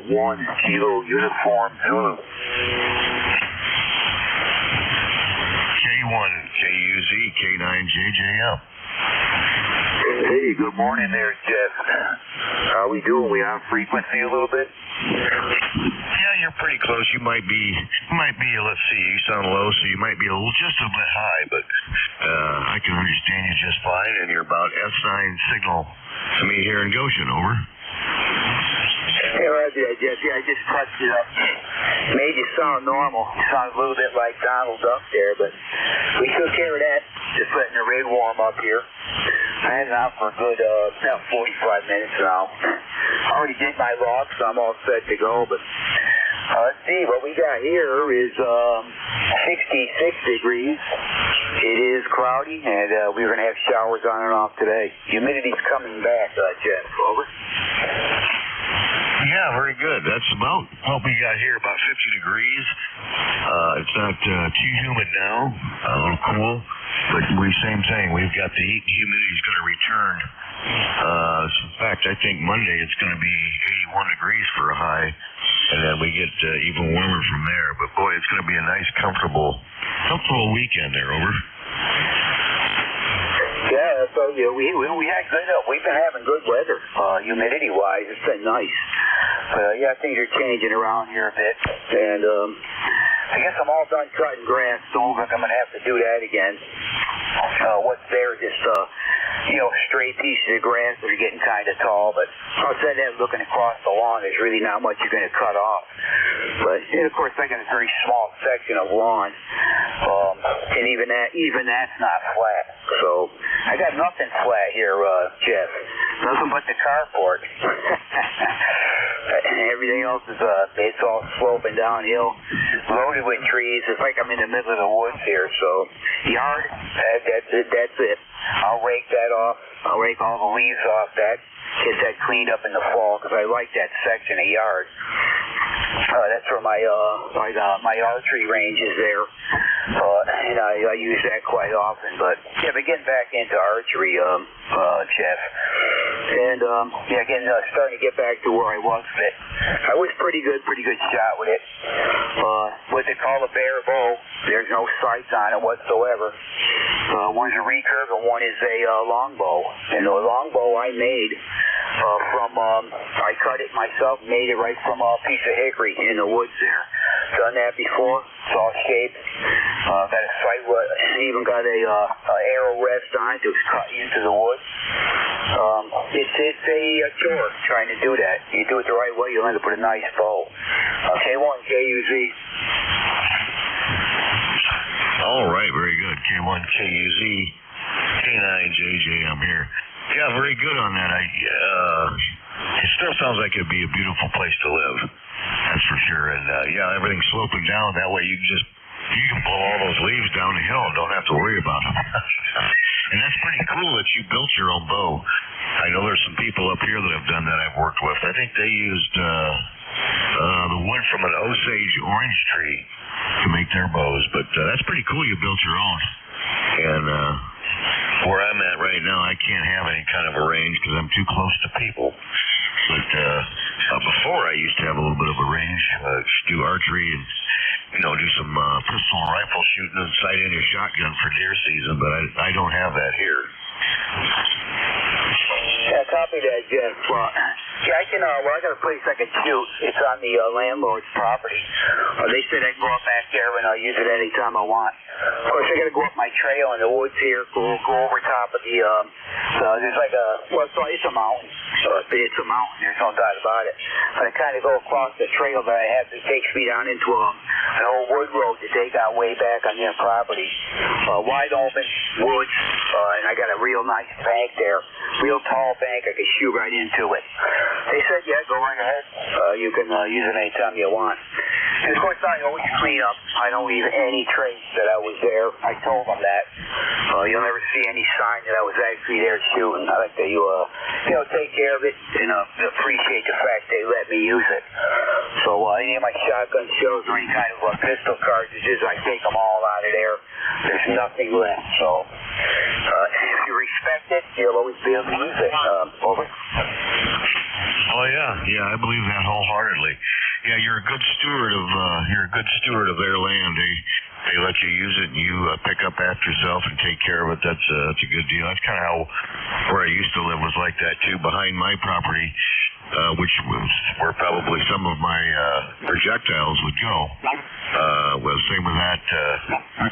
1 Kilo Uniform Zulu. K1 KUZ K9JJM. Hey, good morning there, Jeff. How we doing? We on frequency a little bit? Yeah, you're pretty close. You might be, let's see, you sound low, so you might be just a bit high, but I can understand you just fine, and you're about S9 signal to me here in Goshen, over. Hey, Roger, Jeff. Yeah, I just touched it up. Made you sound normal. You sound a little bit like Donald Duck there, but we took care of that. Just letting the rig warm up here. I had it out for a good, about 45 minutes now. I already did my log, so I'm all set to go, but let's see, what we got here is 66 degrees. It is cloudy, and we're going to have showers on and off today. Humidity's coming back, Jeff. Over. Yeah, very good. That's about what we got here, about 50 degrees. It's not too humid now, a little cool, but same thing. We've got the heat and humidity's going to return. In fact, I think Monday it's going to be 81 degrees for a high, and then we get even warmer from there. But boy, it's going to be a nice, comfortable weekend there, over. Yeah, so we had good. We've been having good weather, humidity-wise. It's been nice. Yeah, things are changing around here a bit, and I guess I'm all done cutting grass. Don't look like I'm gonna have to do that again. What's there, just straight pieces of grass that are getting kind of tall. But outside that, looking across the lawn, there's really not much you're gonna cut off. But and of course, I got a very small section of lawn, and even that's not flat. So I got nothing flat here, Jeff. Nothing but the carport. Everything else is it's all sloping downhill, loaded with trees. It's like I'm in the middle of the woods here. So yard, that's it. I'll rake that off. I'll rake all the leaves off that. Get that cleaned up in the fall because I like that section of yard. That's where my archery range is there, and I use that quite often. But yeah, but getting back into archery, Jeff, and starting to get back to where I was. But I was pretty good shot with it. What they call a bare bow. There's no sights on it whatsoever. One's a recurve and one is a longbow. And the longbow I made I cut it myself, made it right from a piece of hickory in the woods there. Done that before. It's all shaped. Got a sight, even got a arrow rest on it to cut into the wood. It's a chore trying to do that. You do it the right way, you'll end up with a nice bow. K1 KUZ. All right, very good. K1 KUZ K9JJ. I'm here. Yeah, very good on that. It still sounds like it'd be a beautiful place to live. That's for sure. And yeah, everything's sloping down. That way you can blow all those leaves down the hill and don't have to worry about them. And that's pretty cool that you built your own bow. I know there's some people up here that have done that I've worked with. I think they used the wood from an Osage orange tree to make their bows. But that's pretty cool you built your own. And where I'm at right now, I can't have any kind of a range because I'm too close to people. But before I used to have a little bit of a range, do archery and do some pistol and rifle shooting and sight in your shotgun for deer season. But I don't have that here. Yeah, copy that, Jeff. Yeah, I can. I got a place I can shoot. It's on the landlord's property. They said I can go up back there and I'll use it anytime I want. Of course, I got to go up my trail in the woods here. Go over top of the. There's like it's a mountain. It's a mountain. There's no doubt about it. But I kind of go across the trail that I have that takes me down into an old wood road that they got way back on their property. Wide open woods, and I got a real nice bank there. Real tall bank. I could shoot right into it. They said, yeah, go right ahead. You can use it anytime you want. And of course, I always clean up. I don't leave any trace that I was there. I told them that. You'll never see any sign that I was actually there shooting. I like to, take care of it and appreciate the fact they let me use it. So any of my shotgun shells or any kind of pistol cartridges, I take them all out of there. There's nothing left. So if you respect it, you'll always be able to use it. Over. Oh, yeah. Yeah, I believe that wholeheartedly. Yeah, you're a good steward of their land. They let you use it, and you pick up after yourself and take care of it. That's a good deal. That's kind of how where I used to live was like that too. Behind my property, which was where probably some of my projectiles would go. Well, same with that.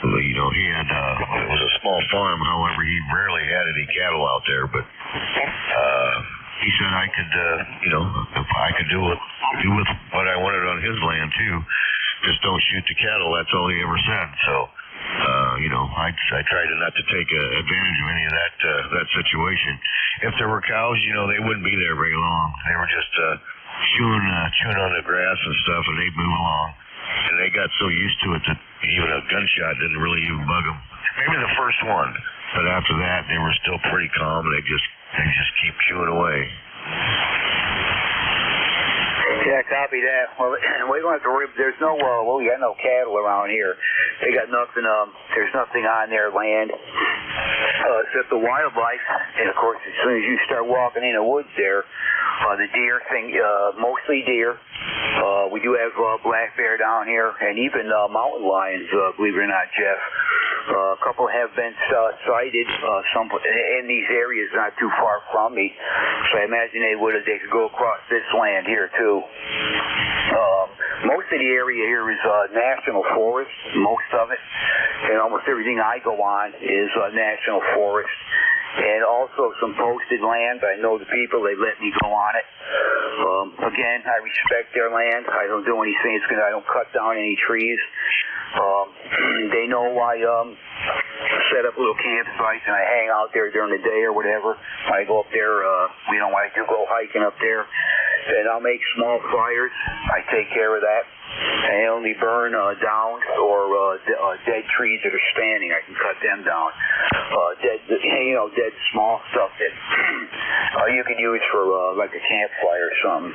You know, he had it was a small farm. However, he rarely had any cattle out there, but. He said I could, if I could do with what I wanted on his land too. Just don't shoot the cattle. That's all he ever said. So, I tried not to take advantage of any of that situation. If there were cows, they wouldn't be there very long. They were just chewing on the grass and stuff, and they'd move along. And they got so used to it that even a gunshot didn't really even bug them. Maybe the first one, but after that, they were still pretty calm. They just keep chewing away. Yeah, copy that. Well, we don't have to worry. There's no, we got no cattle around here. They got nothing. There's nothing on their land except the wildlife. And of course, as soon as you start walking in the woods there, the deer thing, mostly deer. We do have black bear down here, and even mountain lions. Believe it or not, Jeff. A couple have been sighted some in these areas not too far from me. So I imagine they could go across this land here too. Most of the area here is national forest, most of it, and almost everything I go on is national forest. And also some posted land. I know the people, they let me go on it. Again, I respect their land. I don't do anything. I don't cut down any trees. They know I set up little campsites and I hang out there during the day or whatever. I go up there, when I do go hiking up there, and I'll make small fires. I take care of that. I only burn down or dead trees that are standing. I can cut them down. Dead small stuff that you can use for like a campfire or something.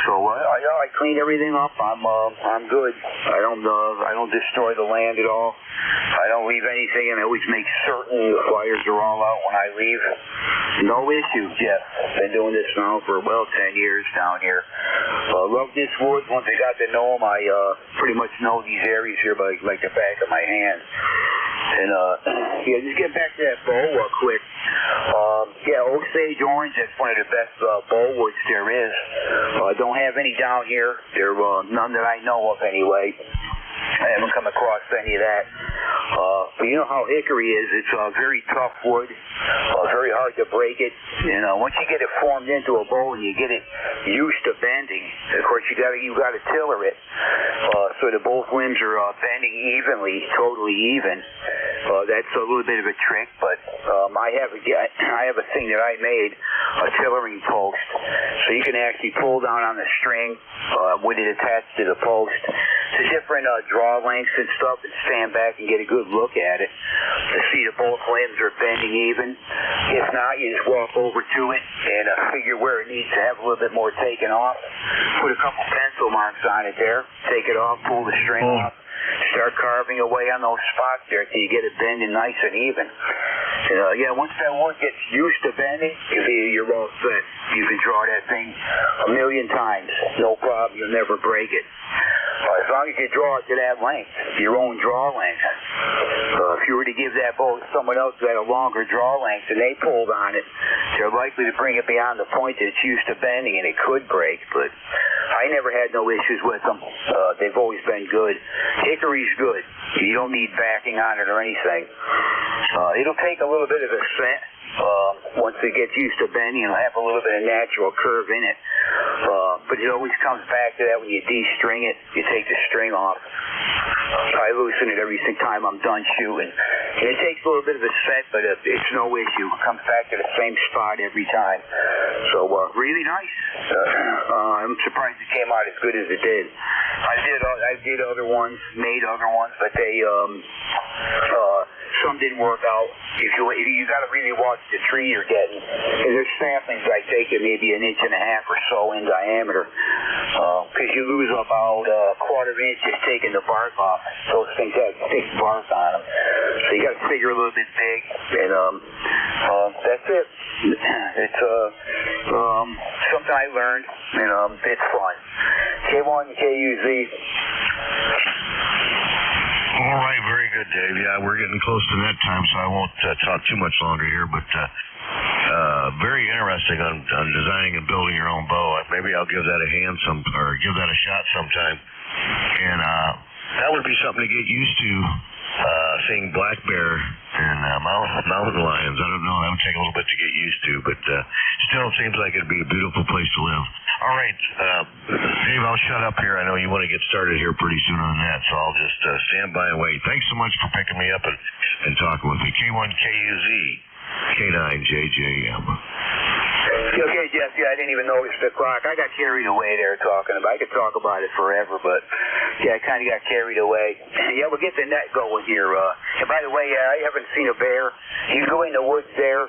So I clean everything up. I'm good. I don't destroy the land at all. I don't leave anything, and I always make certain the fires are all out when I leave. No issue, Jeff. Been doing this now for 10 years down here. Love this woods. Once I got to know them, I pretty much know these areas here like the back of my hand. And just get back to that bow quick. Osage orange, that's one of the best bow woods there is. Don't have any down here. There none that I know of anyway. I haven't come across any of that. But you know how hickory is. It's very tough wood. Very hard to break it. Once you get it formed into a bow and you get it used to bending, of course you got to tiller it so that both limbs are bending evenly, totally even. That's a little bit of a trick, but I have a thing that I made, a tillering post, so you can actually pull down on the string with it attached to the post. It's different draw lengths and stuff, and stand back and get a good look at it to see that both limbs are bending even. If not, you just walk over to it and figure where it needs to have a little bit more taken off. Put a couple pencil marks on it there. Take it off, pull the string off. Start carving away on those spots there till you get it bending nice and even. Once that wood gets used to bending, you're all set. You can draw that thing 1,000,000 times. No problem. You'll never break it. As long as you draw it to that length, your own draw length. If you were to give that bow to someone else who had a longer draw length and they pulled on it, they're likely to bring it beyond the point that it's used to bending and it could break. But I never had no issues with them. They've always been good. Hickory's good. You don't need backing on it or anything. It'll take a little bit of a set. Once it gets used to bending, it'll have a little bit of natural curve in it. But it always comes back to that when you de-string it, you take the string off. I loosen it every time I'm done shooting. And it takes a little bit of a set, but it's no issue. It comes back to the same spot every time. So really nice. I'm surprised it came out as good as it did. I did other ones, made other ones, but they some didn't work out. You got to really watch the tree you're getting. And there's samplings I take it maybe 1.5 inches or so in diameter, because you lose about a quarter inch just taking the bark off. Those things have thick bark on them, so you got to figure a little bit big. And That's it. It's something I learned, and it's fun. K1, KUZ. All right, very good, Dave. Yeah, we're getting close to that time, so I won't talk too much longer here, but very interesting on designing and building your own bow. Maybe I'll give that a give that a shot sometime. And that would be something to get used to, seeing black bear and mountain lions. I don't know, that would take a little bit to get used to, but still it seems like it'd be a beautiful place to live. All right, Dave, I'll shut up here. I know you want to get started here pretty soon on that, so I'll just stand by and wait. Thanks so much for picking me up and talking with me. K1KUZ, K9JJM. Okay, Jeff, yeah, I didn't even notice the clock. I got carried away there talking about it. I could talk about it forever, but yeah, I kind of got carried away. Yeah, we'll get the net going here. And by the way, I haven't seen a bear. You go in the woods there,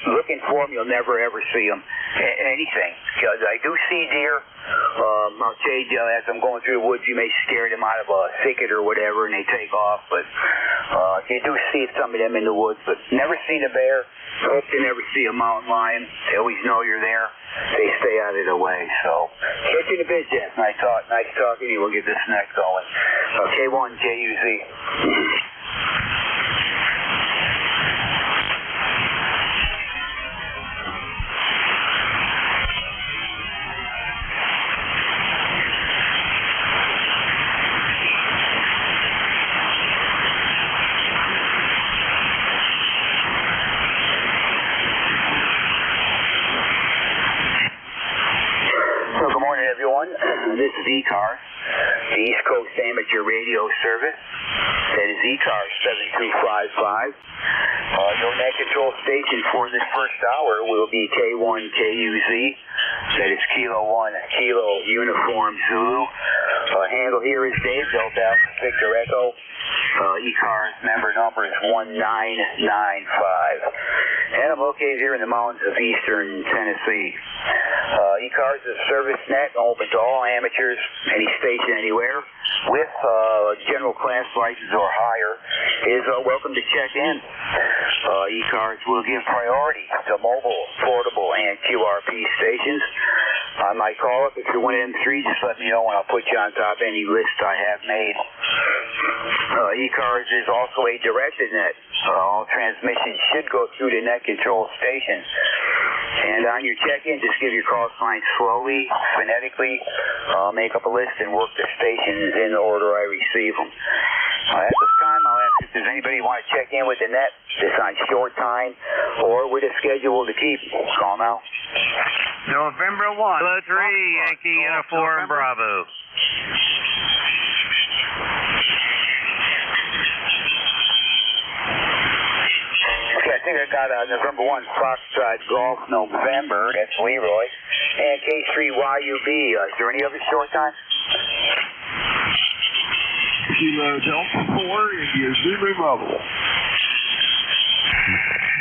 looking for them, you'll never ever see them. Anything. Because I do see deer. I'll tell you, as I'm going through the woods, you may scare them out of a thicket or whatever, and they take off. But you do see some of them in the woods, but never seen a bear. Hope you never see a mountain lion. They always know you're there. They stay out of the way. So, catch you in a bit, Jeff. Nice talking to you. We'll get this net going. K1, KUZ. This is ECARS, the East Coast Amateur Radio Service. That is ECARS 7255. Your net control station for this first hour will be K1KUZ. That is Kilo 1, Kilo Uniform Zulu. Handle here is Dave, Delta Alpha Victor Echo. ECARS member number is 1995. And I'm located here in the mountains of eastern Tennessee. ECARS is a service net open to all amateurs, any station, anywhere, with general class license or higher, is welcome to check in. ECARS will give priority to mobile, portable, and QRP stations. I might call up if you're one of them three. Just let me know and I'll put you on top of any list I have made. ECARS is also a directed net. All transmissions should go through the net control station. And on your check-in, just give your call sign slowly, phonetically, make up a list and work the stations in the order I receive them. At this time, I'll ask if there's anybody who want to check in with the net that's on short time or with a schedule to keep. Call now. November 1. Hello, 3, Yankee Uniform Bravo. Okay, I think I got November 1 Foxtrot Golf November. That's Leroy. And K3YUB. Is there any other short time? Kilo Delta 4, India Zulu Mobile.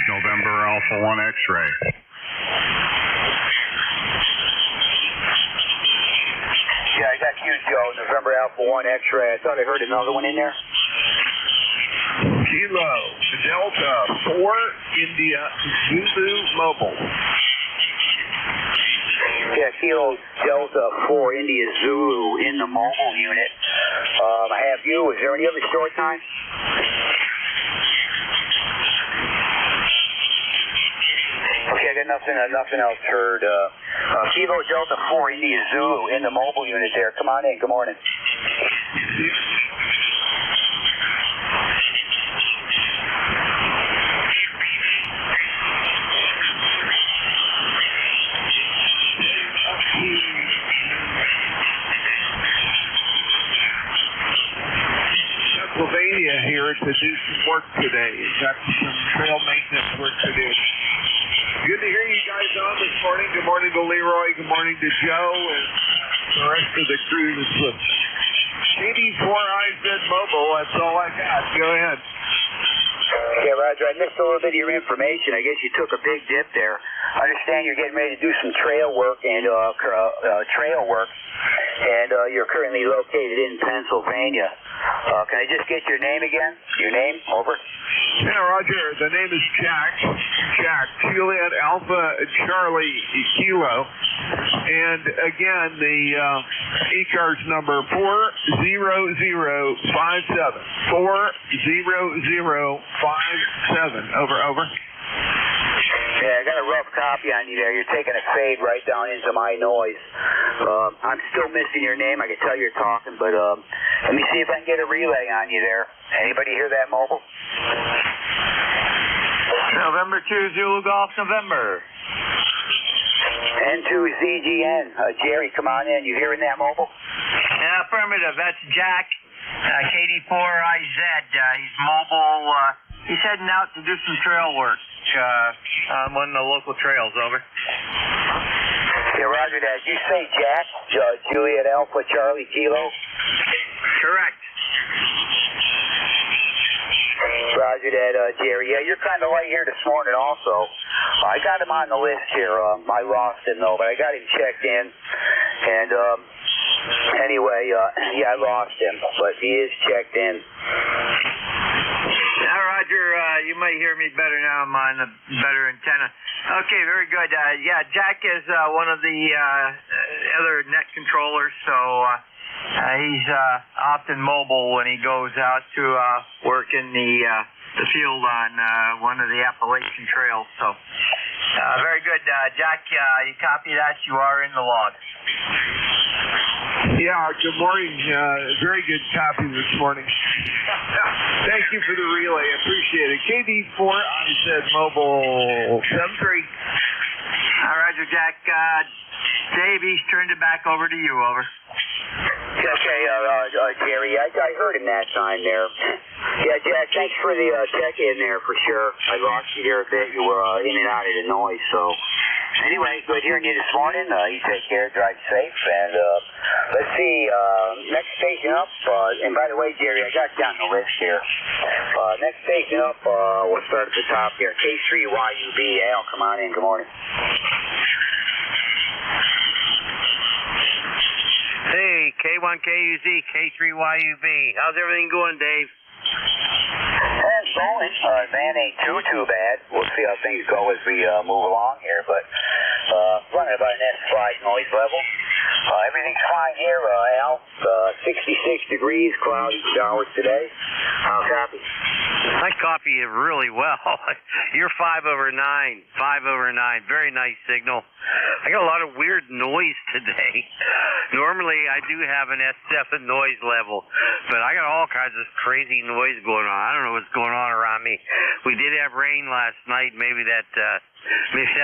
November Alpha 1 X-Ray. Yeah, I got you, Joe. November Alpha 1 X-Ray. I thought I heard another one in there. Kilo Delta 4, India Zulu Mobile. Yeah, Kilo Delta 4 India Zulu in the mobile unit. I have you. Is there any other short time? Okay, I got nothing else heard. Kilo Delta 4 India Zulu in the mobile unit there. Come on in. Good morning. Pennsylvania here to do some work today. Got some trail maintenance work to do. Good to hear you guys on this morning. Good morning to Leroy. Good morning to Joe and the rest of the crew that's listening. KD4IZ Mobile, that's all I got. Go ahead. Yeah, Roger, I missed a little bit of your information. I guess you took a big dip there. I understand you're getting ready to do some trail work and you're currently located in Pennsylvania. Can I just get your name again? Your name? Over. Yeah, Roger. The name is Jack. Jack. Juliet Alpha Charlie Kilo. And again, the ECARS number 40057. 40057. Over. Yeah, I got a rough copy on you there. You're taking a fade right down into my noise. I'm still missing your name. I can tell you're talking, but let me see if I can get a relay on you there. Anybody hear that mobile? November 2, Zulu Golf, November. N2ZGN. Jerry, come on in. You hearing that mobile? Yeah, affirmative. That's Jack. KD4IZ. He's mobile. He's heading out to do some trail work on one of the local trails. Over. Yeah, Roger that. Did you say Jack? Juliet Alpha Charlie Kilo? Correct. Roger that, Jerry. Yeah, you're kind of light here this morning also. I got him on the list here. I lost him, though, but I got him checked in. And anyway, yeah, I lost him, but he is checked in. Now, Roger, you might hear me better now. I'm on a better antenna. Okay, very good. Yeah, Jack is one of the other net controllers, so he's often mobile when he goes out to work in the field on one of the Appalachian trails. So, very good. Jack, you copy that? You are in the log. Yeah, good morning. Very good copy this morning. Thank you for the relay. Appreciate it. KD4, I said mobile 73. Roger, Jack. Dave, he's turned it back over to you. Over. Okay, Jerry, I heard him that time there. Yeah, Jack, thanks for the check-in there for sure. I lost you there a bit. You were in and out of the noise, so... Anyway, good hearing you this morning. You take care, drive safe, and let's see, next station up, and by the way, Jerry, I got you on the list here. Next station up, we'll start at the top here. K3YUB, Al, come on in, good morning. Hey, K1KUZ, K3YUB. How's everything going, Dave? It's going. Man ain't too bad. We'll see how things go as we move along here, but running about an S5 noise level. Everything's fine here, Al. 66 degrees, cloudy, showers today. How's copy? I copy you really well. You're 5/9. 5/9. Very nice signal. I got a lot of weird noise today. Normally, I do have an S7 noise level, but I got all kinds of crazy noise going on. I don't know what's going on around me. We did have rain last night. Maybe that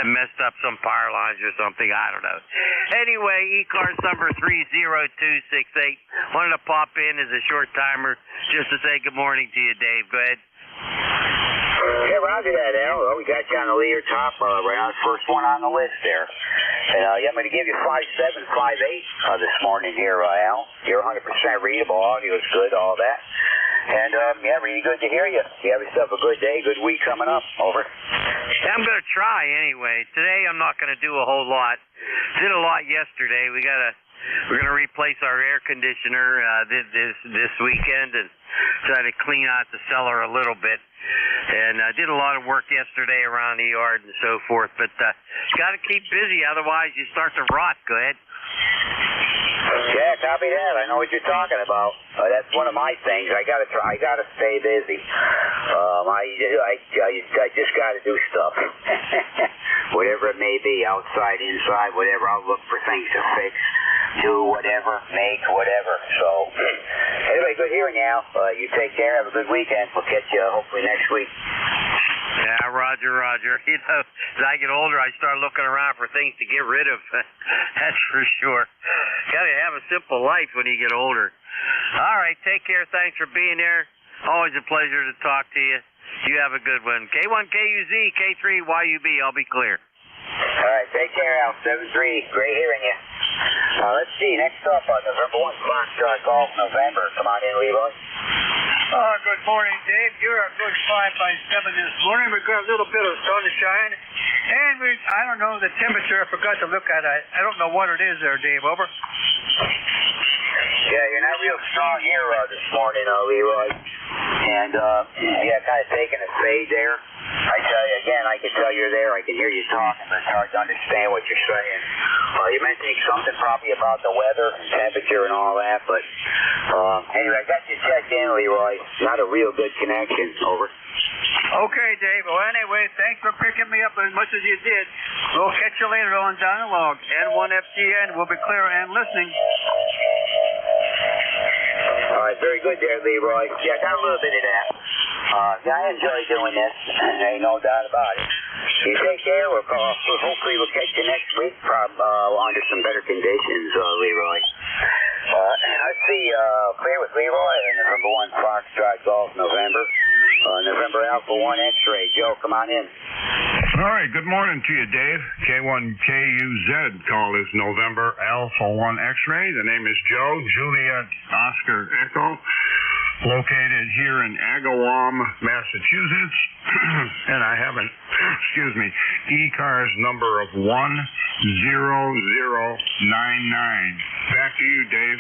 messed up some power lines or something. I don't know. Anyway, ECARS number 30268. Wanted to pop in as a short timer just to say good morning to you, Dave. Go ahead. Yeah, roger that, Al. Well, we got you on the leader top, right on the first one on the list there. And yeah, I'm going to give you 5758 this morning here, Al. You're 100% readable, audio is good, all that. And yeah, really good to hear you. You have yourself a good day, good week coming up. Over. I'm going to try anyway. Today I'm not going to do a whole lot. Did a lot yesterday. We're going to replace our air conditioner this weekend and try to clean out the cellar a little bit. And I did a lot of work yesterday around the yard and so forth. But got to keep busy, otherwise you start to rot. Go ahead. Yeah, copy that. I know what you're talking about. That's one of my things. I gotta stay busy. I just gotta do stuff. Whatever it may be, outside, inside, whatever. I'll look for things to fix, do whatever, make whatever. So, anyway, good hearing you, Al. You take care. Have a good weekend. We'll catch you hopefully next week. Yeah, Roger. You know, as I get older, I start looking around for things to get rid of. That's for sure. Got to have a simple life when you get older. All right, take care. Thanks for being there. Always a pleasure to talk to you. You have a good one. K1KUZ, K3YUB. I'll be clear. All right, take care, Al. 7-3. Great hearing you. Let's see. Next up, November 1, Foxtrot Golf, November. Come on in, Leroy. Good morning, Dave. You're a good 5/7 this morning. We've got a little bit of sunshine. And I don't know the temperature. I forgot to look at it. I don't know what it is there, Dave. Over. Yeah, you're not real strong here this morning, Leroy. And, yeah, kind of taking a fade there. I tell you again, I can tell you're there. I can hear you talking, but it's hard to understand what you're saying. You mentioned something probably about the weather and temperature and all that, but anyway, I got you checked in, Leroy. Not a real good connection. Over. Okay, Dave. Well, anyway, thanks for picking me up as much as you did. We'll catch you later on Dialogue. N1FTN will be clear and listening. All right, very good there, Leroy. Yeah, I got a little bit of that. Yeah, I enjoy doing this. Ain't no doubt about it. You take care. Hopefully we'll catch you next week, under some better conditions, Leroy. Let's see, clear with Leroy and the number 1 Foxtrot Golf November. November Alpha 1 X-Ray. Joe, come on in. All right, good morning to you, Dave. K1KUZ call is November Alpha 1 X-Ray. The name is Joe, Juliet Oscar Echo, located here in Agawam, Massachusetts. And I have an, ECARS number of 10099. Back to you, Dave.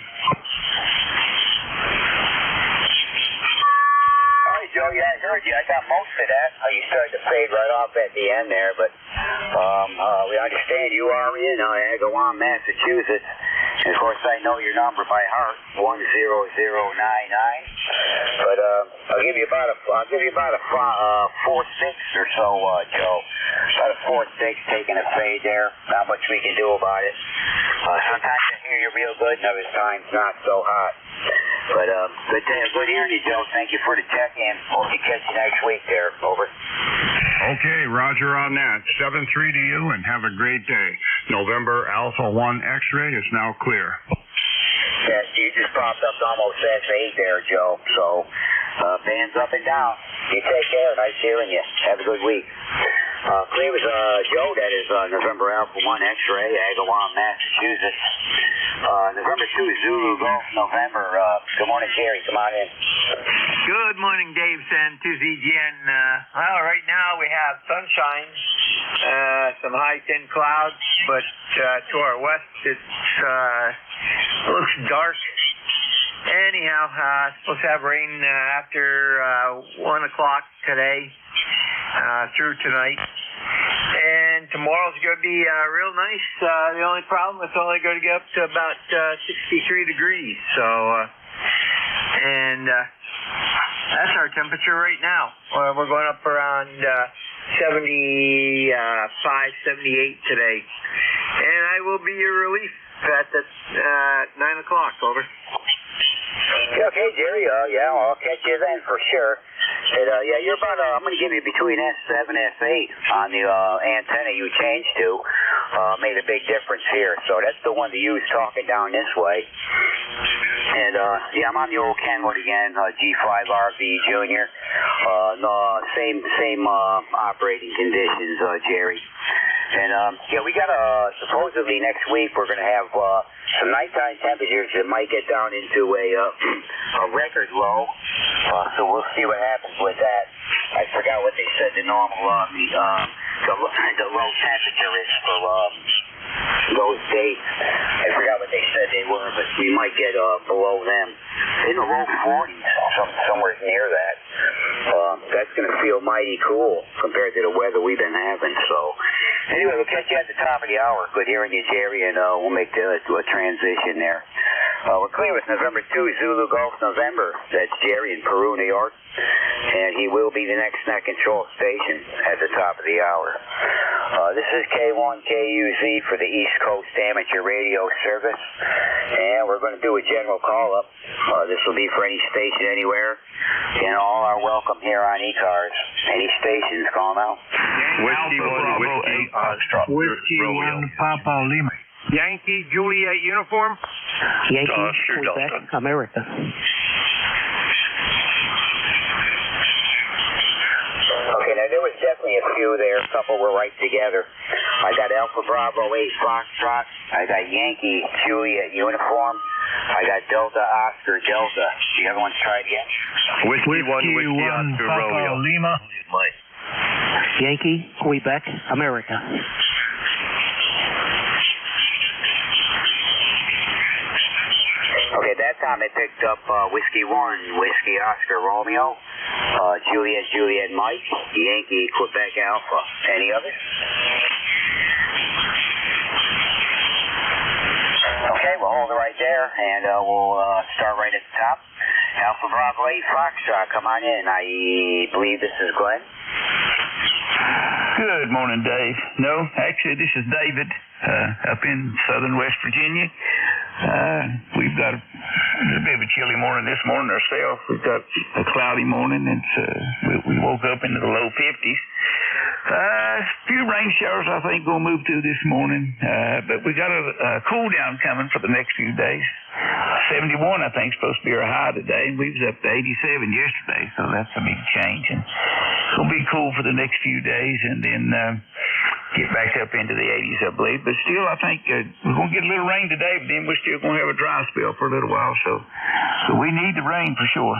Joe, yeah, I heard you. I got most of that. You started to fade right off at the end there, but we understand you are in Agawam, Massachusetts. And of course, I know your number by heart, 10099. But I'll give you about a 4-6 or so, Joe. About a 4-6, taking a fade there. Not much we can do about it. Sometimes I hear you real good, and other times not so hot. But good hearing you, Joe. Thank you for the check-in. Hope you catch you next week there. Over. Okay, roger on that. 7-3 to you, and have a great day. November Alpha 1 X-Ray is now clear. Yes, you just popped up to almost S8 there, Joe. So, bands up and down. You take care. Nice hearing you. Have a good week. Clear with Joe, that is November Alpha 1 X-Ray, Agawam, Massachusetts. November 2 Zulu Golf, November. Good morning, Jerry. Come on in. Good morning, Dave Santuzzi-Gian. Well, right now we have sunshine, some high thin clouds, but to our west it looks dark. Anyhow, supposed to have rain after 1 o'clock today through tonight. And tomorrow's going to be real nice. The only problem, it's only going to get up to about 63 degrees. So, that's our temperature right now. We're going up around 75, 78 today. And I will be your relief at 9 o'clock. Over. Okay, Jerry. Yeah, I'll catch you then for sure. And, yeah, you're about, I'm going to give you between S7 and S8 on the antenna you changed to. Made a big difference here. So that's the one to use talking down this way. And, yeah, I'm on the old Kenwood again, G5RV Junior. No, same operating conditions, Jerry. And, yeah, we got supposedly next week we're going to have some nighttime temperatures that might get down into a record low. So we'll see what happens with that. I forgot what they said the normal, the low temperature is for those dates. I forgot what they said they were, but we might get below them. In the low 40s, somewhere near that. That's going to feel mighty cool compared to the weather we've been having. So, anyway, we'll catch you at the top of the hour. Good hearing you, Jerry, and we'll make a transition there. We're clear with November 2, Zulu Golf November. That's Jerry in Peru, New York. And he will be the next net control station at the top of the hour. This is K1KUZ for the East Coast Amateur Radio Service. And we're going to do a general call-up. This will be for any station anywhere. And all are welcome here on ECARS. Any stations, call now. Whiskey 1, Whiskey Foxtrot. Whiskey 1, Papa Lima. Yankee Juliet uniform. Yankee, Quebec, America. Okay, now there was definitely a few there. A couple were right together. I got Alpha Bravo 8 Foxtrot. I got Yankee Juliet uniform. I got Delta Oscar Delta. The other ones try again. Whiskey 1, Whiskey Oscar Papa Romeo. Lima. Yankee, Quebec, America. Okay, that time I picked up Whiskey 1, Whiskey Oscar Romeo, Juliet Mike, Yankee Quebec Alpha. Any others? Okay, we'll hold it right there, and we'll start right at the top. Alpha Bravo 8 Foxtrot, come on in. I believe this is Glenn. Good morning, Dave. No, actually, this is David up in southern West Virginia. We've got a bit of a chilly morning this morning ourselves. We've got a cloudy morning. We woke up into the low 50s. A few rain showers, I think, going to move through this morning. But we got a cool down coming for the next few days. 71, I think, is supposed to be our high today, and we was up to 87 yesterday, so that's a big change. And it'll be cool for the next few days, and then get back up into the 80s, I believe. But still, I think we're going to get a little rain today, but then we're still going to have a dry spell for a little while, so we need the rain for sure.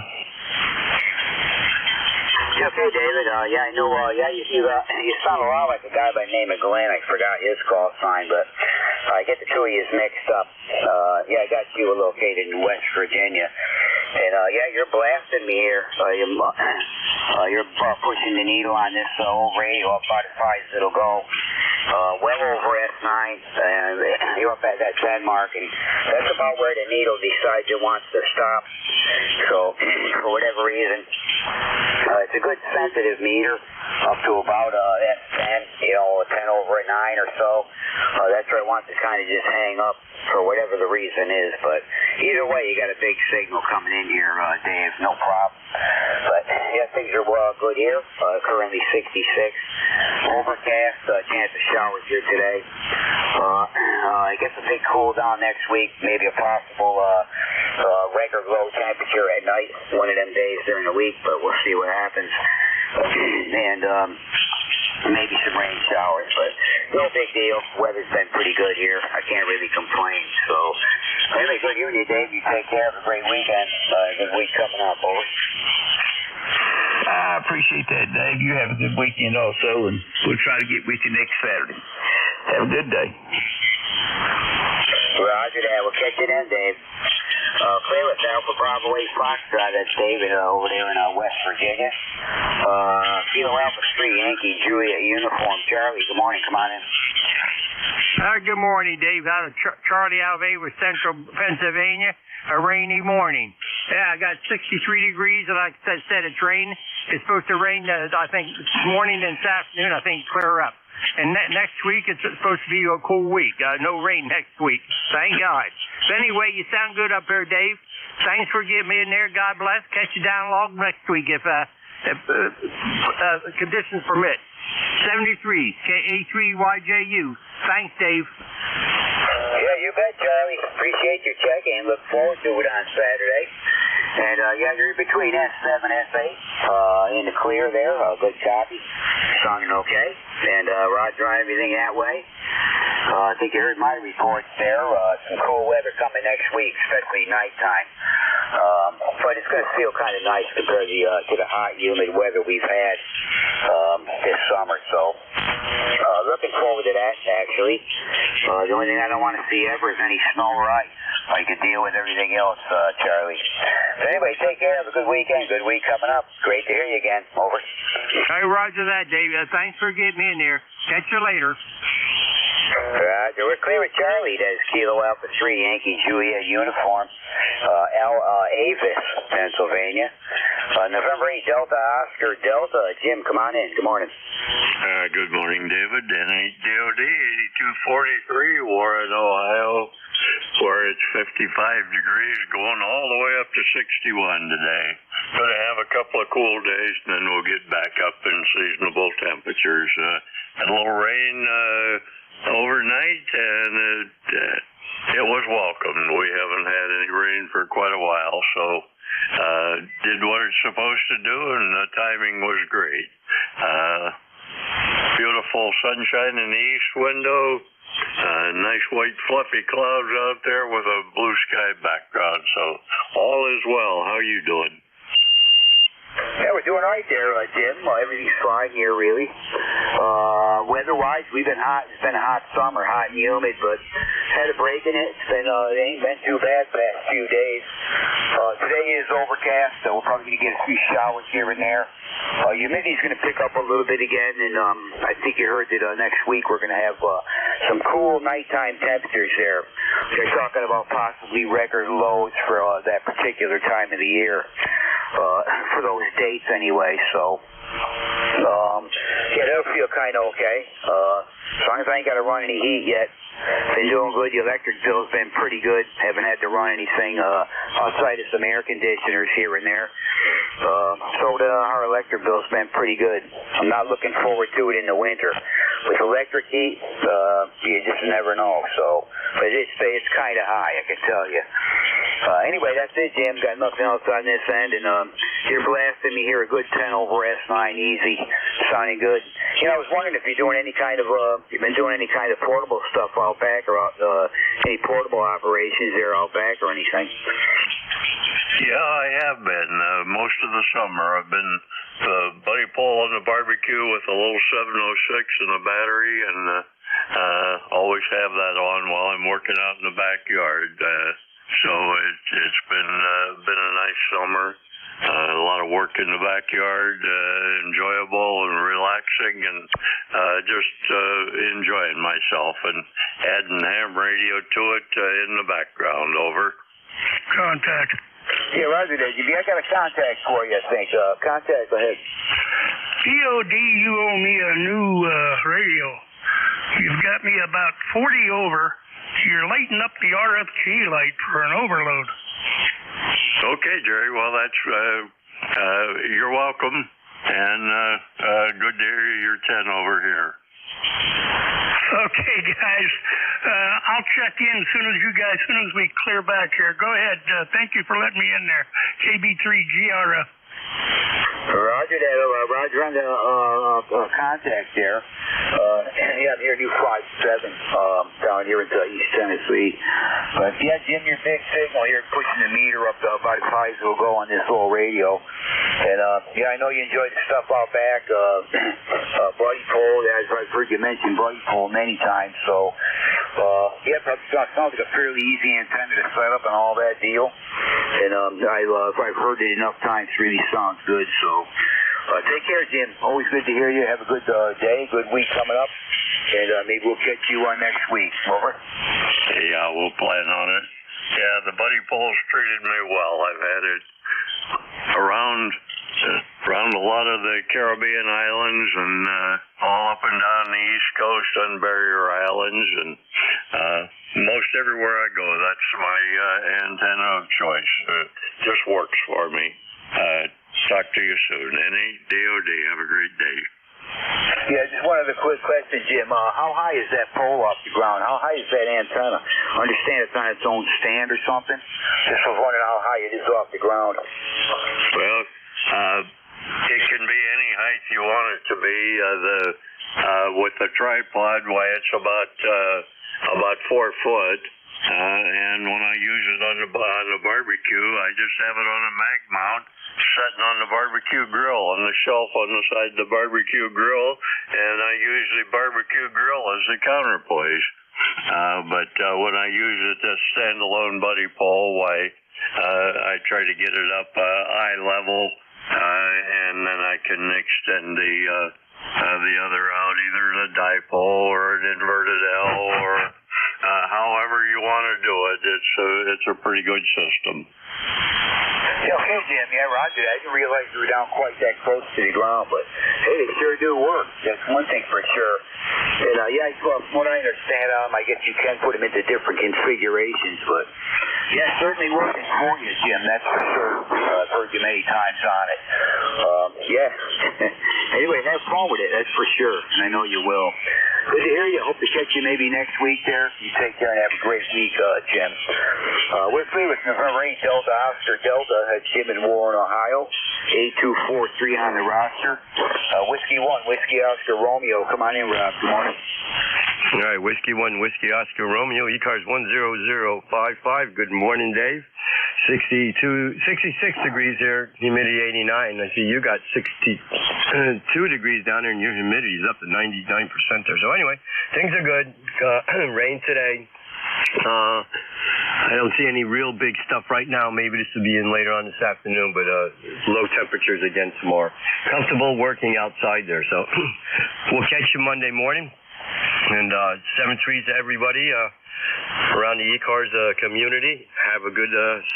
Okay, David. Yeah, I know. You sound a lot like a guy by the name of Glenn. I forgot his call sign, but I get the two of you mixed up. Yeah, I got you located in West Virginia, and yeah, you're blasting me here. You're pushing the needle on this old radio up about as far as it'll go. Well over S9, and you're up at that 10 mark, and that's about where the needle decides it wants to stop. So, for whatever reason, it's a good sensitive meter up to about S10, 10 over a 9 or so. That's where it wants to kind of just hang up for whatever the reason is. But either way, you got a big signal coming in here, Dave. No problem. But yeah, things are good here. Currently 66. Overcast. Chance of showers here today. I guess a big cool down next week. Maybe a possible record low temperature at night. One of them days during the week, but we'll see what happens. And maybe some rain showers, but no big deal. Weather's been pretty good here. I can't really complain. So, anyway, good hearing you, Dave. You take care. Have a great weekend. Good week coming up, over. I appreciate that, Dave. You have a good weekend also, and we'll try to get with you next Saturday. Have a good day. Roger that. We'll catch you then, Dave. Clear with Alpha Bravo 8 Foxtrot. That's David over there in West Virginia. Kilo Alpha 3 Yankee Juliet Uniform. Charlie, good morning. Come on in. Good morning, Dave. Out of Charlie Alva with Central Pennsylvania. A rainy morning. Yeah, I got 63 degrees, and like I said, it's rain. It's supposed to rain, I think, this morning and this afternoon, I think, clear up. And next week, it's supposed to be a cool week. No rain next week. Thank God. But anyway, you sound good up there, Dave. Thanks for getting me in there. God bless. Catch you down along next week if conditions permit. 73, K83YJU. Thanks, Dave. Yeah, you bet, Charlie. Appreciate your check-in. Look forward to it on Saturday. And, yeah, you're in between S7 and S8. In the clear there. Good copy. Sounding okay. And, roger on everything that way. I think you heard my reports there. Some cool weather coming next week, especially nighttime. But it's going to feel kind of nice compared to the hot, humid weather we've had this summer. So, looking forward to that, actually. The only thing I don't want to see ever is any snow or ice. I could deal with everything else, Charlie. So anyway, take care. Have a good weekend. Good week coming up. Great to hear you again. Over. Hey, roger that, Dave. Thanks for getting me in there. Catch you later. Roger. We're clear with Charlie. That's Kilo Alpha 3 Yankee Juliet Uniform. Avis, Pennsylvania. November 8 Delta Oscar Delta. Jim, come on in. Good morning. Good morning, David. NHDOD 8243, Warren, Ohio, where it's 55 degrees, going all the way up to 61 today. Going to have a couple of cool days, and then we'll get back up in seasonable temperatures. A little rain overnight, and it was welcome. We haven't had any rain for quite a while, so did what it's supposed to do, and the timing was great. Beautiful sunshine in the east window. Nice white fluffy clouds out there with a blue sky background. So all is well. How are you doing? Yeah, we're doing all right there, Jim. Everything's fine here, really. Weather-wise, we've been hot. It's been a hot summer, hot and humid, but had a break in it. It ain't been too bad the past few days. Today is overcast, so we're probably going to get a few showers here and there. Humidity's going to pick up a little bit again, and I think you heard that next week we're going to have some cool nighttime temperatures there. They're talking about possibly record lows for that particular time of the year, for those dates anyway, so yeah, that'll feel kind of okay. As long as I ain't got to run any heat yet. Been doing good. The electric bill's been pretty good. Haven't had to run anything outside of some air conditioners here and there. So our electric bill's been pretty good. I'm not looking forward to it in the winter. With electric heat, you just never know. So, but it's kind of high, I can tell you. Anyway, that's it, Jim. Got nothing else on this end, and you're blasting me here a good 10 over S9 easy, sounding good. You know, I was wondering if you've been doing any kind of portable stuff out back, or any portable operations there out back, or anything. Yeah, I have been. Most of the summer, I've been buddy pole on the barbecue with a little 706 and a battery, and always have that on while I'm working out in the backyard. So it's been a nice summer. A lot of work in the backyard, enjoyable and relaxing, and just enjoying myself, and adding ham radio to it in the background. Over. Contact. Yeah, Roger that. I got a contact for you, I think. Contact, go ahead. DOD, you owe me a new radio. You've got me about 40 over. You're lighting up the RFG light for an overload. Okay, Jerry. Well, that's you're welcome, and good to hear you're 10 over here. Okay, guys. I'll check in as soon as we clear back here. Go ahead. Thank you for letting me in there. KB3GRF. Roger that. Roger on the contact there. Yeah, I'm here, new 57 down here in East Tennessee. But yeah, Jim, your big signal here, pushing the meter up to about as high as it'll go on this little radio. And yeah, I know you enjoyed the stuff out back. Buddy pole, I've heard you mention buddy pole many times. So yeah, probably sounds like a fairly easy antenna to set up and all that deal. And I've heard it enough times, it really sounds good. So take care, Jim. Always good to hear you. Have a good day, good week coming up. And maybe we'll catch you on next week. Over. Yeah, we'll plan on it. Yeah, the buddy pole's treated me well. I've had it around a lot of the Caribbean islands, and all up and down the East Coast on Barrier Islands, and most everywhere I go, that's my antenna of choice. It just works for me. Talk to you soon. Any DOD. Have a great day. Yeah, just one other quick question, Jim. How high is that pole off the ground? How high is that antenna? I understand it's on its own stand or something. Just was wondering how high it is off the ground. Well, it can be any height you want it to be. With the tripod, why it's about 4 foot. And when I use it on the barbecue, I just have it on a mag mount, sitting on the barbecue grill, on the shelf on the side of the barbecue grill, and I use the barbecue grill as the counterpoise. But when I use it as standalone buddy pole, I try to get it up eye level, and then I can extend the other out, either a dipole or an inverted L, or however you want to do it. It's a pretty good system. Yeah, okay, Jim. Yeah, Roger. I didn't realize you were down quite that close to the ground, but hey, they sure do work. That's one thing for sure. And yeah, well, from what I understand, I guess you can put them into different configurations, but yeah, certainly working for you, Jim. That's for sure. I've heard you many times on it. Yeah. Anyway, have fun with it. That's for sure, and I know you will. Good to hear you. Hope to catch you maybe next week there. You take care and have a great week, Jim. We're free with November 8 Delta Oscar Delta. That's Jim in Warren, Ohio. 8243 on the roster. Whiskey 1, Whiskey Oscar Romeo. Come on in, Rob. Good morning. All right, Whiskey 1, Whiskey Oscar Romeo, ECARS 10055. Good morning, Dave. 66 degrees here, humidity 89. I see you got 62 degrees down there, and your humidity is up to 99% there. So anyway, things are good. Rain today. I don't see any real big stuff right now. Maybe this will be in later on this afternoon, but low temperatures again tomorrow. Comfortable working outside there. So we'll catch you Monday morning. And 7-3 to everybody around the ECARS community. Have a good,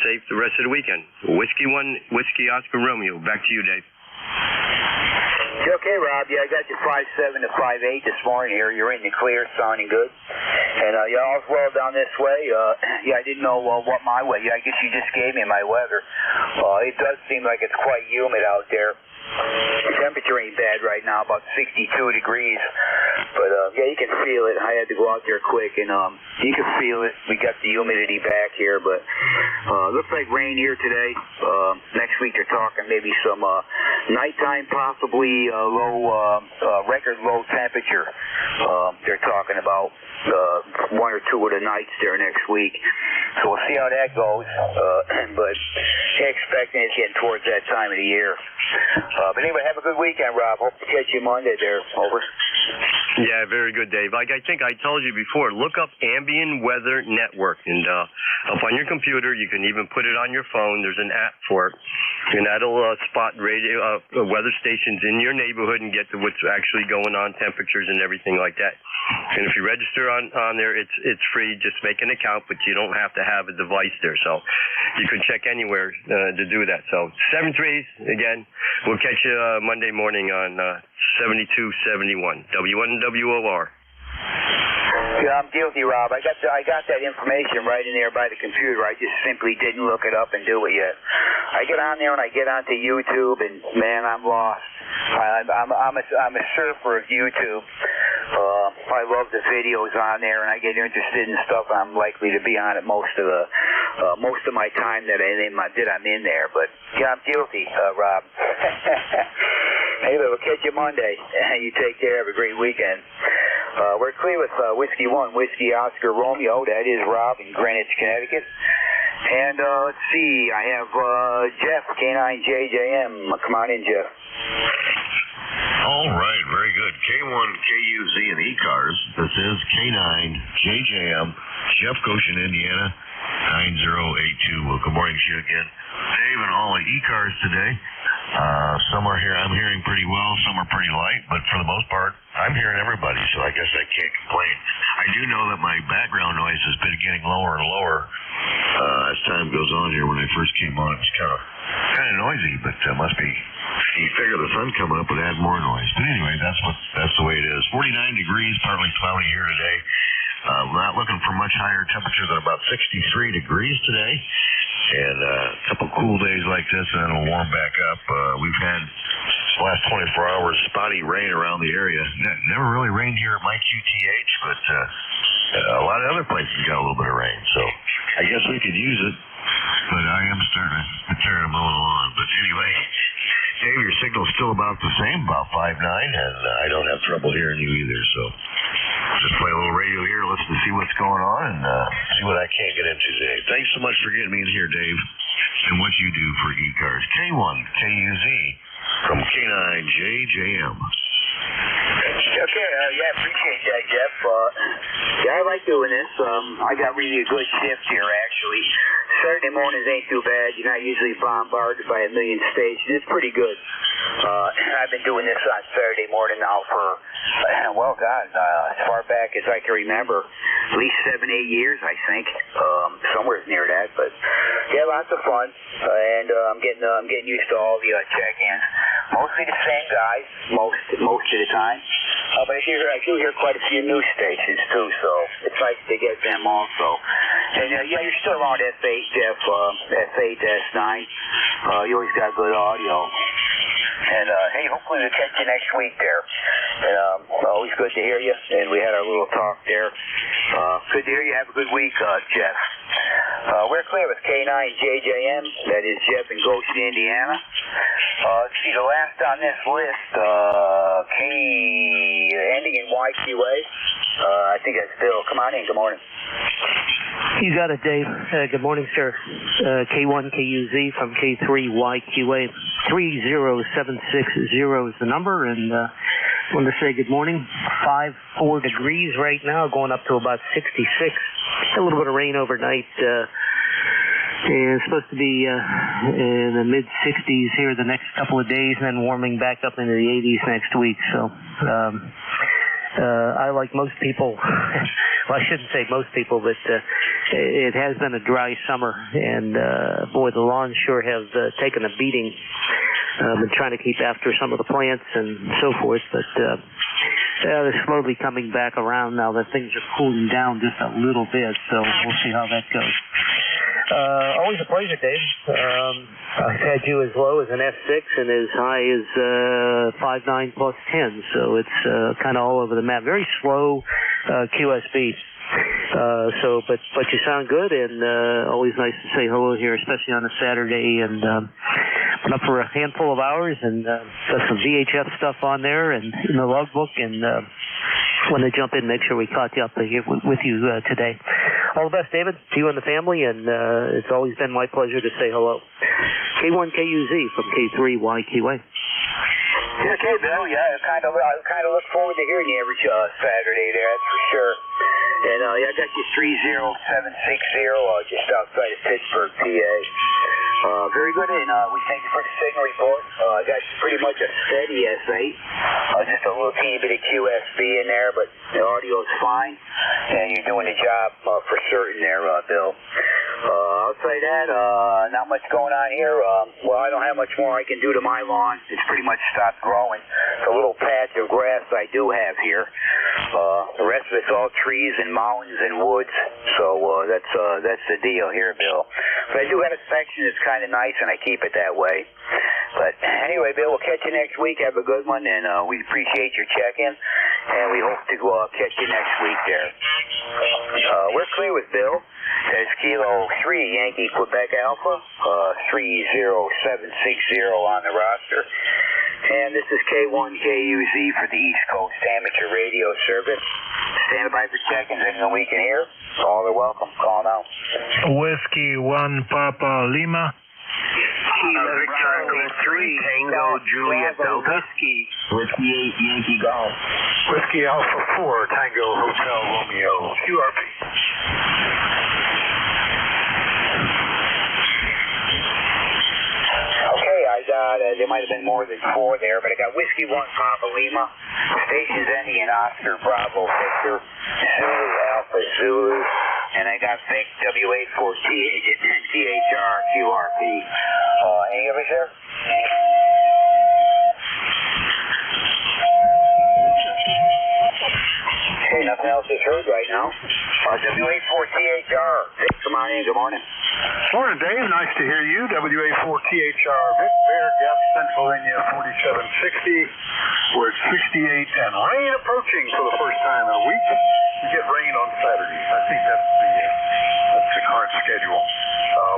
safe the rest of the weekend. Whiskey 1, Whiskey Oscar Romeo. Back to you, Dave. Okay, Rob. Yeah, I got you 5-7 to 5-8 this morning here. You're in the clear, sounding good. And all's well down this way. Yeah, I didn't know what my way. Yeah, I guess you just gave me my weather. It does seem like it's quite humid out there. The temperature ain't bad right now, about 62 degrees. But, yeah, you can feel it. I had to go out there quick, and you can feel it. We got the humidity back here, but looks like rain here today. Next week they're talking maybe some nighttime, possibly record low temperature. They're talking about 1 or 2 of the nights there next week. So we'll see how that goes. But expecting it's getting towards that time of the year. But anyway, have a good weekend, Rob. Hope to catch you Monday there. Over. Yeah, very good, Dave. Like I think I told you before, look up Ambient Weather Network, and up on your computer, you can even put it on your phone. There's an app for it, and that'll spot radio weather stations in your neighborhood and get to what's actually going on, temperatures and everything like that. And if you register on there, it's free. Just make an account, but you don't have to have a device there. So you can check anywhere to do that. So 7-3 again. We'll catch you Monday morning on 7271 W1WOR. Yeah, I'm guilty, Rob. I got that information right in there by the computer. I just simply didn't look it up and do it yet. I get on there and I get onto YouTube, and man, I'm lost. I'm a surfer of YouTube. I love the videos on there, and I get interested in stuff. I'm likely to be on it most of my time that I'm in there. But yeah, I'm guilty, Rob. Anyway, we'll catch you Monday. You take care. Have a great weekend. We're clear with Whiskey 1, Whiskey Oscar Romeo. That is Rob in Greenwich, Connecticut. And let's see, I have Jeff, K9JJM. Come on in, Jeff. All right, very good. K1, KUZ, and ECARS. This is K9JJM, Jeff Goshen, Indiana, 9082. Well, good morning to you again, Dave, and all the ECARS today. Some are here. I'm hearing pretty well. Some are pretty light, but for the most part, I'm hearing everybody, so I guess I can't complain. I do know that my background noise has been getting lower and lower as time goes on here. When I first came on, it was kind of noisy, but must be. You figure the sun coming up would add more noise. But anyway, that's the way it is. 49 degrees, partly cloudy here today. Not looking for much higher temperature than about 63 degrees today. And a couple cool days like this, and then it'll warm back up. We've had the last 24 hours spotty rain around the area. Never really rained here at my QTH, but a lot of other places got a little bit of rain. So I guess we could use it. But I am starting to tear them on. But anyway, Dave, your signal's still about the same, about 5.9, and I don't have trouble hearing you either. So just play a little radio here, listen to see what's going on, and see what I can't get into today. Thanks so much for getting me in here, Dave, and what you do for ECARS. K1, KUZ, from K9JJM. Okay, yeah, appreciate that, Jeff. Yeah, I like doing this. I got really a good shift here, actually. Saturday mornings ain't too bad. You're not usually bombarded by a million stations. It's pretty good. I've been doing this on Saturday morning now for, well, God, as far back as I can remember, at least 7-8 years, I think. Somewhere near that, but yeah, lots of fun. And I'm getting used to all the check-ins. Mostly the same guys, most of the time. But I do hear quite a few new stations too, so it's nice to get them also. And yeah, you're still on F8, Jeff, F8, S9. You always got good audio. And hey, hopefully we'll catch you next week there. And always good to hear you. And we had our little talk there. Good to hear you. Have a good week, Jeff. We're clear with K9JJM. That is Jeff in Goshen, Indiana. Let's see, the last on this list, ending in YQA. I think that's Bill. Come on in. Good morning. You got it, Dave. Good morning, sir. K1KUZ from K3YQA. 30760 is the number, and I wanted to say good morning. 4 degrees right now, going up to about 66. A little bit of rain overnight. And it's supposed to be in the mid-60s here the next couple of days, and then warming back up into the 80s next week. So I, like most people, well, I shouldn't say most people, but it has been a dry summer, and boy, the lawns sure have taken a beating. Been trying to keep after some of the plants and so forth, but they're slowly coming back around now that things are cooling down just a little bit, so we'll see how that goes. Always a pleasure, Dave. I've had you as low as an F6 and as high as 5.9 plus 10, so it's kind of all over the map. Very slow QSB. But you sound good, and always nice to say hello here, especially on a Saturday. And been up for a handful of hours and got some VHF stuff on there and in the logbook, and when they jump in, make sure we caught you up here with you today. All the best, David, to you and the family, and it's always been my pleasure to say hello. K1KUZ from K3YQA. Okay, Bill. Yeah, I kind of look forward to hearing you every Saturday there. That's for sure. And I got you 30760 just outside of Pittsburgh, PA. Very good, and we thank you for the signal report. I got pretty much a steady S8. Just a little teeny bit of QSB in there, but the audio's fine, and you're doing the job for certain there, Bill. Outside that, not much going on here. Well, I don't have much more I can do to my lawn. It's pretty much stopped growing. It's a little patch of grass I do have here. The rest of it's all trees and mountains and woods. So that's the deal here, Bill. But I do have a section that's kind of nice, and I keep it that way. But anyway, Bill, we'll catch you next week. Have a good one, and we appreciate your check-in, and we hope to catch you next week there. We're clear with Bill. There's Kilo 3 Yankee Quebec Alpha, 30760 on the roster. And this is K1KUZ for the East Coast Amateur Radio Service. Stand by for check-ins anything we can hear. All are welcome. Call now. Whiskey 1 Papa Lima. Victor 3 Tango Juliet Delta. Whiskey 8 Yankee Golf. Whiskey Alpha 4 Tango Hotel Romeo QRP. There might have been more than 4 there, but I got Whiskey 1 Papa Lima, Stations Andy and Oscar Bravo Victor, Zulu Alpha Zulu, and I got Vic W84THR QRP. Any others there? Okay, nothing else is heard right now. W84THR. Vic, come on in. Good morning. Morning, Dave. Nice to hear you. WA4THR, Vic, Bear Gap, Pennsylvania, 4760. We're at 68 and rain approaching for the first time in a week. We get rain on Saturdays. I think that's the current schedule.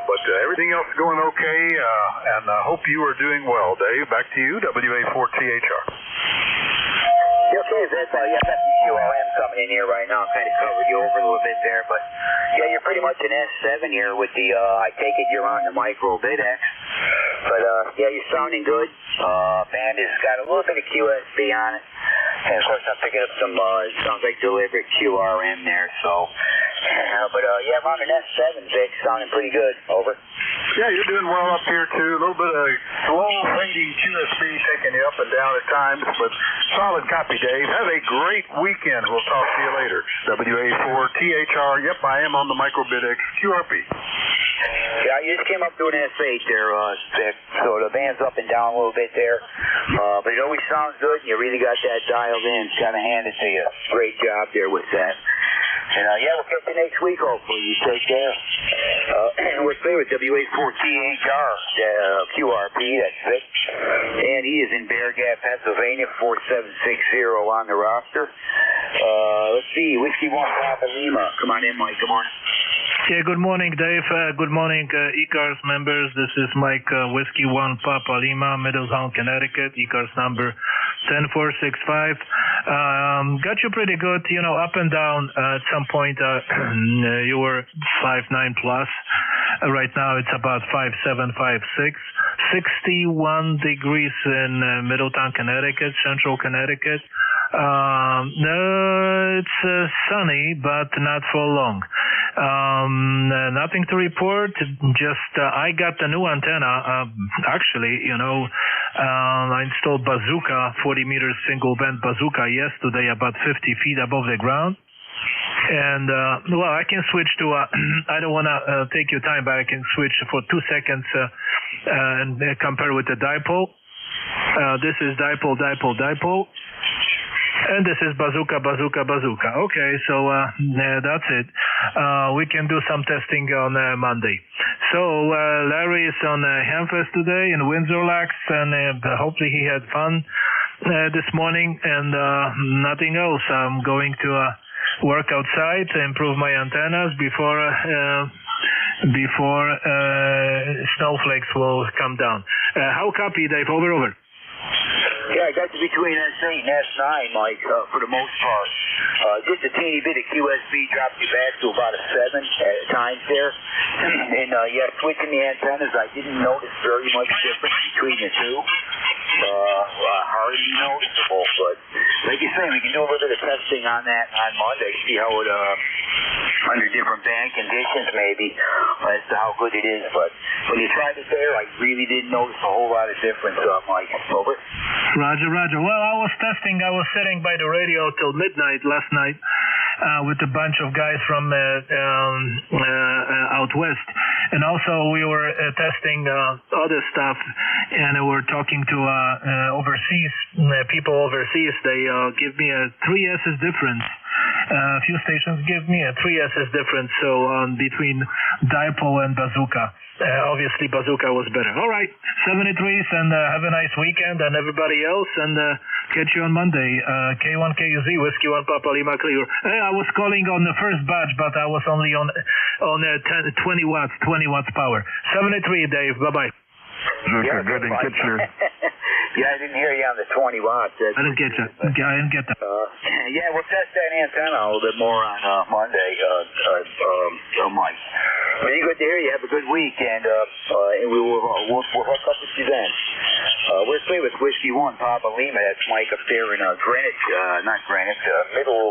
But everything else is going okay, and I hope you are doing well, Dave. Back to you, WA4THR. Okay, Vic, that's ULM coming in here right now. Kind of covered you over a little bit there, but yeah, you're pretty much an S7 here with the, I take it you're on the micro BidX. But yeah, you're sounding good. Band has got a little bit of QSB on it. And of course I'm picking up some, it sounds like deliberate QRM there, so. But yeah, I'm on an S7, Vic, sounding pretty good. Over. Yeah, you're doing well up here too. A little bit of slow fading QSB taking you up and down at times, but solid copy, Dave. Have a great weekend. We'll talk to you later. WA4THR. Yep, I am on the MicroBidX QRP. Yeah, you just came up doing an S8 there, Vic. So the band's up and down a little bit there. But it always sounds good, and you really got that dialed in. Gotta hand it to you. Great job there with that. And yeah, we'll catch you next week, hopefully. You take care. And we're clear with WA4THR, QRP, that's Vic. And he is in Bear Gap, Pennsylvania, 4760 on the roster. Let's see, Whiskey 1 Papa Lima. Come on in, Mike. Good morning. Yeah, good morning, Dave. Good morning, ECARS members. This is Mike, Whiskey 1 Papa Lima, Middletown, Connecticut. ECARS number 10465. Got you pretty good, up and down. At some point, you were 5.9 plus. Right now, it's about 5.7, 5.6. 61 degrees in Middletown, Connecticut, Central Connecticut. It's sunny, but not for long. Nothing to report. Just I got the new antenna. Actually, I installed bazooka, 40 meters single band bazooka yesterday, about 50 feet above the ground. And I can switch to. I don't want to take your time, but I can switch for 2 seconds and compare with the dipole. This is dipole, dipole, dipole. And this is bazooka, bazooka, bazooka. Okay, so that's it. We can do some testing on Monday. So Larry is on Hamfest today in Windsor Locks, and hopefully he had fun this morning. And nothing else. I'm going to work outside to improve my antennas before snowflakes will come down. How copy, Dave? Over. Yeah, I got you between S8 and S9, Mike, for the most part. Just a teeny bit of QSB dropped you back to about a 7 at times there. And, switching the antennas, I didn't notice very much difference between the two. Hardly noticeable, but like you say, we can do a little bit of testing on that on Monday, see how it, under different band conditions maybe, as to how good it is. But when you tried it there, I really didn't notice a whole lot of difference, Mike. Over. Roger. Well, I was testing. I was sitting by the radio till midnight last night with a bunch of guys from out west. And also we were testing other stuff, and we were talking to overseas people overseas. They give me a 3S's difference. A few stations give me a 3S's difference. So between dipole and bazooka. Obviously, bazooka was better. All right, 73s, and have a nice weekend, and everybody else, and catch you on Monday. K1KUZ, Whiskey 1 Papa Lima Clear. I was calling on the first batch, but I was only on 20 watts power. 73, Dave. Bye-bye. Good in Kitchener. Yeah, I didn't hear you on the 20 watts. I didn't get that. Yeah, we'll test that antenna a little bit more on Monday, Mike. Really good to hear you. Have a good week, and we'll hook up with you then. We're playing with Whiskey 1 Papa Lima. That's Mike up there in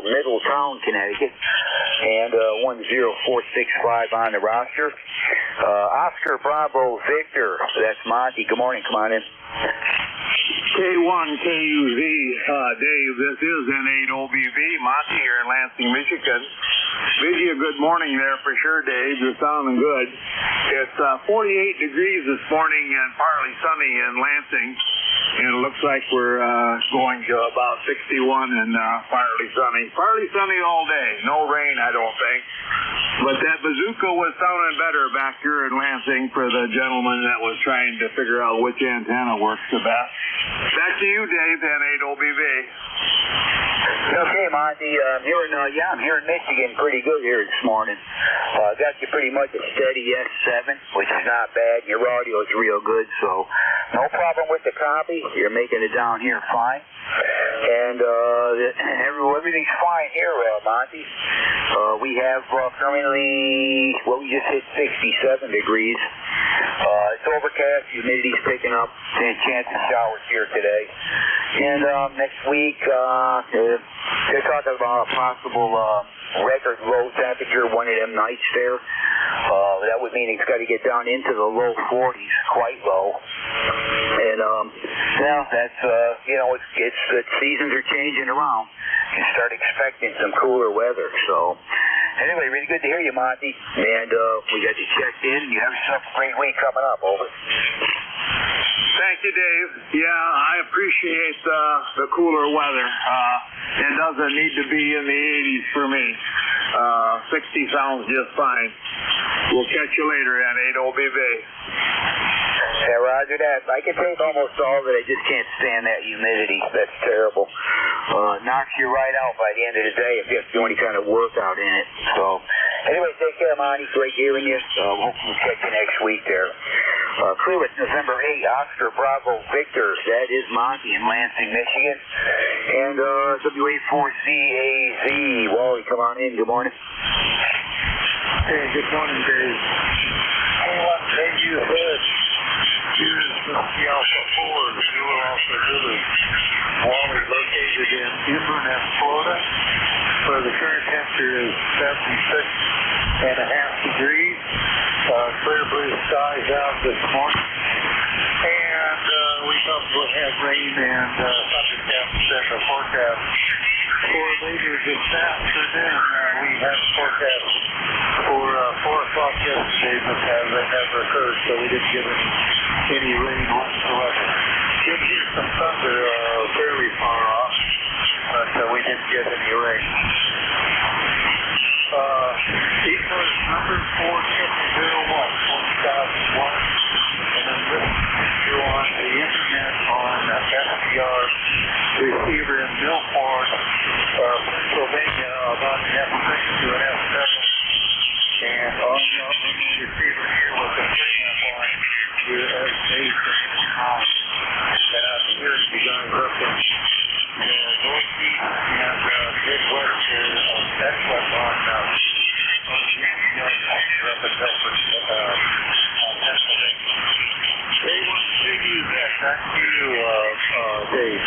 Middletown, Connecticut, and 10465 on the roster. Oscar Bravo Victor. That's Monty. Good morning. Come on in. K1KUZ, Dave, this is N8OBV, Monty here in Lansing, Michigan. Bid you a good morning there for sure, Dave. You're sounding good. It's 48 degrees this morning and partly sunny in Lansing, and it looks like we're going to about 61 and partly sunny. Partly sunny all day. No rain, I don't think. But that bazooka was sounding better back here in Lansing for the gentleman that was trying to figure out which antenna works the best. Back to you, Dave, N8OBV. Okay, Monty. I'm here in Michigan, pretty good here this morning. Got you pretty much a steady S7, which is not bad. Your audio is real good, so no problem with the copy. You're making it down here fine. And everything's fine here, Monty. We have currently, we just hit 67 degrees. It's overcast, humidity's picking up, and chance of showers here today. And next week, they're talking about a possible record low temperature one of them nights there. That would mean it's got to get down into the low 40s, quite low. And that's it's the seasons are changing around. You start expecting some cooler weather. So anyway, really good to hear you, Monty. And we got you checked in. You have yourself a great week coming up. Over. Thank you, Dave. Yeah, I appreciate the cooler weather. It doesn't need to be in the 80s for me. 60 sounds just fine. We'll catch you later at 8OBV. Yeah, roger that. I can take almost all of it. I just can't stand that humidity. That's terrible. Knocks you right out by the end of the day if you have to do any kind of workout in it. So, anyway, take care, Monty. Great hearing you. Hopefully we'll catch you next week there. Clear with November 8, Oscar Bravo Victor. That is Monty in Lansing, Michigan. And WA4CAZ. Wally, come on in. Good morning. Hey, good morning, Dave. KUZ. Here's the Alpha 4, the Zulu Alpha Zulu. Wally located in Inverness, Florida, where the current temperature is 76.5 degrees. Clear blue skies out this morning. And we thought we'll have rain and thunderstorms in the forecast. For later this afternoon, we have forecast for 4 o'clock yesterday, but that never occurred, so we didn't get any rain whatsoever. Did hear some thunder fairly far off, but we didn't get any rain. ECARS number 4601, 4001, and then listen on the internet on SDR receiver in Milford, Pennsylvania, about an F6 to an F7, and on the receiver here with the frequency line to S8 and I'm here you guys up in northeast and midwest here on Texas on back to you, Dave.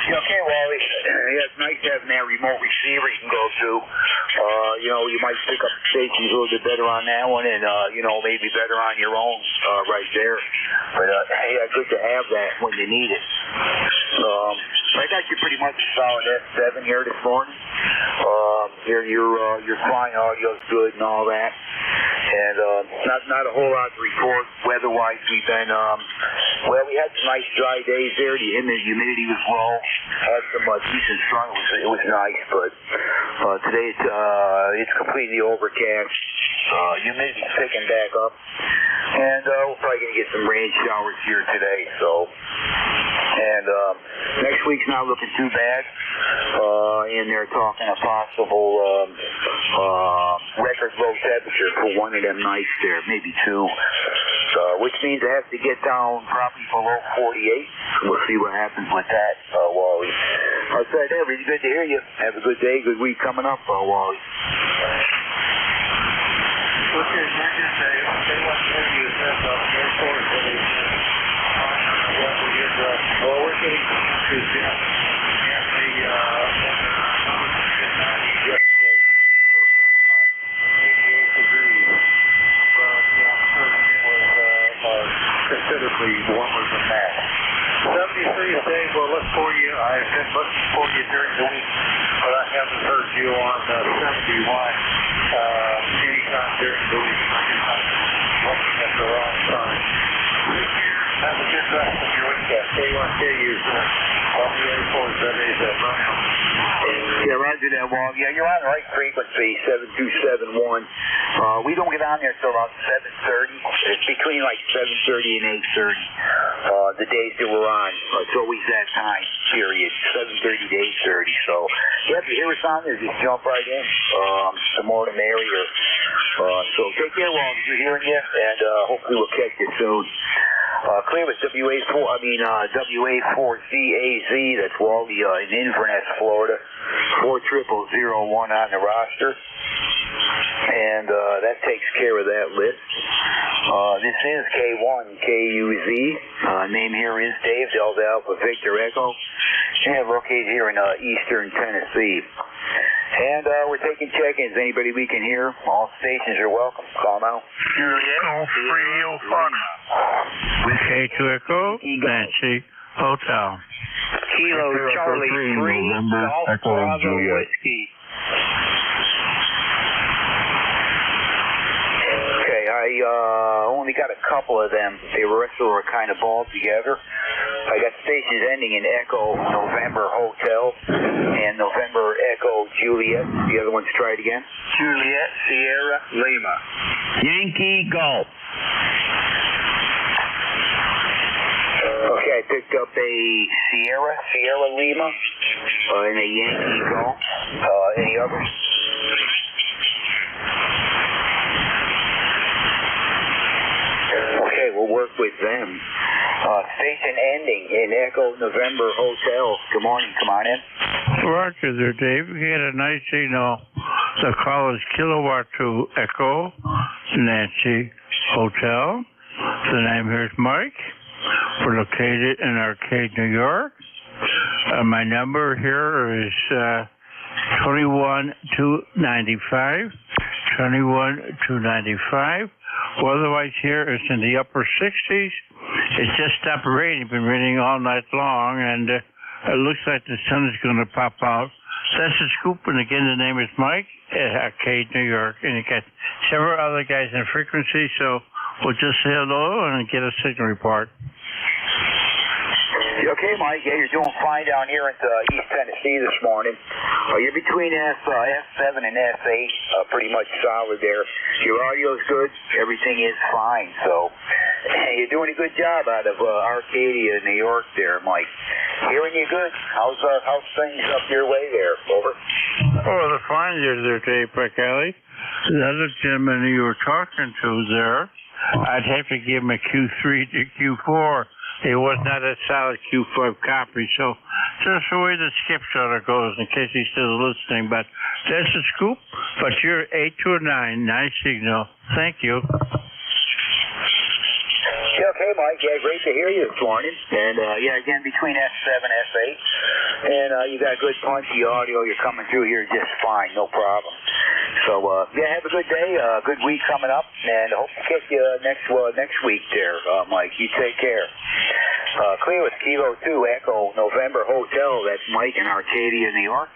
Okay, Wally. Yeah, it's nice having that remote receiver you can go to. You might pick up stations a little bit better on that one and, maybe better on your own right there. But, yeah, good to have that when you need it. I got you pretty much a solid S7 here this morning. Your flying audio's good and all that. And not a whole lot to report weather-wise. We've been, we had some nice dry days there. The humidity was low. Had some decent sun. It was nice, but today it's completely overcast. Humidity's picking back up. And we're probably going to get some rain showers here today. And next week's not looking too bad. And they're talking a possible record low temperature for one of them nights there, maybe two. Which means it has to get down probably below 48. We'll see what happens with that, Wally. Outside there, really good to hear you. Have a good day, good week coming up, Wally. Okay, thank you, Dave. They want to hear you said about the airport that is well, we're getting to Jim and considerably warmer than that. 73 today, we'll look for you. I've been looking for you during the week, but I haven't heard you on 71 anytime during the week. I'm looking at the wrong time. Have a good rest of your weekend. K1KU's Yeah, roger that, Wall. Yeah, you're on the right frequency, 7271. We don't get on there till about 7:30. It's between like 7:30 and 8:30. The days that we're on, it's always that time period, 7:30 to 8:30. So, yeah, if you hear us on there, just jump right in. The more the merrier. So take care, Wall. We're hearing you, and hopefully we'll catch you soon. Clear with WA4CAZ. That's Wally in Inverness, Florida. 40001 on the roster. And that takes care of that list. This is K1KUZ. Name here is Dave, Delta Alpha Victor Echo. And located here in eastern Tennessee. And we're taking check-ins. Anybody we can hear, all stations are welcome. Call now. Golf Radio Fox. K2 Echo, Nancy Hotel. Kilo Charlie 3, Golf Bravo Whiskey. Okay, I only got a couple of them. The rest were kind of balled together. I got stations ending in Echo November Hotel and November Echo Juliet. The other ones, try it again. Juliet Sierra Lima. Yankee Golf. Okay, I picked up a Sierra Lima, and a Yankee Golf. Any others? station ending in Echo November Hotel. Good morning. Come on in. Roger there, Dave. We had a nice signal. The call is Kilowatt to Echo Nancy Hotel. The name here is Mike. We're located in Arcade, New York. My number here is 21295. 21295. Weather-wise here is in the upper 60s. It's just stopped raining. Been raining all night long, and it looks like the sun is going to pop out. That's the scoop, and again, the name is Mike at Arcade, New York, and you got several other guys in frequency, so we'll just say hello and get a signal report. Okay, Mike. Yeah, you're doing fine down here at East Tennessee this morning. You're between F7 and F8, pretty much solid there. Your audio's good. Everything is fine. So you're doing a good job out of Arcadia, New York there, Mike. Hearing you good. How's things up your way there? Over. Oh, the fine there, Dave Picali. The other gentleman you were talking to there, I'd have to give him a Q3 to Q4. It was not a solid Q5 copy, so just the way the skip shutter goes in case he's still listening. But that's a scoop. But you're 829, nice signal. Thank you. Yeah, okay, Mike. Yeah, great to hear you this morning. And, yeah, again, between F7 and F8. And you got good punchy audio. You're coming through here just fine. No problem. So, yeah, have a good day. Good week coming up. And hope to catch you next week there, Mike. You take care. Clear with Kilo 2 Echo November Hotel. That's Mike in Arcadia, New York.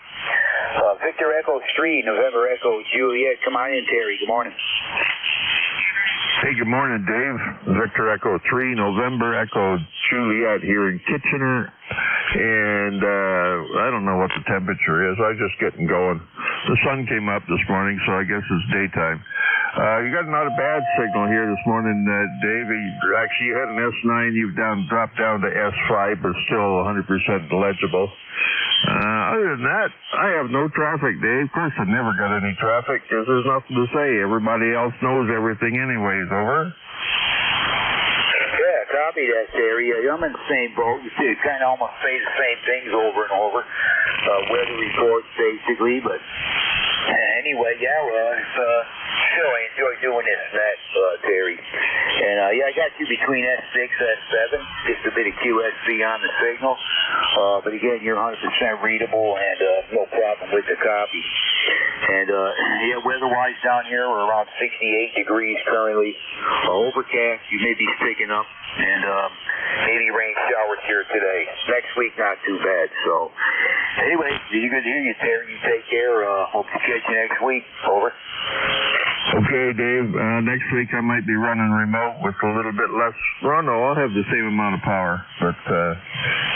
Victor Echo 3 November Echo Juliet. Come on in, Terry. Good morning. Hey, good morning, Dave. Victor Echo 3 November Echo Juliet here in Kitchener. And I don't know what the temperature is. I'm just getting going. The sun came up this morning, so I guess it's daytime. You got not a bad signal here this morning, Dave. Actually, you had an S9. You've dropped down to S5, but still 100% legible. Other than that, I have no traffic, Dave. Of course, I never got any traffic because there's nothing to say. Everybody else knows everything anyways. Over. Yeah, copy that, Terry. I'm in the same boat. You kind of almost say the same things over and over. Weather reports, basically, but anyway, yeah, still I enjoy doing this and that, Terry. And, yeah, I got you between S6, S7, just a bit of QSC on the signal. But again, you're 100% readable and no problem with the copy. And, yeah, weather-wise down here, we're around 68 degrees currently. Overcast, you may be sticking up, and maybe rain showers here today. Next week, not too bad. So, anyway, good to hear you, Terry. You take care. Hope to catch you next week. Over. Okay, Dave. Next week I might be running remote with a little bit less. Well, no, I'll have the same amount of power, but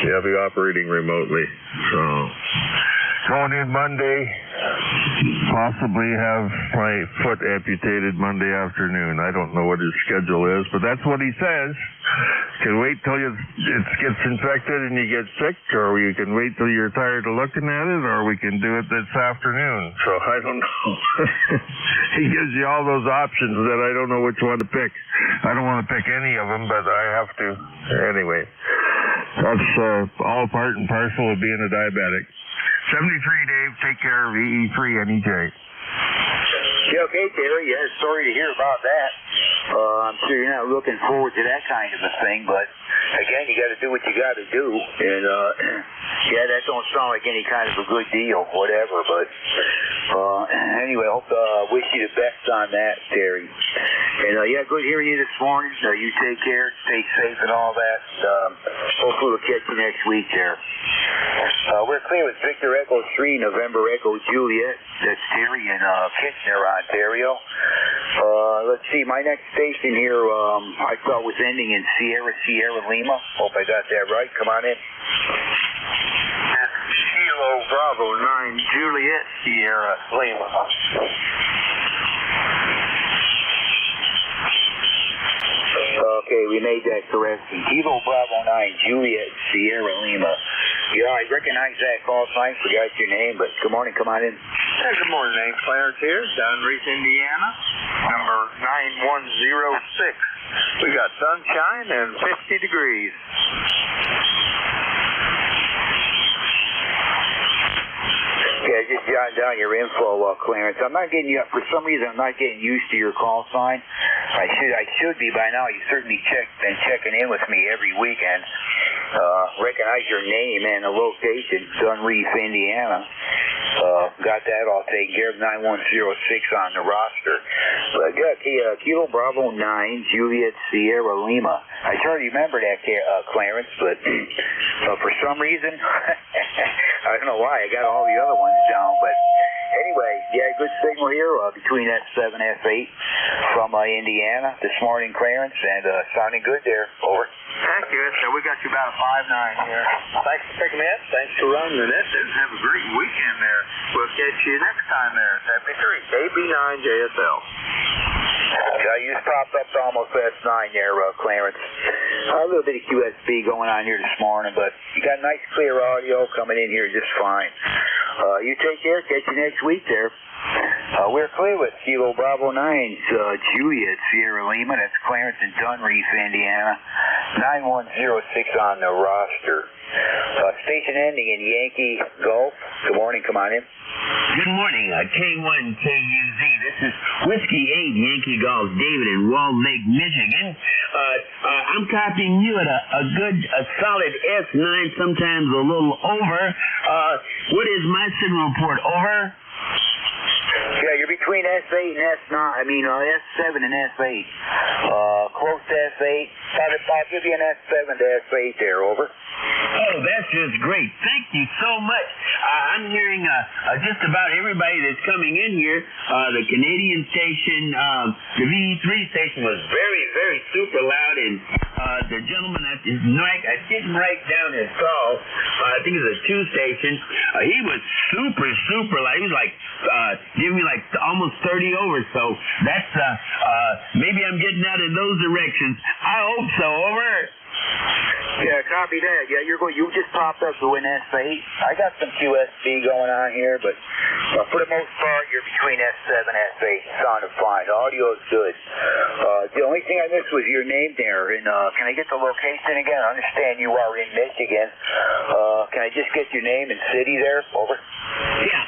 yeah, I'll be operating remotely. So going in Monday, possibly have my foot amputated Monday afternoon. I don't know what his schedule is, but that's what he says. Can wait till it gets infected and you get sick, or you can wait till you're tired of looking at it, or we can do it this afternoon. So I don't know. He gives you all those options that I don't know which one to pick. I don't want to pick any of them, but I have to. Anyway, that's all part and parcel of being a diabetic. 73, Dave. Take care of EE3 NEJ. Yeah, okay, Terry. Yeah, sorry to hear about that. I'm sure you're not looking forward to that kind of a thing, but again, you got to do what you got to do. And yeah, that don't sound like any kind of a good deal, whatever. But anyway, I hope wish you the best on that, Terry. And yeah, good hearing you this morning. You take care, stay safe, and all that. Hopefully, we'll catch you next week there. We're clear with Victor Echo 3 November Echo Juliet. That's Terry in Kitchener, Ontario. Let's see, my next station here, I thought was ending in Sierra Lima. Hope I got that right. Come on in. Kilo Bravo 9 Juliet Sierra Lima. Okay, we made that correction. Kilo Bravo 9 Juliet Sierra Lima. Yeah, I recognize that call sign. Forgot your name, but good morning. Come on in. Hey, good morning, Nate. Clarence here, down in Reese, Indiana, number 9106. We got sunshine and 50 degrees. just jotting down your info, Clarence. I'm not getting you. For some reason, I'm not getting used to your call sign. I should be by now. You certainly been checking in with me every weekend. Recognize your name and the location, Dunreef, Indiana. Got that all taken care of. 9106 on the roster. But I got Kilo Bravo 9, Juliet Sierra Lima. I try to remember that, Clarence, but for some reason, I don't know why. I got all the other ones down, but anyway, yeah, good signal here between S7 and S8 from Indiana this morning, Clarence, and sounding good there. Over. Accurate. So we got you about a 5-9 here. Thanks for picking me up. Thanks for running the net. Have a great weekend there. We'll catch you next time there. 73 KB9JSL. You just popped up to almost S9 there, Clarence. A little bit of QSB going on here this morning, but you got nice clear audio coming in here just fine. You take care. Catch you next week there. We're clear with Kilo Bravo 9, Juliet Sierra Lima. That's Clarence in Dunreef, Indiana. 9106 on the roster. Station ending in Yankee Gulf. Good morning. Come on in. Good morning, K1KUZ. This is Whiskey 8 Yankee Golf, David in Walled Lake, Michigan. I'm copying you at a solid S9, sometimes a little over. What is my signal report? Over? Yeah, you're between S8 and S9. S7 and S8. Close to S8. I'll give you an S7 to S8 there. Over. Oh, that's just great. Thank you so much. I'm hearing just about everybody that's coming in here. The Canadian station, the VE3 station was very, very super loud, and the gentleman I didn't write down his call. I think it was a 2 station. He was super, super loud. He was like giving me like almost 30 over. So that's maybe I'm getting out in those directions. I hope so. Over. Yeah, copy that. Yeah, you just popped up to an S8. I got some QSB going on here, but for the most part, you're between S7 and S8. Sounded fine. The audio is good. The only thing I missed was your name there. And can I get the location again? I understand you are in Michigan. Can I just get your name and city there? Over. Yeah,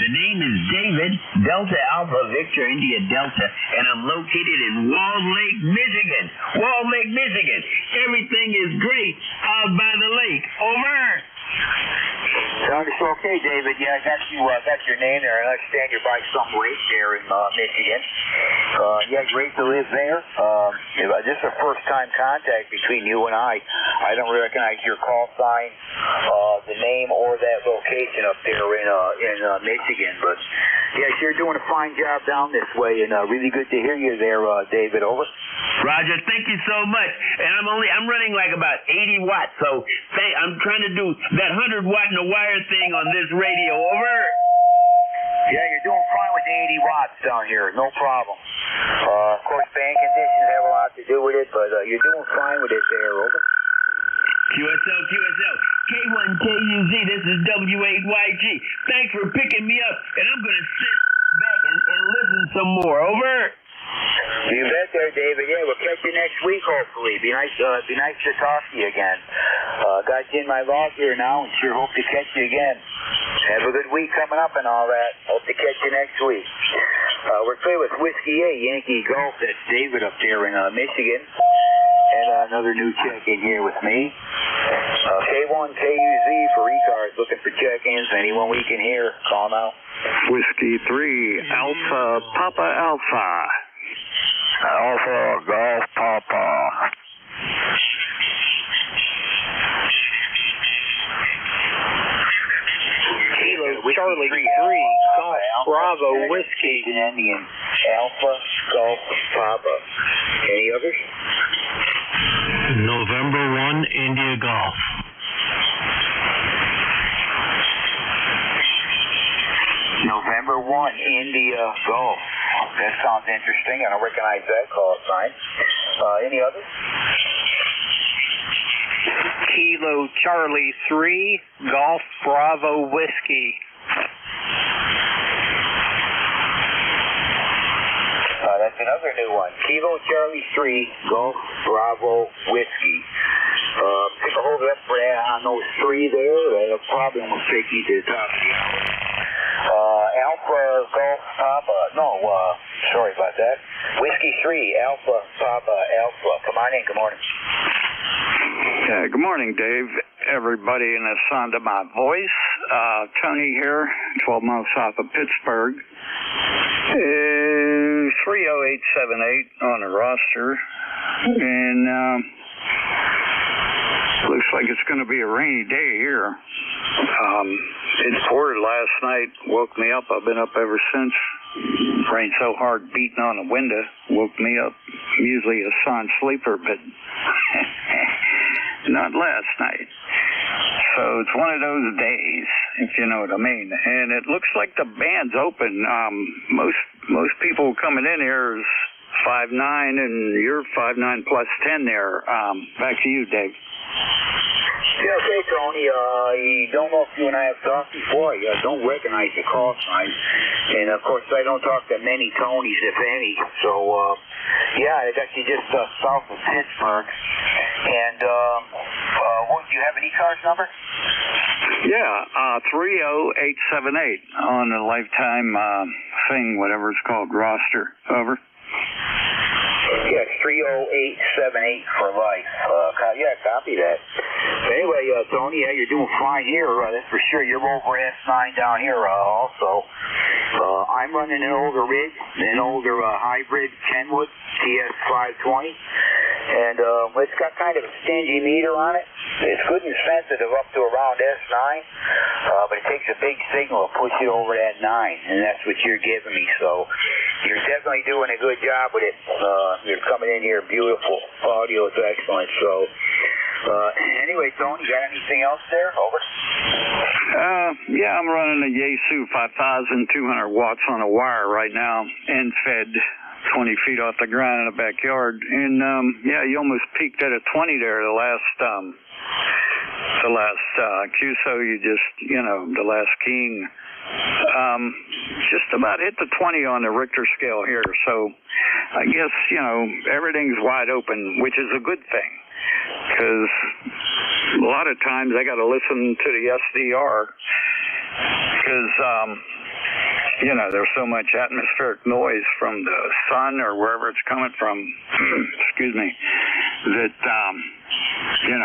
the name is David, Delta Alpha Victor India Delta, and I'm located in Walled Lake, Michigan. Walled Lake, Michigan. Everything is great out by the lake. Over. Sounds okay, David. Yeah, I got your name there. I understand you're by some lake there in Michigan. Yeah, great to live there. This is a first-time contact between you and I. I don't recognize your call sign, the name, or that location up there in Michigan. But yes, you're doing a fine job down this way, and really good to hear you there, David. Over. Roger, thank you so much. And I'm running like about 80 watts, so I'm trying to do that 100 watt in the wire thing on this radio. Over. Yeah, you're doing fine with the 80 watts down here. No problem. Of course, band conditions have a lot to do with it, but you're doing fine with it there. Over. QSL, K1KUZ, this is W8YG. Thanks for picking me up, and I'm going to sit back and listen some more. Over. You bet there, David. Yeah, we'll catch you next week, hopefully. Be nice to talk to you again. Got you in my log here now, and sure hope to catch you again. Have a good week coming up and all that. Hope to catch you next week. We're clear with Whiskey 8 Yankee Golf. That's David up there in Michigan. And another new check-in here with me. K1KUZ for ECARS, looking for check-ins. Anyone we can hear, call now. Whiskey 3 Alpha Papa Alpha. Alpha Golf Papa. Kilo Charlie 3 Golf Bravo Whiskey. Indian Alpha Golf Papa. Any others? November 1 India Golf. November 1 India Golf. That sounds interesting. I don't recognize that call sign. Any others? Kilo Charlie 3 Golf Bravo Whiskey. That's another new one. Kilo Charlie 3 Golf Bravo Whiskey. Take a hold up for that on those 3 there. That'll probably almost take you to the top of the hour. Alpha Golf Papa. No, sorry about that. Whiskey 3, Alpha Papa Alpha. Come on in. Good morning. Yeah, good morning, Dave. Everybody in the sound of my voice. Tony here, 12 miles south of Pittsburgh. 30878 on the roster. And looks like it's going to be a rainy day here. It poured last night, woke me up. I've been up ever since. Rained so hard, beating on the window, woke me up. I'm usually a sound sleeper, but not last night. So it's one of those days, if you know what I mean. And it looks like the band's open. Most people coming in here is 5'9", and you're 5'9" plus 10 there. Back to you, Dave. Yeah, okay, Tony. You don't know if you and I have talked before. I don't recognize your call sign. And, of course, I don't talk to many Tonys, if any. So, yeah, I got you just south of Pittsburgh. And, what, do you have an ECARS number? Yeah, 30878 on the lifetime thing, whatever it's called, roster. Over. Yeah, 30878 for life. Yeah, copy that. Anyway, Tony, yeah, you're doing fine here. That's for sure. You're over S9 down here also. I'm running an older rig, an older hybrid Kenwood TS520. And it's got kind of a stingy meter on it. It's good and sensitive up to around S9, but it takes a big signal to push it over that 9, and that's what you're giving me. So you're definitely doing a good job with it. You're coming in here beautiful. Audio is excellent. So anyway, Tony, you got anything else there? Over. Yeah, I'm running a Yaesu 5,200 watts on a wire right now, end fed 20 feet off the ground in the backyard. And, yeah, you almost peaked at a 20 there the last QSO you just, the last keying. Just about hit the 20 on the Richter scale here. So I guess, everything's wide open, which is a good thing. Because a lot of times I got to listen to the SDR because, there's so much atmospheric noise from the sun or wherever it's coming from, excuse me, that,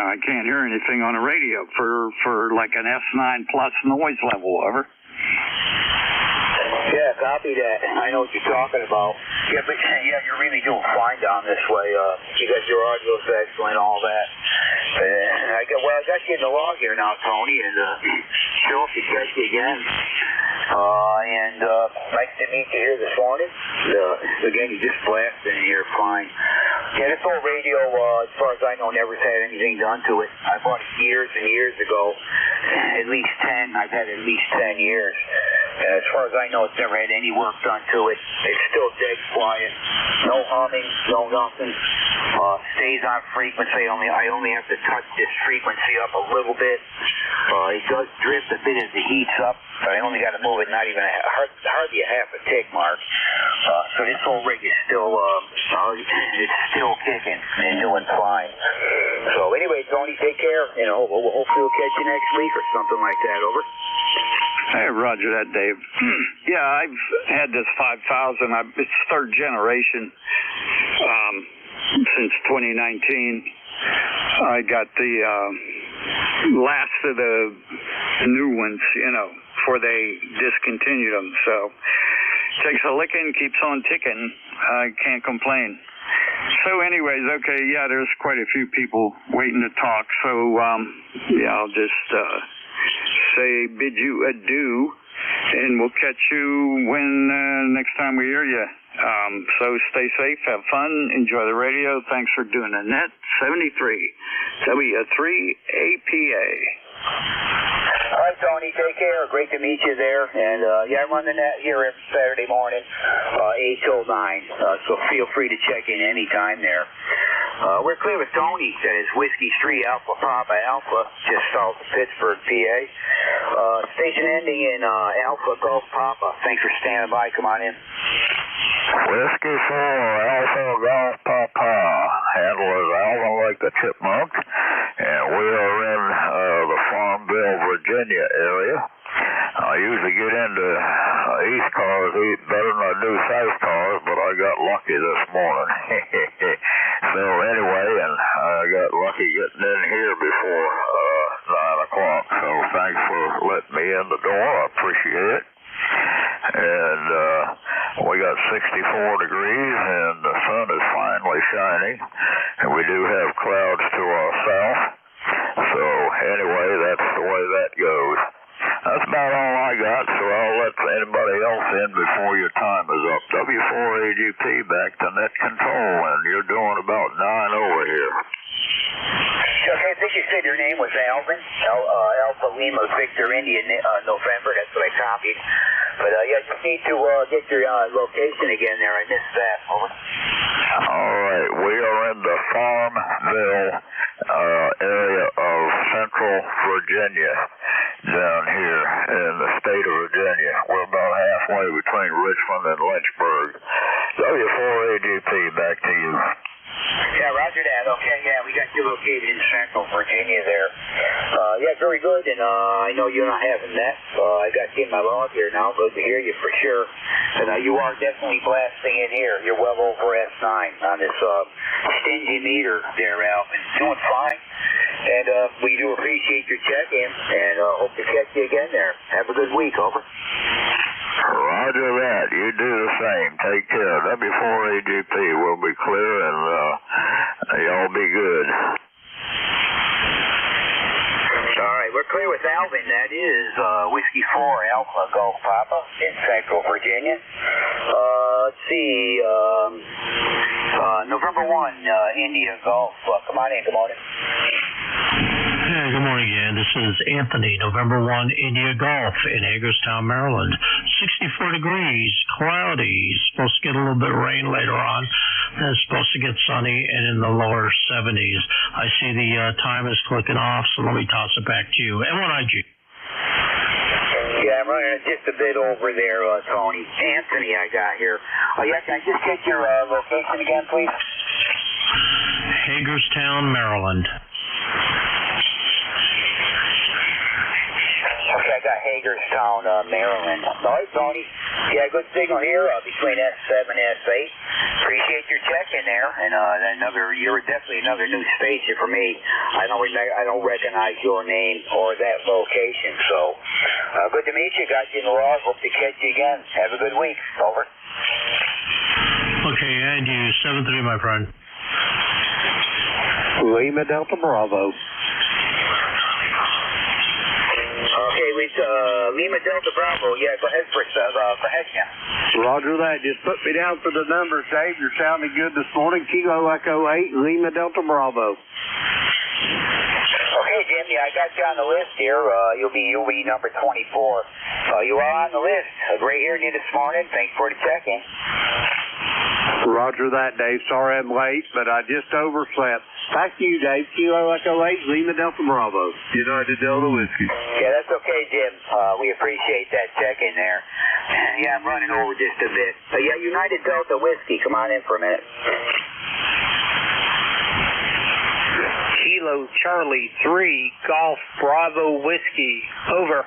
I can't hear anything on the radio for like an S9 plus noise level, over. Yeah, copy that. I know what you're talking about. Yeah, but yeah, you're really doing fine down this way. You got your audio's excellent, all that. I got you in the log here now, Tony, and sure if you catch you again. And nice to meet you here this morning. Again, you just blasted in here fine. Yeah, this old radio, as far as I know, never had anything done to it. I bought it years and years ago. At least 10. I've had at least 10 years. And as far as I know, it's never had any work done to it. It's still dead quiet. No humming, no nothing. Stays on frequency. I only have to touch this frequency up a little bit. It does drift a bit as it heats up, but I only got to move it not even hardly a half a tick mark. So this whole rig is still it's still kicking and doing fine. So anyway, Tony, take care. Hopefully we'll catch you next week or something like that. Over. Hey, roger that, Dave. Yeah, I've had this 5,000. It's third generation since 2019. I got the last of the new ones, before they discontinued them. So takes a licking, keeps on ticking. I can't complain. So anyways, okay, yeah, there's quite a few people waiting to talk. So, yeah, I'll just bid you adieu, and we'll catch you when next time we hear you. So stay safe, have fun, enjoy the radio. Thanks for doing the net. 73 W3APA. All right, Tony, take care. Great to meet you there. And yeah, I run the net here every Saturday morning, 8 till 9. So feel free to check in anytime there. We're clear with Tony. That is Whiskey 3 Alpha Papa Alpha, just south of Pittsburgh, PA. Station ending in Alpha Golf Papa. Thanks for standing by. Come on in. Whiskey 4 Alpha Golf Papa. Handlers Alpha like the chipmunk. And we are in the Farmville, Virginia area. I usually get into ECARS better than I do South cars, but I got lucky this morning. So anyway, and I got lucky getting in here before 9 o'clock. So thanks for letting me in the door. I appreciate it. And we got 64 degrees, and the sun is finally shining, and we do have clouds to our south. So anyway, that's the way that goes. That's about all I got, so I'll let anybody else in before your time is up. W4AGP back to net control, and you're doing about 9 over here. Okay, I think you said your name was Alvin, Alpha Lima Victor India November. That's what I copied. But yeah, you need to get your location again there. I missed that. Over. All right, we are in the Farmville area of Central Virginia down here in the state of Virginia. We're about halfway between Richmond and Lynchburg. W4AGP, back to you. Yeah, roger that. Okay, yeah, we got you located in Central Virginia there. Yeah, very good, and I know you're not having that. I got you in my log here now. Good to hear you for sure. And you are definitely blasting in here. You're well over S9 on this stingy meter there, Alvin. Doing fine. And we do appreciate your check-in, and hope to catch you again there. Have a good week, over. Roger that. You do the same. Take care. W4AGP will be clear, and y'all be good. All right, we're clear with Alvin. That is Whiskey 4 Alpha Golf Papa in Central Virginia. Let's see. November 1 India Golf. Come on in. Good morning. Hey, good morning again. This is Anthony, November 1 India Golf in Hagerstown, Maryland. 64 degrees, cloudy. Supposed to get a little bit of rain later on. Then it's supposed to get sunny and in the lower 70s. I see the time is clicking off, so let me toss it back to you. M1IG. Yeah, I'm running just a bit over there, Tony. Anthony, I got here. Oh, yeah, can I just get your location again, please? Hagerstown, Maryland. Okay, I got Hagerstown, Maryland. All right, Tony. Yeah, good signal here between S7 and S8. Appreciate your check-in there, and you're definitely another new station for me. I don't recognize your name or that location. So, good to meet you. Got you in the log. Hope to catch you again. Have a good week. Over. Okay, and you 7-3, my friend. Lima Delta Bravo. Okay, with Lima Delta Bravo. Yeah, go ahead, Jim. Roger that. Just put me down for the numbers, Dave. You're sounding good this morning. Kilo Echo 8, Lima Delta Bravo. Okay, Jim. Yeah, I got you on the list here. You'll be number 24. You are on the list. Great hearing you this morning. Thanks for the check-in. Roger that, Dave. Sorry I'm late, but I just overslept. Back to you, Dave. Kilo Echo 8, Lima Delta Bravo. United Delta Whiskey. Yeah, that's okay, Jim. We appreciate that check-in there. Yeah, I'm running over just a bit. Yeah, United Delta Whiskey. Come on in for a minute. Kilo Charlie 3 Golf Bravo Whiskey. Over.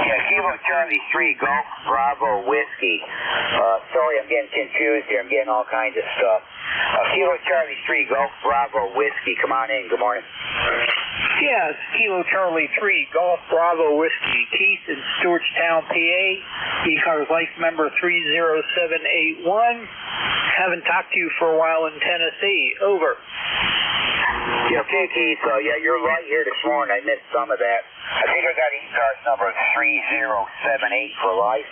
Yeah, Kilo Charlie 3 Golf Bravo Whiskey. Sorry, I'm getting confused here. I'm getting all kinds of stuff. Kilo Charlie 3 Golf Bravo Whiskey. Come on in. Good morning. Yes, Kilo Charlie 3 Golf Bravo Whiskey. Keith in Stewartstown, PA. ECARS life member 30781. Haven't talked to you for a while in Tennessee. Over. Yeah, okay, Keith. Yeah, you're right here this morning. I missed some of that. I think I got ECARS number 3078 for life.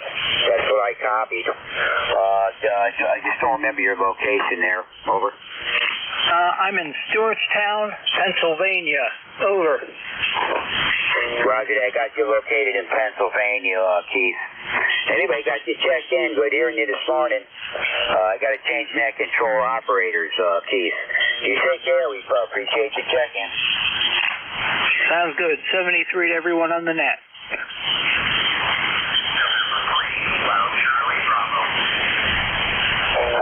That's what I copied. I just don't remember your location there. Over. I'm in Stewartstown, Pennsylvania. Over. Roger, I got you located in Pennsylvania, Keith. Anyway, got you checked in. Good hearing you this morning. I got to change net control operators, Keith. You take care. We appreciate the check-in. Sounds good. 73 to everyone on the net.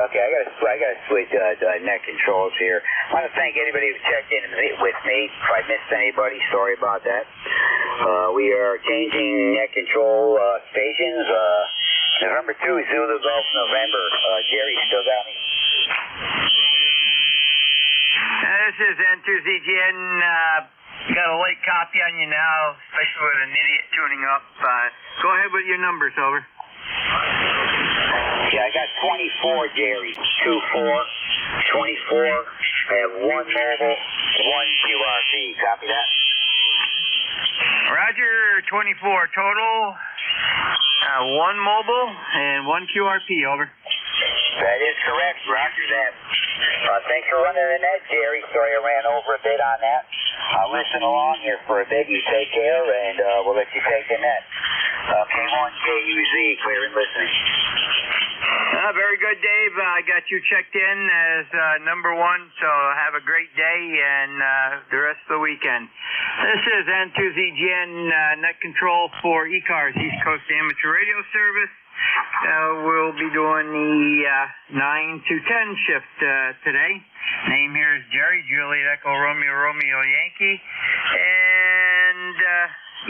Okay, I gotta switch net controls here. I want to thank anybody who checked in with me. If I missed anybody, sorry about that. We are changing net control stations. November 2, Zulu Golf November. Jerry, still got me? This is N2ZGN. Got a late copy on you now, especially with an idiot tuning up. Go ahead with your numbers, over. Yeah, I got 24, Jerry. 24. 24. I have 1 mobile, 1 QRP. Copy that? Roger, 24 total. 1 mobile and 1 QRP, over. That is correct. Roger that. Thanks for running the net, Jerry. Sorry I ran over a bit on that. I'll listen along here for a bit. You take care, and we'll let you take the net. K1KUZ, clear and listening. Very good, Dave. I got you checked in as number 1, so have a great day and the rest of the weekend. This is N2ZGN net control for ECARS, East Coast Amateur Radio Service. We'll be doing the 9 to 10 shift today. Name here is Jerry, Juliet Echo Romeo Romeo Yankee, and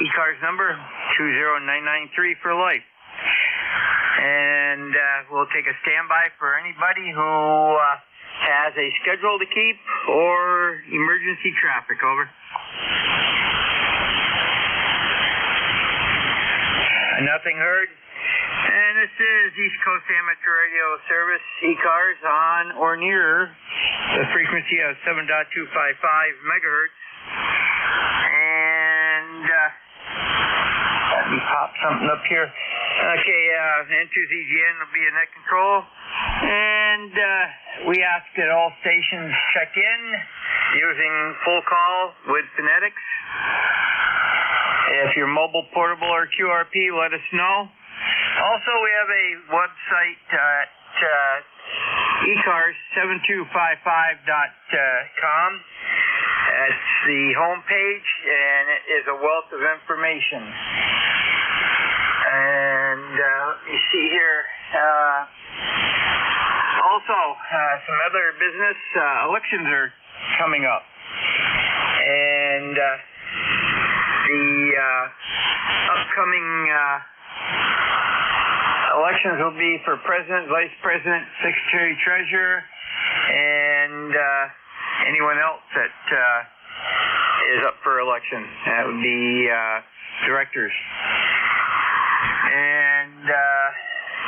ECARS number 20993 for life. And we'll take a standby for anybody who has a schedule to keep or emergency traffic, over. Nothing heard. And this is East Coast Amateur Radio Service, ECARS, on or near the frequency of 7.255 megahertz. And let me pop something up here. Okay, N2ZGN will be in net control. And we ask that all stations check in using full call with phonetics. If you're mobile, portable, or QRP, let us know. Also, we have a website at ECARS7255.com. That's the home page, and it is a wealth of information. And let me see here. Also, some other business. Elections are coming up. And the upcoming elections will be for President, Vice President, Secretary, Treasurer, and anyone else that is up for election. That would be directors. And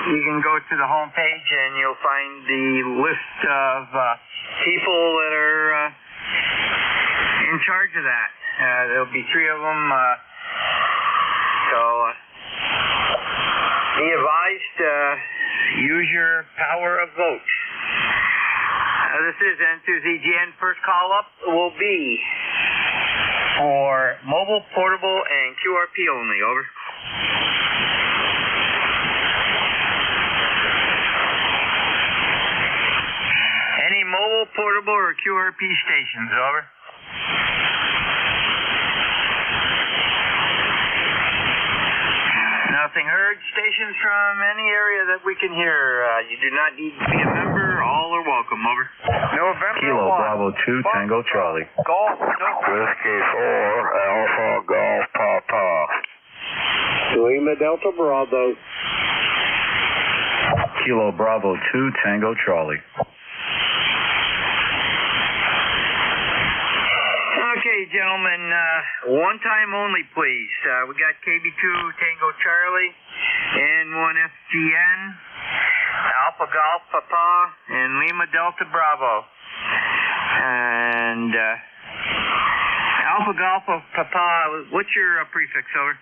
you can go to the home page and you'll find the list of people that are in charge of that. There'll be 3 of them. So be advised, use your power of vote. This is N2ZGN. First call up will be for mobile, portable, and QRP only, over. Any mobile, portable, or QRP stations, over. Nothing heard. Stations from any area that we can hear. You do not need to be a member. All are welcome, over. November Kilo 1. Bravo 2 Tango Charlie. Golf, Whiskey 4, Alpha Golf Papa. Lima Delta Bravo. Kilo Bravo 2 Tango Charlie. Okay, gentlemen, one time only, please. We got KB2 Tango Charlie, N1FGN, Alpha Golf Papa, and Lima Delta Bravo. And Alpha Golf Papa, what's your prefix, over?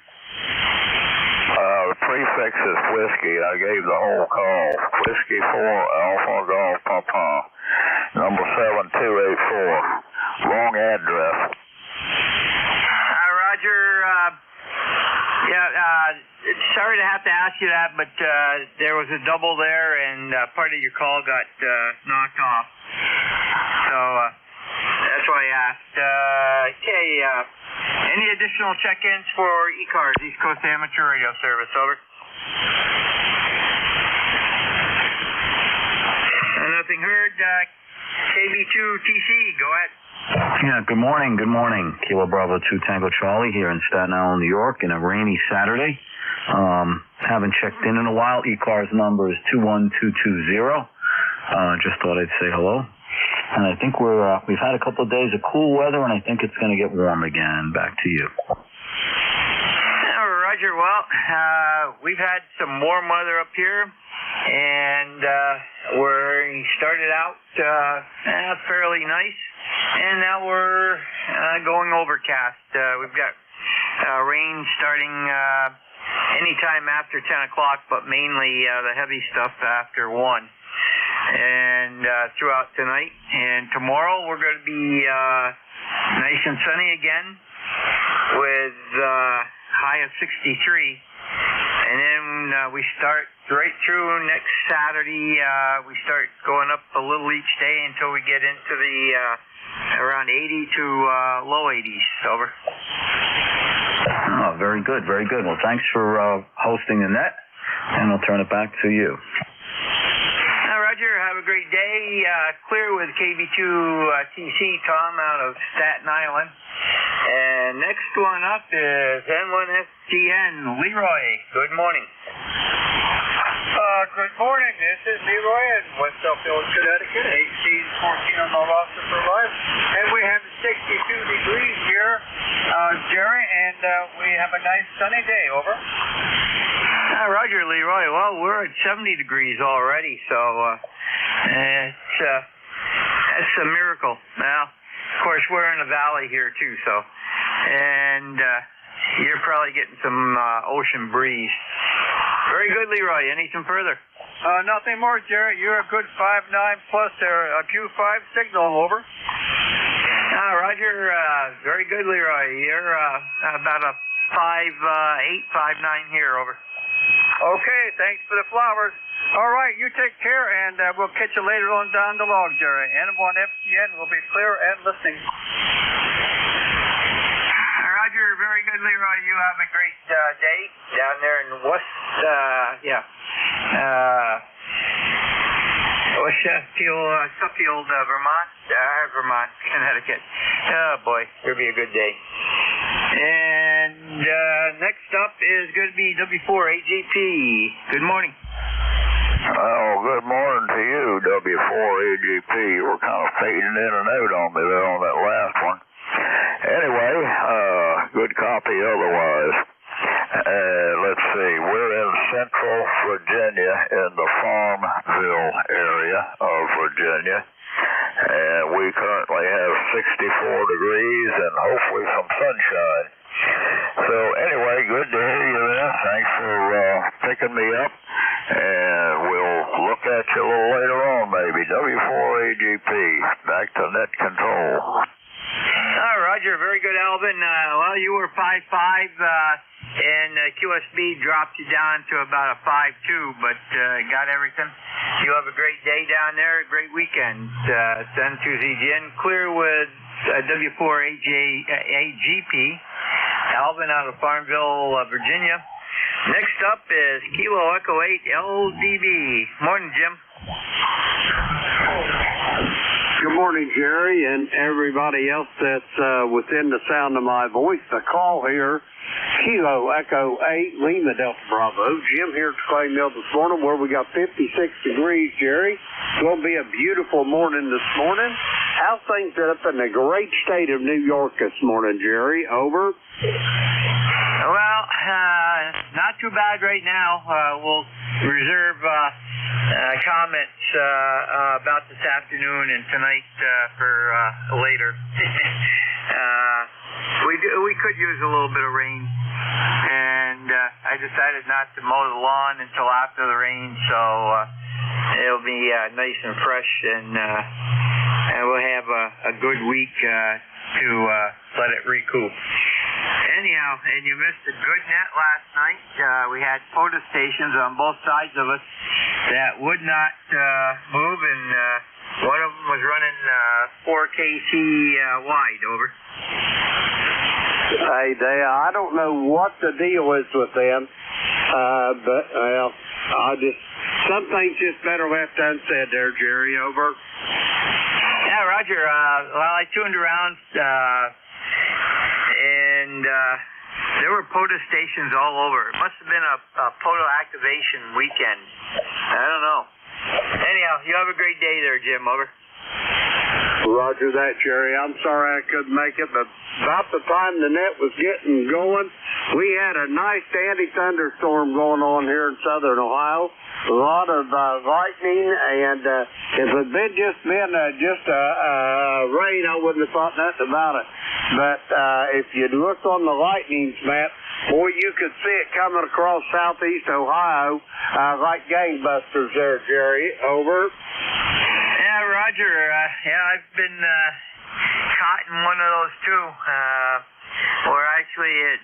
The prefix is whiskey. I gave the whole call. Whiskey 4, Alpha Golf Papa. Number 7284. Wrong address. Roger. Sorry to have to ask you that, but there was a double there, and part of your call got knocked off. So that's why I asked. Okay. Any additional check-ins for ECARS, East Coast Amateur Radio Service, over? Nothing heard. KB2TC, go ahead. Yeah, good morning. Kilo Bravo 2 Tango Charlie here in Staten Island, New York, in a rainy Saturday. Haven't checked in a while. ECARS number is 21220. Just thought I'd say hello. And I think we've had a couple of days of cool weather, and I think it's going to get warm again. Back to you. Roger. Well, we've had some warm weather up here, and we started out fairly nice, and now we're going overcast. We've got rain starting anytime after 10 o'clock, but mainly the heavy stuff after 1. And throughout tonight and tomorrow, we're going to be nice and sunny again with high of 63. And then we start right through next Saturday. We start going up a little each day until we get into the around 80 to low 80s. Over. Oh, very good, very good. Well, thanks for hosting the net, and I'll turn it back to you. Roger, have a great day. Clear with KB2TC, Tom out of Staten Island. And next one up is N1FGN, Leroy. Good morning. Good morning. This is Leroy in West Southfield, Connecticut. 1814 on the roster for life. And we have 62 degrees here, Jerry, and we have a nice sunny day. Over. Roger, Leroy. Well, we're at 70 degrees already, so that's a miracle. Now, of course, we're in a valley here too, so and you're probably getting some ocean breeze. Very good, Leroy. Anything further? Nothing more, Jerry. You're a good 5'9" plus there. A Q5 signal. Over. Roger. Very good, Leroy. You're about a 5'8", 5'9" here. Over. Okay, thanks for the flowers. All right, you take care, and we'll catch you later on down the log, Jerry. N1FGN will be clear and listening. Roger, very good, Leroy. You have a great day down there in Suffield, Vermont, Connecticut. Oh, boy, it'll be a good day. And next up is going to be W4AGP. Good morning. Oh, good morning to you, W4AGP. You were kind of fading in and out on me there on that last one. Anyway, good copy otherwise. Let's see, we're in Central Virginia in the Farmville area of Virginia. And we currently have 64 degrees and hopefully some sunshine. So anyway, good to hear you there. Thanks for picking me up. And we'll look at you a little later on maybe. W4AGP, back to net control. Roger, very good, Alvin. Well, you were 5'5", and QSB dropped you down to about a 5'2", but got everything. You have a great day down there, a great weekend. Send to ZGN, clear with W4AGP, Alvin out of Farmville, Virginia. Next up is Kilo Echo 8 LDB. Morning, Jim. Good morning, Jerry, and everybody else that's within the sound of my voice. The call here, Kilo Echo 8, Lima Delta Bravo. Jim here at Clay Mill this morning where we got 56 degrees, Jerry. It's going to be a beautiful morning this morning. How's things up in the great state of New York this morning, Jerry? Over. Well, not too bad right now. We'll reserve comments about this afternoon and tonight for later. We could use a little bit of rain, and I decided not to mow the lawn until after the rain, so it'll be nice and fresh, and we'll have a good week to let it recoup. Anyhow, and you missed a good net last night. We had photo stations on both sides of us that would not move, and one of them was running 4KT wide. Over. Hey, I don't know what the deal is with them, but well, some things just better left unsaid there, Jerry. Over. Yeah, Roger. Well, I tuned around, and there were POTA stations all over. It must have been a POTA activation weekend. I don't know. Anyhow, you have a great day there, Jim. Over. Roger that, Jerry. I'm sorry I couldn't make it, but about the time the net was getting going, we had a nice anti-thunderstorm going on here in southern Ohio. A lot of lightning, and if it had been just rain, I wouldn't have thought nothing about it. But if you'd looked on the lightning map, boy, you could see it coming across southeast Ohio like gangbusters there, Jerry. Over. Yeah, Roger. I've been caught in one of those too, where actually it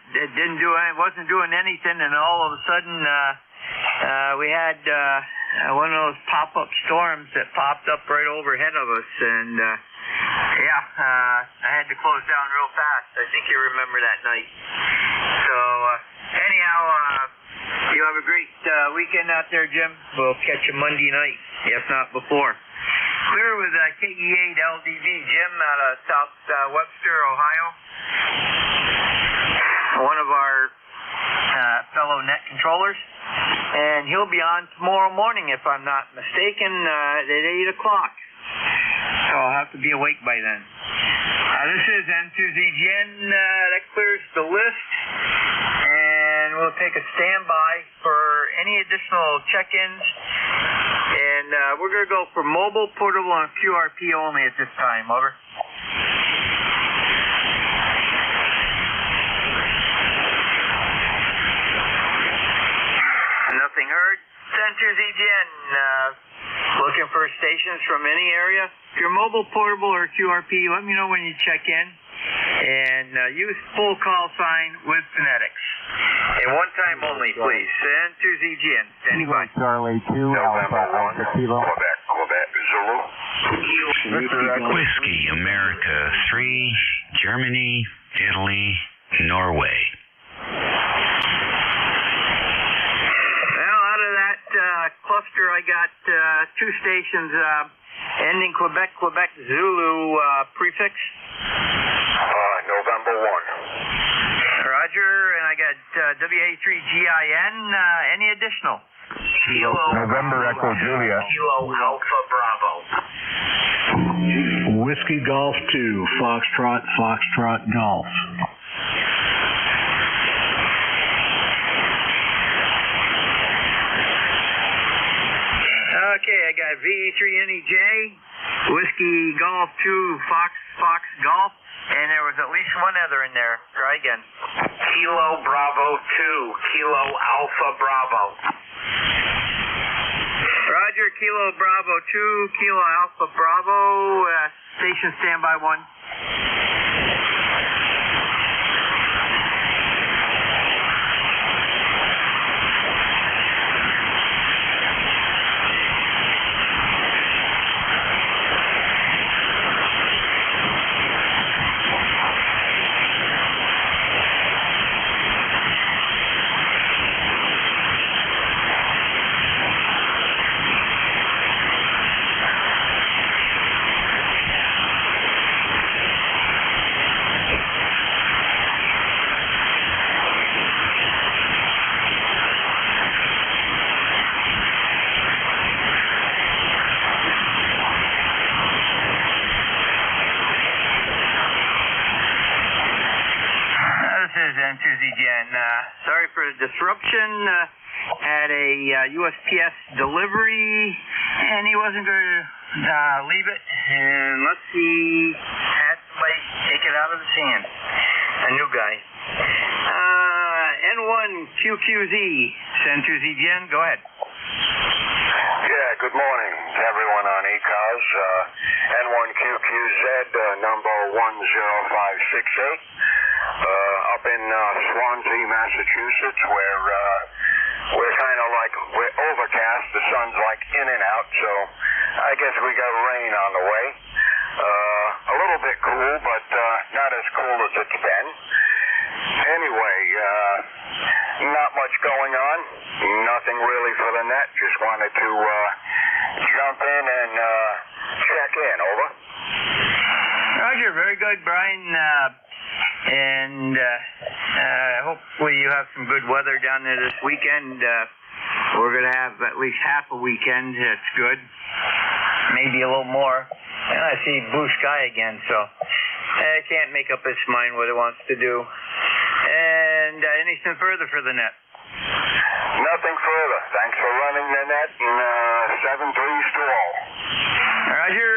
wasn't doing anything, and all of a sudden we had one of those pop-up storms that popped up right overhead of us, and I had to close down real fast. I think you remember that night. So anyhow, you have a great weekend out there, Jim. We'll catch you Monday night, if not before. Clear with KE8 LDV, Jim out of South Webster, Ohio. One of our fellow net controllers. And he'll be on tomorrow morning, if I'm not mistaken, at 8 o'clock. So I'll have to be awake by then. This is N2ZGN. That clears the list. And we'll take a standby for any additional check-ins. And we're going to go for mobile, portable, and QRP only at this time. Over. Nothing heard. Center ZGN. Looking for stations from any area. If you're mobile, portable, or QRP, let me know when you check in. And use full call sign with phonetics. And one time only, please. Center ZGN. Standing by. Charlie 2, Alpha Kilo. Quebec, Zulu. Whiskey America 3, Germany, Italy, Norway. Well, out of that cluster, I got two stations ending Quebec, Zulu prefix. November 1. Roger, and I got WA3GIN. Any additional? November Echo Julia. Kilo Alpha Bravo. Whiskey Golf 2, Foxtrot Golf. Okay, I got VE3NEJ, Whiskey Golf 2, Fox Golf, and there was at least one other in there. Try again. Kilo Bravo 2, Kilo Alpha Bravo. Roger, Kilo Bravo 2, Kilo Alpha Bravo, station standby 1. Sorry for the disruption. Had a USPS delivery, and he wasn't going to leave it. And let's see, had somebody take it out of his hand. A new guy. N1QQZ, send to ZGN. Go ahead. Yeah, good morning to everyone on ECARS. N1QQZ, number 10568. Up in Swansea, Massachusetts, where we're kind of like, we're overcast. The sun's like in and out, so I guess we got rain on the way. A little bit cool, but not as cool as it's been. Anyway, not much going on. Nothing really for the net. Just wanted to jump in and check in. Over. very good, Brian. And hopefully you have some good weather down there this weekend. We're going to have at least half a weekend. That's good. Maybe a little more. And I see blue sky again, so I can't make up its mind what it wants to do. And anything further for the net? Nothing further. Thanks for running the net and 7-3 stall. Roger.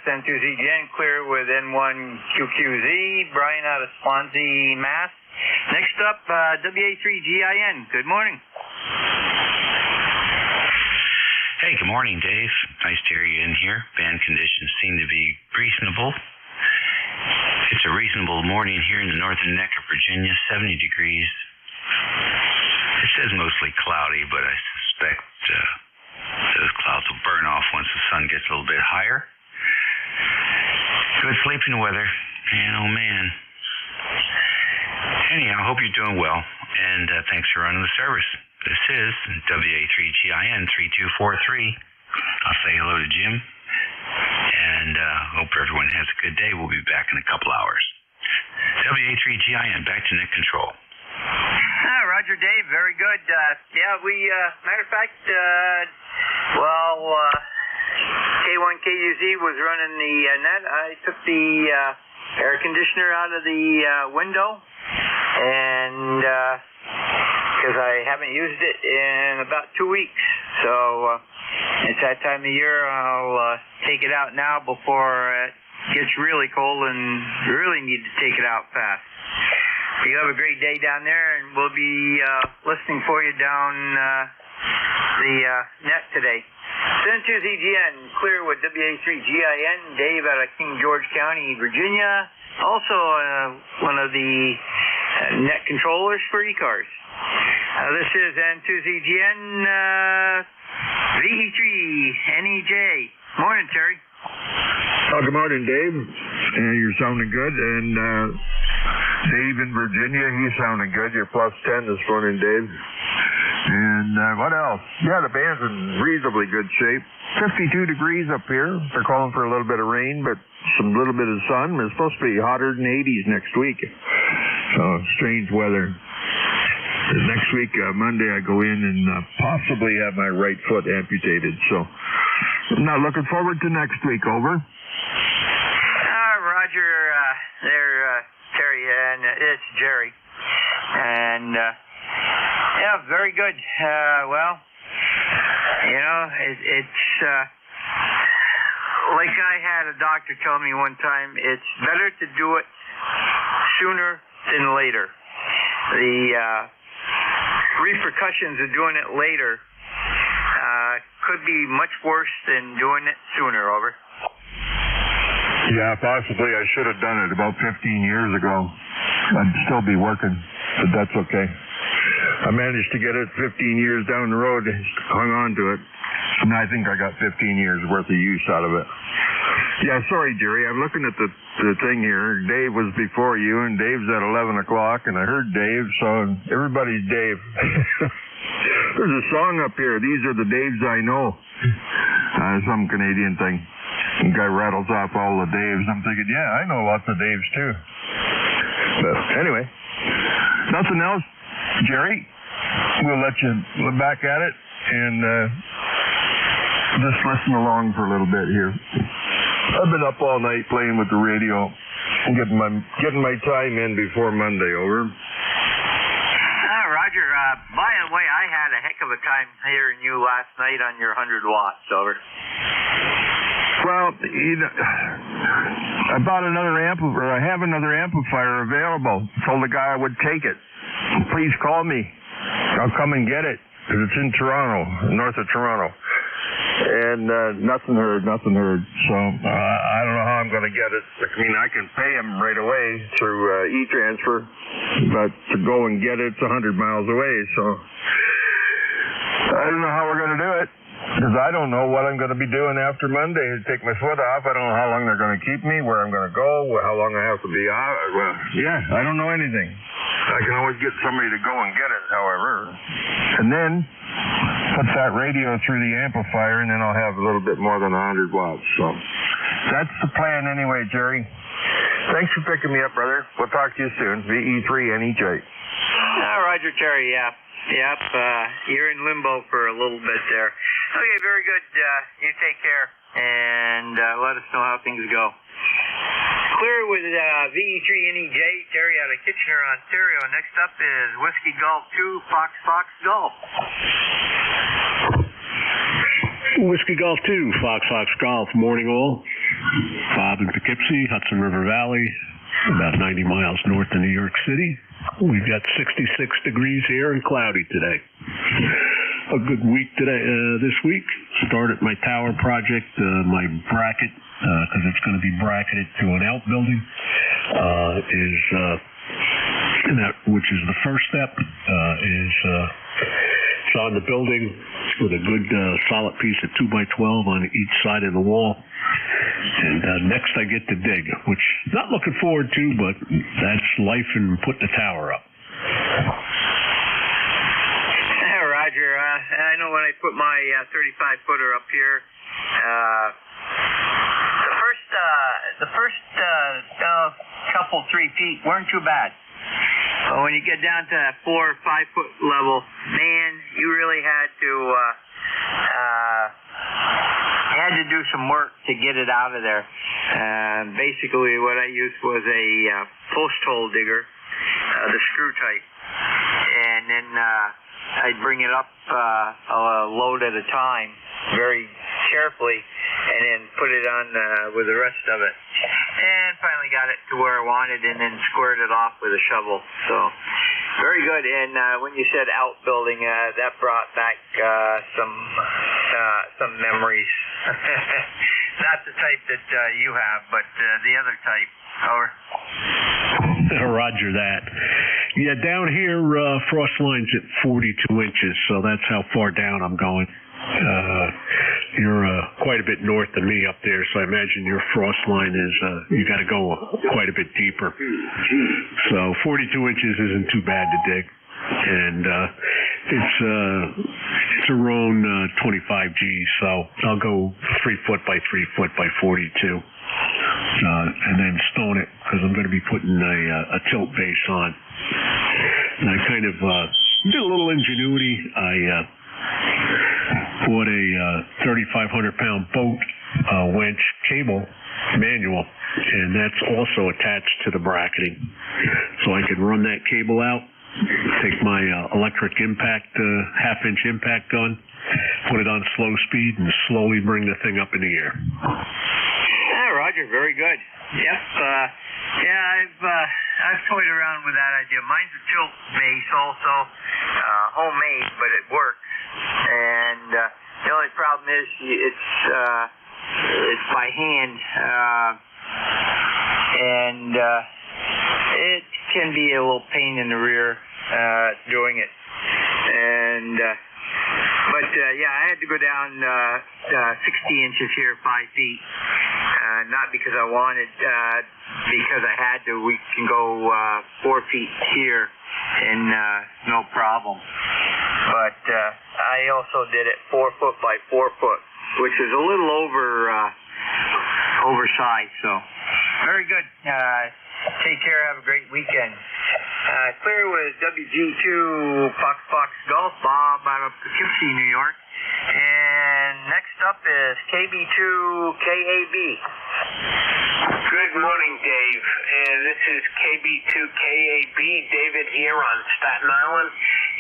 N2ZGN clear with N1QQZ. Brian out of Swansea, Mass. Next up, WA3GIN. Good morning. Hey, good morning, Dave. Nice to hear you in here. Band conditions seem to be reasonable. It's a reasonable morning here in the northern neck of Virginia, 70 degrees. It says mostly cloudy, but I suspect those clouds will burn off once the sun gets a little bit higher. Good sleeping weather. And oh man. Anyhow, I hope you're doing well, and thanks for running the service. This is WA3GIN 3243. I'll say hello to Jim, and hope everyone has a good day. We'll be back in a couple hours. WA3GIN, back to net control. Roger, Dave. Very good. Matter of fact, K1KUZ was running the net. I took the air conditioner out of the window, and because I haven't used it in about 2 weeks. So it's that time of year. I'll take it out now before it gets really cold and really need to take it out fast. You have a great day down there, and we'll be listening for you down the net today. N2ZGN, clear with WA3GIN. Dave out of King George County, Virginia. Also one of the net controllers for ECARS. This is N2ZGN VE3NEJ. Morning, Terry. Good morning, Dave. You're sounding good. And Dave in Virginia, he's sounding good. You're +10 this morning, Dave. And what else? Yeah, the band's in reasonably good shape. 52 degrees up here. They're calling for a little bit of rain, but some little bit of sun. It's supposed to be hotter than 80s next week. So, strange weather. Next week, Monday, I go in and possibly have my right foot amputated. So, I'm not looking forward to next week. Over. Roger, Terry, and it's Jerry. And, yeah, very good. It's like I had a doctor tell me one time, it's better to do it sooner than later. The repercussions of doing it later could be much worse than doing it sooner. Over. Yeah, possibly I should have done it about 15 years ago. I'd still be working, but that's okay. I managed to get it 15 years down the road, hung on to it, and I think I got 15 years worth of use out of it. Yeah, sorry, Jerry. I'm looking at the thing here. Dave was before you, and Dave's at 11 o'clock, and I heard Dave, so everybody's Dave. There's a song up here. These are the Daves I know. Some Canadian thing. The guy rattles off all the Daves. I'm thinking, yeah, I know lots of Daves, too. But anyway, nothing else, Jerry. We'll let you look back at it and just listen along for a little bit here. I've been up all night playing with the radio and getting my time in before Monday. Over. Roger. By the way, I had a heck of a time hearing you last night on your 100 watts. Over. Well, I bought another amplifier. I have another amplifier available. Told the guy I would take it. Please call me. I'll come and get it, because it's in Toronto, north of Toronto. And nothing heard. So I don't know how I'm going to get it. I mean, I can pay him right away through e-transfer, but to go and get it's 100 miles away. So I don't know how we're going to do it, because I don't know what I'm going to be doing after Monday. Take my foot off. I don't know how long they're going to keep me, where I'm going to go, how long I have to be out. Well, yeah, I don't know anything. I can always get somebody to go and get it, however. And then put that radio through the amplifier, and then I'll have a little bit more than 100 watts. So that's the plan anyway, Jerry. Thanks for picking me up, brother. We'll talk to you soon. VE3NEJ. Roger, Terry. Yep. You're in limbo for a little bit there. Okay, very good. You take care and let us know how things go. Clear with VE3NEJ, Terry out of Kitchener, Ontario. Next up is Whiskey Golf 2, Fox Golf. Whiskey Golf 2, Fox Golf. Morning all. Bob in Poughkeepsie, Hudson River Valley, about 90 miles north of New York City. We've got 66 degrees here and cloudy today. A good week today. This week, started my tower project, my bracket, because it's going to be bracketed to an outbuilding, which is the first step, it's on the building with a good solid piece of 2x12 on each side of the wall. And next I get to dig, which not looking forward to, but that's life and put the tower up. Roger. I know when I put my 35-footer up here, the first couple 3 feet weren't too bad. But when you get down to that 4 or 5 foot level, man, you really had to do some work to get it out of there. Basically, what I used was a post hole digger, the screw type, and then I'd bring it up a load at a time, very carefully, and then put it on with the rest of it. And finally got it to where I wanted, and then squared it off with a shovel. So, very good. And when you said outbuilding, that brought back some memories. Not the type that you have, but the other type. Over. Roger that. Yeah, down here, frost line's at 42 inches, so that's how far down I'm going. You're quite a bit north of me up there, so I imagine your frost line is, you got to go quite a bit deeper. So 42 inches isn't too bad to dig. And it's a Roan 25G, so I'll go 3 foot by 3 foot by 42. And then stone it, because I'm going to be putting a tilt base on. And I kind of did a little ingenuity. I bought a 3,500-pound boat winch cable, manual, and that's also attached to the bracketing. So I could run that cable out, take my electric impact, half-inch impact gun, put it on slow speed, and slowly bring the thing up in the air. Roger, very good. Yep. I've toyed around with that idea. Mine's a tilt base also, homemade, but it works. And the only problem is it's by hand, and it can be a little pain in the rear doing it. And but I had to go down 60 inches here, 5 feet. Not because I wanted, because I had to. We can go 4 feet here and no problem. But I also did it 4 foot by 4 foot, which is a little oversized. So very good. Take care. Have a great weekend. Clear with WG2 Fox Golf, Bob out of Poughkeepsie, New York. And next up is KB2 KAB. Good morning, Dave. And this is KB2 KAB, David here on Staten Island.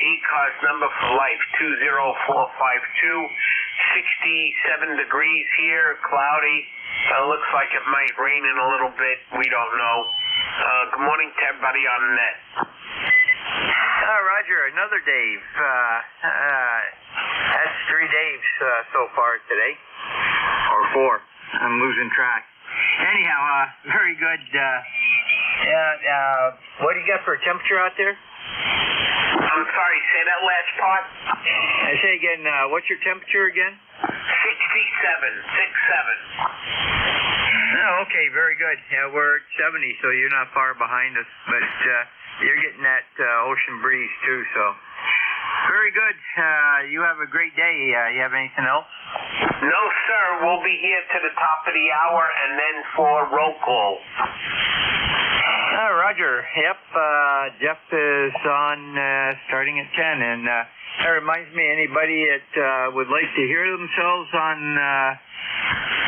ECARS number for life 20452. 67 degrees here, cloudy. Looks like it might rain in a little bit. We don't know. Good morning to everybody on the net. Roger, another Dave. That's 3 Daves so far today. Or 4. I'm losing track. Anyhow, very good. What do you got for a temperature out there? I'm sorry, say that last part. I say again, what's your temperature again? 67. Oh, okay, very good. Yeah, we're at 70, so you're not far behind us, but you're getting that ocean breeze too, so very good. You have a great day. You have anything else? No, sir. We'll be here to the top of the hour and then for roll call. Roger. Yep, Jeff is on starting at 10, and that reminds me, anybody that would like to hear themselves on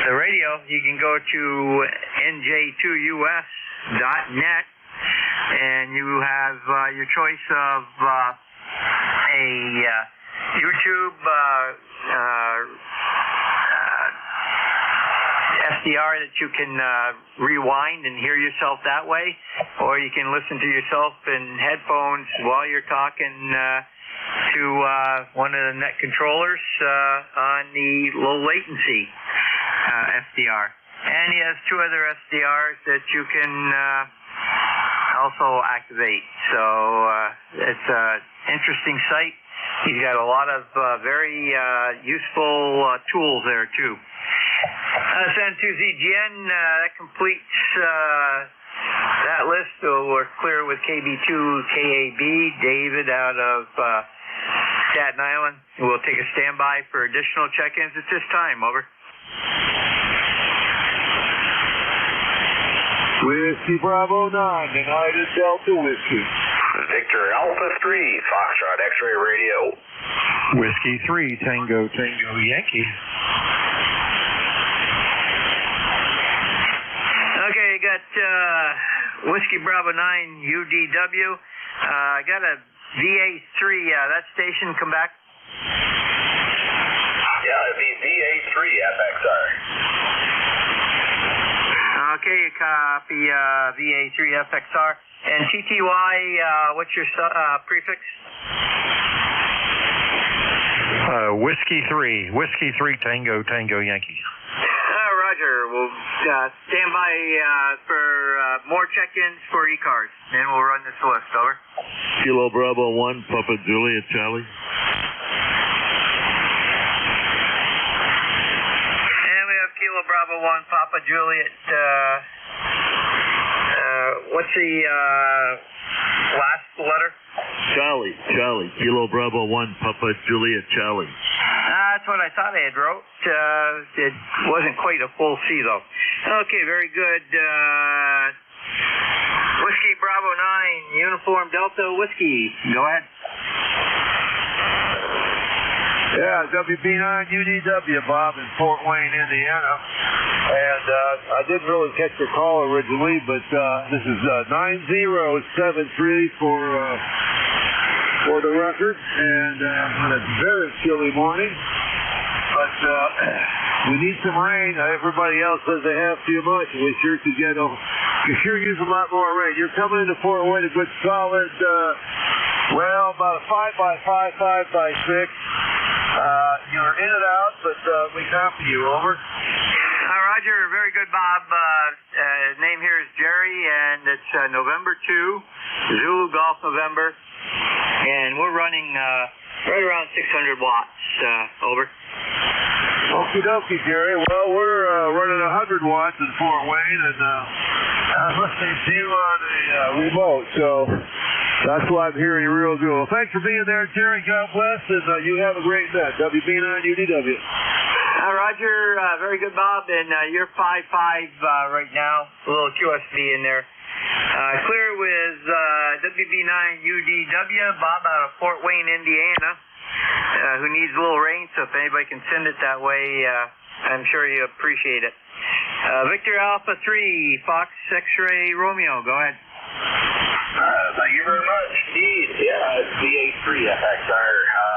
the radio, you can go to nj2us.net, and you have your choice of a YouTube SDR that you can rewind and hear yourself that way, or you can listen to yourself in headphones while you're talking to one of the net controllers on the low latency SDR. And he has two other SDRs that you can also activate. So it's an interesting site. He's got a lot of very useful tools there too. San 2ZGN, that completes that list. So we're clear with KB2 KAB. David out of Staten Island. We'll take a standby for additional check-ins at this time. Over. Whiskey Bravo 9, United Delta Whiskey. Victor Alpha 3, Foxtrot X-Ray Radio. Whiskey 3, Tango Yankee. Okay, got Whiskey Bravo 9 UDW. I got a VA3, that station, come back. Yeah, it'd be VA3 FXR. Okay, you copy VA3 FXR. And TTY, what's your prefix? Whiskey 3 Tango Yankee. Roger. We'll stand by for more check-ins for ECARS, and we'll run this list. Over. Kilo Bravo 1, Papa Juliet Charlie. And we have Kilo Bravo 1, Papa Juliet. What's the last letter? Charlie. Kilo Bravo 1, Papa Juliet Charlie. That's what I thought I had wrote. It wasn't quite a full C, though. Okay, very good. Whiskey Bravo 9, Uniform Delta Whiskey. Go ahead. Yeah, WB9 UDW, Bob, in Fort Wayne, Indiana. And I didn't really catch your call originally, but this is 9073 for the record. And on a very chilly morning. But we need some rain. Everybody else says they have too much. We sure could get we sure use a lot more rain. You're coming into Fort Wayne a good solid, about a 5 by 5, 5 by 6. You're in and out, but we copy you. Over. Roger. Very good, Bob. Name here is Jerry, and it's November 2, Zulu Golf November. And we're running right around 600 watts. Over. Okie dokie, Jerry. Well, we're running 100 watts in Fort Wayne, and listening to you on the remote, so that's why I'm hearing you real good. Well, thanks for being there, Jerry. God bless, and you have a great night. WB9 UDW. Roger. Very good, Bob. And you're 5-5 right now. A little QSB in there. Clear with WB9 UDW. Bob out of Fort Wayne, Indiana. Who needs a little rain, so if anybody can send it that way, I'm sure you appreciate it. Victor Alpha 3, Fox X-Ray Romeo, go ahead. Thank you very much. Indeed, yeah, it's VA3 FXR.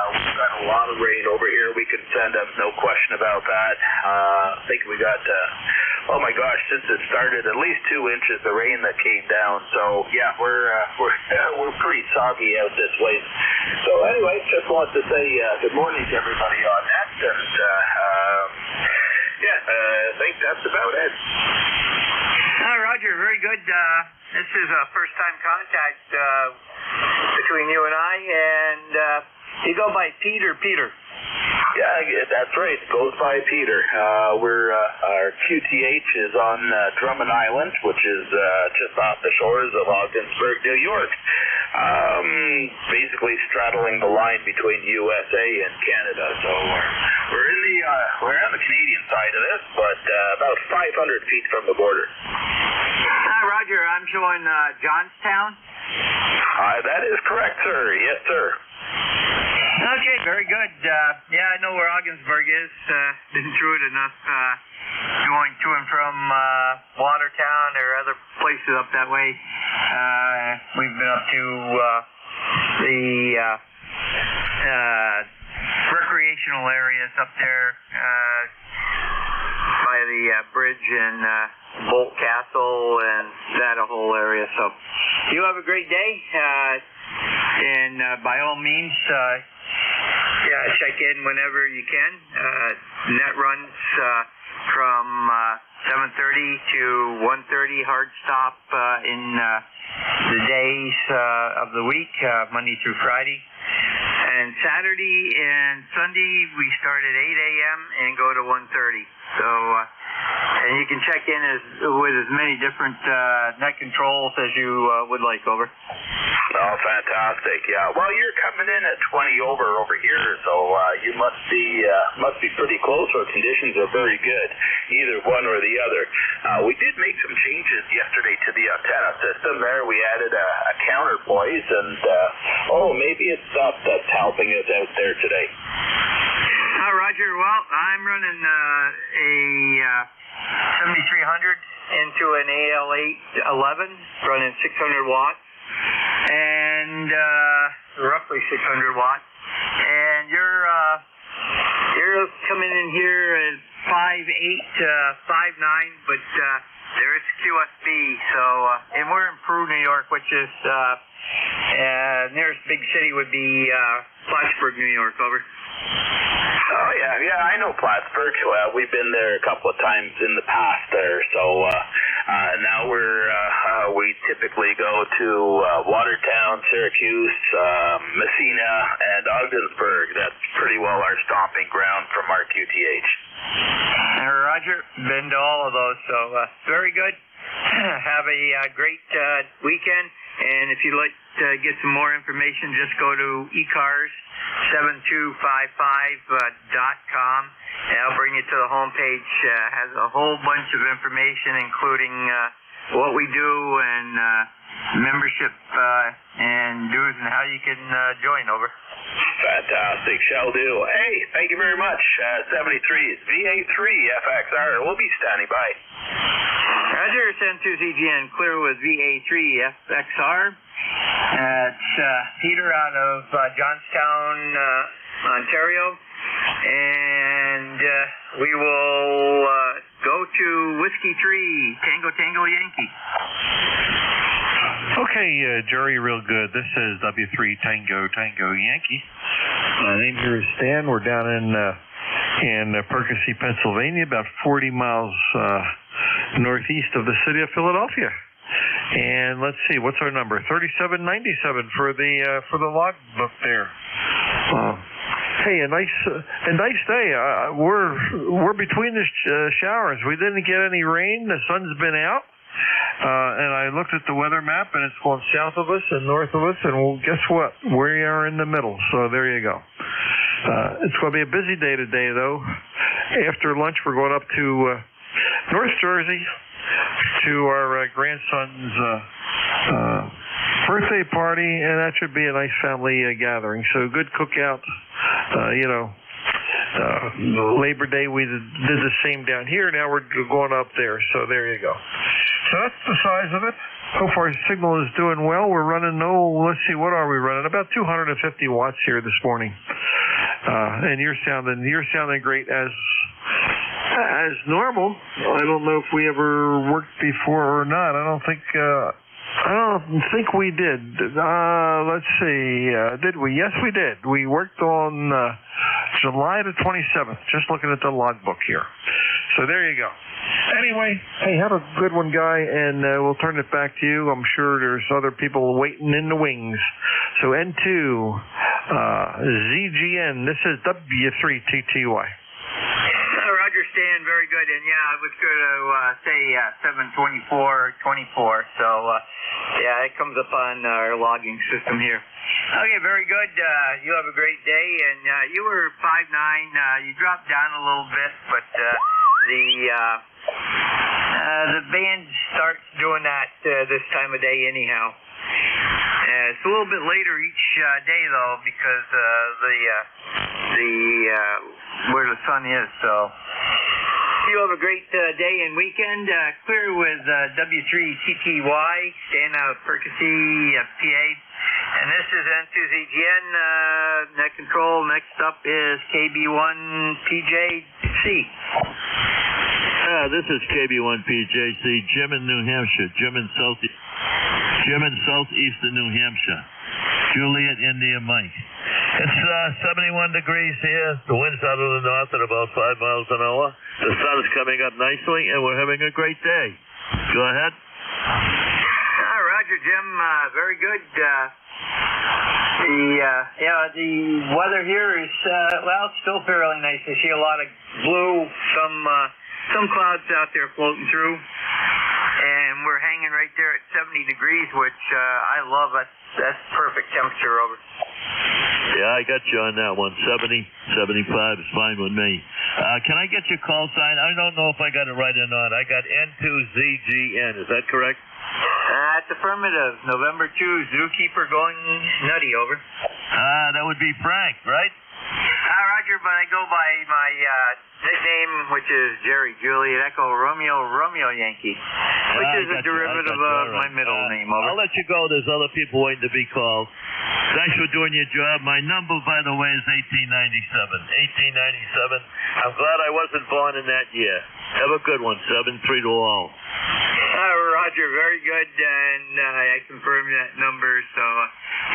We've got a lot of rain over here. We could send up, no question about that. I think we got, oh my gosh, since it started, at least 2 inches of rain that came down. So yeah, we're pretty soggy out this way. So anyway, just wanted to say good morning to everybody on that, and I think that's about it. Roger, very good. This is a first-time contact between you and I, and you go by Peter. Yeah, that's right. It goes by Peter. Our QTH is on Drummond Island, which is just off the shores of Ogdensburg, New York. Basically straddling the line between USA and Canada. So we're on the Canadian side of this, but about 500 feet from the border. Roger. Roger, I'm showing Johnstown. That is correct, sir. Yes, sir. Okay, very good. Yeah, I know where Ogdensburg is. Been through it enough going to and from Watertown or other places up that way. We've been up to the recreational areas up there by the bridge and Bolt Castle and that whole area. So you have a great day. And by all means, check in whenever you can. Net runs from 7:30 to 1:30, hard stop in the days of the week, Monday through Friday. And Saturday and Sunday, we start at 8 a.m. and go to 1:30. So, and you can check in with as many different net controls as you would like, over. Oh, fantastic! Yeah. Well, you're coming in at 20 over here, so you must be pretty close. Or conditions are very good, either one or the other. We did make some changes yesterday to the antenna system. There, we added a counterpoise, and maybe it's stuff that's helping us out there today. Roger. Well, I'm running a 7300 into an AL811, running 600 watts. And roughly 600 watts, and you're coming in here at 5.8 to 5.9, but there is QSB. So, and we're in Peru, New York, which is nearest big city would be Plattsburgh, New York. Over. Oh yeah, I know Plattsburgh. We've been there a couple of times in the past there. So now we typically go to Watertown, Syracuse, Messina, and Ogdensburg. That's pretty well our stomping ground from our QTH. Roger, been to all of those. So very good. Have a great weekend. And if you'd like to get some more information, just go to ECARS7255.com. And I'll bring you to the homepage. Has a whole bunch of information, including what we do and membership and dues and how you can join. Over. Fantastic. Shall do. Hey, thank you very much. 73 is VA3 FXR. We'll be standing by. Roger, send to CGN clear with VA3 FXR. It's Peter out of Johnstown, Ontario. And we will go to Whiskey 3, Tango Tango Yankee. Okay, Jerry, real good. This is W3 Tango Tango Yankee. My name here is Stan. We're down in Percy, Pennsylvania, about 40 miles northeast of the city of Philadelphia. And let's see, what's our number? 3797 for the logbook there. Hey, a nice day. We're between the showers. We didn't get any rain. The sun's been out. And I looked at the weather map, and it's going south of us and north of us, and well, guess what? We are in the middle, so there you go. It's going to be a busy day today, though. After lunch, we're going up to North Jersey to our grandson's birthday party, and that should be a nice family gathering. So good cookout, Labor Day, we did the same down here. Now we're going up there, so there you go. So that's the size of it. Hope our signal is doing well. We're running, let's see, what are we running? About 250 watts here this morning. And you're sounding great as normal. I don't know if we ever worked before or not. I don't think we did. Let's see. Did we? Yes, we did. We worked on July the 27th, just looking at the logbook here. So there you go. Anyway, hey, have a good one, Guy, and we'll turn it back to you. I'm sure there's other people waiting in the wings. So N2, ZGN, this is W3TTY. Roger, Stan, very good. And yeah, I was going to say 72424. So it comes up on our logging system here. Okay, very good. You have a great day. And you were 5'9". You dropped down a little bit, but The band starts doing that this time of day anyhow. It's a little bit later each day though, because where the sun is. So you have a great day and weekend. Clear with W3TTY, staying out of Percy, PA. And this is N2ZGN, net control. Next up is KB1PJC. This is KB1PJC, Jim in New Hampshire, Jim in southeastern New Hampshire. Juliet, India, Mike. It's 71 degrees here. The wind's out of the north at about 5 miles an hour. The sun is coming up nicely, and we're having a great day. Go ahead. Roger, Jim. Very good. The weather here is it's still fairly nice. I see a lot of blue, some clouds out there floating through, and we're hanging right there at 70 degrees, which I love. That's perfect temperature over. Yeah, I got you on that one. 70, 75 is fine with me. Can I get your call sign? I don't know if I got it right or not. I got N2ZGN. Is that correct? That's affirmative. November 2, zookeeper going nutty, over. That would be Frank, right? Roger, but I go by my nickname, which is Jerry Juliet Echo Romeo Yankee, which is a derivative of my middle name, over. I'll let you go. There's other people waiting to be called. Thanks for doing your job. My number, by the way, is 1897. 1897. I'm glad I wasn't born in that year. Have a good one. 7-3 to all. Roger, very good, and I confirm that number. So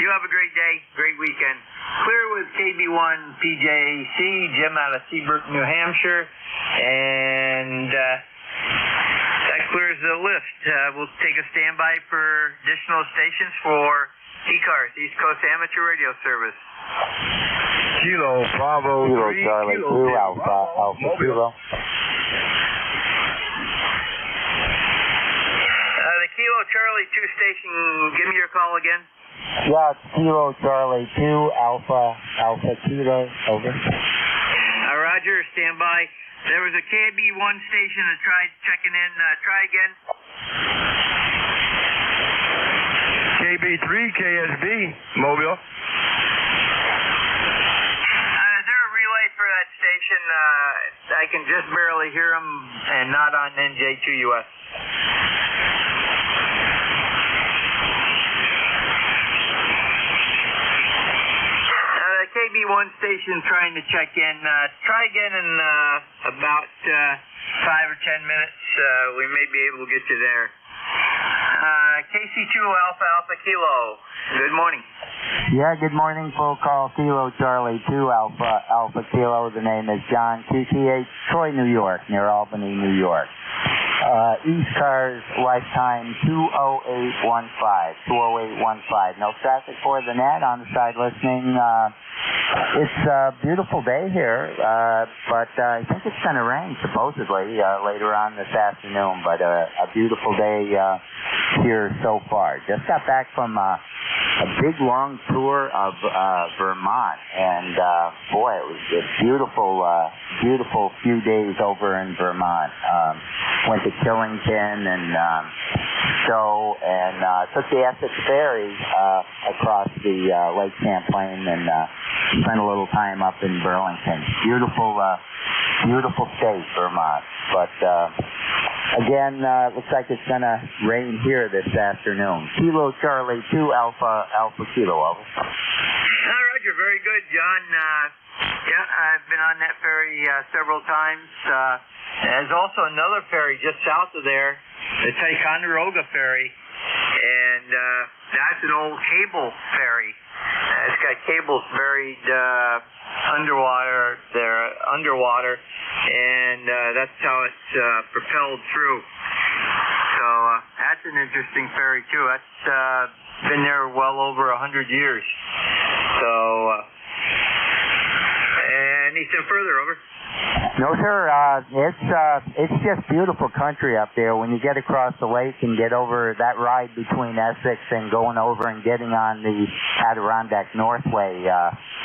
you have a great day, great weekend. Clear with KB1PJC, Jim out of Seabrook, New Hampshire, and that clears the list. We'll take a standby for additional stations for ECARS, East Coast Amateur Radio Service. Kilo Bravo 3, Charlie 2, Alpha Kilo. The Kilo Charlie 2 station, give me your call again. Yeah, it's Kilo Charlie 2, Alpha Kilo, over. Roger, stand by. There was a KB1 station that tried checking in. Try again. KB3, KSB, Mobile. Is there a relay for that station? I can just barely hear them and not on NJ2US. KB1 station trying to check in. Try again in about 5 or 10 minutes. We may be able to get you there. KC2 Alpha Kilo. Good morning. Yeah, good morning. Full call Kilo Charlie 2 Alpha Kilo. The name is John QTH, Troy, New York, near Albany, New York. ECARS lifetime 20815. No traffic for the net on the side listening. It's a beautiful day here, but I think it's going to rain supposedly later on this afternoon, but a beautiful day here so far. Just got back from a big long tour of Vermont, and boy, it was a beautiful few days over in Vermont. Went to Killington and Stowe, and took the Essex Ferry across the Lake Champlain, and spent a little time up in Burlington. Beautiful state, Vermont. But again, looks like it's going to rain here this afternoon. Kilo Charlie 2 Alpha Kilo, over. Roger, very good, John. Yeah, I've been on that ferry several times. There's also another ferry just south of there, the Ticonderoga ferry, and that's an old cable ferry. It's got cables buried underwater, and that's how it's propelled through. So that's an interesting ferry too. That's been there well over 100 years. So anything further, over? No, sir. It's just beautiful country up there. When you get across the lake and get over that ride between Essex and going over and getting on the Adirondack Northway,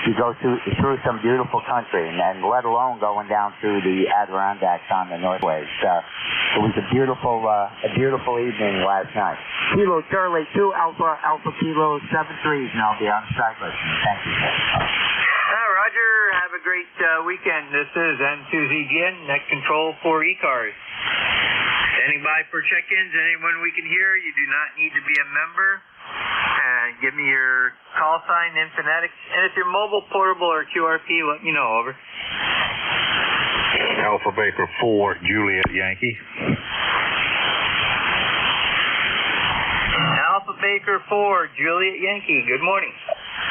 you go through some beautiful country, and let alone going down through the Adirondacks on the Northway. It was a beautiful evening last night. Kilo Charlie 2 Alpha Kilo 73, and I'll be on the side listening. Thank you. Roger, have a great weekend. This is N2ZGN, Net Control for ECARS. Standing by for check-ins. Anyone we can hear, you do not need to be a member. Give me your call sign and phonetics. And if you're mobile, portable, or QRP, let me know. Over. Alpha Baker 4, Juliet Yankee. Alpha Baker 4, Juliet Yankee. Good morning.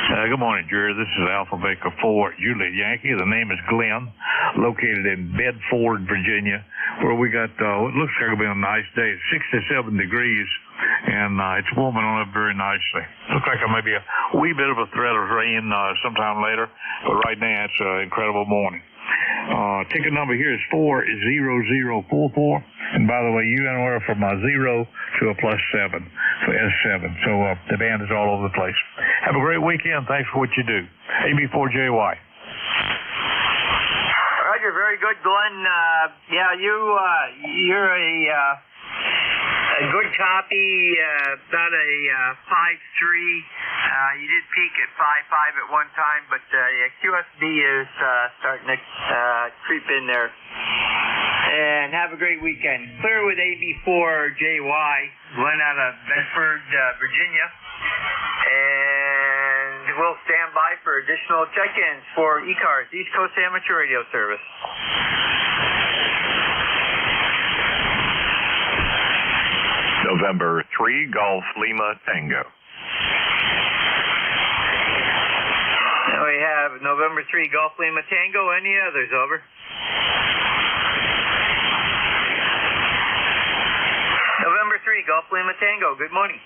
Good morning, Jerry. This is Alpha Baker 4, Juliet Yankee. The name is Glenn, located in Bedford, Virginia, where we got what looks like it'll be a nice day. It's 67 degrees, and it's warming on up very nicely. Looks like there may be a wee bit of a threat of rain sometime later, but right now it's an incredible morning. Ticket number here is 40044. And by the way, you anywhere from a 0 to a +7 for S7. So the band is all over the place. Have a great weekend. Thanks for what you do. AB4JY. Roger, very good, Glenn. You're a good copy, about a 5.3. You did peak at 5.5 at one time, but QSB is starting to creep in there. And have a great weekend. Clear with AB4JY, Glenn out of Bedford, Virginia. And we'll stand by for additional check-ins for ECARS, East Coast Amateur Radio Service. November 3, Golf Lima Tango. Now we have November 3, Golf Lima Tango. Any others? Over. November 3, Golf Lima Tango. Good morning.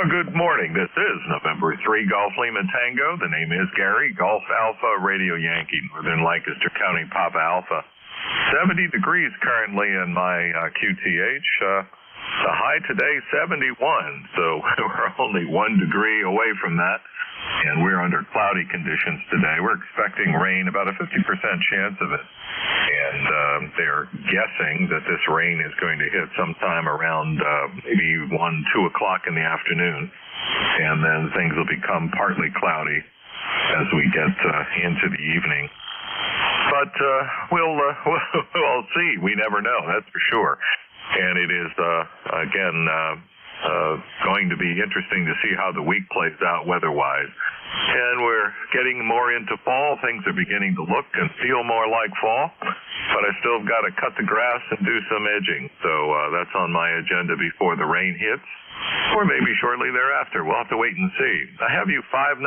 Good morning. This is November 3, Golf Lima Tango. The name is Gary, Golf Alpha, Radio Yankee, Northern Lancaster County, Papa Alpha. 70 degrees currently in my QTH. The high today, 71, so we're only 1 degree away from that, and we're under cloudy conditions today. We're expecting rain, about a 50% chance of it, and they're guessing that this rain is going to hit sometime around maybe 1, 2 o'clock in the afternoon, and then things will become partly cloudy as we get into the evening. But we'll see. We never know, that's for sure. And it is, again, going to be interesting to see how the week plays out weather-wise. And we're getting more into fall. Things are beginning to look and feel more like fall. But I still got to cut the grass and do some edging. So that's on my agenda before the rain hits, or maybe shortly thereafter. We'll have to wait and see. I have you 5-9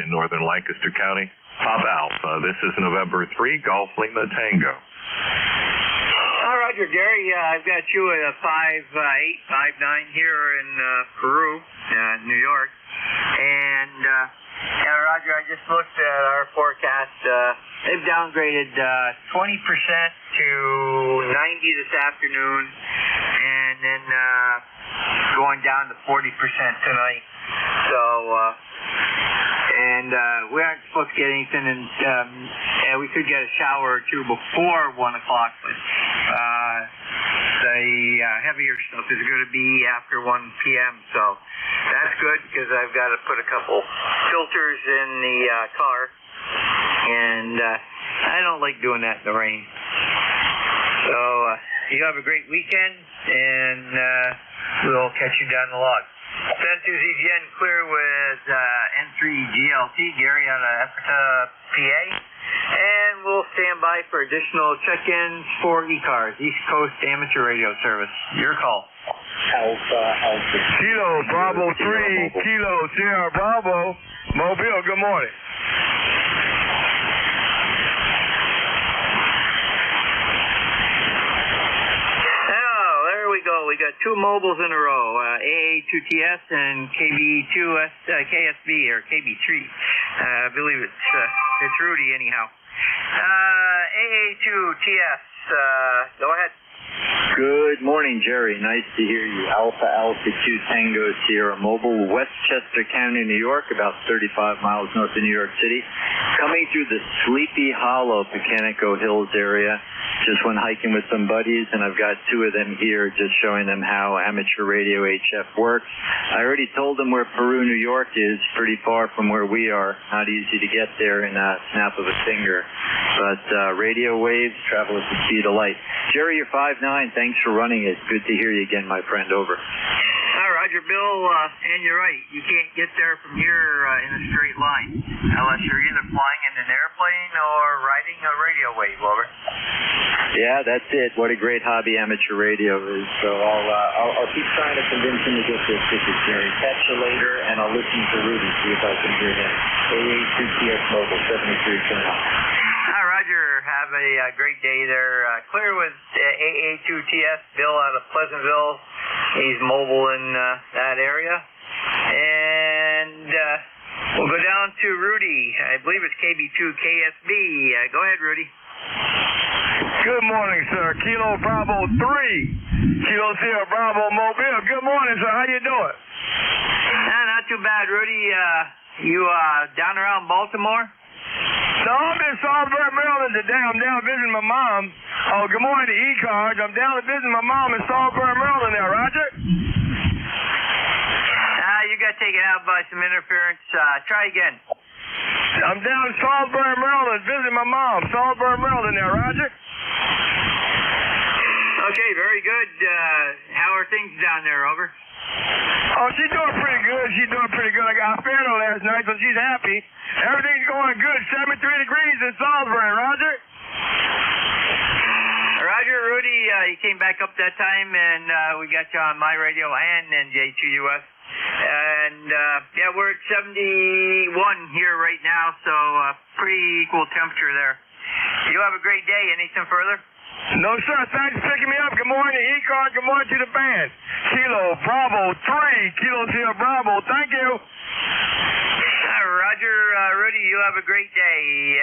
in northern Lancaster County. Papa Alpha. This is November 3, Golf Lima Tango. Roger, Gary, I've got you at a 5.8, 5.9 here in Peru, New York. And, Roger, I just looked at our forecast. They've downgraded 20% to 90 this afternoon, and then going down to 40% tonight. So, we aren't supposed to get anything, and we could get a shower or two before 1 o'clock, but the heavier stuff is going to be after 1 p.m., so that's good, because I've got to put a couple filters in the car, and I don't like doing that in the rain. So you have a great weekend, and we'll catch you down the log. N2ZGN clear with N3GLT, Gary out of Ephrata, PA. And we'll stand by for additional check-ins for ECARS, East Coast Amateur Radio Service. Your call. Alpha. Kilo Bravo 3, Kilo Sierra Bravo, Mobile, good morning. We got two mobiles in a row, AA2TS and KSB or KB3. I believe it's Rudy anyhow. AA2TS. Go ahead. Good morning, Jerry. Nice to hear you. Alpha Alpha 2 Tango Sierra Mobile, Westchester County, New York, about 35 miles north of New York City. Coming through the Sleepy Hollow, Pecanico Hills area. Just went hiking with some buddies, and I've got two of them here just showing them how amateur radio HF works. I already told them where Peru, New York is, pretty far from where we are. Not easy to get there in a snap of a finger. But radio waves travel at the speed of light. Jerry, you're 5'9". Thanks for running it. Good to hear you again, my friend. Over. Hi, Roger, Bill. And you're right. You can't get there from here in a straight line unless you're either flying in an airplane or riding a radio wave. Over. Yeah, that's it. What a great hobby amateur radio is. So I'll keep trying to convince him to get this ticket, Jerry. Catch you later, and I'll listen to Rudy, see if I can hear him. AA2TS Mobile, 73.9. Hi, Roger. Have a great day there. Clear with AA2TS. Bill out of Pleasantville. He's mobile in that area. And we'll go down to Rudy. I believe it's KB2KSB. Go ahead, Rudy. Good morning, sir. Kilo Bravo 3. Kilo Sierra Bravo Mobile. Good morning, sir. How you doing? Not too bad, Rudy. You down around Baltimore? No, I'm in Salisbury, Maryland today. I'm down visiting my mom. Oh, good morning to ECARS. I'm down visiting my mom in Salisbury, Maryland there, Roger. You got taken out by some interference. Try again. I'm down in Salisbury, Maryland visiting my mom. Salisbury, Maryland there, Roger. Okay, very good. How are things down there, over? Oh, she's doing pretty good. She's doing pretty good. I fed her last night, so she's happy. Everything's going good. 73 degrees in Salisbury, Roger. Roger, Rudy, you came back up that time, and we got you on my radio and NJ2US. And, yeah, we're at 71 here right now, so pretty equal temperature there. You have a great day. Anything further? No, sir. Thanks for picking me up. Good morning, ECARS. Good morning to the band. Kilo Bravo 3. Kilo Sierra Bravo. Thank you. Roger, Rudy, you have a great day.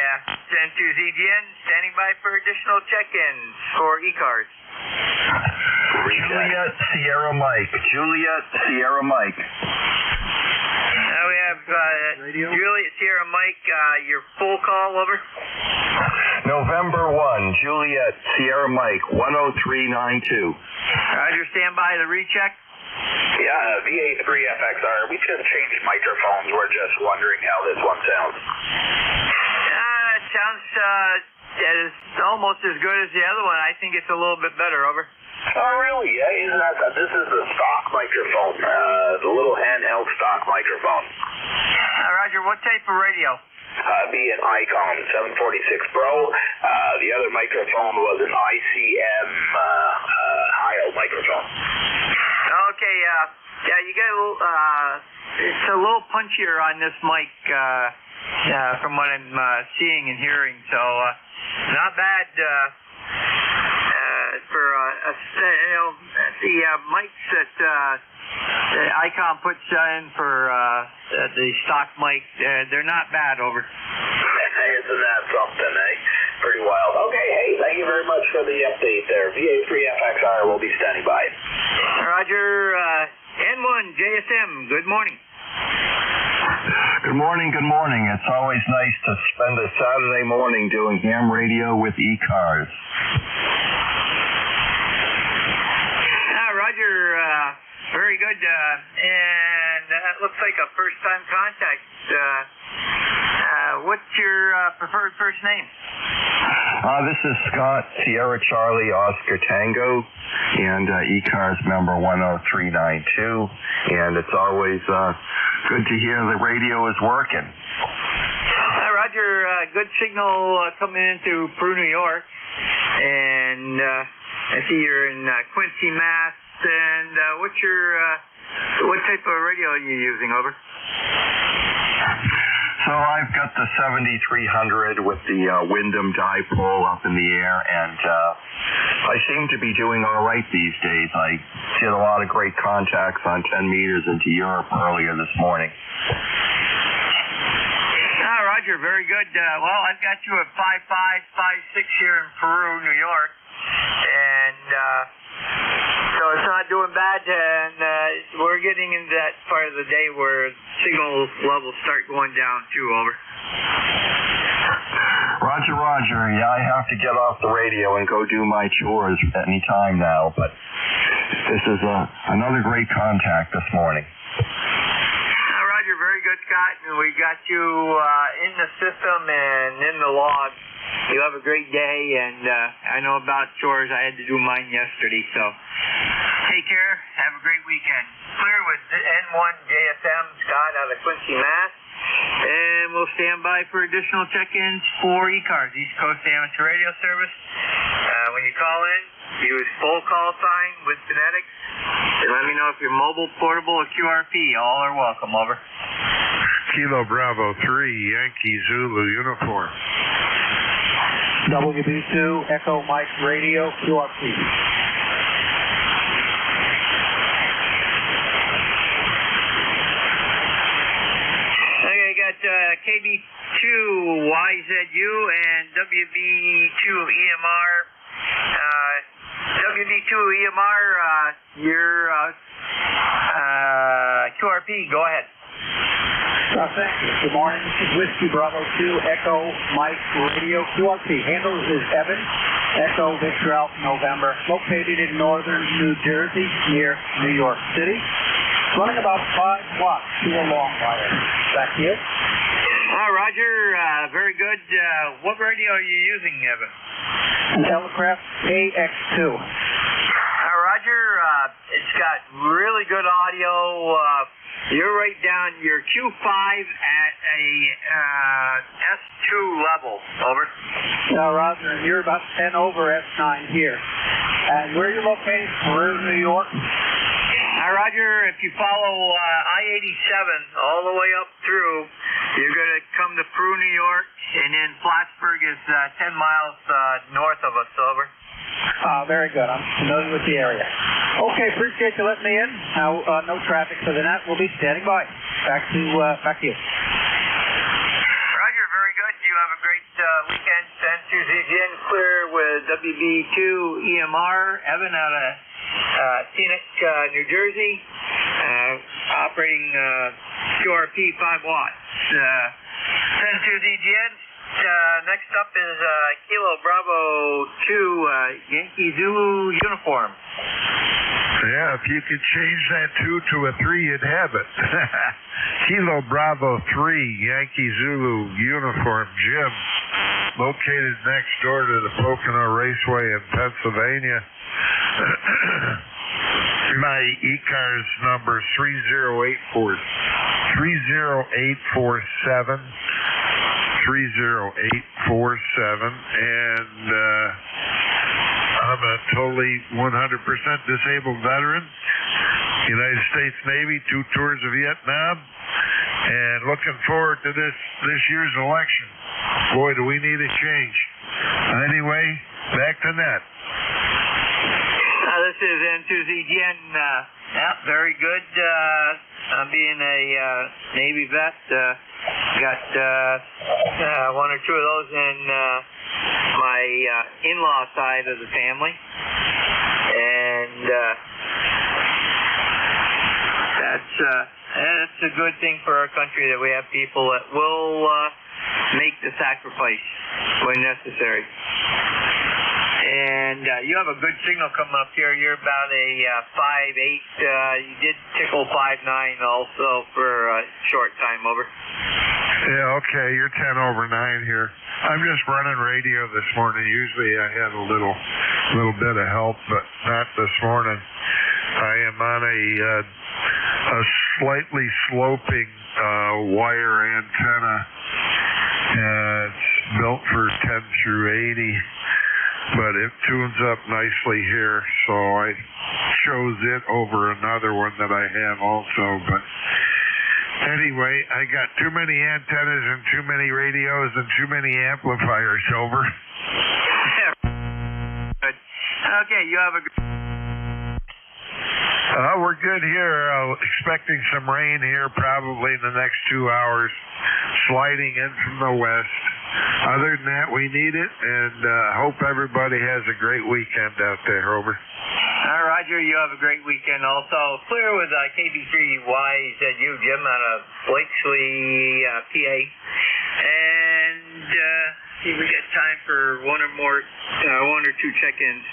Send to ZGN, standing by for additional check-ins for ECARS. Juliet Sierra Mike. Juliet Sierra Mike. Now we have Juliet Sierra Mike, your full call, over. November 1, Juliet Sierra Mike, 10392. Roger, stand by the recheck. Yeah, VA3FXR. We just changed microphones. We're just wondering how this one sounds. It sounds almost as good as the other one. I think it's a little bit better, over. Oh, really? Yeah, this is the stock microphone, the little handheld stock microphone. Roger, what type of radio? Be an Icon 746 Pro. The other microphone was an ICM high-out microphone. Okay, yeah, you got a little, it's a little punchier on this mic, from what I'm seeing and hearing, so not bad for the mics that Icon puts in for the stock mic, they're not bad, over. Isn't that something, eh? Pretty wild. Okay, hey, thank you very much for the update there. VA3FXR will be standing by. Roger, N1 JSM, good morning. Good morning, good morning. It's always nice to spend a Saturday morning doing ham radio with ECARS. Roger, very good. And that looks like a first-time contact. What's your preferred first name? This is Scott, Sierra Charlie, Oscar Tango, and ECARS member 10392. And it's always good to hear the radio is working. Roger, good signal coming into Peru, New York. And I see you're in Quincy, Mass. And what's your what type of radio are you using, over? So I've got the 7300 with the Wyndham dipole up in the air, and I seem to be doing all right these days. I did a lot of great contacts on 10 meters into Europe earlier this morning. Roger, very good. Well, I've got you at 5556 here in Peru, New York. And so it's not doing bad. And we're getting into that part of the day where signal levels start going down, too. Over. Roger. Yeah, I have to get off the radio and go do my chores any time now, but this is another great contact this morning. Roger, very good, Scott. And we got you in the system and in the log. You have a great day, and I know about chores. I had to do mine yesterday, so take care. Have a great weekend. Clear with N1 JSM, Scott out of Quincy, Mass. And we'll stand by for additional check-ins for ECARS, East Coast Amateur Radio Service. When you call in, use full call sign with phonetics. And let me know if you're mobile, portable, or QRP. All are welcome. Over. Kilo Bravo 3, Yankee Zulu uniform. WB2, Echo Mike Radio, QRP. KB2YZU and WB2 EMR. WB2 EMR, your QRP, go ahead. Thank you. Good morning. This is Whiskey Bravo 2, Echo Mike Radio, QRP. Handles is Evan, Echo Victor Alpha November, located in northern New Jersey near New York City. Running about 5 blocks to a long wire. Back to you. Roger, very good. What radio are you using, Evan? An Telegraph KX2. Roger, it's got really good audio. You're right down your Q5 at a S2 level. Over. Roger, you're about 10 over S9 here. And where are you located? Peru, New York? Roger, if you follow I-87 all the way up through, you're going to come to Peru, New York, and then Plattsburgh is 10 miles north of us. Over. Very good. I'm familiar with the area. Okay, appreciate you letting me in. Now, no traffic for the net. We'll be standing by. Back to you. Roger, very good. You have a great weekend. Send to ZGN Clear with WB2 EMR. Evan out of Scenic, New Jersey, operating QRP 5 watts. Send to ZGN. Next up is Kilo Bravo 2, Yankee Zulu uniform. Yeah, if you could change that 2 to a 3, you'd have it. Kilo Bravo 3, Yankee Zulu uniform, Jim, located next door to the Pocono Raceway in Pennsylvania. My ECARS number 30847. 30847, and I'm a totally 100% disabled veteran, United States Navy, 2 tours of Vietnam, and looking forward to this year's election. Boy, do we need a change. Anyway, back to net. This is N2ZGN. Very good. Being a Navy vet, got 1 or 2 of those in my in-law side of the family, and that's a good thing for our country that we have people that will make the sacrifice when necessary. And you have a good signal coming up here. You're about a 5.8. You did tickle 5.9 also for a short time. Over. Yeah, okay. You're 10 over 9 here. I'm just running radio this morning. Usually I have a little bit of help, but not this morning. I am on a slightly sloping wire antenna. It's built for 10 through 80. But it tunes up nicely here, so I chose it over another one that I have also. But anyway, I got too many antennas and too many radios and too many amplifiers. Over. Good. Okay, you have a good... We're good here. Expecting some rain here probably in the next 2 hours, sliding in from the west. Other than that, we need it, and hope everybody has a great weekend out there. Over. Roger, you have a great weekend also. Clear with KB3Y's you, Jim, out of Blakesley, PA. And see if we got time for one or two check-ins.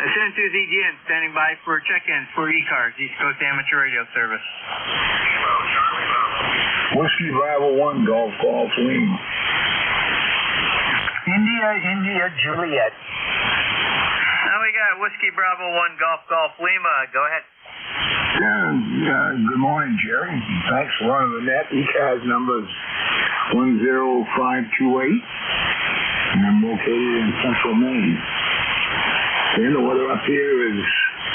San Susie EGN standing by for check-ins for ECARS, East Coast Amateur Radio Service. Whiskey Bravo 1, Golf Lima. India, Juliet. Now we got Whiskey Bravo 1, Golf Lima. Go ahead. Good morning, Jerry. Thanks for running the net. ECARS number is 10528, and I'm located in central Maine. And the weather up here is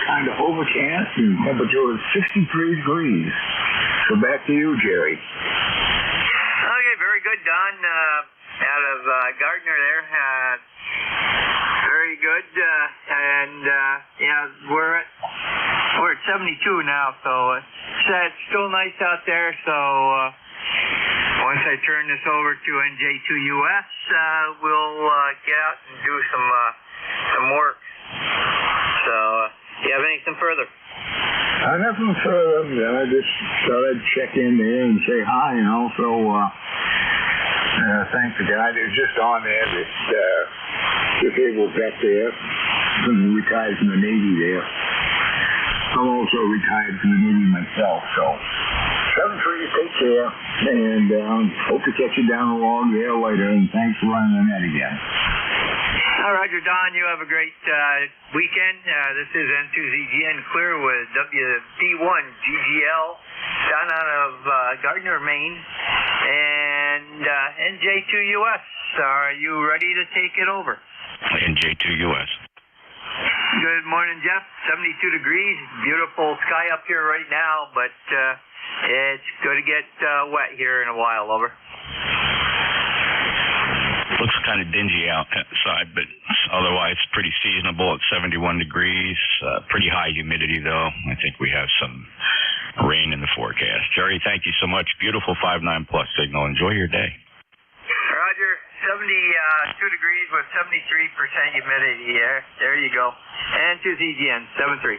kind of overcast, and temperature is 63 degrees. So back to you, Jerry. Okay, very good, Don. Out of Gardner there. Very good. We're at 72 now, so it's still nice out there. So once I turn this over to NJ2US, we'll get out and do some work. So, do you have anything further? Nothing further. I just thought I'd check in there and say hi, and also thank the guy that was just on there that disabled vet there, retired from the Navy there. I'm also retired from the Navy myself, so 7-3, take care, and hope to catch you down along there later, and thanks for running the net again. Roger, Don, you have a great weekend. This is N2ZGN Clear with WD1GGL down out of Gardner, Maine, and NJ2US. Are you ready to take it over? NJ2US. Good morning, Jeff. 72 degrees. Beautiful sky up here right now, but it's going to get wet here in a while. Over. Looks kind of dingy outside, but otherwise pretty seasonable at 71 degrees. Pretty high humidity, though. I think we have some rain in the forecast. Jerry, thank you so much. Beautiful 5.9 plus signal. Enjoy your day. Roger. 72 degrees with 73% humidity. There you go. And to ZGN, 7-3.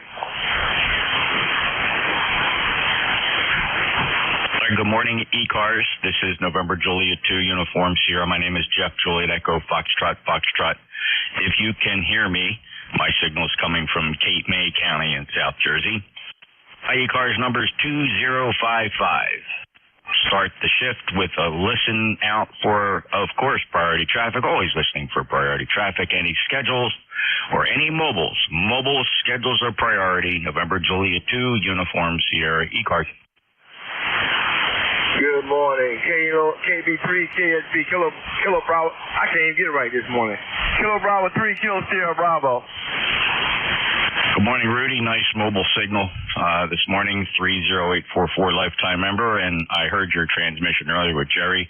Good morning, ECARS. This is November Juliet 2, Uniform Sierra. My name is Jeff Juliet Echo Foxtrot. If you can hear me, my signal is coming from Cape May County in South Jersey. My ECARS number is 2055. Start the shift with a listen out for, of course, priority traffic. Always listening for priority traffic. Any schedules or any mobiles. Mobile schedules are priority. November Juliet 2, Uniform Sierra ECARS. Good morning. KB3, KSB, Kilo Bravo. I can't even get it right this morning. Kilo Bravo 3, Kilo Sierra Bravo. Good morning, Rudy. Nice mobile signal this morning, 30844 lifetime member, and I heard your transmission earlier with Jerry.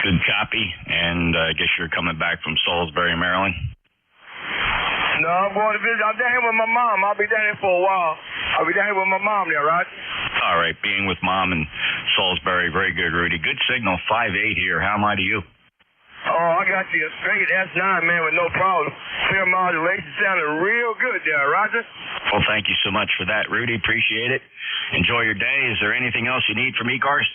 Good copy, and I guess you're coming back from Salisbury, Maryland. No, I'm going to visit. I'm down here with my mom. I'll be down here for a while. I'll be down here with my mom there, right? All right, being with mom in Salisbury, very good, Rudy. Good signal, 5.8 here. How am I to you? Oh, I got you a straight S9, man, with no problem. Clear modulation sounded real good there, Roger. Well, thank you so much for that, Rudy. Appreciate it. Enjoy your day. Is there anything else you need from ECARS?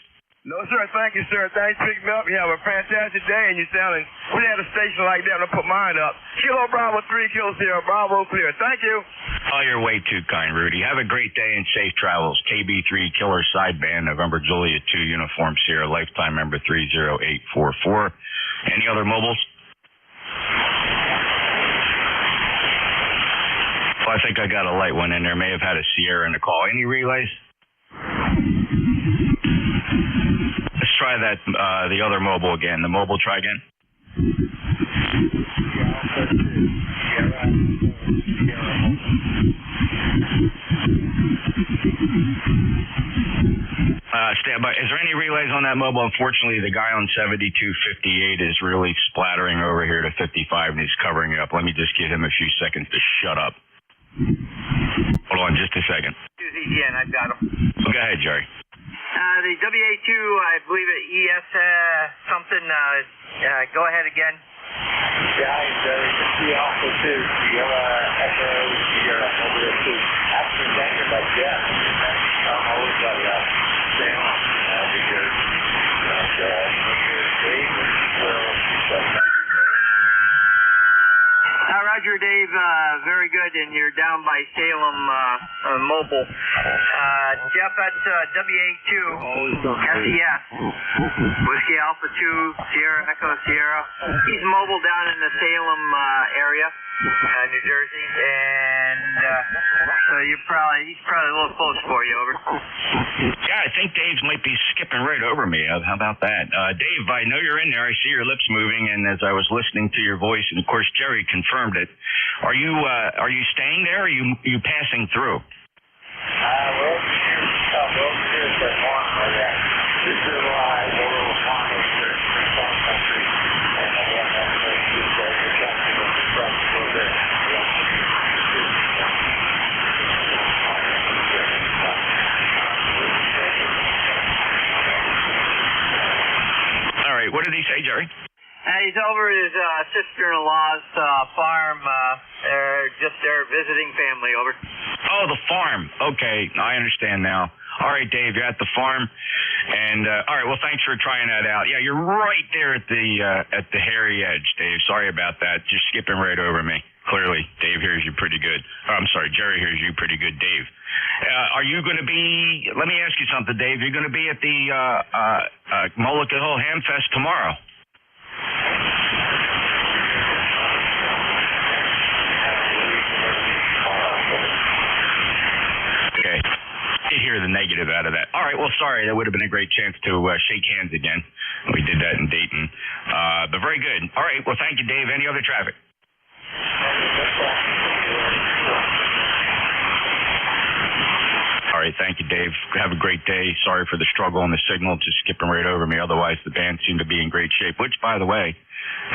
No, sir. Thank you, sir. Thanks for picking me up. You have a fantastic day, and you're sounding. We had a station like that, and I put mine up. Kilo Bravo 3, Kilo Sierra Bravo clear. Thank you. Oh, you're way too kind, Rudy. Have a great day and safe travels. KB3 Killer Sideband, November Juliet 2, Uniform Sierra, lifetime member 30844. Any other mobiles? Well, I think I got a light one in there. May have had a Sierra in the call. Any relays? Let's try that, the other mobile again. The mobile, try again. Stand by. Is there any relays on that mobile? Unfortunately, the guy on 7258 is really splattering over here to 55, and he's covering it up. Let me just give him a few seconds to shut up. Hold on just a second. again. I've got them. Well, go ahead, Jerry. The WA2, I believe it ES something. Go ahead again. Yeah, Alpha 2, Sierra Echo, Sierra Mobile 2. After that, you're like, yeah, I'm always like that. Same because Roger, Dave. Very good, and you're down by Salem Mobile. Jeff, that's WA2 SES. Whiskey Alpha 2, Sierra Echo Sierra. He's mobile down in the Salem area, New Jersey, and so he's probably a little close for you. Over. Yeah, I think Dave might be skipping right over me. How about that? Dave, I know you're in there. I see your lips moving, and as I was listening to your voice, and of course Jerry confirmed it. Are you staying there? Or are you passing through? All right. What did he say, Jerry? He's over at his sister-in-law's farm. They're just there visiting family. Over. Oh, the farm. Okay, I understand now. All right, Dave, you're at the farm, and all right. Well, thanks for trying that out. Yeah, you're right there at the hairy edge, Dave. Sorry about that. Just skipping right over me. Clearly, Dave hears you pretty good. Oh, I'm sorry, Jerry hears you pretty good, Dave. Are you going to be? Let me ask you something, Dave. You're going to be at the Mullica Hill Ham Fest tomorrow. Okay. You hear the negative out of that. All right, well, sorry. That would have been a great chance to shake hands again. We did that in Dayton. But very good. All right, well, thank you, Dave. Any other traffic? All right, thank you, Dave. Have a great day. Sorry for the struggle on the signal, just skipping right over me. Otherwise, the band seemed to be in great shape, which, by the way,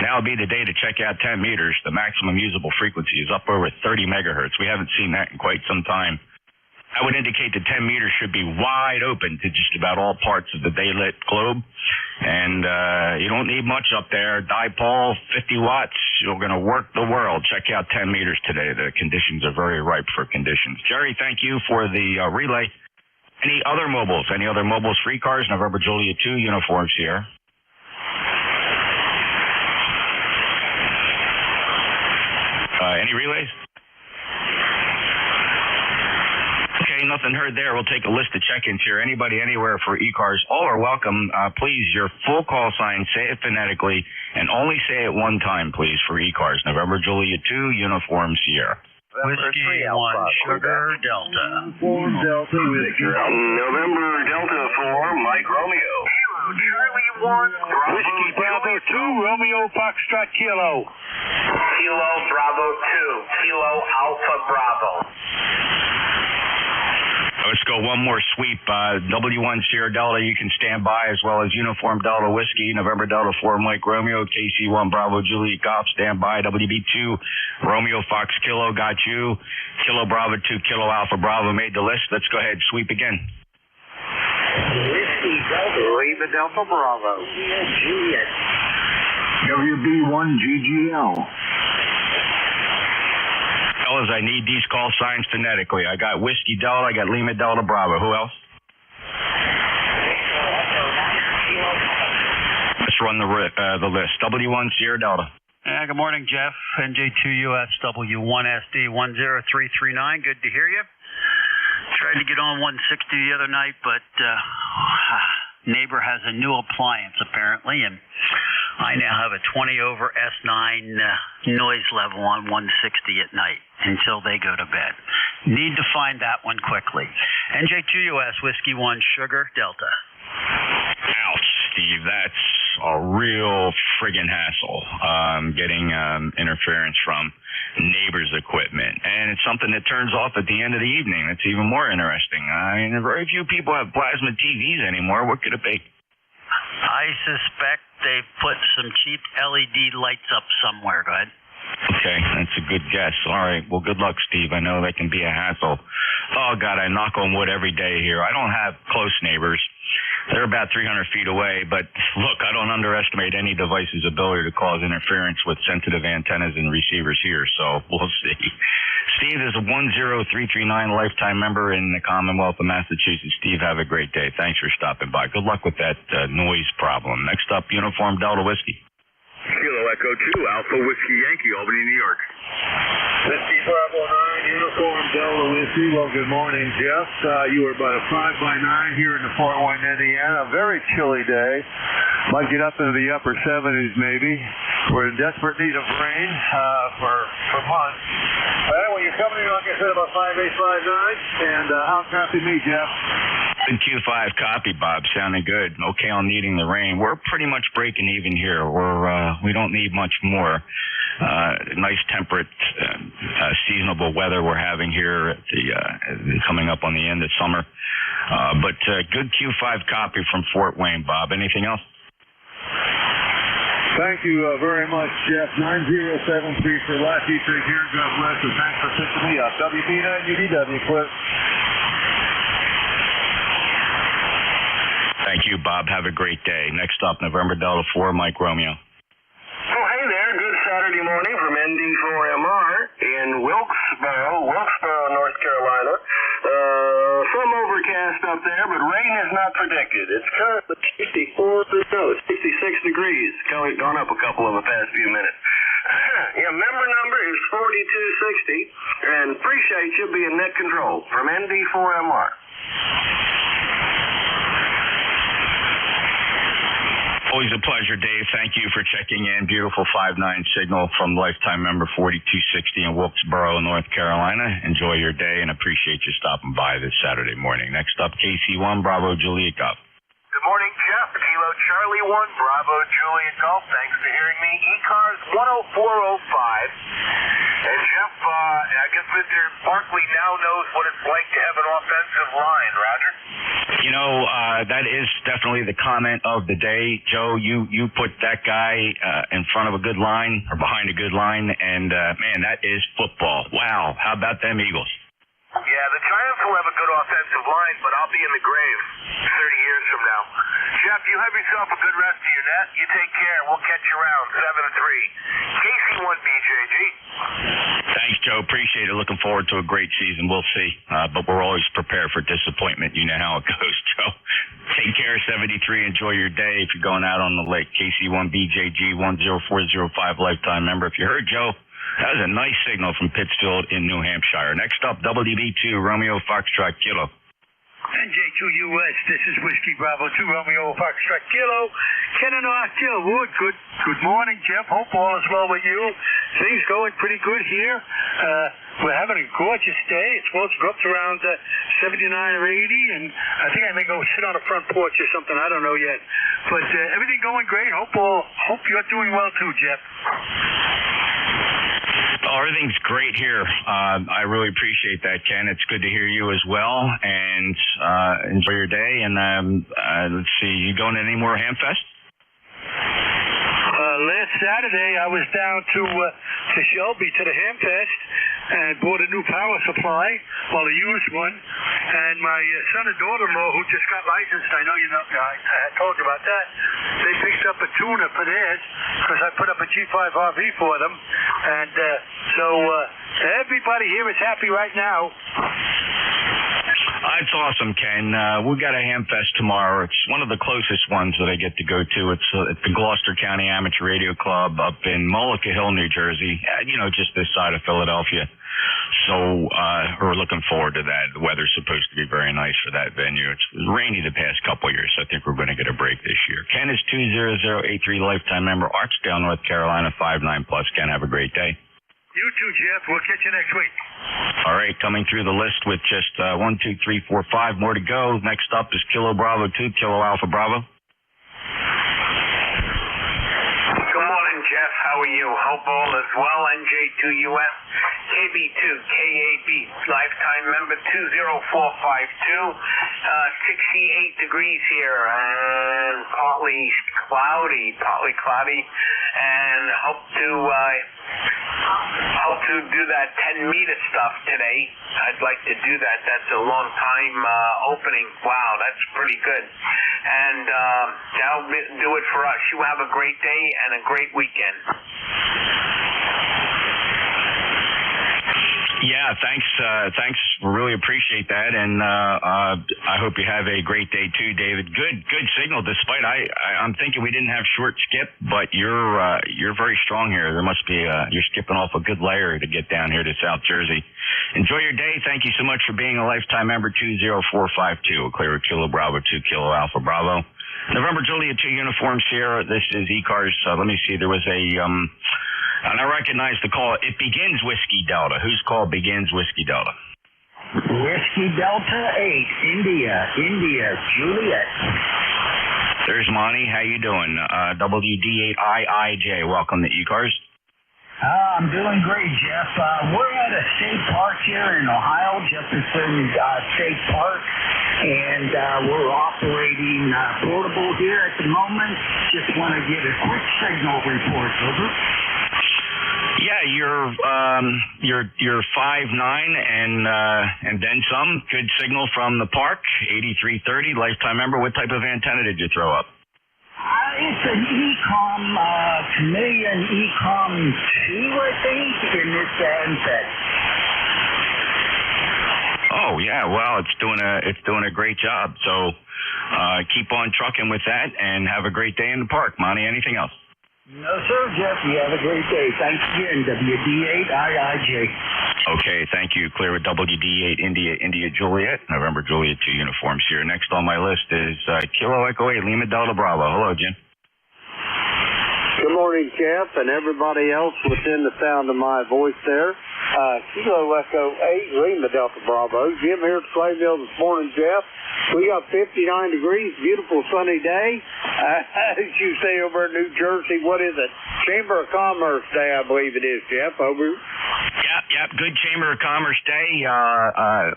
now would be the day to check out 10 meters. The maximum usable frequency is up over 30 megahertz. We haven't seen that in quite some time. That would indicate that 10 meters should be wide open to just about all parts of the daylit globe. And you don't need much up there. Dipole, 50 watts, you're going to work the world. Check out 10 meters today. The conditions are very ripe for conditions. Jerry, thank you for the relay. Any other mobiles? Any other mobiles for ECARS? November Juliet 2, Uniform Sierra. Any relays? Okay, nothing heard there. We'll take a list of check-ins here. Anybody, anywhere for ECARS, all are welcome. Please, your full call sign, say it phonetically, and only say it one time, please, for ECARS. November Juliet 2, Uniform Sierra. Whiskey 1, Sugar Delta. Delta Whiskey. November Delta 4, Mike Romeo. Charlie 1, Whiskey Bravo 2, Romeo Foxtrot Kilo. Kilo Bravo 2, Kilo Alpha Bravo. Let's go one more sweep. W1 Sierra Delta, you can stand by, as well as Uniform Delta Whiskey, November Delta 4 Mike Romeo, KC1 Bravo Juliet Golf, stand by, WB2 Romeo Fox Kilo, got you. Kilo Bravo 2 Kilo Alpha Bravo made the list. Let's go ahead, sweep again. Whiskey Delta, Lima Delta Bravo. Juliet. WB1 GGL. Fellas, I need these call signs phonetically. I got Whiskey Delta, I got Lima Delta Bravo. Who else? Let's run the list. W1 Sierra Delta. Good morning, Jeff. NJ2US W1SD 10339. Good to hear you. Tried to get on 160 the other night, but neighbor has a new appliance apparently, and I now have a 20 over S9 noise level on 160 at night until they go to bed. Need to find that one quickly. NJ2US Whiskey 1 Sugar Delta. Ouch, Steve. That's a real friggin' hassle, getting interference from neighbors' equipment. And it's something that turns off at the end of the evening. That's even more interesting. I mean, very few people have plasma TVs anymore. What could it be? I suspect they've put some cheap LED lights up somewhere. Go ahead. Okay, that's a good guess. All right, well, good luck, Steve. I know that can be a hassle. Oh, God, I knock on wood every day here. I don't have close neighbors. They're about 300 feet away, but look, I don't underestimate any device's ability to cause interference with sensitive antennas and receivers here, so we'll see. Steve is a 10339 lifetime member in the Commonwealth of Massachusetts. Steve, have a great day. Thanks for stopping by. Good luck with that noise problem. Next up, Uniform Delta Whiskey. Kilo Echo 2, Alpha Whiskey Yankee, Albany, New York. Whiskey Bravo 9, Uniform Delta Whiskey. Well, good morning, Jeff. You were about a 5x9 here in the Fort Wayne, Indiana. A very chilly day. Might get up into the upper 70s, maybe. We're in desperate need of rain for months. Well, you're coming in, like I said, about 5, 8, 5, 9. And how copy me, Jeff? Good Q5 copy, Bob. Sounding good. Okay on needing the rain. We're pretty much breaking even here. We don't need much more. Nice temperate, seasonable weather we're having here at coming up on the end of summer. But good Q5 copy from Fort Wayne, Bob. Anything else? Thank you very much, Jeff. 9073 for Lucky. Take care. God bless. And thanks for picking me up. WP9UDW, Clip. Thank you, Bob. Have a great day. Next up, November Delta 4, Mike Romeo. Oh, hey there. Good Saturday morning from ND4MR in Wilkesboro, North Carolina. Some overcast up there, but rain is not predicted. It's currently 66 degrees. It's gone up a couple in the past few minutes. Yeah, member number is 4260, and appreciate you being net control from ND4MR. Always a pleasure, Dave. Thank you for checking in. Beautiful 5-9 signal from lifetime member 4260 in Wilkesboro, North Carolina. Enjoy your day and appreciate you stopping by this Saturday morning. Next up, KC1, Bravo Juliet Golf. Good morning, Jeff. Kilo Charlie 1, Bravo Juliet Golf. Thanks for hearing me. ECARS 10405. And Jeff, I guess Mr. Barkley now knows what it's like to have an offensive line, Roger? You know, that is definitely the comment of the day. Joe, you put that guy in front of a good line or behind a good line, and, man, that is football. Wow. How about them Eagles? Yeah, the Giants will have a good offensive line, but I'll be in the grave 30 years from now. Jeff, you have yourself a good rest of your net. You take care. We'll catch you around 7-3. KC1BJG. Thanks, Joe. Appreciate it. Looking forward to a great season. We'll see. But we're always prepared for disappointment. You know how it goes, Joe. Take care, 73. Enjoy your day if you're going out on the lake. KC1BJG 10405 lifetime member. If you heard Joe, that was a nice signal from Pittsfield in New Hampshire. Next up, WDB2, Romeo Foxtrot Kilo. NJ2US, this is Whiskey Bravo 2, Romeo Foxtrot Kilo. Ken and Wood, good morning, Jeff. Hope all is well with you. Things going pretty good here. We're having a gorgeous day. It's supposed to go up to around 79 or 80, and I think I may go sit on the front porch or something. I don't know yet. But everything going great. Hope you're doing well too, Jeff. Oh, everything's great here. I really appreciate that, Ken. It's good to hear you as well, and enjoy your day. And let's see, you going to any more Hamfest? Last Saturday, I was down to Shelby to the Hamfest and bought a new power supply, well, a used one. And my son and daughter-in-law, who just got licensed, I know you know, I told you about that. They picked up a tuner for theirs because I put up a G5 RV for them. And so everybody here is happy right now. It's awesome, Ken. We got a Hamfest tomorrow. It's one of the closest ones that I get to go to. It's at the Gloucester County Amateur Radio Club up in Mullica Hill, New Jersey, just this side of Philadelphia. So we're looking forward to that. The weather's supposed to be very nice for that venue. It's rainy the past couple of years, so I think we're going to get a break this year. Ken is 20083 lifetime member, Archdale, North Carolina, 59+. Ken, have a great day. You too, Jeff. We'll catch you next week. All right, coming through the list with just 1, 2, 3, 4, 5 more to go. Next up is Kilo Bravo 2, Kilo Alpha Bravo. Good morning, Jeff. How are you? Hope all is well. NJ2US, KB2, KAB, lifetime member 20452. 68 degrees here and partly cloudy, and hope to Hope to do that 10-meter stuff today. I'd like to do that. That's a long time opening. Wow, that's pretty good. And that'll do it for us. You have a great day and a great weekend. Yeah, thanks. Really appreciate that, and I hope you have a great day too, David. Good signal. Despite I'm thinking we didn't have short skip, but you're very strong here. There must be you're skipping off a good layer to get down here to South Jersey. Enjoy your day. Thank you so much for being a lifetime member. 20452, clear Kilo Bravo 2 Kilo Alpha Bravo. November Juliet 2 Uniform Sierra. This is ECARS. Let me see. There was a and I recognize the call. It begins Whiskey Delta. Whose call begins Whiskey Delta? Whiskey Delta 8, India, Juliet. There's Monty. How you doing? WD8IIJ. Welcome to ECARS. I'm doing great, Jeff. We're at a state park here in Ohio, Jefferson State Park, and we're operating portable here at the moment. Just want to get a quick signal report. Over. Yeah, you're 5'9" and then some. Good signal from the park. 8330, lifetime member. What type of antenna did you throw up? It's an ECOM, Chameleon ECOM 2, I think, in this handset. Oh yeah, well it's doing a great job. So keep on trucking with that and have a great day in the park, Monty. Anything else? No, sir, Jeff. You have a great day. Thanks again, WD8IIJ. Okay, thank you. Clear with WD8 India Juliet, November Juliet 2 uniforms here. Next on my list is Kilo Echo 8 Lima Delta Bravo. Hello, Jim. Good morning, Jeff, and everybody else within the sound of my voice there. Kilo Echo 8 Lima Delta Bravo. Jim here at Clay Mill this morning, Jeff. We got 59 degrees, beautiful sunny day. As you say over in New Jersey, what is it? Chamber of Commerce Day, I believe it is, Jeff. Over. Yep. Good Chamber of Commerce Day.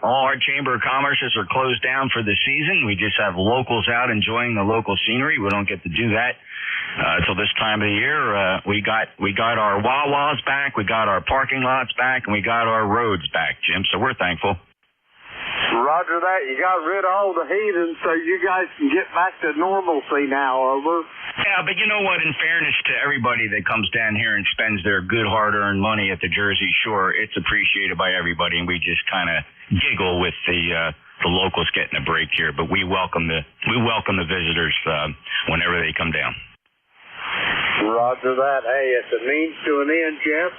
All our Chamber of Commerces are closed down for the season. We just have locals out enjoying the local scenery. We don't get to do that till this time of the year. We got our Wawas back, we got our parking lots back, and we got our roads back, Jim. So we're thankful. Roger that. You got rid of all the heathen, so you guys can get back to normalcy now. Over. Yeah, but you know what? In fairness to everybody that comes down here and spends their good hard-earned money at the Jersey Shore, it's appreciated by everybody, and we just kind of giggle with the locals getting a break here. But we welcome the visitors whenever they come down. Roger that. Hey, it's a means to an end, Jeff.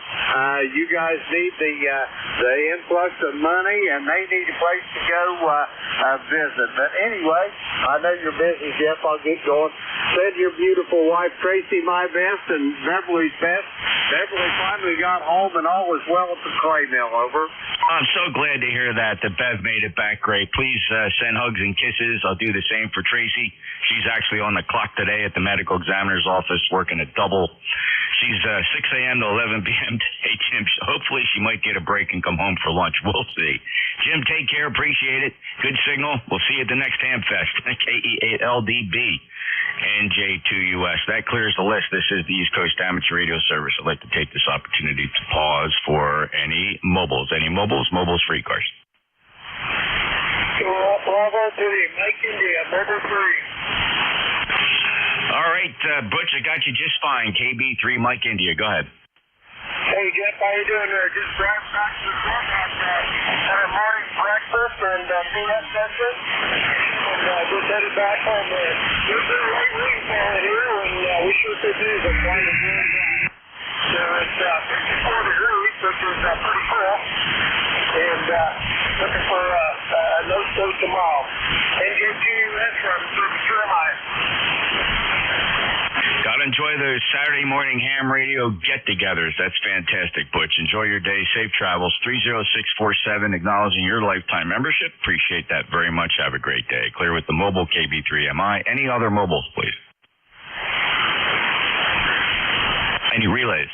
You guys need the influx of money, and they need a place to go visit. But anyway, I know you're busy, Jeff. I'll get going. Send your beautiful wife, Tracy, my best, and Beverly's best. Beverly finally got home, and all is well at the clay mill. Over. I'm so glad to hear that Bev made it back great. Please send hugs and kisses. I'll do the same for Tracy. She's actually on the clock today at the medical examiner's office working a double. She's 6 a.m. to 11 p.m. today, Jim. Hopefully she might get a break and come home for lunch. We'll see. Jim, take care. Appreciate it. Good signal. We'll see you at the next Hamfest. KE8LDB NJ2US. That clears the list. This is the East Coast Amateur Radio Service. I'd like to take this opportunity to pause for any mobiles. Any mobiles? Mobiles for ECARS. Bravo 3, Mike India, number 3. All right, Butch, I got you just fine. KB3, Mike India. Go ahead. Hey, Jeff, how you doing there? Just driving back to the front at our morning breakfast and peanut session. And just headed back home there. There's a light rainfall here, and we sure could use a quite a warm day. So it's 54 degrees, which is pretty cool. And looking for no snow tomorrow. NJ2US from Jeremiah. Gotta enjoy those Saturday morning ham radio get-togethers. That's fantastic, Butch. Enjoy your day. Safe travels. 30647, acknowledging your lifetime membership. Appreciate that very much. Have a great day. Clear with the mobile KB3MI. Any other mobiles, please? Any relays?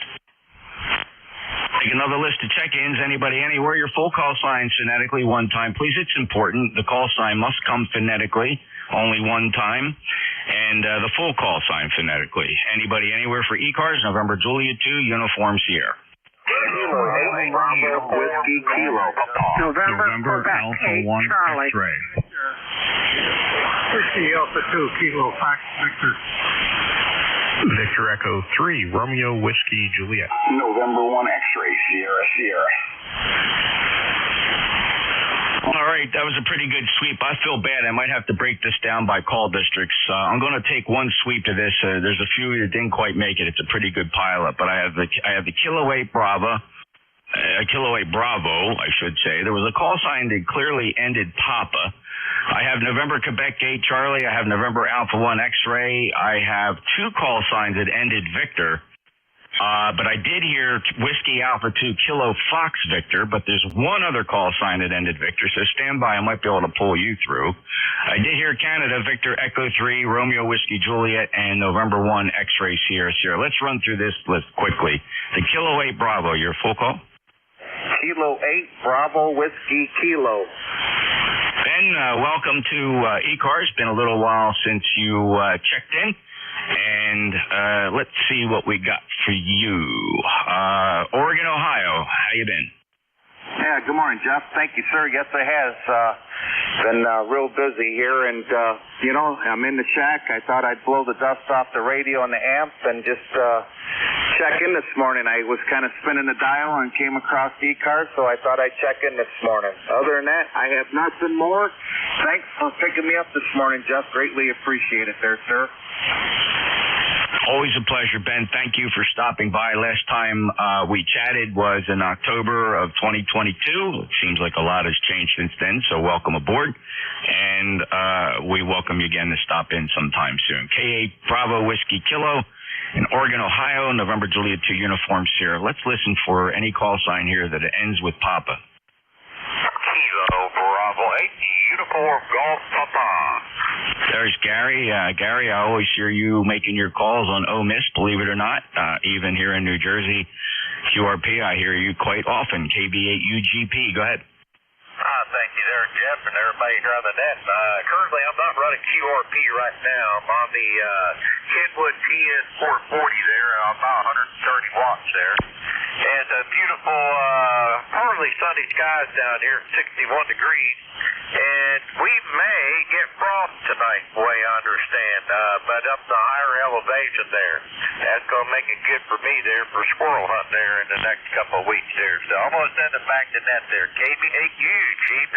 Take another list of check-ins. Anybody, anywhere. Your full call sign phonetically one time, please. It's important. The call sign must come phonetically only one time, and the full call sign phonetically. Anybody, anywhere for ECARS, November Juliet 2, Uniform Sierra. Kilo 8 Bravo Whiskey Kilo. November Alpha 1 Charlie. X-ray. Whiskey Alpha 2 Kilo Fox Victor. Victor Echo 3 Romeo Whiskey Juliet. November 1 X-ray Sierra. All right, that was a pretty good sweep. I feel bad. I might have to break this down by call districts. I'm going to take one sweep to this. There's a few that didn't quite make it. It's a pretty good pileup, but I have the Kilo 8 Bravo, Kilo 8 Bravo, I should say. There was a call sign that clearly ended Papa. I have November Quebec 8 Charlie. I have November Alpha 1 X-ray. I have two call signs that ended Victor. But I did hear Whiskey Alpha 2 Kilo Fox Victor, but there's one other call sign that ended Victor, so stand by. I might be able to pull you through. I did hear Canada Victor Echo 3 Romeo Whiskey Juliet and November 1 X-ray Sierra. Let's run through this list quickly. The Kilo 8 Bravo, your full call? Kilo 8 Bravo Whiskey Kilo. Ben, welcome to ECARS. Been a little while since you checked in. And let's see what we got for you. Oregon, Ohio, how you been? Yeah, good morning, Jeff. Thank you, sir. Yes, it has been real busy here. And, I'm in the shack. I thought I'd blow the dust off the radio and the amp and just check in this morning. I was kind of spinning the dial and came across ECARS, so I thought I'd check in this morning. Other than that, I have nothing more. Thanks for picking me up this morning, Jeff. Greatly appreciate it there, sir. Always a pleasure, Ben. Thank you for stopping by. Last time we chatted was in October of 2022. It seems like a lot has changed since then, so welcome aboard. And we welcome you again to stop in sometime soon. K8 Bravo Whiskey Kilo in Oregon, Ohio, November Juliet 2 Uniform Sierra. Let's listen for any call sign here that ends with Papa. Kilo Bravo 8 Uniform Golf Papa. There's Gary. Gary, I always hear you making your calls on Oh Miss, believe it or not. Even here in New Jersey, QRP, I hear you quite often. KB8UGP, go ahead. Thank you there, Jeff, and everybody here on the net. Currently, I'm not running QRP right now. I'm on the Kenwood TN440 there. I'm about 130 watts there. And beautiful, partly sunny skies down here, 61 degrees. And we may get frost tonight, the way I understand, but up the higher elevation there. That's going to make it good for me there for squirrel hunt there in the next couple of weeks there. So I'm going to send it back to net there. KB8UGP.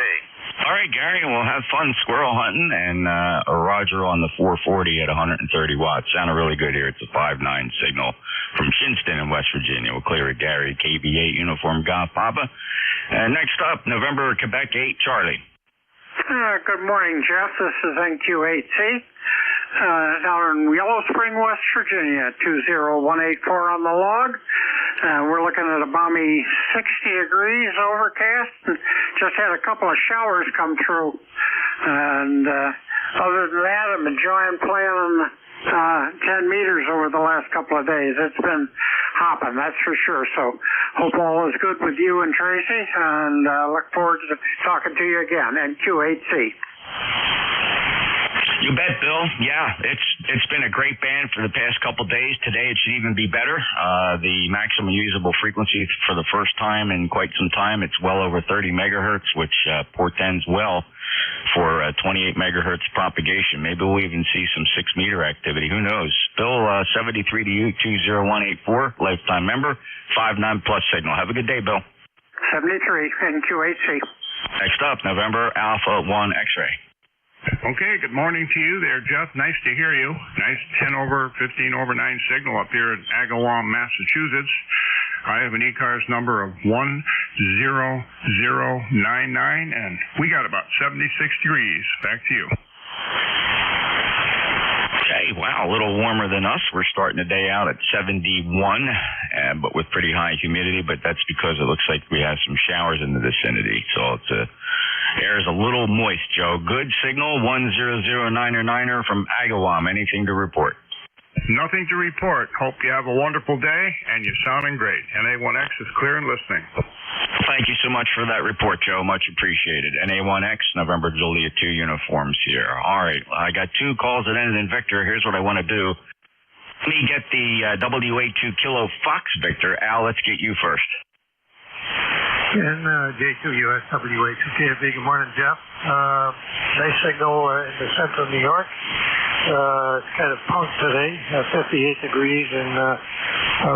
All right, Gary, we'll have fun squirrel hunting, and Roger on the 440 at 130 watts. Sounded really good here. It's a 5.9 signal from Shinston in West Virginia. We'll clear it, Gary. KB8 Uniform Golf Papa. Next up, November Quebec 8 Charlie. Good morning, Jeff. This is NQ8C. Down in Yellow Spring, West Virginia, 20184 on the log. We're looking at a balmy 60 degrees overcast. Just had a couple of showers come through. And other than that, I'm enjoying playing on 10 meters over the last couple of days. It's been hopping, that's for sure. So hope all is good with you and Tracy, and look forward to talking to you again. NQ8C. You bet, Bill. Yeah, it's been a great band for the past couple days. Today it should even be better. The maximum usable frequency for the first time in quite some time, it's well over 30 megahertz, which portends well for 28 megahertz propagation. Maybe we'll even see some 6-meter activity. Who knows? Bill, 73 to you, 20184, lifetime member, 5.9 plus signal. Have a good day, Bill. 73, NQ8C. Next up, November Alpha 1 X-ray. Okay, good morning to you there, Jeff. Nice to hear you. Nice 10/15/9 signal up here at Agawam, Massachusetts. I have an ECARS number of 10099, and we got about 76 degrees. Back to you. Okay, wow, a little warmer than us. We're starting the day out at 71, but with pretty high humidity, but that's because it looks like we have some showers in the vicinity. So it's air is a little moist, Joe. Good signal, 10099er from Agawam. Anything to report? Nothing to report. Hope you have a wonderful day, and you're sounding great. NA1X is clear and listening. Thank you so much for that report, Joe. Much appreciated. NA1X, November Juliet 2 uniforms here. All right, I got two calls that ended in Victor. Here's what I want to do. Let me get the WA2 Kilo Fox Victor. Al, let's get you first. And J2US WA2KFB. Good morning, Jeff. Nice signal in the central New York. It's kind of punk today, 58 degrees and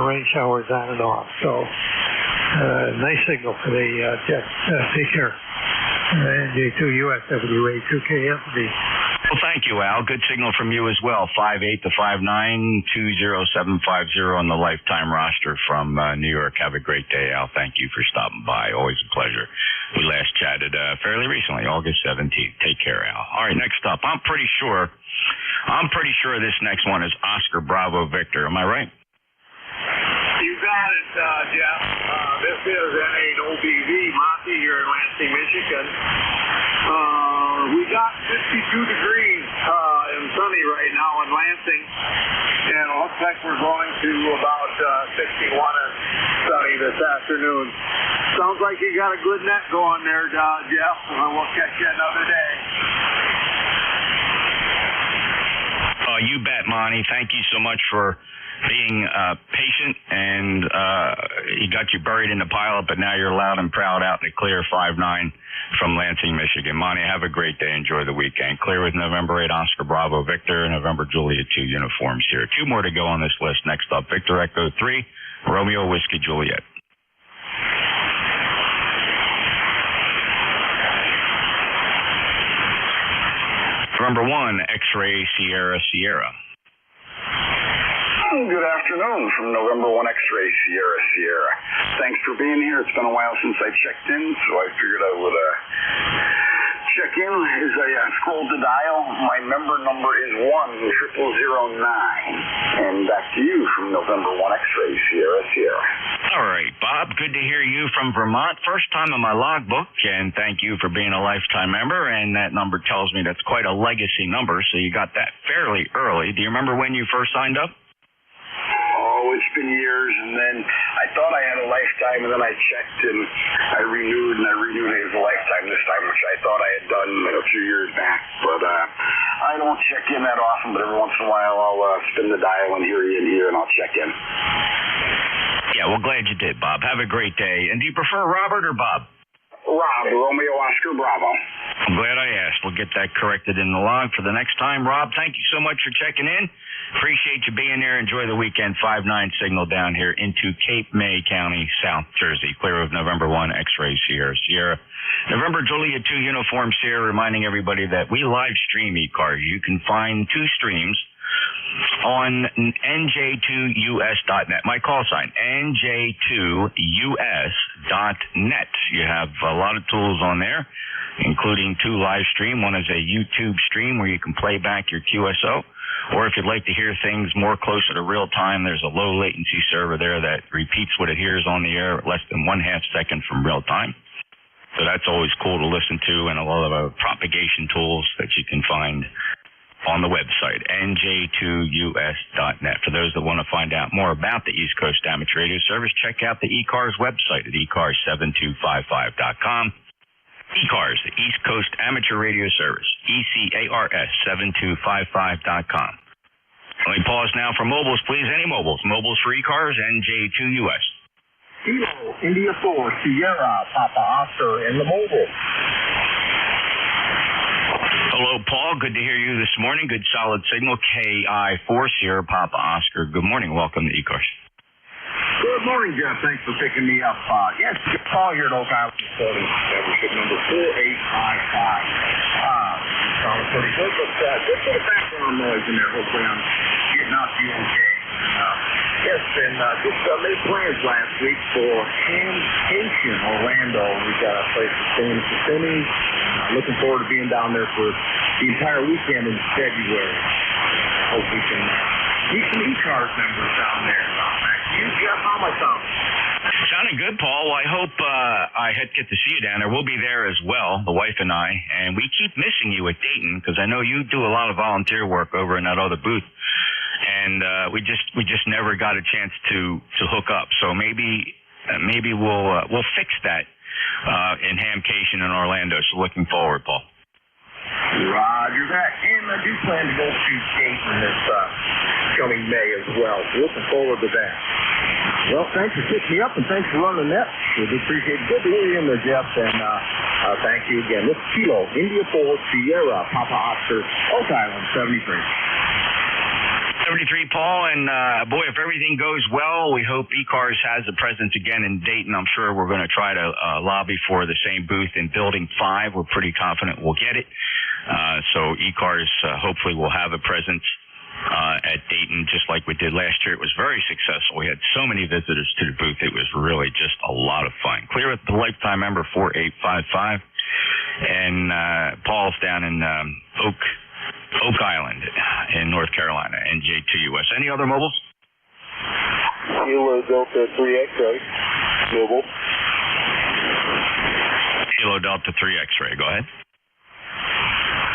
rain showers on and off. So nice signal today, Jeff. Take care. And J2US WA2KFB. Well, thank you, Al. Good signal from you as well. 58 to 59 20750 on the lifetime roster from New York. Have a great day, Al. Thank you for stopping by. Always a pleasure. We last chatted fairly recently, August 17th. Take care, Al. All right, next up. I'm pretty sure this next one is Oscar Bravo Victor. Am I right? You got it, Jeff. This is an OBV Monty here in Lansing, Michigan. We got 52 degrees and sunny right now in Lansing, and it looks like we're going to about 61 and sunny this afternoon. Sounds like you got a good net going there, Jeff, and we'll catch you another day. You bet, Monty. Thank you so much for being patient, and he got you buried in the pilot, but now you're loud and proud out in the clear 5-9 from Lansing, Michigan. Monty, have a great day. Enjoy the weekend. Clear with November 8 Oscar Bravo Victor, November Juliet 2 uniforms here. 2 more to go on this list. Next up, Victor Echo 3, Romeo Whiskey Juliet. November 1 X-Ray Sierra Sierra. Good afternoon from November 1 X-Ray Sierra Sierra. Thanks for being here. It's been a while since I checked in, so I figured I would check in. As I scrolled the dial, my member number is 10009. And back to you from November 1 X-Ray Sierra Sierra. All right, Bob, good to hear you from Vermont. First time in my logbook, and thank you for being a lifetime member. And that number tells me that's quite a legacy number, so you got that fairly early. Do you remember when you first signed up? Oh, it's been years, and then I thought I had a lifetime, and then I checked, and I renewed it as a lifetime this time, which I thought I had done a few years back. But I don't check in that often, but every once in a while I'll spin the dial and hear you in here, and I'll check in. Yeah, well, glad you did, Bob. Have a great day. And do you prefer Robert or Bob? Rob, Romeo Oscar Bravo. I'm glad I asked. We'll get that corrected in the log for the next time. Rob, thank you so much for checking in. Appreciate you being there. Enjoy the weekend. 5-9 signal down here into Cape May County, South Jersey. Clear of November 1 X-Ray Sierra Sierra. November Juliet 2 Uniform Sierra, reminding everybody that we live stream ECARS. You can find 2 streams on nj2us.net. My call sign, nj2us.net. You have a lot of tools on there, including 2 live stream. One is a YouTube stream where you can play back your QSO. Or if you'd like to hear things more closer to real time, there's a low latency server there that repeats what it hears on the air less than 1/2 second from real time. So that's always cool to listen to, and a lot of propagation tools that you can find on the website, nj2us.net. For those that want to find out more about the East Coast Amateur Radio Service, check out the ECARS website at ECARS7255.com. ECARS, the East Coast Amateur Radio Service, ECARS7255.com. Let me pause now for mobiles, please. Any mobiles? Mobiles for ECARS, NJ2US. Kilo, India 4, Sierra, Papa Oscar, and the mobile. Hello, Paul. Good to hear you this morning. Good solid signal. KI4, Sierra, Papa Oscar. Good morning. Welcome to ECARS. Good morning, Jeff. Thanks for picking me up. Yes, Paul here at Oak Island Facility, membership number 4855. Sounds pretty good, but just for the background noise in there. Hopefully I'm getting out to you okay. Yes, and just made plans last week for Hamcation, Orlando. We've got a place to stay in Kissimmee. Looking forward to being down there for the entire weekend in February. Hope we can meet some ECARS members down there. You, Jeff, how am I sounding? Sounding good, Paul. Well, I hope I get to see you down there. We'll be there as well, the wife and I. And we keep missing you at Dayton because I know you do a lot of volunteer work over in that other booth. And we just never got a chance to hook up. So maybe we'll fix that in Hamcation in Orlando. So looking forward, Paul. Roger that. And I do plan to go to Dayton this coming May as well. So looking forward to that. Well, thanks for picking me up, and thanks for running that. We do appreciate it. Good to hear you in there, Jeff, and thank you again. This is Kilo, India 4, Sierra, Papa Oscar, Oak Island, 73. 73, Paul, and boy, if everything goes well, we hope ECARS has a presence again in Dayton. I'm sure we're going to try to lobby for the same booth in Building 5. We're pretty confident we'll get it. So ECARS hopefully will have a presence at Dayton, just like we did last year. It was very successful. We had so many visitors to the booth. It was really just a lot of fun. Clear with the lifetime member 4855, and Paul's down in Oak Island in North Carolina, NJ2US. Any other mobiles? Kilo Delta 3 X-ray, mobile. Kilo Delta 3 X-ray, go ahead.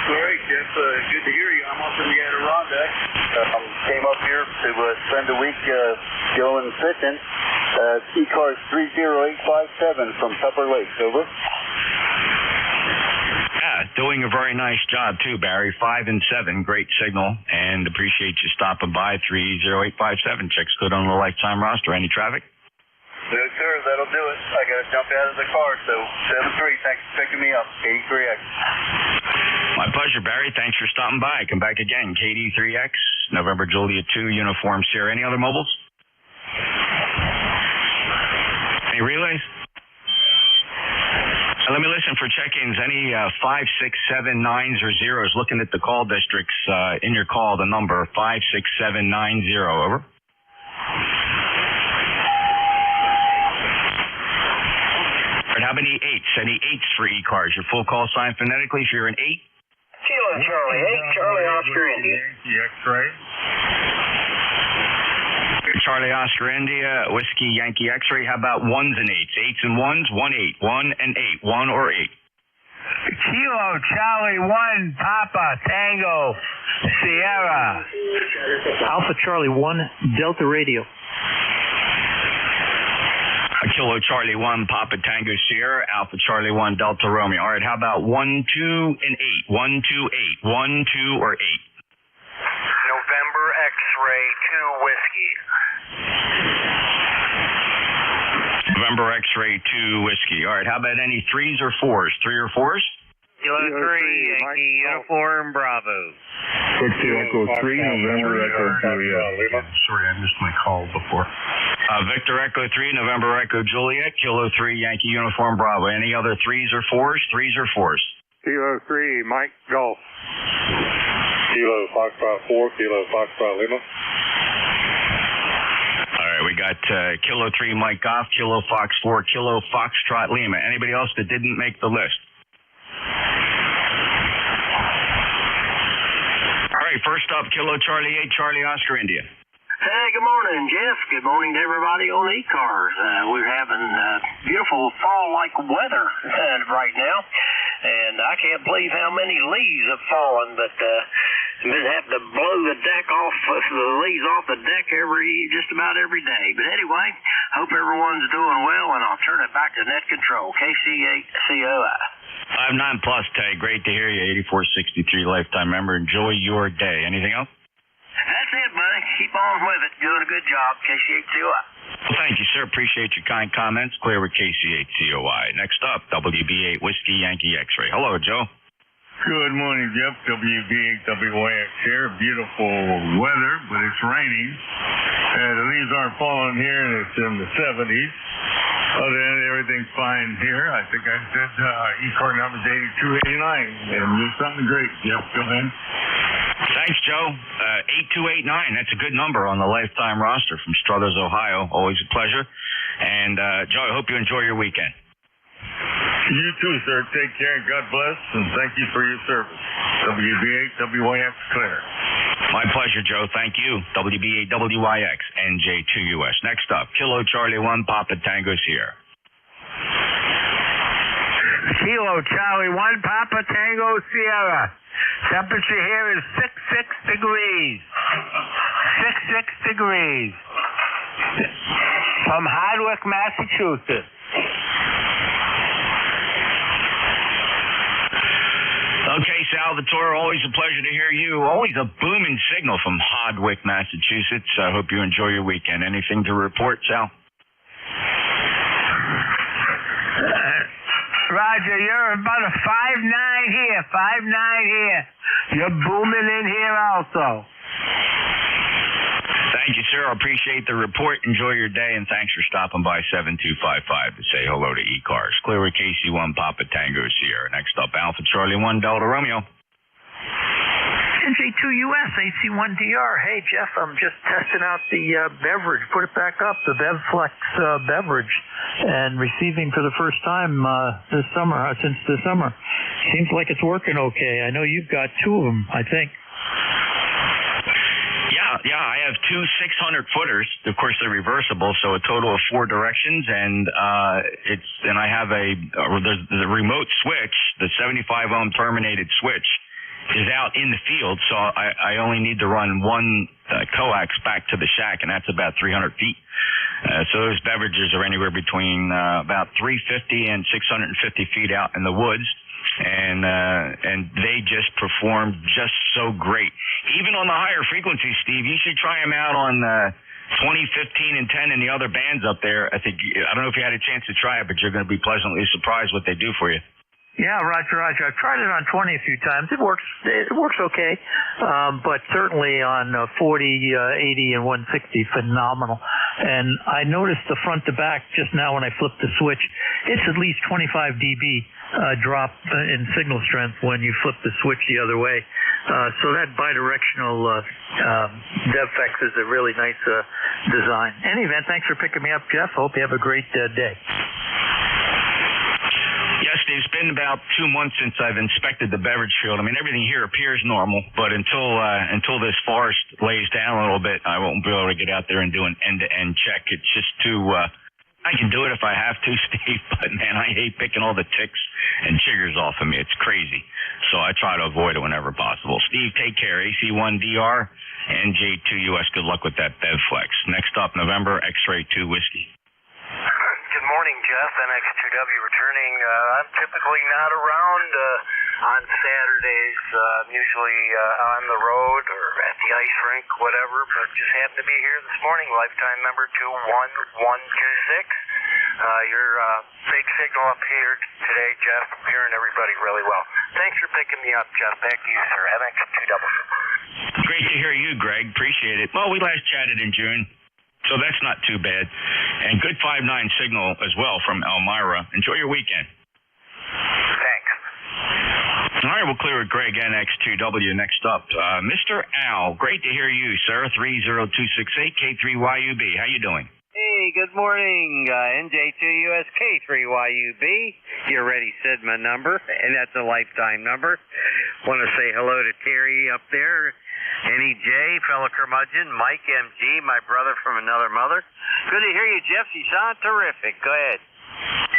Great, Jeff. Good to hear you. I'm up in the Adirondack. Came up here to spend a week going fishing. ECARS 30857 from Tupper Lake. Over. Yeah, doing a very nice job too, Barry. 5 and 7, great signal, and appreciate you stopping by. 30857 checks good on the lifetime roster. Any traffic? No, sir. That'll do it. I got to jump out of the car. So 73. Thanks for picking me up. 83X. My pleasure, Barry. Thanks for stopping by. Come back again. KD3X, November Juliet 2, Uniform Sierra. Any other mobiles? Any relays? Let me listen for check-ins. Any 5, 6, 7, 9s or 0s. Looking at the call districts in your call, the number 5, 6, 7, 9, 0. Over. All right, how many 8s? Any 8s for ECARS? Your full call sign phonetically if you're an 8? Kilo Charlie 8, Charlie Oscar India. X-ray. Charlie Oscar India, Whiskey Yankee X-ray. How about 1s and 8s? 8s and 1s, 1, 8. 1 and 8. 1 or 8. Kilo Charlie 1, Papa Tango Sierra. Alpha Charlie 1, Delta Radio. Kilo Charlie 1, Papa Tango Sierra, Alpha Charlie 1, Delta Romeo. All right, how about 1, 2, and 8? 1, 2, 8. 1, 2, or 8? November X-ray 2 Whiskey. November X-ray 2 Whiskey. All right, how about any 3s or 4s? 3 or 4s? Kilo 3, Yankee Uniform Bravo. Echo 3, November Echo Juliet. Sorry, I missed my call before. Victor Echo 3, November Echo Juliet, Kilo 3, Yankee Uniform Bravo. Any other 3s or 4s? 3s or 4s? Kilo 3, Mike Golf. Kilo Foxtrot 4, Kilo Foxtrot Lima. All right, we got Kilo 3, Mike Golf, Kilo Fox 4, Kilo Foxtrot Lima. Anybody else that didn't make the list? All right, first up, Kilo Charlie 8, Charlie Oscar India. Hey, good morning, Jeff. Good morning to everybody on ECARS. We're having beautiful fall-like weather right now, and I can't believe how many leaves have fallen, but been having to blow the deck off, the leaves off the deck just about every day. But anyway, hope everyone's doing well, and I'll turn it back to net control. KC8COI. 59 plus, Tay. Great to hear you. 8463 lifetime member. Enjoy your day. Anything else? That's it, buddy. Keep on with it. Doing a good job. KC8COI. Well, thank you, sir. Appreciate your kind comments. Clear with KC8COI. Next up, WB8 Whiskey Yankee X-ray. Hello, Joe. Good morning, Jeff. WB8WYX here. Beautiful weather, but it's raining. The leaves aren't falling here, and it's in the 70s. Other than that, everything's fine here. I think I said ECAR number is 8289, and you're something great, Jeff. Go ahead. Thanks, Joe. 8289, that's a good number on the lifetime roster from Struthers, Ohio. Always a pleasure. And, Joe, I hope you enjoy your weekend. You too, sir. Take care, and God bless, and thank you for your service. WB8WYX clear. My pleasure, Joe. Thank you. WB8WYX, NJ2US. Next up, Kilo Charlie 1, Papa Tango Sierra. Kilo Charlie 1, Papa Tango Sierra. Temperature here is 66 degrees. 66 degrees. From Hardwick, Massachusetts. Okay, Salvatore, always a pleasure to hear you. Always a booming signal from Hardwick, Massachusetts. I hope you enjoy your weekend. Anything to report, Sal? Roger, you're about a 5'9" here, 5'9" here. You're booming in here also. Thank you, sir. I appreciate the report. Enjoy your day, and thanks for stopping by 7255 to say hello to ECARS. Clear with KC1 Papa Tango Sierra. Next up, Alpha Charlie 1 Delta Romeo. NJ2US, AC1DR. Hey, Jeff, I'm just testing out the beverage. Put it back up, the BevFlex beverage, and receiving for the first time this summer, since the summer. Seems like it's working okay. I know you've got two of them, I think. Yeah, I have two 600-footers. Of course, they're reversible, so a total of 4 directions, and I have there's the remote switch, the 75-ohm terminated switch, is out in the field, so I only need to run one coax back to the shack, and that's about 300 feet. So those beverages are anywhere between about 350 and 650 feet out in the woods, and they just perform just so great. Even on the higher frequencies, Steve, you should try them out on 20, 15, and 10 and the other bands up there. I don't know if you had a chance to try it, but you're going to be pleasantly surprised what they do for you. Yeah, Roger. I've tried it on 20 a few times. It works okay, but certainly on 40, 80, and 160, phenomenal. And I noticed the front to back just now when I flipped the switch. It's at least 25 dB drop in signal strength when you flip the switch the other way. So that bidirectional DevFX is a really nice design. In any event, thanks for picking me up, Jeff. Hope you have a great day. Yes, it's been about 2 months since I've inspected the beverage field. I mean, everything here appears normal, but until this forest lays down a little bit, I won't be able to get out there and do an end-to-end check. It's just too. I can do it if I have to, Steve, but man, I hate picking all the ticks and chiggers off of me. It's crazy, so I try to avoid it whenever possible. Steve, take care. AC1DR, NJ2US. Good luck with that BevFlex. Next up, November X-Ray 2 Whiskey. Good morning, Jeff. NX2W returning. I'm typically not around on Saturdays. I'm usually on the road or at the ice rink, whatever, but just happened to be here this morning. Lifetime member 21126. Your big signal up here today, Jeff. I'm hearing everybody really well. Thanks for picking me up, Jeff. Back to you, sir. NX2W. Great to hear you, Greg. Appreciate it. Well, we last chatted in June, so that's not too bad. And good 5.9 signal as well from Elmira. Enjoy your weekend. Thanks. All right, we'll clear with Greg, NX2W. Next up, Mr. Al. Great to hear you, sir. 30268 K3YUB. How you doing? Hey, good morning. NJ2US K3YUB. You already said my number, and that's a lifetime number. Want to say hello to Terry up there. NEJ, fellow curmudgeon, Mike MG, my brother from another mother. Good to hear you, Jeff. You sound terrific. Go ahead.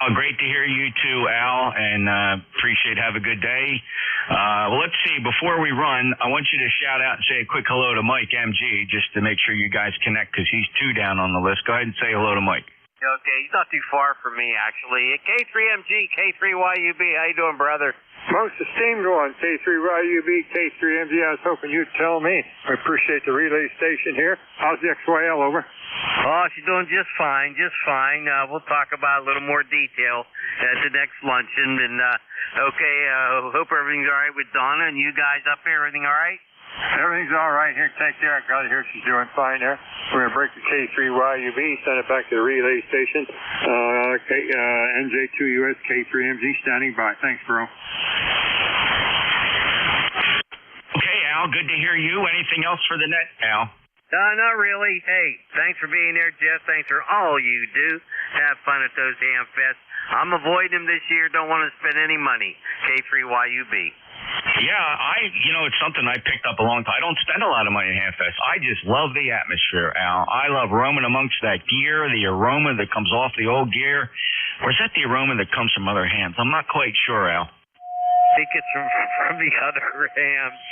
Oh, great to hear you too, Al, and appreciate. Have a good day. Well, let's see. Before we run, I want you to shout out and say a quick hello to Mike MG, just to make sure you guys connect, because he's 2 down on the list. Go ahead and say hello to Mike. Okay, he's not too far from me, actually. K3MG, K3YUB. How you doing, brother? Most esteemed one, K3YUB, K3MG. I was hoping you'd tell me. I appreciate the relay station here. How's the XYL, over? Oh, she's doing just fine, just fine. We'll talk about a little more detail at the next luncheon. And, hope everything's all right with Donna and you guys up here. Everything all right? Everything's all right here. Take care. I got it here. She's doing fine there. We're going to break the K3YUB, send it back to the relay station. NJ2US, K3MG standing by. Thanks, bro. Okay, Al, good to hear you. Anything else for the net, Al? Not really. Hey, thanks for being there, Jeff. Thanks for all you do. Have fun at those ham fests. I'm avoiding them this year. Don't want to spend any money. K3YUB. Yeah, it's something I picked up a long time. I don't spend a lot of money at Hamfest. I just love the atmosphere, Al. I love roaming amongst that gear, the aroma that comes off the old gear. Or is that the aroma that comes from other hams? I'm not quite sure, Al. I think it's from the other hams.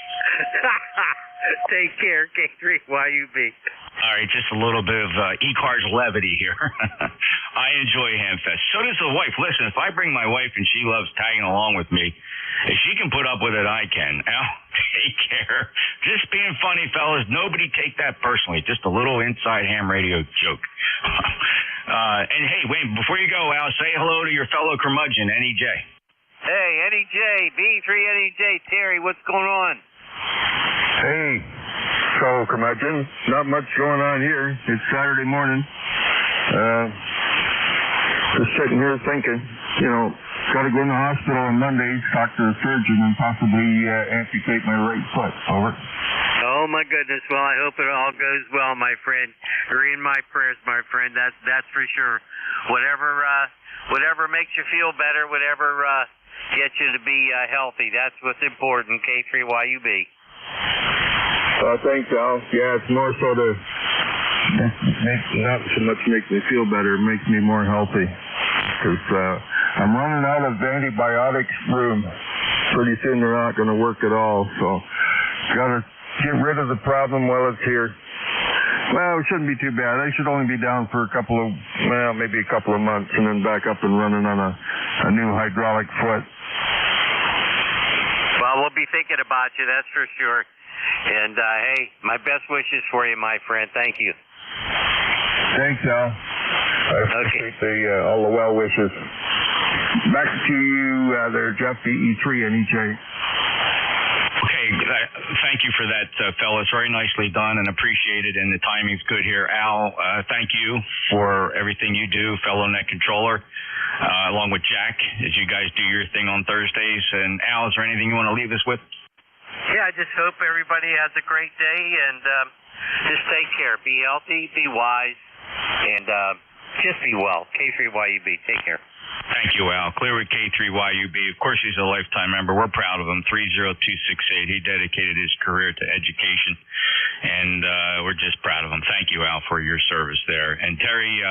Take care, K3YUB. All right, just a little bit of ECARS levity here. I enjoy Hamfest. So does the wife. Listen, if I bring my wife and she loves tagging along with me, If she can put up with it, I can. Al, take care. Just being funny, fellas. Nobody take that personally. Just a little inside ham radio joke. And hey, wait, before you go, Al, say hello to your fellow curmudgeon, NEJ. Hey, NEJ, B3 NEJ, Terry, what's going on? Hey, fellow curmudgeon. Not much going on here. It's Saturday morning. Just sitting here thinking, got to go in the hospital on Monday, talk to the surgeon, and possibly amputate my right foot. Over. Oh my goodness! Well, I hope it all goes well, my friend. You're in my prayers, my friend. That's for sure. Whatever makes you feel better, whatever gets you to be healthy. That's what's important. K3YUB. Thanks, Al. Yeah, it's more so to not so much make me feel better, it makes me more healthy. Because I'm running out of antibiotics room. Pretty soon they're not going to work at all. So got to get rid of the problem while it's here. Well, it shouldn't be too bad. I should only be down for maybe a couple of months, and then back up and running on a new hydraulic foot. Well, we'll be thinking about you, that's for sure. And, hey, my best wishes for you, my friend. Thank you. Thanks, Al. I appreciate all the well wishes. Back to you there, Jeff, BE3 NEJ. Okay, thank you for that, fellas. Very nicely done and appreciated, and the timing's good here. Al, thank you for everything you do, fellow net controller, along with Jack, as you guys do your thing on Thursdays. And Al, is there anything you want to leave us with? Yeah, I just hope everybody has a great day, and just take care. Be healthy, be wise, and just be well. K3YUB, take care. Thank you, Al. Clear with K3YUB. Of course, he's a lifetime member. We're proud of him. 30268. He dedicated his career to education, and we're just proud of him. Thank you, Al, for your service there. And Terry,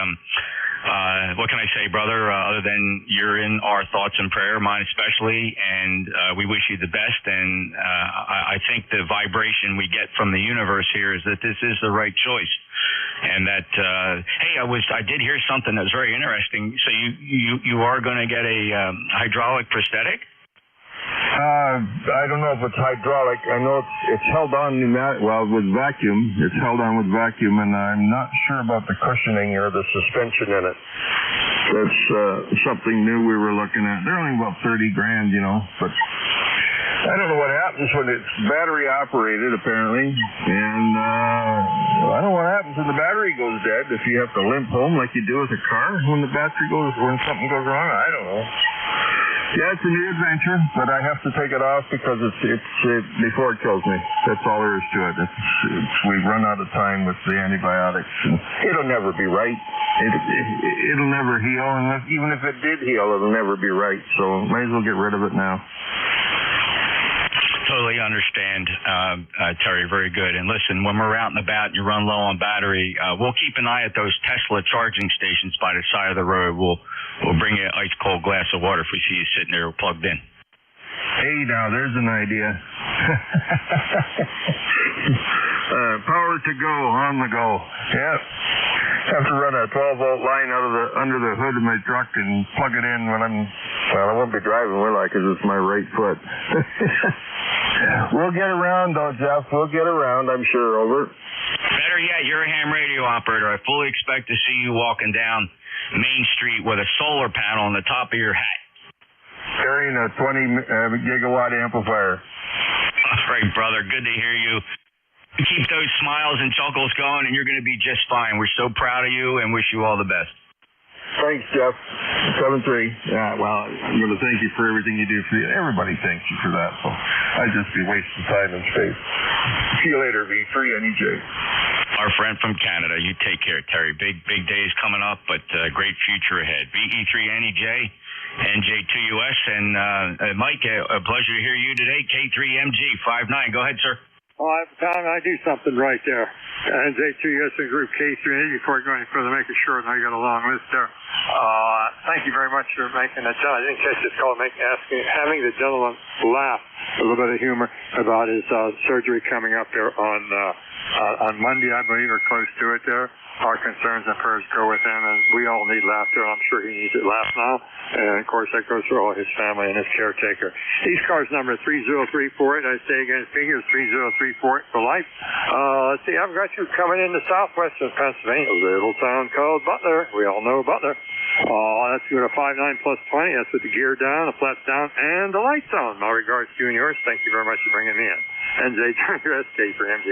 what can I say, brother, other than you're in our thoughts and prayer, mine especially, and we wish you the best. And I think the vibration we get from the universe here is that this is the right choice. And that, hey, I did hear something that was very interesting. So you are going to get a hydraulic prosthetic? I don't know if it's hydraulic. I know it's held on with vacuum. It's held on with vacuum, and I'm not sure about the cushioning or the suspension in it. That's something new we were looking at. They're only about $30,000, but I don't know what happens when it's battery operated, apparently, and I don't know what happens when the battery goes dead. If you have to limp home like you do with a car when something goes wrong, I don't know. Yeah, it's a new adventure, but I have to take it off because it's before it kills me. That's all there is to it. We run out of time with the antibiotics, and it'll never be right. It'll never heal, and even if it did heal, it'll never be right. So might as well get rid of it now. Totally understand, Terry. Very good. And listen, when we're out and about and you run low on battery, we'll keep an eye at those Tesla charging stations by the side of the road. We'll bring you an ice cold glass of water if we see you sitting there plugged in. Hey, now there's an idea. Power to go, on the go. Yep. Have to run a 12-volt line under the hood of my truck and plug it in when I won't be driving, will I, because it's my right foot. We'll get around, though, Jeff. We'll get around, I'm sure. Over. Better yet, you're a ham radio operator. I fully expect to see you walking down Main Street with a solar panel on the top of your hat. Carrying a 20 gigawatt amplifier. All right, brother. Good to hear you. Keep those smiles and chuckles going, and you're going to be just fine. We're so proud of you and wish you all the best. Thanks, Jeff. 7-3. Yeah, well, I'm going to thank you for everything you do for you. Everybody thanks you for that, so I'd just be wasting time and space. See you later, V3 NEJ. Our friend from Canada. You take care, Terry. Big days coming up, but great future ahead. VE3 NEJ, NJ2US, and Mike, a pleasure to hear you today. K3MG 59. Go ahead, sir. Well, every time I do something right there. NJ2US and Group K3, before I go any further, making sure that I got a long list there. Thank you very much for making that. I didn't catch this call, having the gentleman laugh, a little bit of humor about his surgery coming up there on on Monday, I believe, or close to it there. Our concerns and prayers go with him, and we all need laughter. I'm sure he needs it laugh now. And, of course, that goes for all his family and his caretaker. ECARS number 30348. I say again, figures 30348 for life. Let's see, I've got you coming into southwestern Pennsylvania, a little town called Butler. We all know Butler. That's going to 59 plus 20. That's with the gear down, the flaps down, and the lights on. My regards to you and yours. Thank you very much for bringing me in. NJ, turn your SK for MG.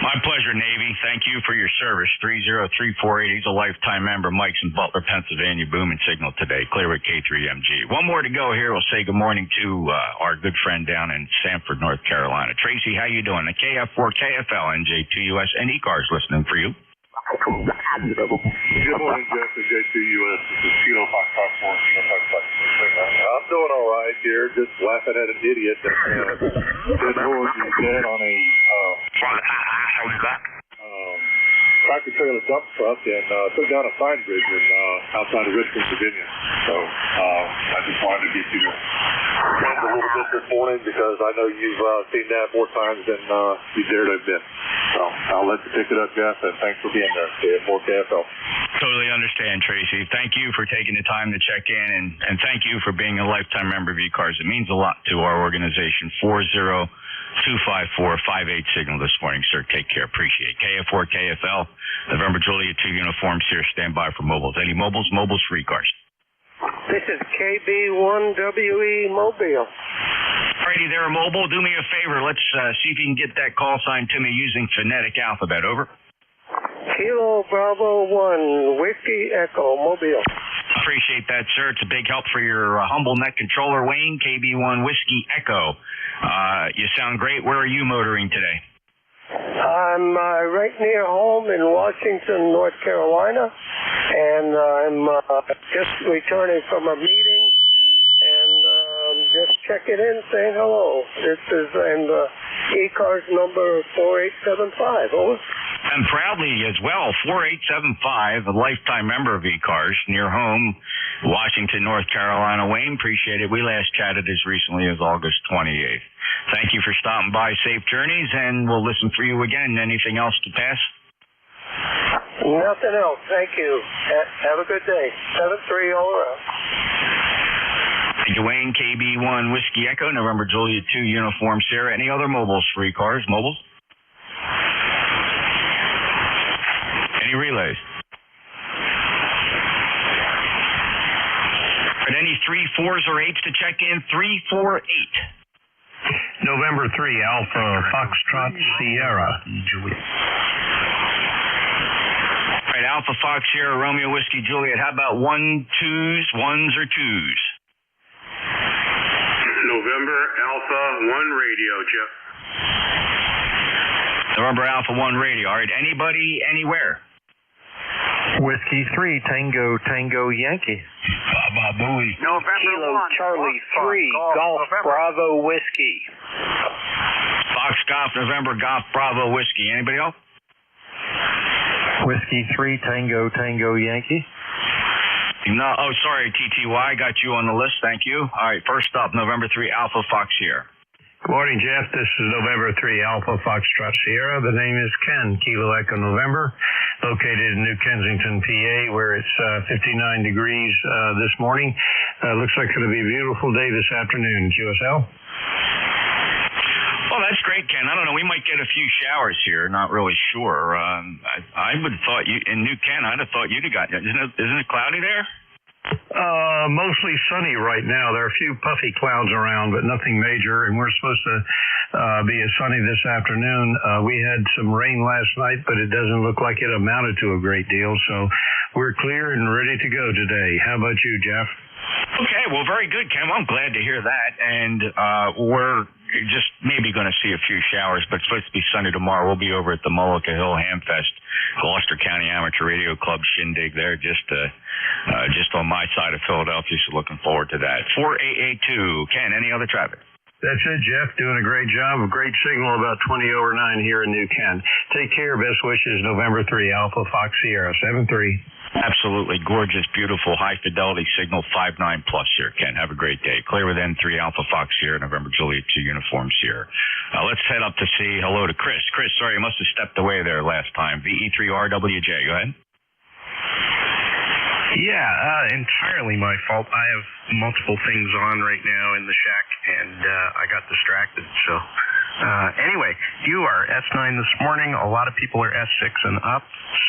My pleasure, Navy. Thank you for your service. 30348. He's a lifetime member. Mike's in Butler, Pennsylvania. Booming signal today. Clear with K3MG. One more to go here. We'll say good morning to our good friend down in Sanford, North Carolina. Tracy, how you doing? The KF4, KFL, NJ2US, and ECARS listening for you. Good morning, Jeff, and J2US. This is Kilo Fox 4, Kilo Fox 5. I'm doing all right here, just laughing at an idiot that didn't know what he said on a tractor trailer dump truck and took down a sign bridge outside of Richmond, Virginia. So I just wanted to get you to rant a little bit this morning because I know you've seen that more times than you dare to admit. So I'll let you pick it up, Jeff, and thanks for being there. KF4 KFL. Totally understand, Tracy. Thank you for taking the time to check in, and thank you for being a lifetime member of ECARS. It means a lot to our organization. 4025458 signal this morning, sir. Take care. Appreciate it. KF4 KFL, November Juliet 2 uniforms here. Stand by for mobiles. Any mobiles? Mobiles for ECARS. This is KB1WE Mobile. Alrighty there, mobile. Do me a favor. Let's see if you can get that call sign to me using phonetic alphabet. Over. Kilo Bravo 1, Whiskey Echo, Mobile. Appreciate that, sir. It's a big help for your humble net controller, Wayne. KB1 Whiskey Echo. You sound great. Where are you motoring today? I'm right near home in Washington, North Carolina, and I'm just returning from a meeting and just checking in, saying hello. This is ECARS number 4875. Over. And proudly as well, 4875, a lifetime member of ECARS, near home, Washington, North Carolina. Wayne, appreciate it. We last chatted as recently as August 28th. Thank you for stopping by. Safe journeys, and we'll listen for you again. Anything else to pass? Nothing else. Thank you. Have a good day. 7-3 all around. Thank you, Wayne. KB1 Whiskey Echo, November Juliet 2 uniform Sierra. Any other mobiles for ECARS? Mobiles? Any relays? But any 3, 4s, or 8s to check in? 3, 4, 8. November 3, Alpha Foxtrot Sierra. All right, Alpha Fox Sierra, Romeo Whiskey Juliet. How about 1, 2s, 1s, or 2s? November Alpha 1 Radio, Jeff. November Alpha 1 Radio. All right, anybody, anywhere? Whiskey 3, Tango Yankee. November Kilo 1, Charlie 3, Golf Bravo Whiskey. Fox Golf November Golf Bravo Whiskey. Anybody else? Whiskey 3, Tango Yankee. No, oh, sorry, TTY. Got you on the list. Thank you. All right, first up, November 3, Alpha Fox Sierra. Good morning, Jeff. This is November 3, Alpha Foxtrot Sierra. The name is Ken, Kilo Echo November, located in New Kensington, PA, where it's 59 degrees this morning. Looks like it's going to be a beautiful day this afternoon. QSL? Well, that's great, Ken. I don't know. We might get a few showers here. Not really sure. I would have thought you, in New Ken, I'd have thought you'd have gotten it. Isn't it cloudy there? Mostly sunny right now. There are a few puffy clouds around, but nothing major, and we're supposed to be as sunny this afternoon. We had some rain last night, but it doesn't look like it amounted to a great deal, so we're clear and ready to go today. How about you, Jeff? Okay, well, very good, Ken. Well, I'm glad to hear that, and we're just maybe going to see a few showers, but it's supposed to be sunny tomorrow. We'll be over at the Mullica Hill Hamfest, Gloucester County Amateur Radio Club shindig there, just on my side of Philadelphia, so looking forward to that. 4882. Ken, any other traffic? That's it, Jeff. Doing a great job. A great signal about 20 over 9 here in New Ken. Take care. Best wishes, November 3, Alpha Fox Sierra, 7-3. Absolutely gorgeous, beautiful, high-fidelity signal, 5-9 plus here, Ken. Have a great day. Clear with N3 Alpha Fox here, November Juliet 2 uniforms here. Let's head up to say hello to Chris. Chris, sorry, you must have stepped away there last time. VE3RWJ, go ahead. Yeah, entirely my fault. I have multiple things on right now in the shack, and I got distracted. So, anyway, you are S9 this morning. A lot of people are S6 and up,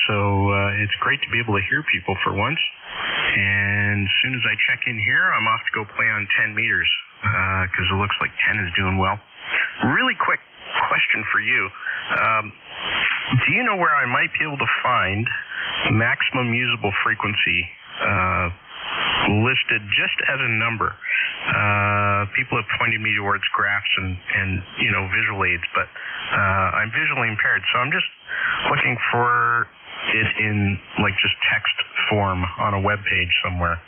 so it's great to be able to hear people for once. And as soon as I check in here, I'm off to go play on 10 meters, because it looks like 10 is doing well. Really quick question for you. Do you know where I might be able to find maximum usable frequency listed just as a number? People have pointed me towards graphs and visual aids, but I'm visually impaired, so I'm just looking for it in just text form on a web page somewhere.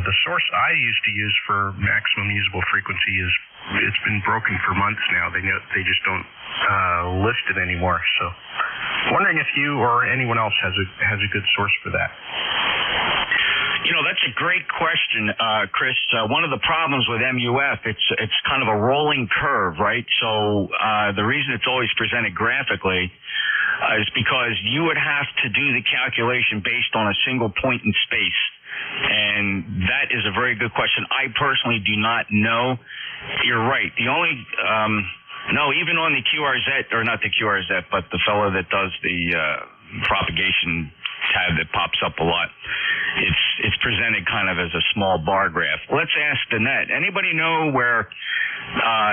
The source I used to use for maximum usable frequency it's been broken for months now. They just don't list it anymore. So, wondering if you or anyone else has a good source for that. That's a great question, Chris. One of the problems with MUF, it's kind of a rolling curve, right? So the reason it's always presented graphically is because you would have to do the calculation based on a single point in space. And that is a very good question. I personally do not know. You're right. The only, even on the QRZ, or not the QRZ, but the fellow that does the propagation tab that pops up a lot, it's presented kind of as a small bar graph. Let's ask Danette. Anybody know where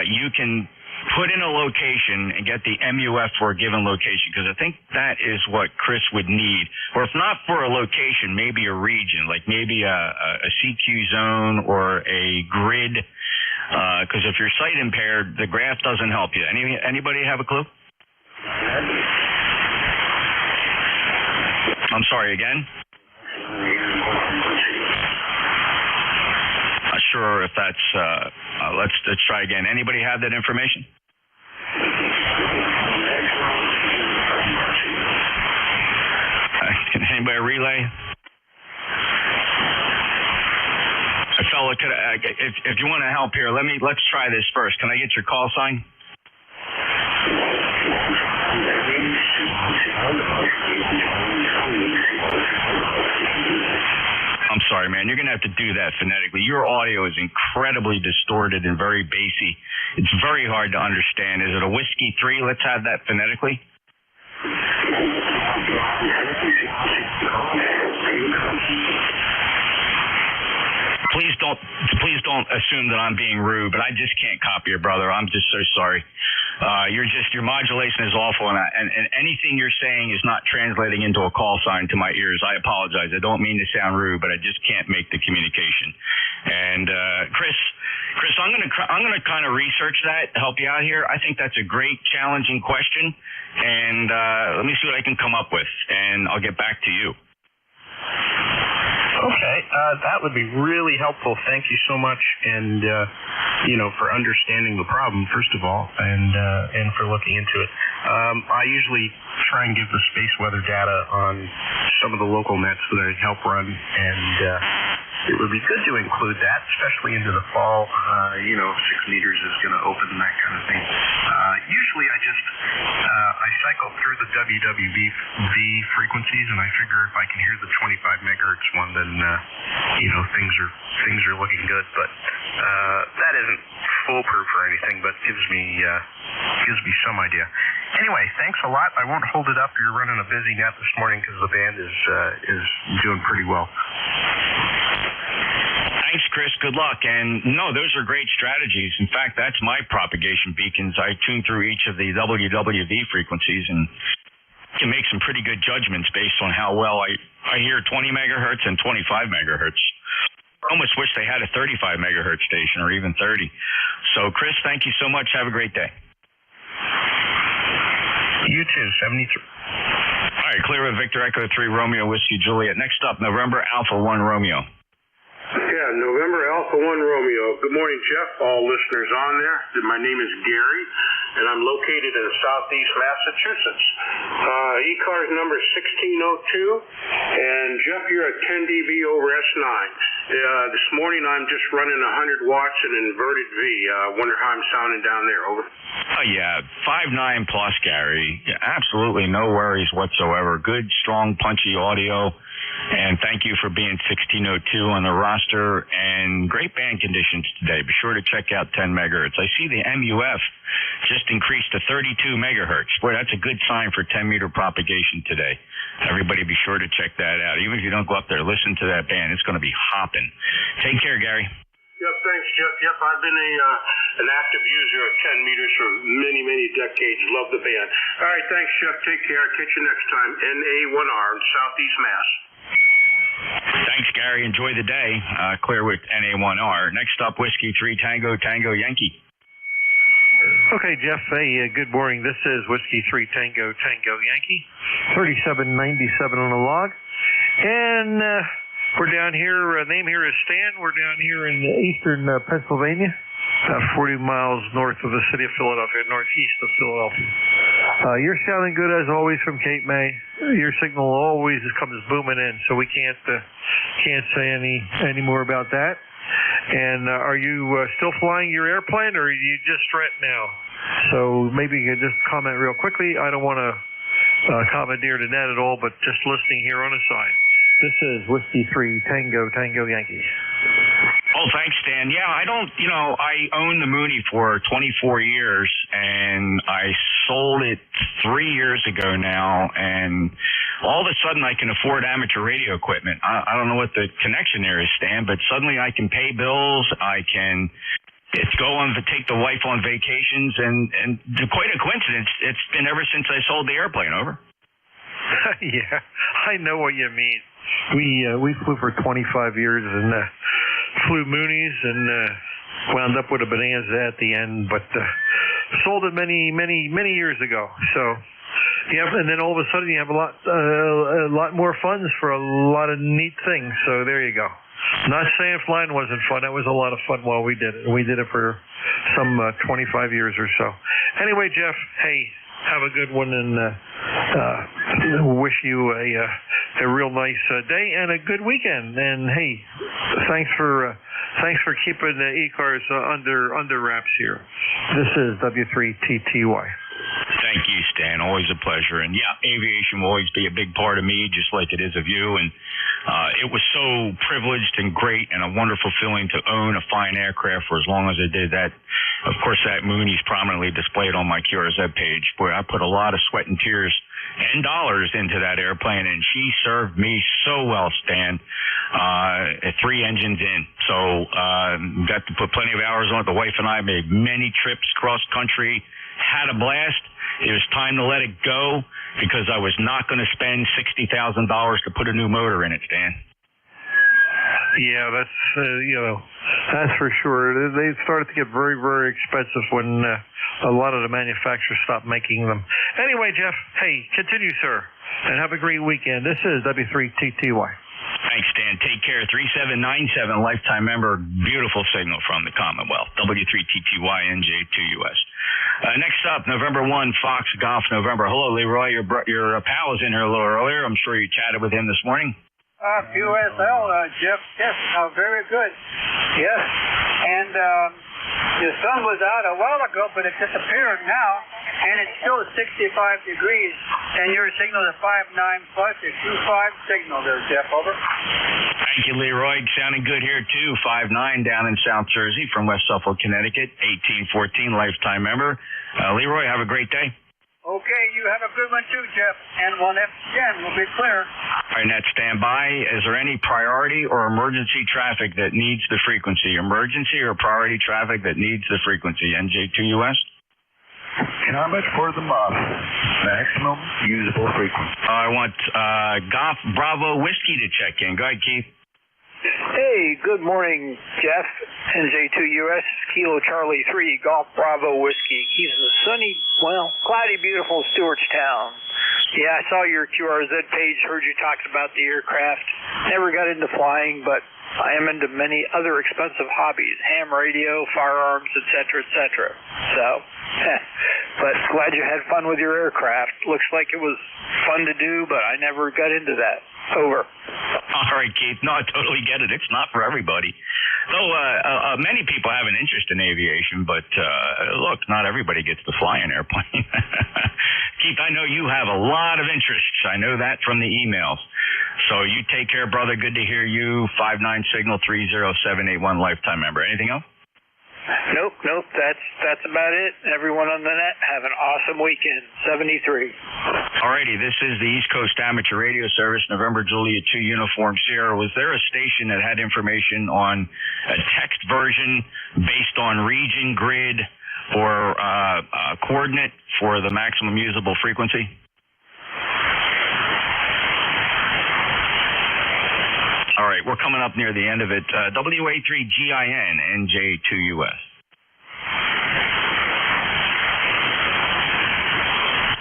you can put in a location and get the MUF for a given location? Because I think that is what Chris would need. Or if not for a location, maybe a region, like maybe a CQ zone or a grid. Because if you're sight impaired, the graph doesn't help you. Anybody have a clue? I'm sorry, again? Not sure if that's, let's try again. Anybody have that information? Can anybody relay? Fella, if you want to help here, let's try this first. Can I get your call sign? I'm sorry, man. You're going to have to do that phonetically. Your audio is incredibly distorted and very bassy. It's very hard to understand. Is it a Whiskey 3? Let's have that phonetically. Please don't assume that I'm being rude, but I just can't copy you, brother. I'm just so sorry. Your modulation is awful, and anything you're saying is not translating into a call sign to my ears. I apologize. I don't mean to sound rude, but I just can't make the communication. And Chris, I'm gonna kind of research that, help you out here. I think that's a great, challenging question, and let me see what I can come up with, and I'll get back to you. Okay, that would be really helpful. Thank you so much, and for understanding the problem first of all, and for looking into it. I usually try and give the space weather data on some of the local nets that I help run, and it would be good to include that, especially into the fall. 6 meters is going to open and that kind of thing. Usually, I cycle through the WWV frequencies, and I figure if I can hear the 25 megahertz one, then things are looking good. But that isn't foolproof or anything, but gives me some idea. Anyway, thanks a lot. I won't hold it up. You're running a busy net this morning because the band is doing pretty well. Thanks, Chris. Good luck. And no, those are great strategies. In fact, that's my propagation beacons. I tune through each of the WWV frequencies and can make some pretty good judgments based on how well I hear 20 megahertz and 25 megahertz. I almost wish they had a 35 megahertz station or even 30. So, Chris, thank you so much. Have a great day. You too, 73. All right, clear with Victor Echo 3 Romeo Whiskey Juliet. Next up, November Alpha 1 Romeo. Yeah, November Alpha 1 Romeo. Good morning, Jeff, all listeners on there. My name is Gary, and I'm located in southeast Massachusetts. ECARS number 1602, and Jeff, you're at 10 dB over S9. This morning I'm just running 100 watts and inverted V. Wonder how I'm sounding down there, over. Oh, yeah, 5.9 plus, Gary. Yeah, absolutely no worries whatsoever. Good, strong, punchy audio. And thank you for being 1602 on the roster, and great band conditions today. Be sure to check out 10 megahertz. I see the MUF just increased to 32 megahertz. Boy, that's a good sign for 10-meter propagation today. Everybody be sure to check that out. Even if you don't go up there, listen to that band. It's going to be hopping. Take care, Gary. Yep, thanks, Jeff. Yep, I've been an active user of 10 meters for many, many decades. Love the band. All right, thanks, Jeff. Take care. Catch you next time. NA1R in Southeast Mass. Thanks, Gary. Enjoy the day. Clear with NA1R. Next up, Whiskey 3 Tango, Tango Yankee. Okay, Jeff. Hey, good morning. This is Whiskey 3 Tango, Tango Yankee. 3797 on the log. And we're down here. Name here is Stan. We're down here in eastern Pennsylvania, 40 miles north of the city of Philadelphia, northeast of Philadelphia. You're sounding good as always from Cape May. Your signal always comes booming in, so we can't say any more about that. And are you still flying your airplane, or are you just rent now? So maybe you could just comment real quickly. I don't want to commandeer the net at all, but just listening here on the side. This is Whiskey 3 Tango, Tango Yankee. Oh, thanks, Stan. Yeah, I owned the Mooney for 24 years, and I sold it 3 years ago now, and all of a sudden I can afford amateur radio equipment. I don't know what the connection there is, Stan, but suddenly I can pay bills, I can take the wife on vacations, and quite a coincidence, it's been ever since I sold the airplane, over. Yeah, I know what you mean. We flew for 25 years and flew Moonies and wound up with a Bonanza at the end, but sold it many years ago. So yeah, and then all of a sudden you have a lot more funds for a lot of neat things. So there you go. Not saying flying wasn't fun. That was a lot of fun while we did it. We did it for some 25 years or so. Anyway, Jeff, hey, have a good one, and wish you a real nice day and a good weekend. And hey, thanks for keeping the ECARS under wraps here. This is W3TTY. Thank you, Stan. Always a pleasure. And yeah, aviation will always be a big part of me, just like it is of you. And it was so privileged and great and a wonderful feeling to own a fine aircraft for as long as I did that. Of course, that Mooney's prominently displayed on my QRZ page. Boy, I put a lot of sweat and tears and dollars into that airplane, and she served me so well, Stan. 3 engines in. So got to put plenty of hours on it. The wife and I made many trips cross country, had a blast. It was time to let it go because I was not going to spend $60,000 to put a new motor in it, Stan. Yeah, that's that's for sure. They started to get very, very expensive when a lot of the manufacturers stopped making them. Anyway, Jeff, hey, continue, sir, and have a great weekend. This is W3TTY. Thanks, Stan. Take care. 3797, lifetime member. Beautiful signal from the Commonwealth. W3TTY NJ2US. Next up, November 1, Fox Golf November. Hello, Leroy. Your pal was in here a little earlier. I'm sure you chatted with him this morning. QSL, Jeff. Yes, very good. Yes. And the sun was out a while ago, but it disappeared now, and it's still 65 degrees, and your signal is 5.9 plus a 2.5 signal there, Jeff. Over. Thank you, Leroy. Sounding good here, too. 5.9 down in South Jersey from West Suffolk, Connecticut. 1814, lifetime member. Leroy, have a great day. Okay, you have a good one too, Jeff. And 1F10 will be clear. All right, Nat, stand by. Is there any priority or emergency traffic that needs the frequency? Emergency or priority traffic that needs the frequency? NJ2US? Comment for the model. Maximum usable frequency. I want Golf Bravo Whiskey to check in. Go ahead, Keith. Hey, good morning, Jeff. NJ2US, Kilo Charlie 3, Golf Bravo Whiskey. He's in the sunny, cloudy, beautiful Stewartstown. Yeah, I saw your QRZ page, heard you talk about the aircraft. Never got into flying, but I am into many other expensive hobbies, ham radio, firearms, etc., etc. So, but glad you had fun with your aircraft. Looks like it was fun to do, but I never got into that. Over. All right, Keith. No, I totally get it. It's not for everybody. Though many people have an interest in aviation, but look, not everybody gets to fly an airplane. Keith, I know you have a lot of interests. I know that from the emails. So you take care, brother. Good to hear you. 59 signal 30781 lifetime member. Anything else? Nope. That's about it. Everyone on the net, have an awesome weekend. 73. Alrighty, this is the East Coast Amateur Radio Service, November Juliet 2 Uniform Sierra. Was there a station that had information on a text version based on region, grid, or coordinate for the maximum usable frequency? All right, we're coming up near the end of it. WA3GIN NJ2US.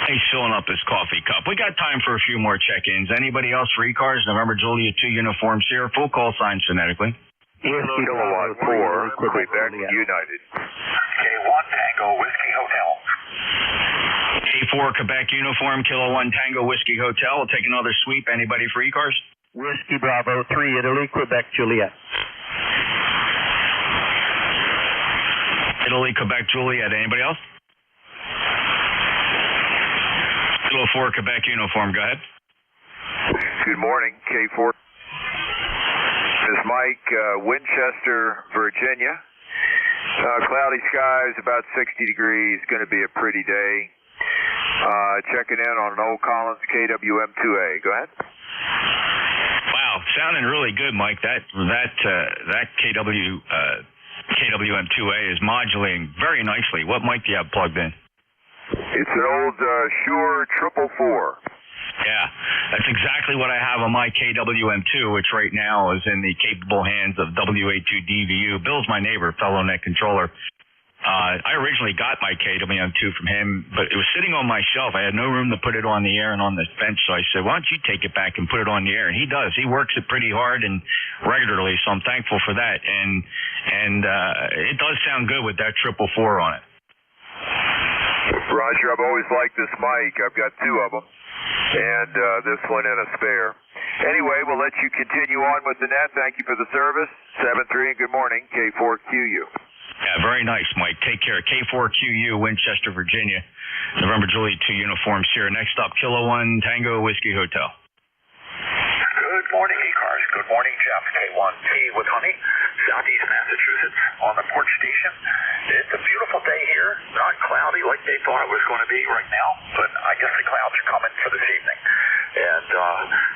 He's filling up his coffee cup. We got time for a few more check-ins. Anybody else for ECARS? November Juliet 2 Uniform Sierra. Full call sign phonetically. Kilowatt 4, Quebec United. K1 Tango Whiskey Hotel. K4 Quebec Uniform, Kilo 1 Tango Whiskey Hotel. We'll take another sweep. Anybody for ECARS? Whiskey Bravo 3, Italy, Quebec, Juliet. Italy, Quebec, Juliet. Anybody else? Kilo 4 Quebec Uniform. Go ahead. Good morning, K4. This is Mike, Winchester, Virginia. Cloudy skies, about 60 degrees. Going to be a pretty day. Checking in on an old Collins KWM2A. Go ahead. Wow, sounding really good, Mike. That KWM2A is modulating very nicely. What mic do you have plugged in? It's an old Shure 444. Yeah, that's exactly what I have on my KWM2, which right now is in the capable hands of WA2DVU. Bill's my neighbor, fellow net controller. I originally got my KWM2 from him, but it was sitting on my shelf. I had no room to put it on the air and on the bench, so I said, why don't you take it back and put it on the air? And he does. He works it pretty hard and regularly, so I'm thankful for that. And it does sound good with that 444 on it. Roger, I've always liked this mic. I've got two of them, and this one and a spare. Anyway, we'll let you continue on with the net. Thank you for the service. 7-3 and good morning, K4QU. Yeah, very nice, Mike. Take care. K4QU, Winchester, Virginia. November Juliet 2 Uniform Sierra. Next up, Kilo 1 Tango Whiskey Hotel. Good morning, ECARS. Good morning, Jeff. K1T with Honey, Southeast Massachusetts, on the port station. It's a beautiful day here. Not cloudy like they thought it was going to be right now, but I guess the clouds are coming for this evening. And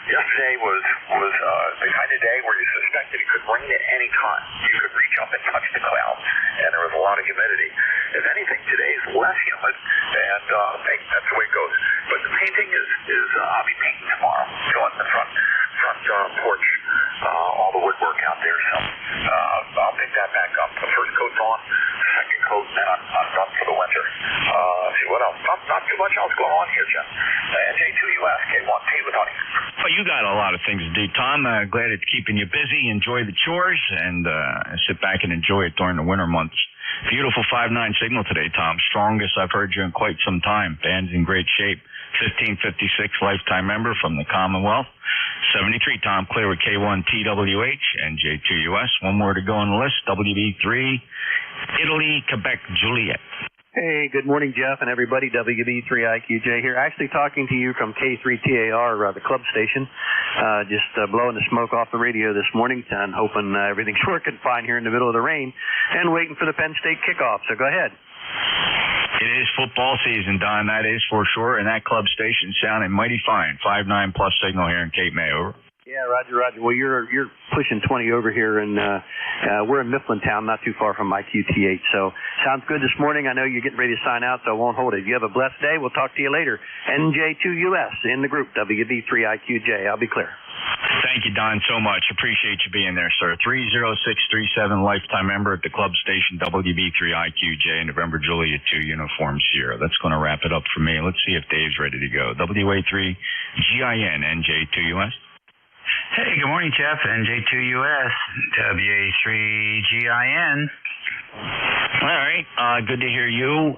yesterday was the kind of day where you suspected it could rain at any time. You could reach up and touch the clouds, and there was a lot of humidity. If anything, today is less humid, and hey, that's the way it goes. But the painting is I'll be painting tomorrow. Filling the front porch, all the woodwork out there. So I'll pick that back up. The first coat's on, second coat, and then I'm done for the winter. See what else? Not too much else going on here, Jim. J2US, K1T with Honey. Well, you got a lot of things to do, Tom. Glad it's keeping you busy. Enjoy the chores and sit back and enjoy it during the winter months. Beautiful 5.9 signal today, Tom. Strongest I've heard you in quite some time. Band's in great shape. 1556 lifetime member from the Commonwealth. 73, Tom, clear with K1TWH and J2US. One more to go on the list. WB3, Italy, Quebec, Juliet. Hey, good morning, Jeff and everybody. WB3IQJ here. Actually talking to you from K3TAR, the club station. Just blowing the smoke off the radio this morning and hoping everything's working fine here in the middle of the rain and waiting for the Penn State kickoff. So go ahead. It is football season, Don. That is for sure. And that club station sounding mighty fine. 5.9 plus signal here in Cape May. Over. Yeah, Roger. Well, you're pushing 20 over here, and we're in Mifflintown, not too far from my QTH. So sounds good this morning. I know you're getting ready to sign out, so I won't hold it. You have a blessed day. We'll talk to you later. NJ2US in the group, WB3IQJ. I'll be clear. Thank you, Don, so much. Appreciate you being there, sir. 30637, lifetime member at the club station, WB3IQJ, November Juliet 2 Uniform Sierra. That's going to wrap it up for me. Let's see if Dave's ready to go. WA3GIN NJ2US. Hey, good morning, Jeff. NJ2US, WA3GIN. All right, good to hear you.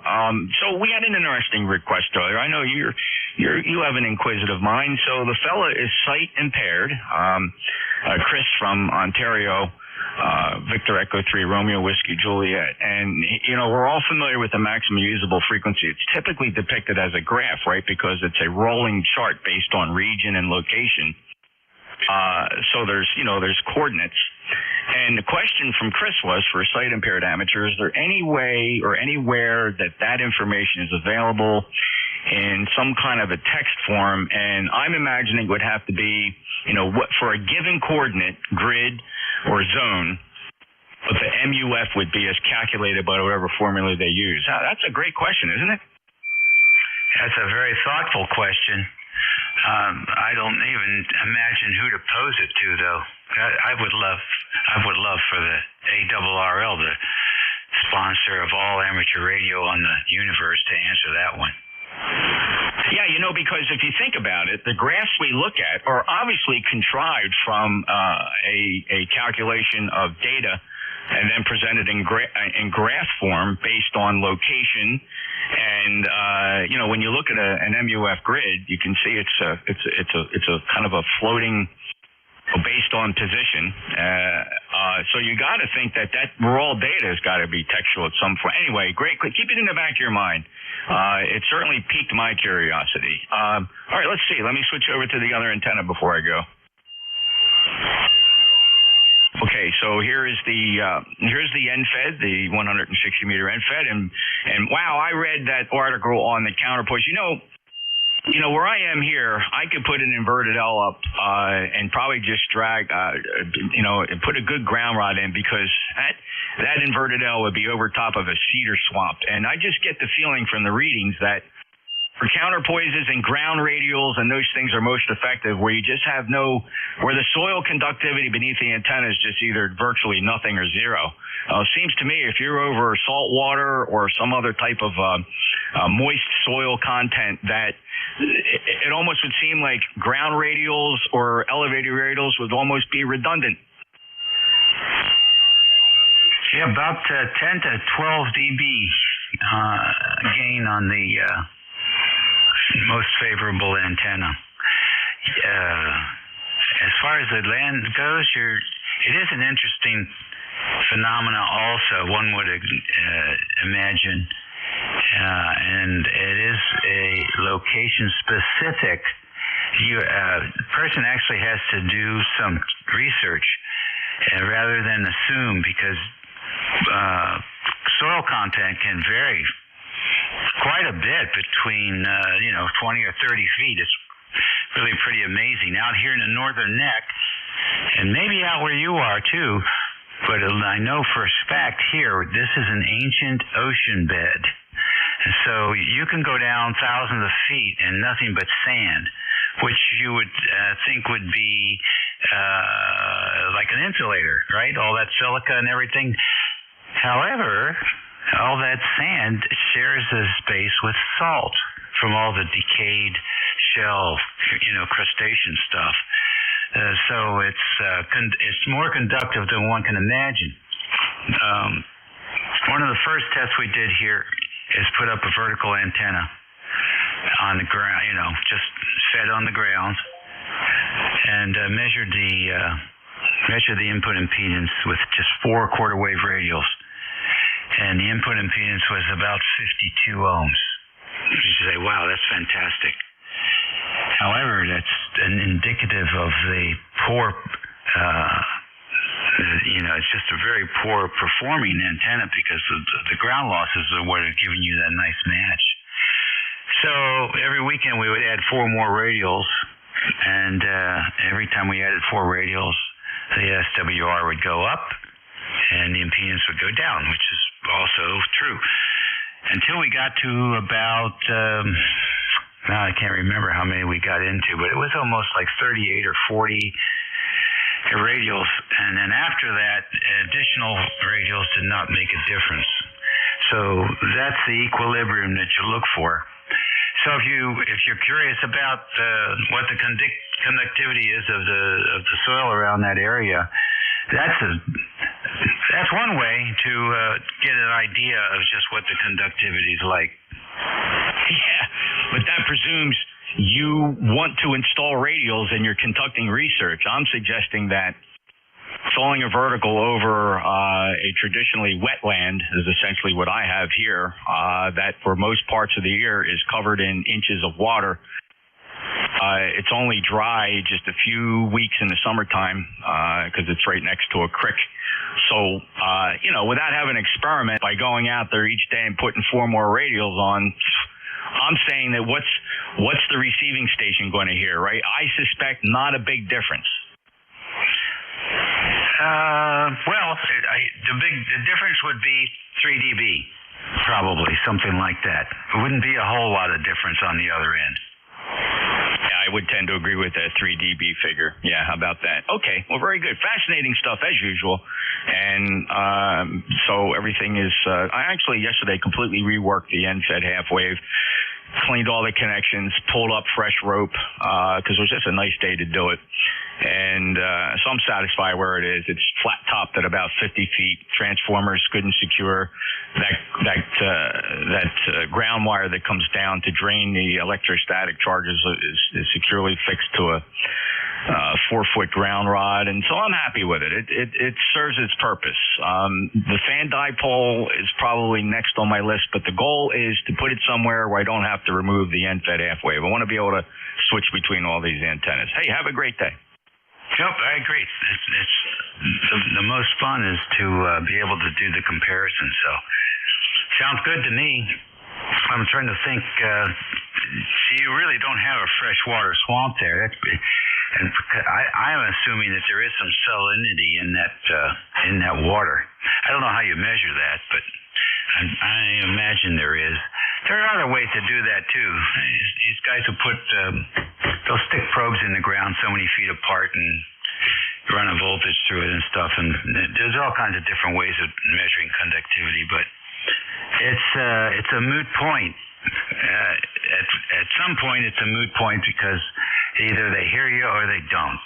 So we had an interesting request earlier. I know you have an inquisitive mind. So the fella is sight impaired. Chris from Ontario, Victor Echo 3 Romeo Whiskey Juliet, and we're all familiar with the maximum usable frequency. It's typically depicted as a graph, right? Because it's a rolling chart based on region and location. So there's coordinates. And the question from Chris was, for sight-impaired amateurs, is there any way or anywhere that information is available in some kind of a text form? And I'm imagining it would have to be, what for a given coordinate, grid or zone, what the MUF would be as calculated by whatever formula they use. That's a great question, isn't it? That's a very thoughtful question. I don't even imagine who to pose it to, though. I would love for the ARRL, the sponsor of all amateur radio on the universe, to answer that one. Yeah, because if you think about it, the graphs we look at are obviously contrived from a calculation of data and then presented in graph form based on location. And when you look at an MUF grid, you can see it's a kind of a floating based on position. So you got to think that raw data has got to be textual at some point. Anyway, great. Keep it in the back of your mind. It certainly piqued my curiosity. All right, let's see. Let me switch over to the other antenna before I go. Okay, so here's the NFED, the 160 meter NFED, and wow, I read that article on the counterpush. Where I am here, I could put an inverted L up and probably just drag, and put a good ground rod in, because that inverted L would be over top of a cedar swamp, and I just get the feeling from the readings that for counterpoises and ground radials and those things are most effective where you just have where the soil conductivity beneath the antenna is just either virtually nothing or zero. It seems to me if you're over salt water or some other type of moist soil content, that it almost would seem like ground radials or elevator radials would almost be redundant. Yeah, about 10 to 12 dB gain on the most favorable antenna. As far as the land goes, it is an interesting phenomena also, one would imagine, and it is a location specific. The person actually has to do some research rather than assume, because soil content can vary quite a bit between 20 or 30 feet. It's really pretty amazing. Out here in the northern neck, and maybe out where you are too, but I know for a fact here, this is an ancient ocean bed. And so you can go down thousands of feet and nothing but sand, which you would think would be like an insulator, right? All that silica and everything. However, all that sand shares the space with salt from all the decayed shell, crustacean stuff. So it's more conductive than one can imagine. One of the first tests we did here is put up a vertical antenna on the ground, just fed on the ground, and measured the input impedance with just 4 quarter wave radials. And the input impedance was about 52 ohms. You say, wow, that's fantastic. However, that's indicative of the poor, it's just a very poor performing antenna, because the ground losses are what are giving you that nice match. So every weekend we would add 4 more radials, and every time we added 4 radials, the SWR would go up and the impedance would go down, which is also true. Until we got to about, I can't remember how many we got into, but it was almost like 38 or 40 radials. And then after that, additional radials did not make a difference. So that's the equilibrium that you look for. So if you're curious about what the conductivity is of the soil around that area. That's one way to get an idea of just what the conductivity is like. Yeah, but that presumes you want to install radials and you're conducting research. I'm suggesting that sawing a vertical over a traditionally wetland is essentially what I have here, that for most parts of the year is covered in inches of water. It's only dry just a few weeks in the summertime because it's right next to a creek. So, without having an experiment by going out there each day and putting 4 more radials on, I'm saying that what's the receiving station going to hear, right? I suspect not a big difference. The difference would be 3 dB, probably, something like that. It wouldn't be a whole lot of difference on the other end. Yeah, I would tend to agree with that 3 dB figure. Yeah, how about that? Okay, well, very good. Fascinating stuff, as usual. And so everything is... I actually, yesterday, completely reworked the end-fed half-wave, cleaned all the connections, pulled up fresh rope, because it was just a nice day to do it. And so I'm satisfied where it is. It's flat topped at about 50 feet. Transformers good and secure. That ground wire that comes down to drain the electrostatic charges is securely fixed to a 4-foot ground rod, and so I'm happy with it. It serves its purpose. The fan dipole is probably next on my list, but the goal is to put it somewhere where I don't have to remove the end-fed half-wave. I want to be able to switch between all these antennas. Hey, have a great day. Yep, I agree. It's the most fun is to be able to do the comparison. So, sounds good to me. I'm trying to think. You really don't have a freshwater swamp there. And I'm assuming that there is some salinity in that water. I don't know how you measure that, but I imagine there is. There are other ways to do that too. These guys who put they'll stick probes in the ground so many feet apart and run a voltage through it and stuff. And there's all kinds of different ways of measuring conductivity, but it's a moot point. At some point, it's a moot point because either they hear you or they don't.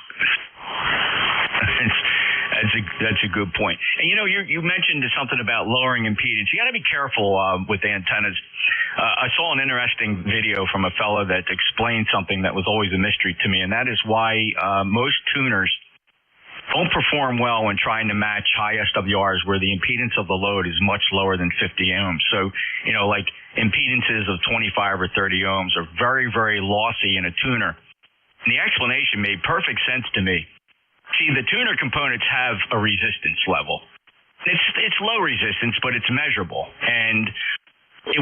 That's a good point. And you mentioned something about lowering impedance. You got to be careful with antennas. I saw an interesting video from a fellow that explained something that was always a mystery to me, and that is why most tuners don't perform well when trying to match high SWRs where the impedance of the load is much lower than 50 ohms. So, like impedances of 25 or 30 ohms are very, very lossy in a tuner. And the explanation made perfect sense to me. See, the tuner components have a resistance level. It's low resistance, but it's measurable. And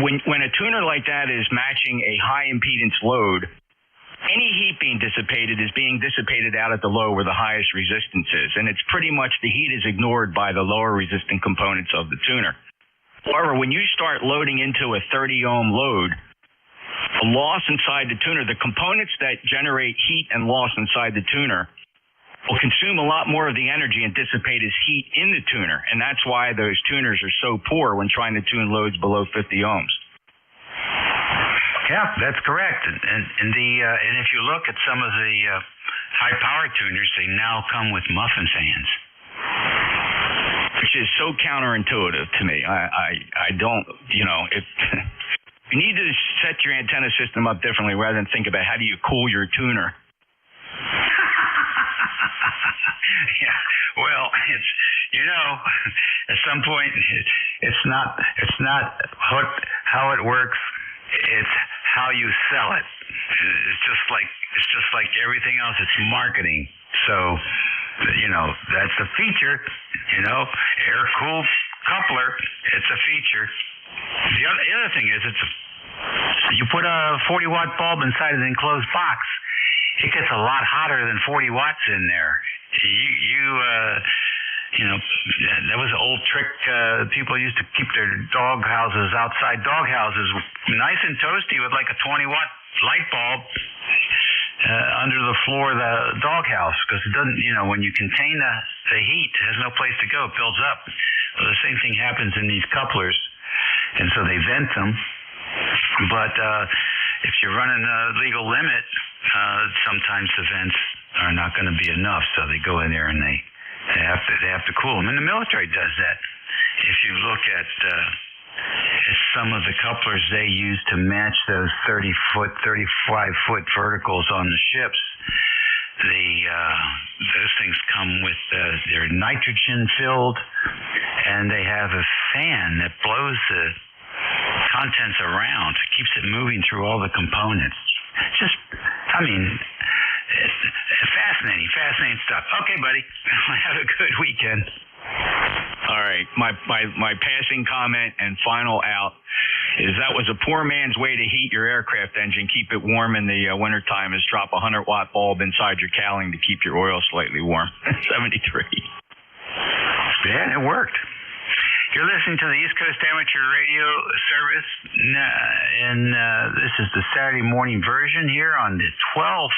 when a tuner like that is matching a high impedance load, any heat being dissipated is being dissipated out at the low where the highest resistance is. And it's pretty much the heat is ignored by the lower resistant components of the tuner. However, when you start loading into a 30 ohm load, the loss inside the tuner, the components that generate heat and loss inside the tuner will consume a lot more of the energy and dissipate as heat in the tuner. And that's why those tuners are so poor when trying to tune loads below 50 ohms. Yeah, that's correct. And if you look at some of the high power tuners, they now come with muffin fans, which is so counterintuitive to me. I don't, if you need to set your antenna system up differently rather than think about how do you cool your tuner. Yeah, well, at some point, it's not how it works. It's how you sell it. It's just like everything else. It's marketing. So, that's a feature. Air cooled coupler. It's a feature. The other thing is, you put a 40 watt bulb inside an enclosed box. It gets a lot hotter than 40 watts in there. That was an old trick. People used to keep their dog houses outside dog houses nice and toasty with like a 20 watt light bulb under the floor of the dog house, because it doesn't, when you contain the heat, it has no place to go. It builds up. Well, the same thing happens in these couplers, and so they vent them. But if you're running a legal limit, sometimes the vents are not going to be enough, so they go in there and they have to cool them. And the military does that. If you look at some of the couplers they use to match those 30-foot, 35-foot verticals on the ships, those things come with they're nitrogen filled, and they have a fan that blows the contents around, keeps it moving through all the components. Just, it's fascinating stuff. Okay, buddy. Have a good weekend. All right. My passing comment and final out is that was a poor man's way to heat your aircraft engine, keep it warm in the wintertime, is drop a 100-watt bulb inside your cowling to keep your oil slightly warm. 73. Yeah, it worked. You're listening to the East Coast Amateur Radio Service, and this is the Saturday morning version here on the 7th,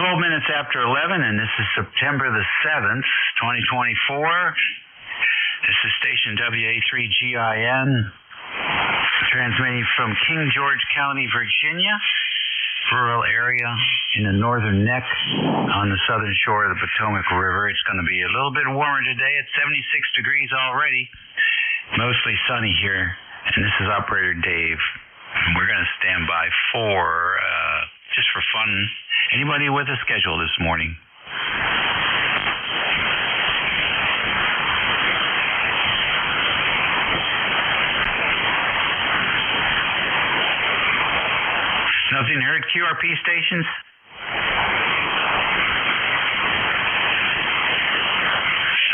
12 minutes after 11, and this is September the 7th, 2024. This is station WA3GIN, transmitting from King George County, Virginia, rural area in the northern neck on the southern shore of the Potomac River. It's going to be a little bit warmer today. It's 76 degrees already, mostly sunny here, and this is Operator Dave. And we're going to stand by for, just for fun, anybody with a schedule this morning? Nothing heard? QRP stations?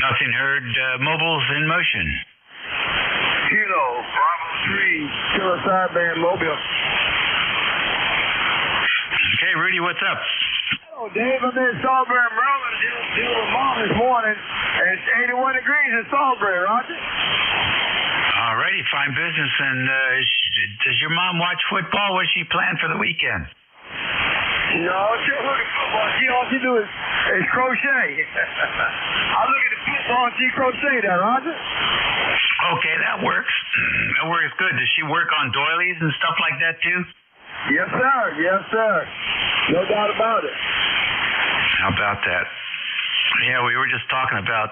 Nothing heard? Mobiles in motion? Kilo, Bravo 3, Kilo sideband mobile. Okay, Rudy, what's up? Hello, Dave. I'm in Salisbury, Maryland, dealing with Mom this morning, and it's 81 degrees in Salisbury, Roger. All righty, fine business. And does your mom watch football? What's she plan for the weekend? No, she don't look at football. All she do is crochet. I look at the football and she crochet that, Roger. Okay, that works. That works good. Does she work on doilies and stuff like that too? Yes, sir. Yes, sir. No doubt about it. How about that? Yeah, we were just talking about,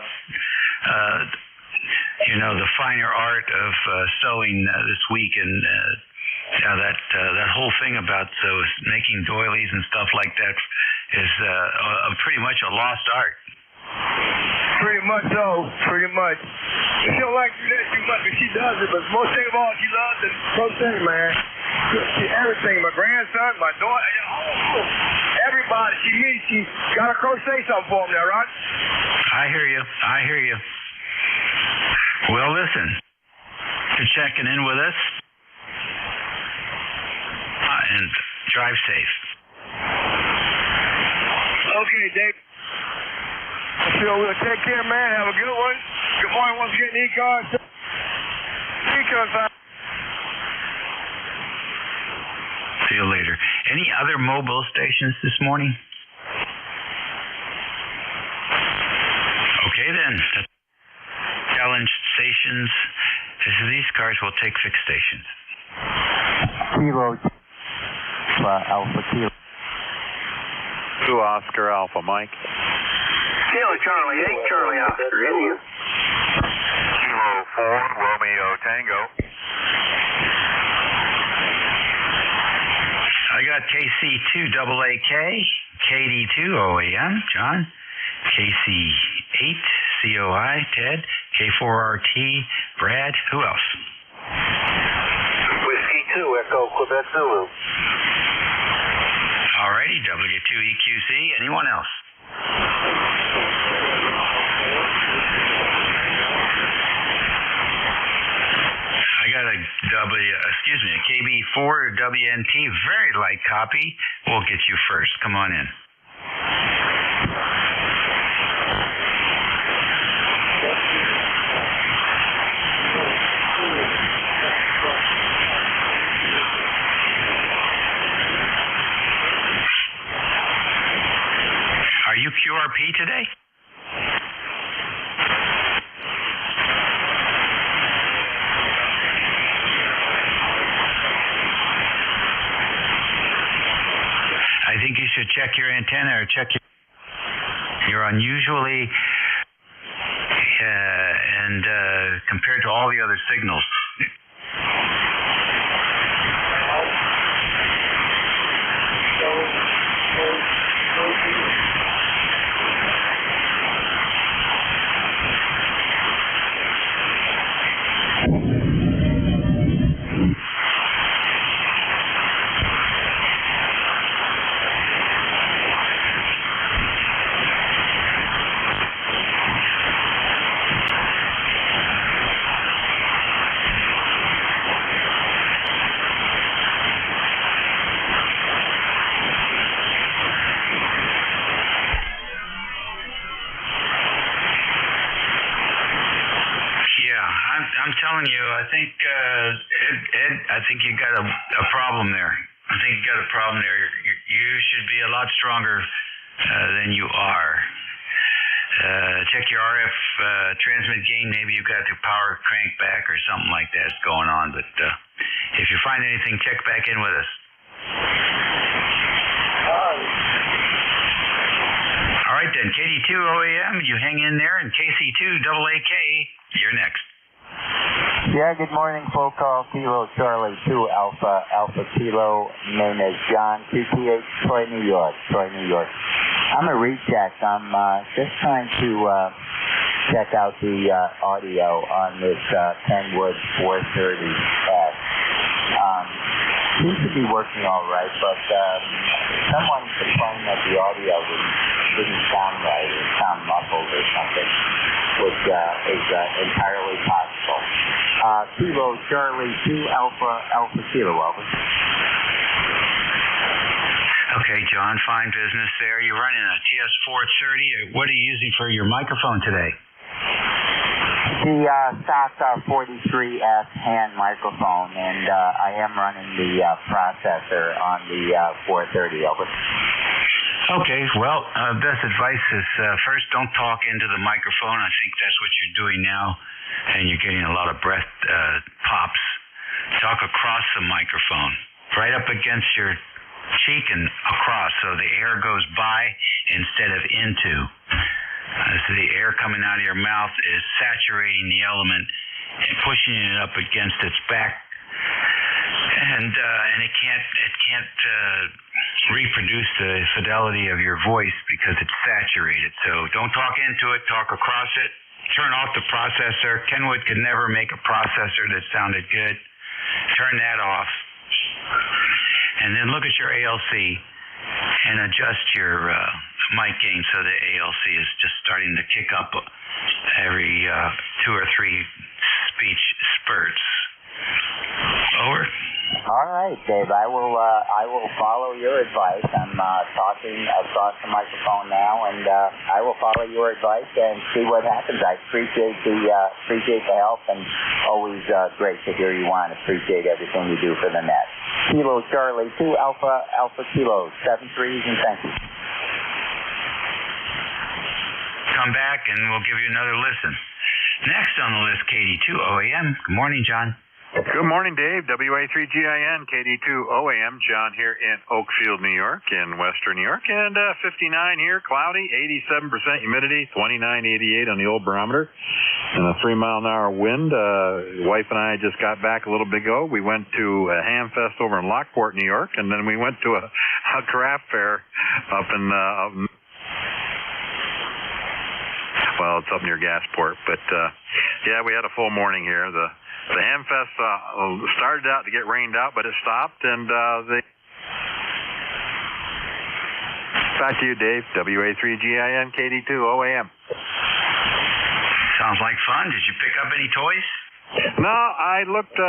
the finer art of sewing this week, and that whole thing about making doilies and stuff like that is pretty much a lost art. Pretty much so. Pretty much. She don't like to do that too much, but she does it. But most thing of all, she loves to crochet, man. Everything. My grandson, my daughter, everybody she meets, she got to crochet something for them there, right? I hear you. Well, listen, for checking in with us, and drive safe. Okay, Dave. So we'll take care, man. Have a good one. Good morning once again, ECARS. ECARS. See you later. Any other mobile stations this morning? Okay, then. Challenge stations. This is ECARS. We'll take fixed stations. Kilo Alpha Kilo. 2 Oscar Alpha, Mike. Kilo Charlie 8, Charlie Oscar, India. Kilo 4, Romeo Tango. I got KC2AAK, KD2OAM, John. KC8, COI, Ted. K4RT, Brad. Who else? Whiskey 2, Echo Quebec Zulu. Alrighty, W2EQC. Anyone else? I got a KB4 WNT, very light copy. We'll get you first. Come on in. Are you QRP today? check your antenna or check you're unusually and compared to all the other signals. I'm telling you, I think Ed, I think you got a problem there. I think you got a problem there. You should be a lot stronger than you are. Check your RF transmit gain. Maybe you've got the power crank back or something like that's going on. But if you find anything, check back in with us. All right then, KD2 OAM, you hang in there, and KC2 AAK, you're next. Yeah, good morning, full call, Kilo Charlie 2 Alpha Kilo, name is John, QTH, Troy, New York. I'm a recheck. I'm just trying to check out the audio on this Kenwood 430S. Seems to be working all right, but someone complained that the audio didn't sound right, or sound muffled or something, which is entirely possible. Kilo Charlie 2 Alpha Kilo, over. Okay, John, fine business there. You're running a TS430. What are you using for your microphone today? The stock 43S hand microphone, and I am running the processor on the 430, over. Okay, well, best advice is first, don't talk into the microphone. I think that's what you're doing now, and you're getting a lot of breath pops. Talk across the microphone, right up against your cheek and across, so the air goes by instead of into. So the air coming out of your mouth is saturating the element and pushing it up against its back, and it can't reproduce the fidelity of your voice because it's saturated. So don't talk into it, talk across it. Turn off the processor. Kenwood could never make a processor that sounded good. Turn that off. And then look at your ALC and adjust your mic gain so the ALC is just starting to kick up every 2 or 3 speech spurts. Over. All right, Dave. I will follow your advice. I'm talking across the microphone now, and I will follow your advice and see what happens. I appreciate the help, and always great to hear you on. Appreciate everything you do for the net. Kilo Charlie 2 Alpha Kilo 7 3s, and thank you. Come back, and we'll give you another listen. Next on the list, KD2 OAM. Good morning, John. Good morning, Dave. WA3GIN, KD2 OAM. John here in Oakfield, New York, in western New York. And 59 here, cloudy, 87% humidity, 2988 on the old barometer, and a 3-mile-an-hour wind. Wife and I just got back a little bit ago. We went to a ham fest over in Lockport, New York, and then we went to a craft fair up in well, it's up near Gasport. But, yeah, we had a full morning here. The ham fest started out to get rained out, but it stopped, and back to you, Dave. WA3GIN, KD2 OAM. Sounds like fun. Did you pick up any toys? No, I looked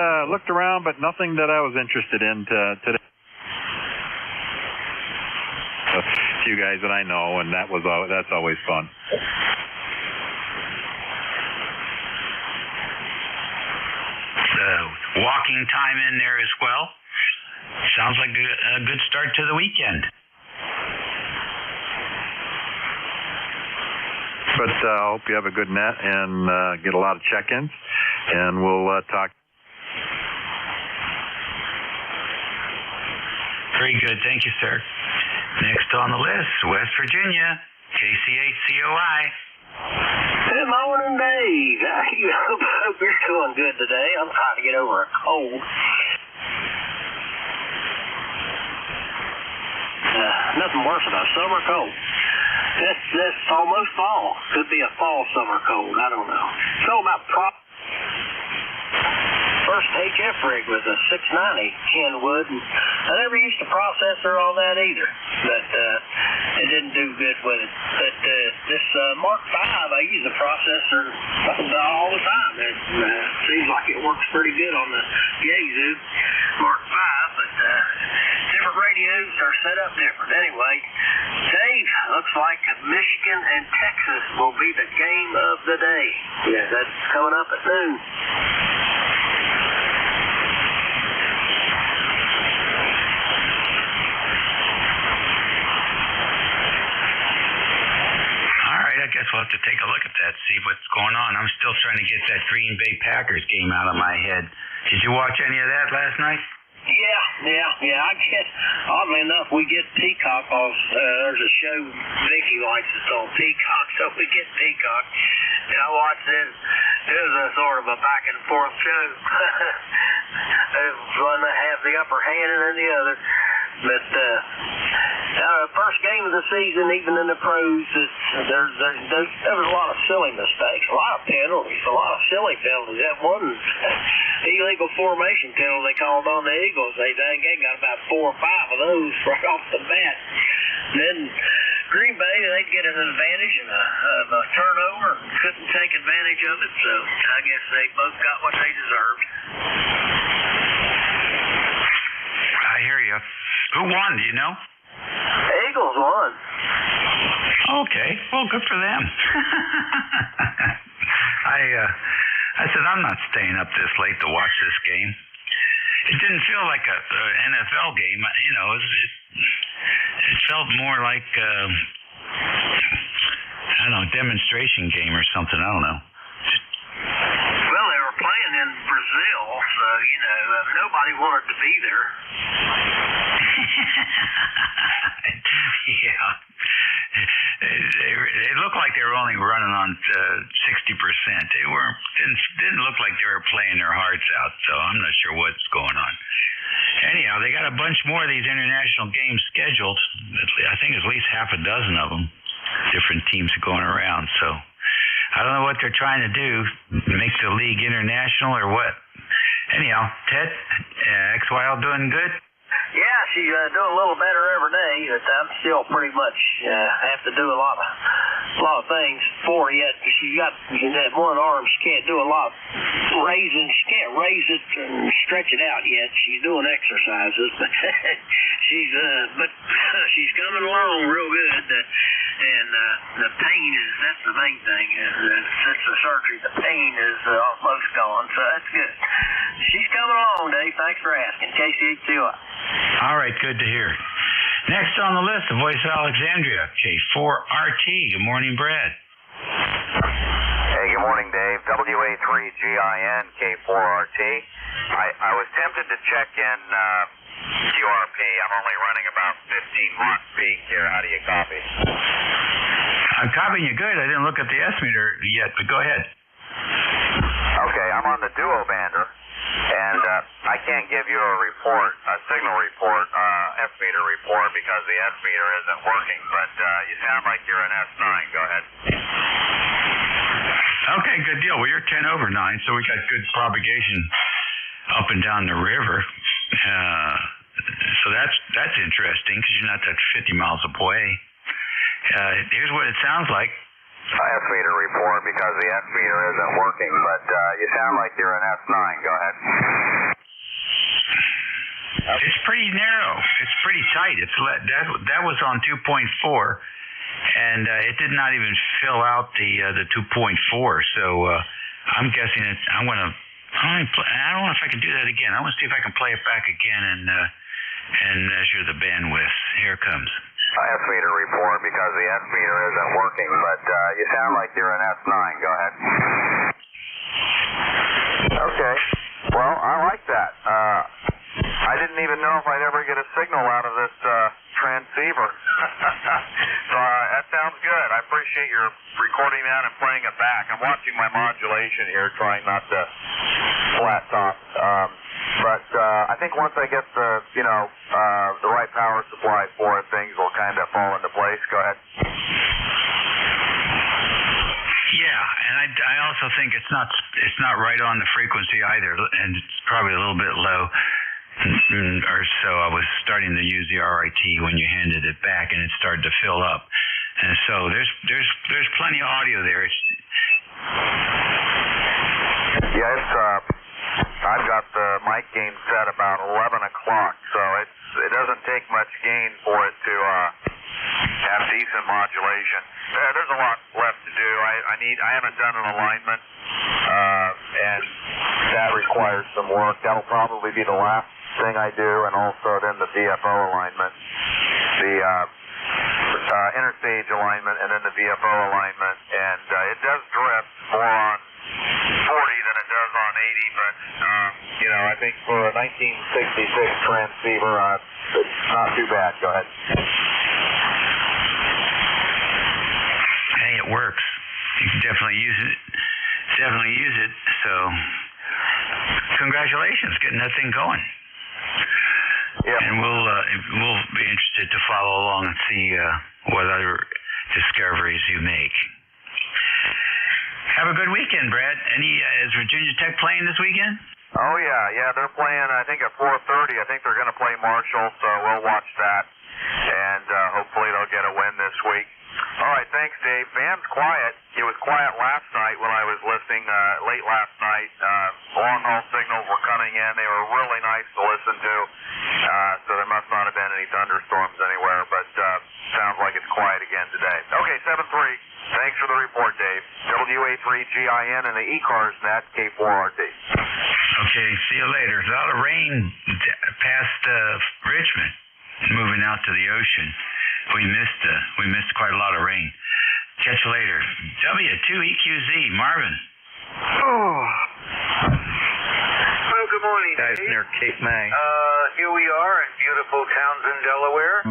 around, but nothing that I was interested in today. A few guys that I know, and that's always fun. Walking time in there as well. Sounds like a good start to the weekend. But I hope you have a good net and get a lot of check-ins, and we'll talk. Very good. Thank you, sir. Next on the list, West Virginia, KC8COI. Good morning, Dave. I hope you're doing good today. I'm trying to get over a cold. Nothing worse than a summer cold. That's almost fall. Could be a fall summer cold. I don't know. So my first HF rig was a 690 Kenwood, and I never used a processor on that either, but it didn't do good with it. But this Mark V, I use a processor all the time. It seems like it works pretty good on the Yaesu Mark V, but different radios are set up different. Anyway, Dave, looks like Michigan and Texas will be the game of the day. Yeah, that's coming up at noon. I guess we'll have to take a look at that, see what's going on. I'm still trying to get that Green Bay Packers game out of my head. Did you watch any of that last night? Yeah. I get, oddly enough, we get Peacock off. There's a show Vicky likes. It's called Peacock, so we get Peacock. And I watched it. It was a sort of a back and forth show. One that has the upper hand and then the other. But first game of the season, even in the pros, there was a lot of silly mistakes, a lot of penalties, a lot of silly penalties. That one illegal formation penalty they called on the Eagles, they got about 4 or 5 of those right off the bat. And then Green Bay, they'd get an advantage of a turnover and couldn't take advantage of it, so I guess they both got what they deserved. I hear you. Who won, do you know? Eagles won. Okay, well, good for them. I said, I'm not staying up this late to watch this game. It didn't feel like a NFL game. You know, it felt more like, I don't know, demonstration game or something. I don't know. Well, they were playing in Brazil, so, you know, nobody wanted to be there. Yeah. It looked like they were only running on 60%. They didn't look like they were playing their hearts out, so I'm not sure what's going on. Anyhow, they got a bunch more of these international games scheduled. I think at least half a dozen of them. Different teams are going around, so I don't know what they're trying to do, make the league international or what. Anyhow, Ted, XYL doing good? Yeah, she's doing a little better every day, but I'm still pretty much have to do a lot of things for her yet. She's got that one arm. She can't do a lot raising. She can't raise it and stretch it out yet. She's doing exercises, but she's coming along real good. And the pain that's the main thing. Since the surgery, the pain is almost gone, so that's good. She's coming along, Dave. Thanks for asking. KC8COI. All right, good to hear. Next on the list, the voice of Alexandria, K4RT. Good morning, Brad. Hey, good morning, Dave. WA3GIN, K4RT. I was tempted to check in QRP. I'm only running about 15 watts peak here. How do you copy? I'm copying you good. I didn't look at the S-meter yet, but go ahead. Okay, I'm on the duo bander, and I can't give you a signal report, F-meter report, because the S-meter isn't working, but you sound like you're an S9. Go ahead. Okay, good deal. Well, you're 10 over 9, so we got good propagation up and down the river. So that's interesting because you're not that 50 miles away. Here's what it sounds like. F-meter report because the F-meter isn't working, but you sound like you're an S9. Go ahead. It's pretty narrow. It's pretty tight. That was on 2.4, and it did not even fill out the 2.4. So I'm guessing I don't know if I can do that again. I want to see if I can play it back again and measure the bandwidth. Here it comes. F-meter report because the F-meter isn't working, but you sound like you're an S9. Go ahead. Okay. Well, I like that. I didn't even know if I'd ever get a signal out of this transceiver. So that sounds good. I appreciate your recording that and playing it back. I'm watching my modulation here, trying not to flat top. But I think once I get the right power supply for it, things will kind of fall into place. Go ahead. Yeah, and I also think it's not right on the frequency either, and it's probably a little bit low. Or so I was starting to use the RIT when you handed it back, and it started to fill up. And so there's plenty of audio there. I've got the mic gain set about 11 o'clock, so it doesn't take much gain for it to have decent modulation. There's a lot left to do. I haven't done an alignment, and that requires some work. That'll probably be the last thing I do, and also then the VFO alignment, the interstage alignment, and then the VFO alignment. And it does drift more on 40 than it does on 80, but I think for a 1966 transceiver, it's not too bad. Go ahead. Hey, it works. You can definitely use it. So, congratulations, getting that thing going. Yeah. And we'll be interested to follow along and see what other discoveries you make. Have a good weekend, Brad. Is Virginia Tech playing this weekend? Oh yeah, they're playing. I think at 4:30. I think they're going to play Marshall, so we'll watch that, and hopefully they'll get a win this week. All right, thanks, Dave. Band's quiet. It was quiet last night when I was listening. Late last night, long haul signals were coming in. They were really nice to listen to. So there must not have been any thunderstorms anywhere, but sounds like it's quiet again today. Okay, 7-3. Thanks for the report, Dave. WA3GIN and the ECARS net, K4RT. Okay, see you later. There's a lot of rain past Richmond, moving out to the ocean. We missed quite a lot of rain. Catch you later. W2EQZ, Marvin. Well, good morning, guys near Cape May. Here we are in beautiful Townsend, Delaware.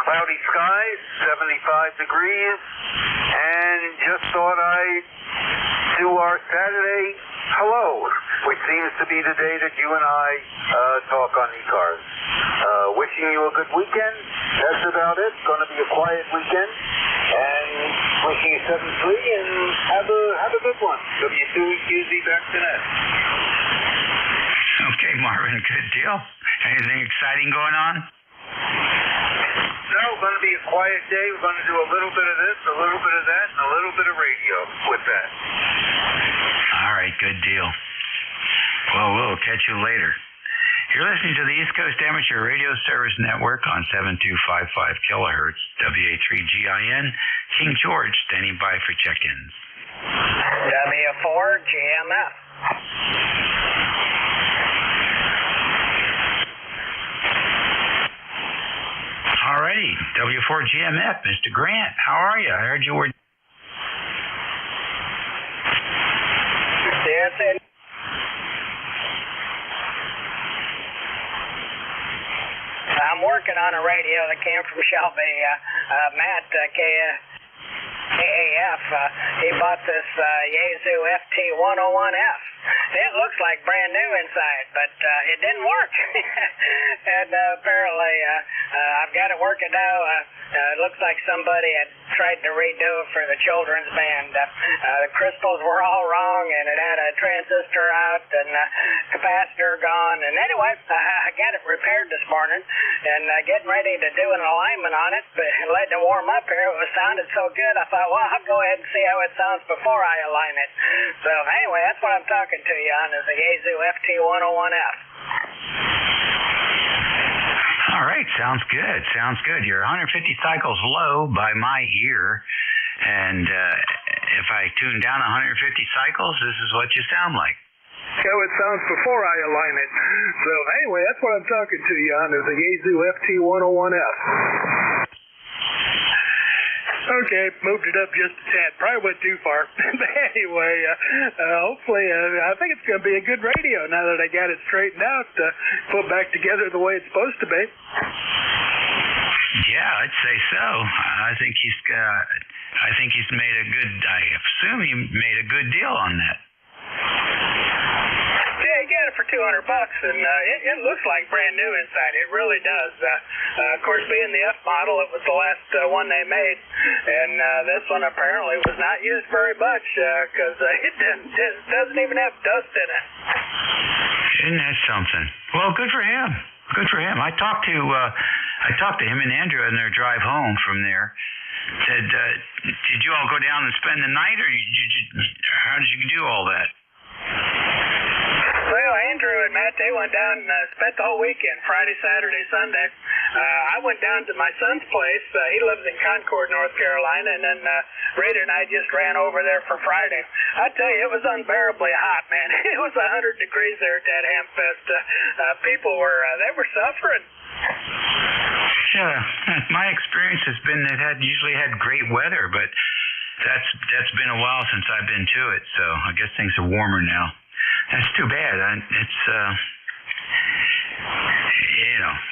Cloudy skies, 75 degrees, and just thought I'd do our Saturday hello, which seems to be the day that you and I talk on ECARS. Wishing you a good weekend. That's about it. Going to be a quiet weekend. And wishing you 7-3 and have a good one. W2EQZ back to net. Okay, Marvin, good deal. Anything exciting going on? No, going to be a quiet day. We're going to do a little bit of this, a little bit of that, and a little bit of radio with that. All right, good deal. Well, we'll catch you later. You're listening to the East Coast Amateur Radio Service Network on 7255 kilohertz, WA3GIN. King George standing by for check-ins. W4GMF. Alrighty, W4GMF, Mr. Grant, how are you? I heard you were... Dancing. I'm working on a radio that came from Shelby. Matt, KAF, he bought this Yaesu FT101F. It looks like brand new inside, but it didn't work. And apparently, I've got it working now. It looks like somebody had tried to redo it for the children's band. The crystals were all wrong, and it had a transistor out and capacitor gone. And anyway, I got it repaired this morning and getting ready to do an alignment on it, but let it warm up here. It was sounded so good, I thought, well, I'll go ahead and see how it sounds before I align it. So anyway, that's what I'm talking to you on, is the Yaesu FT101F. All right, sounds good. You're 150 cycles low by my ear, and if I tune down 150 cycles, this is what you sound like. How it sounds before I align it. So anyway, that's what I'm talking to you on, is the Yaesu FT101F. Okay, moved it up just a tad. Probably went too far. But anyway, hopefully, I think it's going to be a good radio now that I got it straightened out, put back together the way it's supposed to be. Yeah, I'd say so. I think he's made a good. I assume he made a good deal on that. Yeah, he got it for $200, and it looks like brand new inside. It really does. Of course, being the F model, it was the last one they made, and this one apparently was not used very much because it doesn't even have dust in it. Isn't that something? Well, good for him. Good for him. I talked to him and Andrew on their drive home from there. Said, did you all go down and spend the night, or how did you do all that? Well, Andrew and Matt, they went down and spent the whole weekend, Friday, Saturday, Sunday. I went down to my son's place. He lives in Concord, North Carolina, and then Raider and I just ran over there for Friday. I tell you, it was unbearably hot, man. It was 100 degrees there at that Hamfest. People they were suffering. Yeah, my experience has been it usually had great weather, but that's been a while since I've been to it, so I guess things are warmer now. That's too bad. It's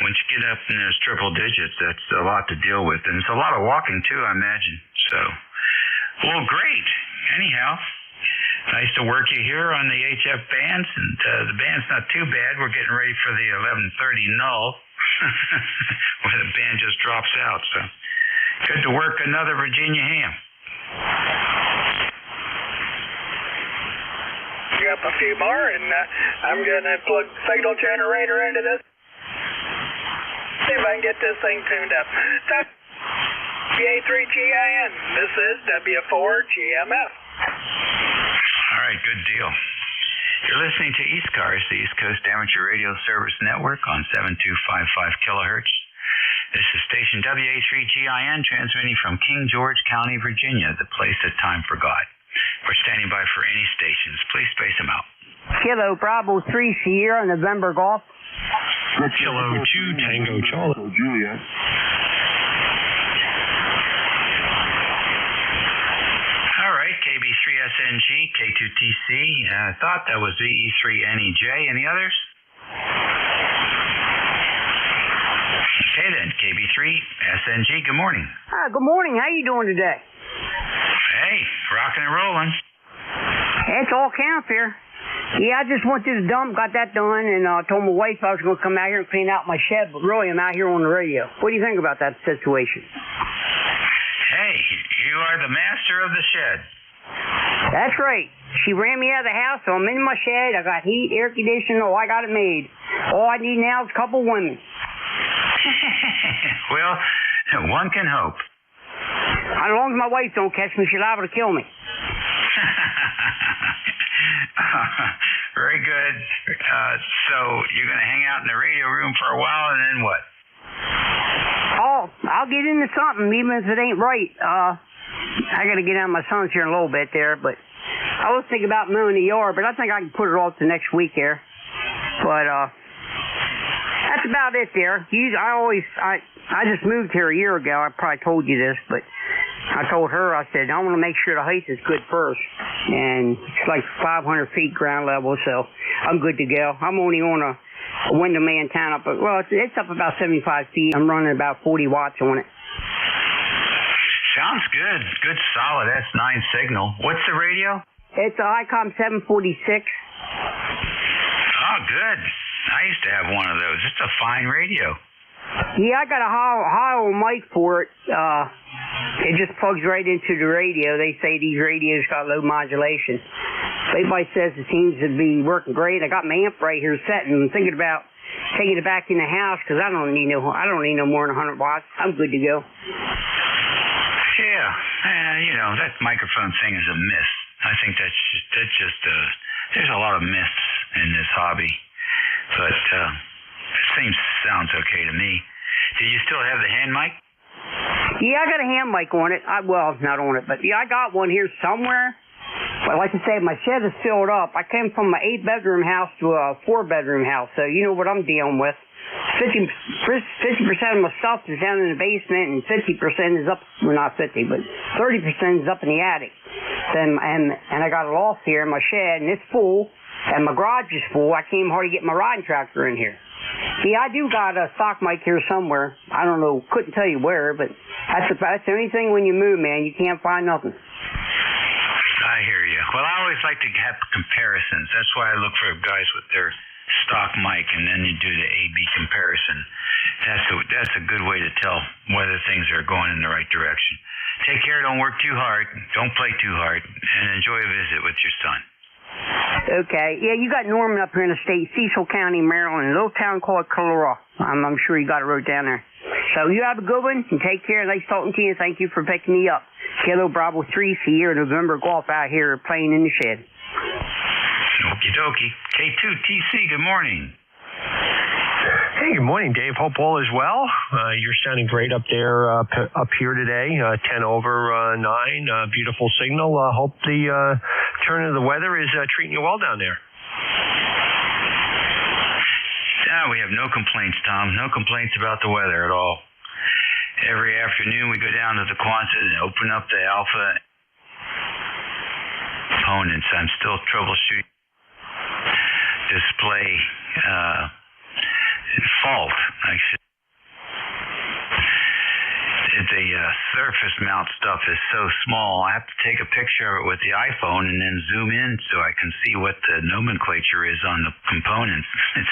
once you get up in those triple digits, that's a lot to deal with, and it's a lot of walking too, I imagine. So, well, great. Anyhow, nice to work you here on the HF bands, and the band's not too bad. We're getting ready for the 11:30 null, where the band just drops out. So, good to work another Virginia ham. Up a few more, and I'm going to plug the signal generator into this. See if I can get this thing tuned up. PA3GIN. This is W4GMF. All right, good deal. You're listening to ECARS, the East Coast Amateur Radio Service Network, on 7255 kilohertz. This is station WA3GIN, transmitting from King George County, Virginia, the place that time forgot. We're standing by for any stations. Please space them out. Kilo Bravo 3 Sierra, November Golf. Kilo 2 Tango Charlie. Juliet. All right, KB3SNG, K2TC. I thought that was VE3NEJ. Any others? Okay then, KB3SNG, good morning. Good morning. How you doing today? Hey, rocking and rolling. It's all camp here. Yeah, I just went to the dump, got that done, and told my wife I was going to come out here and clean out my shed, but really I'm out here on the radio. What do you think about that situation? Hey, you are the master of the shed. That's right. She ran me out of the house, so I'm in my shed. I got heat, air conditioning. Oh, I got it made. All I need now is a couple women. Well, one can hope. As long as my wife don't catch me, she's liable to kill me. Very good. So you're going to hang out in the radio room for a while, and then what? Oh, I'll get into something, even if it ain't right. I got to get out of my son's here in a little bit there, but I was thinking about mowing the yard, but I think I can put it off to next week there. But that's about it there. I just moved here a year ago. I probably told you this, but I told her, I said, I want to make sure the height is good first. And it's like 500 feet ground level, so I'm good to go. I'm only on a window antenna, but, well, it's up about 75 feet. I'm running about 40 watts on it. Sounds good. Good, solid S9 signal. What's the radio? It's an ICOM 746. Oh, good. I used to have one of those. It's a fine radio. Yeah, I got a hollow mic for it. It just plugs right into the radio. They say these radios got low modulation. Everybody says it seems to be working great. I got my amp right here set, and I'm thinking about taking it back in the house because I don't need no more than 100 watts. I'm good to go. Yeah, that microphone thing is a myth. I think that's just there's a lot of myths in this hobby, but it sounds okay to me. Do you still have the hand mic? Yeah, I got a hand mic on it. Well, not on it, but yeah, I got one here somewhere. But like I say, my shed is filled up. I came from an 8-bedroom house to a 4-bedroom house, so you know what I'm dealing with. 50% of my stuff is down in the basement, and 50% is up. Well, not 50, but 30% is up in the attic. And I got a loft here in my shed, and it's full, and my garage is full. I can't hardly get my riding tractor in here. Yeah, I do got a stock mic here somewhere. I don't know, couldn't tell you where, but that's the only thing when you move, man. You can't find nothing. I hear you. Well, I always like to have comparisons. That's why I look for guys with their stock mic, and then you do the A/B comparison. That's a good way to tell whether things are going in the right direction. Take care. Don't work too hard. Don't play too hard, and enjoy a visit with your son. Okay. Yeah, you got Norman up here in the state, Cecil County, Maryland, a little town called Calora. I'm sure you got it wrote down there. So you have a good one, and take care. Nice talking to you, and thank you for picking me up. Kilo Bravo 3, Sierra November Golf out here playing in the shed. Okie dokie. K2TC, good morning. Hey, good morning, Dave. Hope all is well. You're sounding great up there, up here today. 10 over 9. Beautiful signal. Hope the turn of the weather is treating you well down there. We have no complaints, Tom. No complaints about the weather at all. Every afternoon we go down to the Quonset and open up the alpha components. I'm still troubleshooting display fault. The surface mount stuff is so small. I have to take a picture of it with the iPhone and then zoom in so I can see what the nomenclature is on the components. It's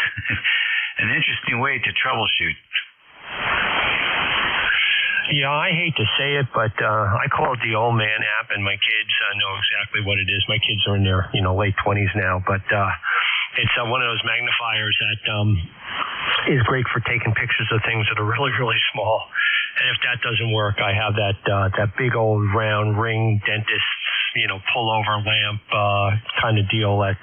an interesting way to troubleshoot. Yeah, I hate to say it, but I call it the old man app, and my kids know exactly what it is. My kids are in their late 20s now, but it's one of those magnifiers that is great for taking pictures of things that are really, really small. And if that doesn't work, I have that big old round ring dentist, pull-over lamp kind of deal that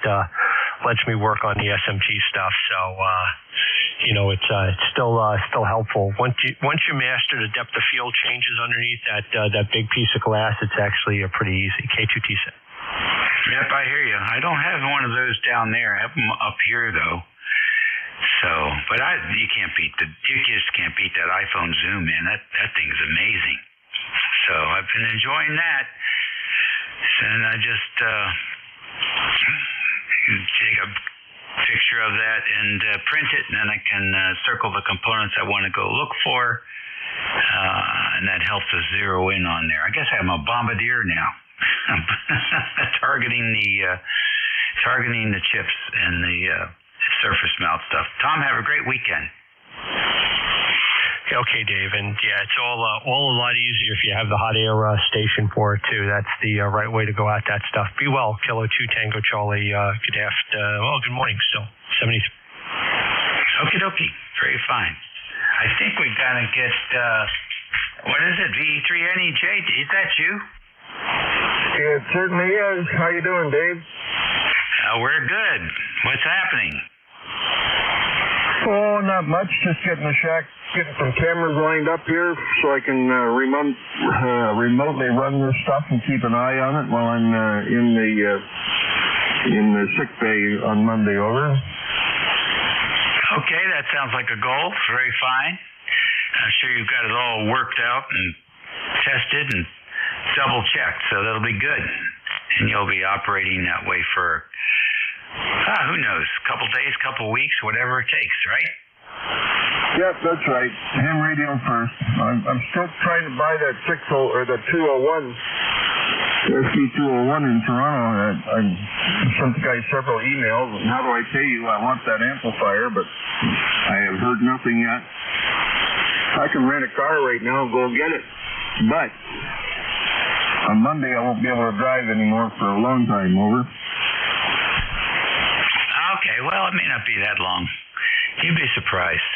lets me work on the SMT stuff. So, it's still helpful. Once you master the depth of field changes underneath that big piece of glass, it's actually pretty easy. K2TC. Yep, I hear you. I don't have one of those down there. I have them up here though. So, but you just can't beat that iPhone zoom, man. That thing's amazing. So I've been enjoying that, and I just take a picture of that and print it, and then I can circle the components I want to go look for, and that helps us zero in on there. I guess I'm a bombardier now, targeting the chips and the surface mount stuff. Tom, have a great weekend. Okay, Dave, and yeah, it's all a lot easier if you have the hot air station for it too. That's the right way to go at that stuff. Be well, Kilo 2 Tango Charlie. Good morning still. 70. Okie dokie, very fine. I think we gotta get what is it? V3NEJ? Is that you? It certainly is. How you doing, Dave? We're good. What's happening? Oh, not much. Just getting some cameras lined up here so I can remotely run this stuff and keep an eye on it while I'm in the sick bay on Monday. Over. Okay, that sounds like a goal. Very fine. I'm sure you've got it all worked out and tested and double checked, so that'll be good. And you'll be operating that way for who knows, couple days, couple weeks, whatever it takes, right? Yep, that's right. Ham radio first. I'm still trying to buy that 201 SC201 in Toronto. I sent the guy several emails. How do I pay you? I want that amplifier, but I have heard nothing yet. I can rent a car right now and go get it, but on Monday I won't be able to drive anymore for a long time. Over. Okay, well, it may not be that long. You'd be surprised.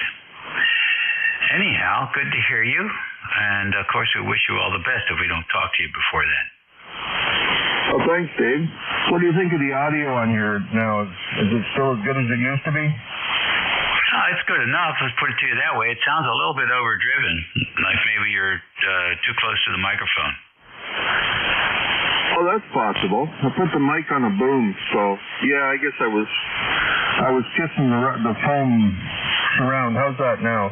Anyhow, good to hear you. And, of course, we wish you all the best if we don't talk to you before then. Well, thanks, Dave. What do you think of the audio on here now? Is it still as good as it used to be? It's good enough. Let's put it to you that way. It sounds a little bit overdriven, like maybe you're too close to the microphone. Oh, that's possible. I put the mic on a boom, so yeah, I guess I was kissing the foam surround. How's that now?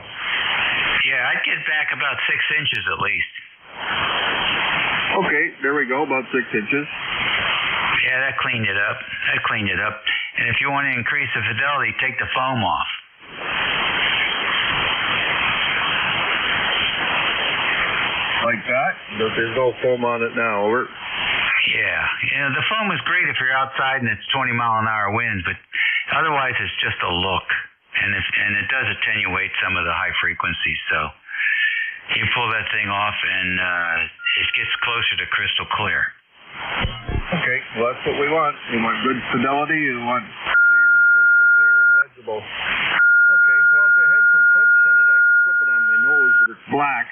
Yeah, I'd get back about 6 inches at least. Okay, there we go, about 6 inches. Yeah, that cleaned it up. And if you want to increase the fidelity, take the foam off. like that, but there's no foam on it now. Over. Yeah, the foam is great if you're outside and it's 20-mile-an-hour winds, but otherwise it's just a look, and it does attenuate some of the high frequencies. So you pull that thing off, and it gets closer to crystal clear. Okay, well that's what we want. We want good fidelity. We want clear, crystal clear, and legible. Okay, well if it had some clips in it, I could clip it on my nose, but it's black.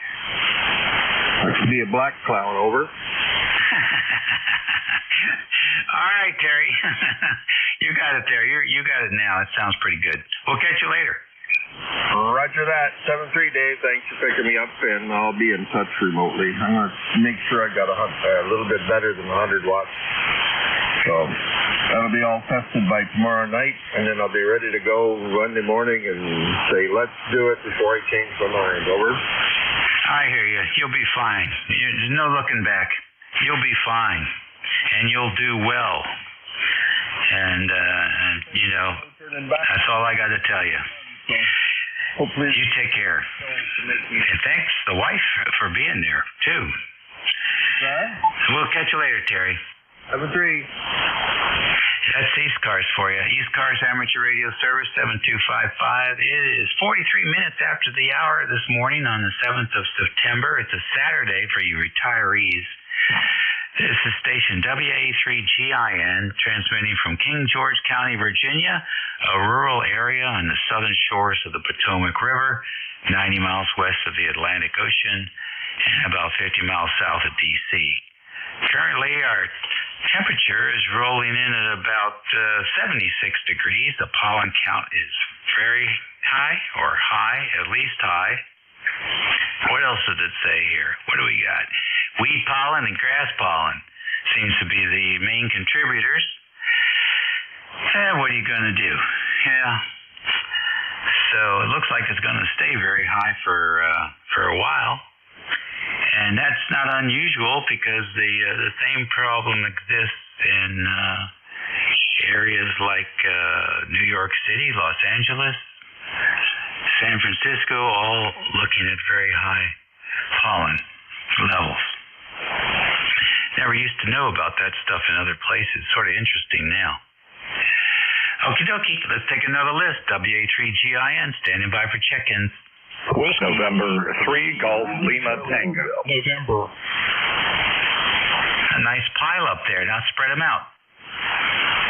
That could be a black cloud. Over. All right, Terry. You got it there. You got it now. It sounds pretty good. We'll catch you later. Roger that. 7-3, Dave. Thanks for picking me up, and I'll be in touch remotely. I'm going to make sure I got a little bit better than 100 watts. So that'll be all tested by tomorrow night, and then I'll be ready to go Monday morning and say, let's do it before I change my mind. Over. I hear you. You'll be fine. There's no looking back. You'll be fine, and you'll do well. And, that's all I got to tell you. Hopefully you take care. And thanks, the wife, for being there, too. We'll catch you later, Terry. 7-3. That's ECARS for you. ECARS Amateur Radio Service 7255. It is 43 minutes after the hour this morning on the 7th of September. It's a Saturday for you retirees. This is station WA3GIN, transmitting from King George County, Virginia, a rural area on the southern shores of the Potomac River, 90 miles west of the Atlantic Ocean, and about 50 miles south of D.C. Currently, our temperature is rolling in at about 76 degrees. The pollen count is very high, or high, at least high. What else does it say here? What do we got? Weed pollen and grass pollen seems to be the main contributors. What are you going to do? Yeah. So it looks like it's going to stay very high for a while. And that's not unusual because the same problem exists in areas like New York City, Los Angeles, San Francisco, all looking at very high pollen levels. Never used to know about that stuff in other places. Sort of interesting now. Okie dokie, let's take another list. WA3GIN, standing by for check-ins. November 3, Golf Lima Tango. November. A nice pile up there. Now spread them out.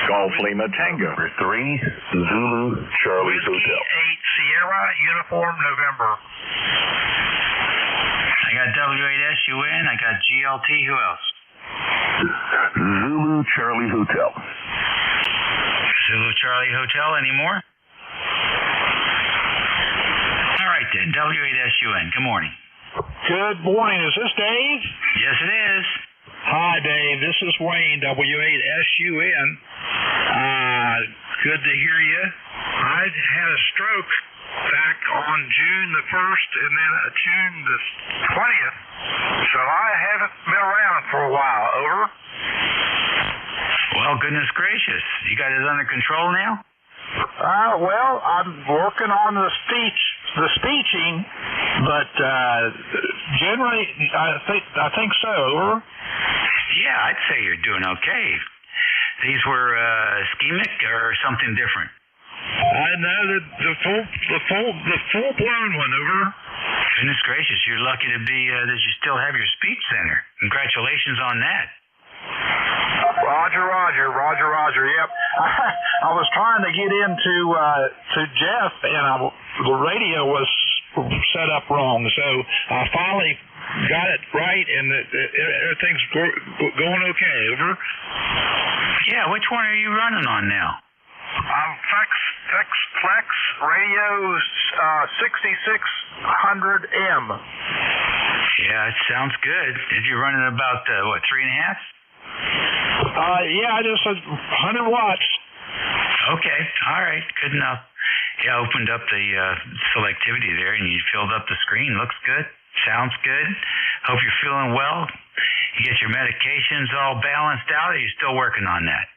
Golf Lima Tango. Number 3, Zulu Charlie Whiskey Hotel. 8 Sierra Uniform November. I got W8SUN. I got GLT. Who else? Zulu Charlie Hotel. Zulu Charlie Hotel. Any more? All right then. W8SUN. Good morning. Good morning. Is this Dave? Yes, it is. Hi, Dave. This is Wayne, W8SUN. Good to hear you. I had a stroke back on June the 1st and then June the 20th, so I haven't been around for a while. Over. Well, goodness gracious. You got it under control now? Well, I'm working on the speeching, but generally, I think so. Over. Yeah, I'd say you're doing okay. These were ischemic or something different? I know the full blown one. Over. Goodness gracious, you're lucky to be that you still have your speech center. Congratulations on that. Roger. Yep. I was trying to get into to Jeff, and the radio was set up wrong, so I finally got it right, and everything's going okay. Over. Yeah, which one are you running on now? Flex Radio 6600M. Yeah, it sounds good. If you're running about 3.5? Yeah, just 100 watts. Okay, all right, good enough. Yeah, I opened up the selectivity there, and you filled up the screen. Looks good. Sounds good. Hope you're feeling well. You get your medications all balanced out, or are you still working on that?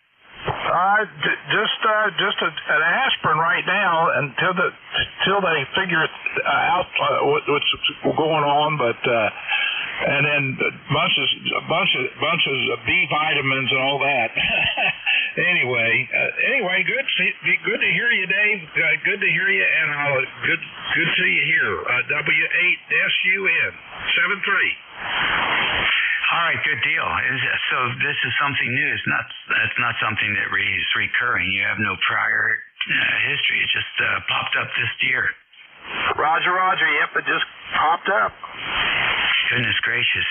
Just an aspirin right now until they figure out what's going on. But and then bunches of B vitamins and all that. Anyway, good to hear you, Dave. Good to hear you, and good to see you here. W8SUN 73. All right, good deal. So this is something new. It's not something that is recurring. You have no prior history. It just popped up this year. Roger. Yep, it just popped up. Goodness gracious.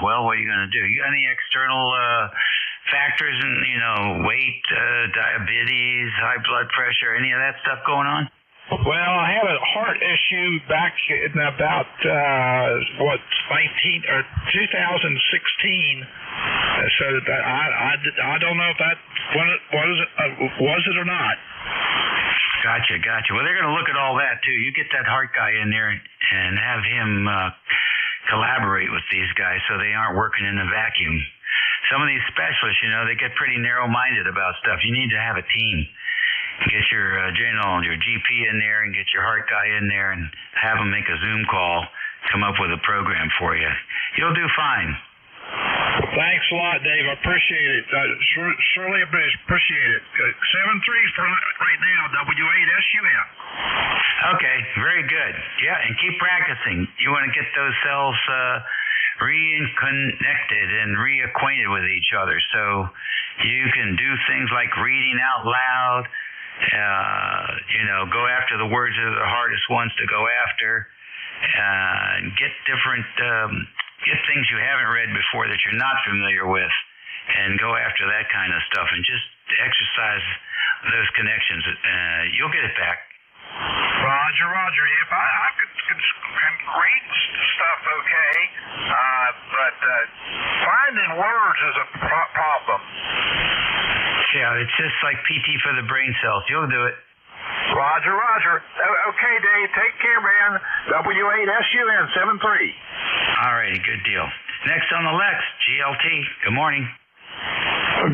Well, what are you going to do? You got any external factors in, weight, diabetes, high blood pressure, any of that stuff going on? Well, I had a heart issue back in about 2016. So that I don't know if that was it or not. Gotcha. Well, they're going to look at all that too. You get that heart guy in there and have him collaborate with these guys so they aren't working in a vacuum. Some of these specialists, they get pretty narrow-minded about stuff. You need to have a team. Get your your GP in there and get your heart guy in there and have them make a Zoom call, come up with a program for you. You'll do fine. Thanks a lot, Dave. I appreciate it. Surely appreciate it. 7-3 for right now, W8SUN. Okay, very good. Yeah, and keep practicing. You want to get those cells reconnected and reacquainted with each other so you can do things like reading out loud, go after the words that are the hardest ones to go after, get different, get things you haven't read before that you're not familiar with, and go after that kind of stuff, and just exercise those connections. You'll get it back. Roger. If I can read stuff okay, but finding words is a problem. Yeah, it's just like PT for the brain cells. You'll do it. Roger. Okay, Dave. Take care, man. W8SUN 73. All righty, good deal. Next on the Lex, GLT. Good morning.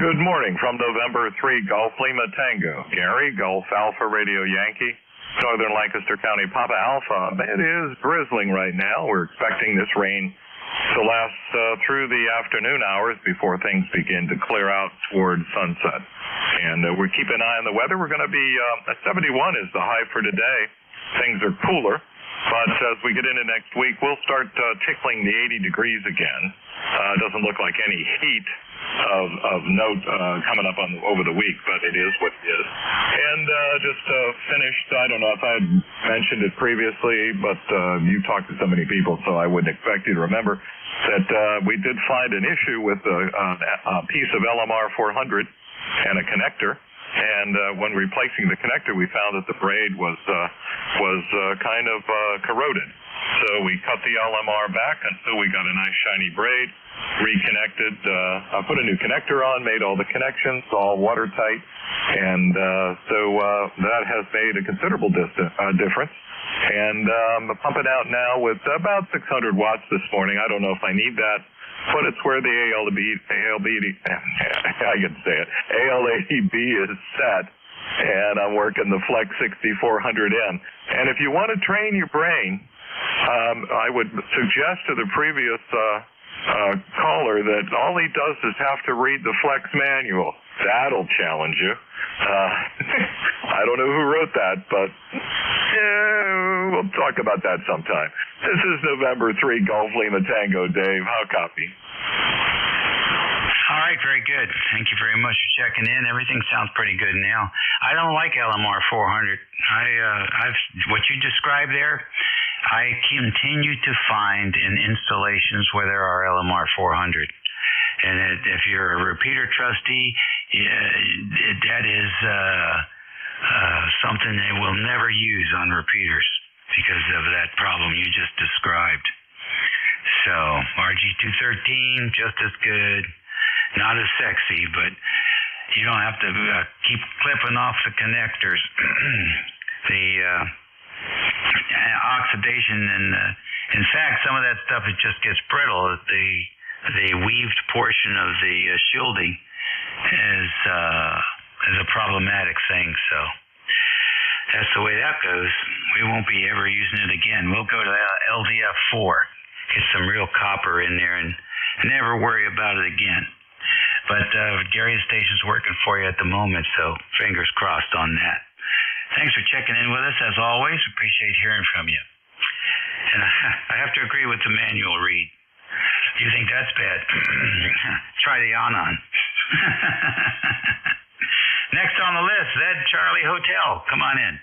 Good morning from November 3 Golf Lima Tango. Gary, Golf Alpha Radio Yankee. Northern Lancaster County, Papa Alpha. It is drizzling right now. We're expecting this rain to last through the afternoon hours before things begin to clear out toward sunset. And we're keeping an eye on the weather. We're going to be at 71 is the high for today. Things are cooler. But as we get into next week, we'll start tickling the 80 degrees again. It doesn't look like any heat of note coming up over the week, but it is what it is. And just finished, I don't know if I had mentioned it previously, but you talked to so many people, so I wouldn't expect you to remember that we did find an issue with a piece of LMR 400 and a connector. And when replacing the connector, we found that the braid was kind of corroded. So we cut the LMR back until we got a nice shiny braid, reconnected, put a new connector on, made all the connections, all watertight, and so that has made a considerable difference. And I'm pumping out now with about 600 watts this morning. I don't know if I need that, but it's where the ALAB is set, and I'm working the Flex 6400M. And if you want to train your brain, I would suggest to the previous caller that all he does is have to read the Flex manual. That'll challenge you. I don't know who wrote that, but we'll talk about that sometime. This is November 3 Golf Lima Tango, Dave. How copy? All right, very good. Thank you very much for checking in. Everything sounds pretty good now. I don't like LMR 400. What you described there, I continue to find in installations where there are LMR 400. And if you're a repeater trustee, that is something they will never use on repeaters because of that problem you just described. So RG213, just as good. Not as sexy, but you don't have to keep clipping off the connectors. The oxidation and in fact, some of that stuff, it just gets brittle. The weaved portion of the shielding is a problematic thing. So that's the way that goes. We won't be ever using it again. We'll go to LDF4. get some real copper in there and never worry about it again. But Gary's station's working for you at the moment, so fingers crossed on that. Thanks for checking in with us, as always. Appreciate hearing from you. And I have to agree with the manual read. You think that's bad? Try the Anon. Next on the list, Zed Charlie Hotel. Come on in.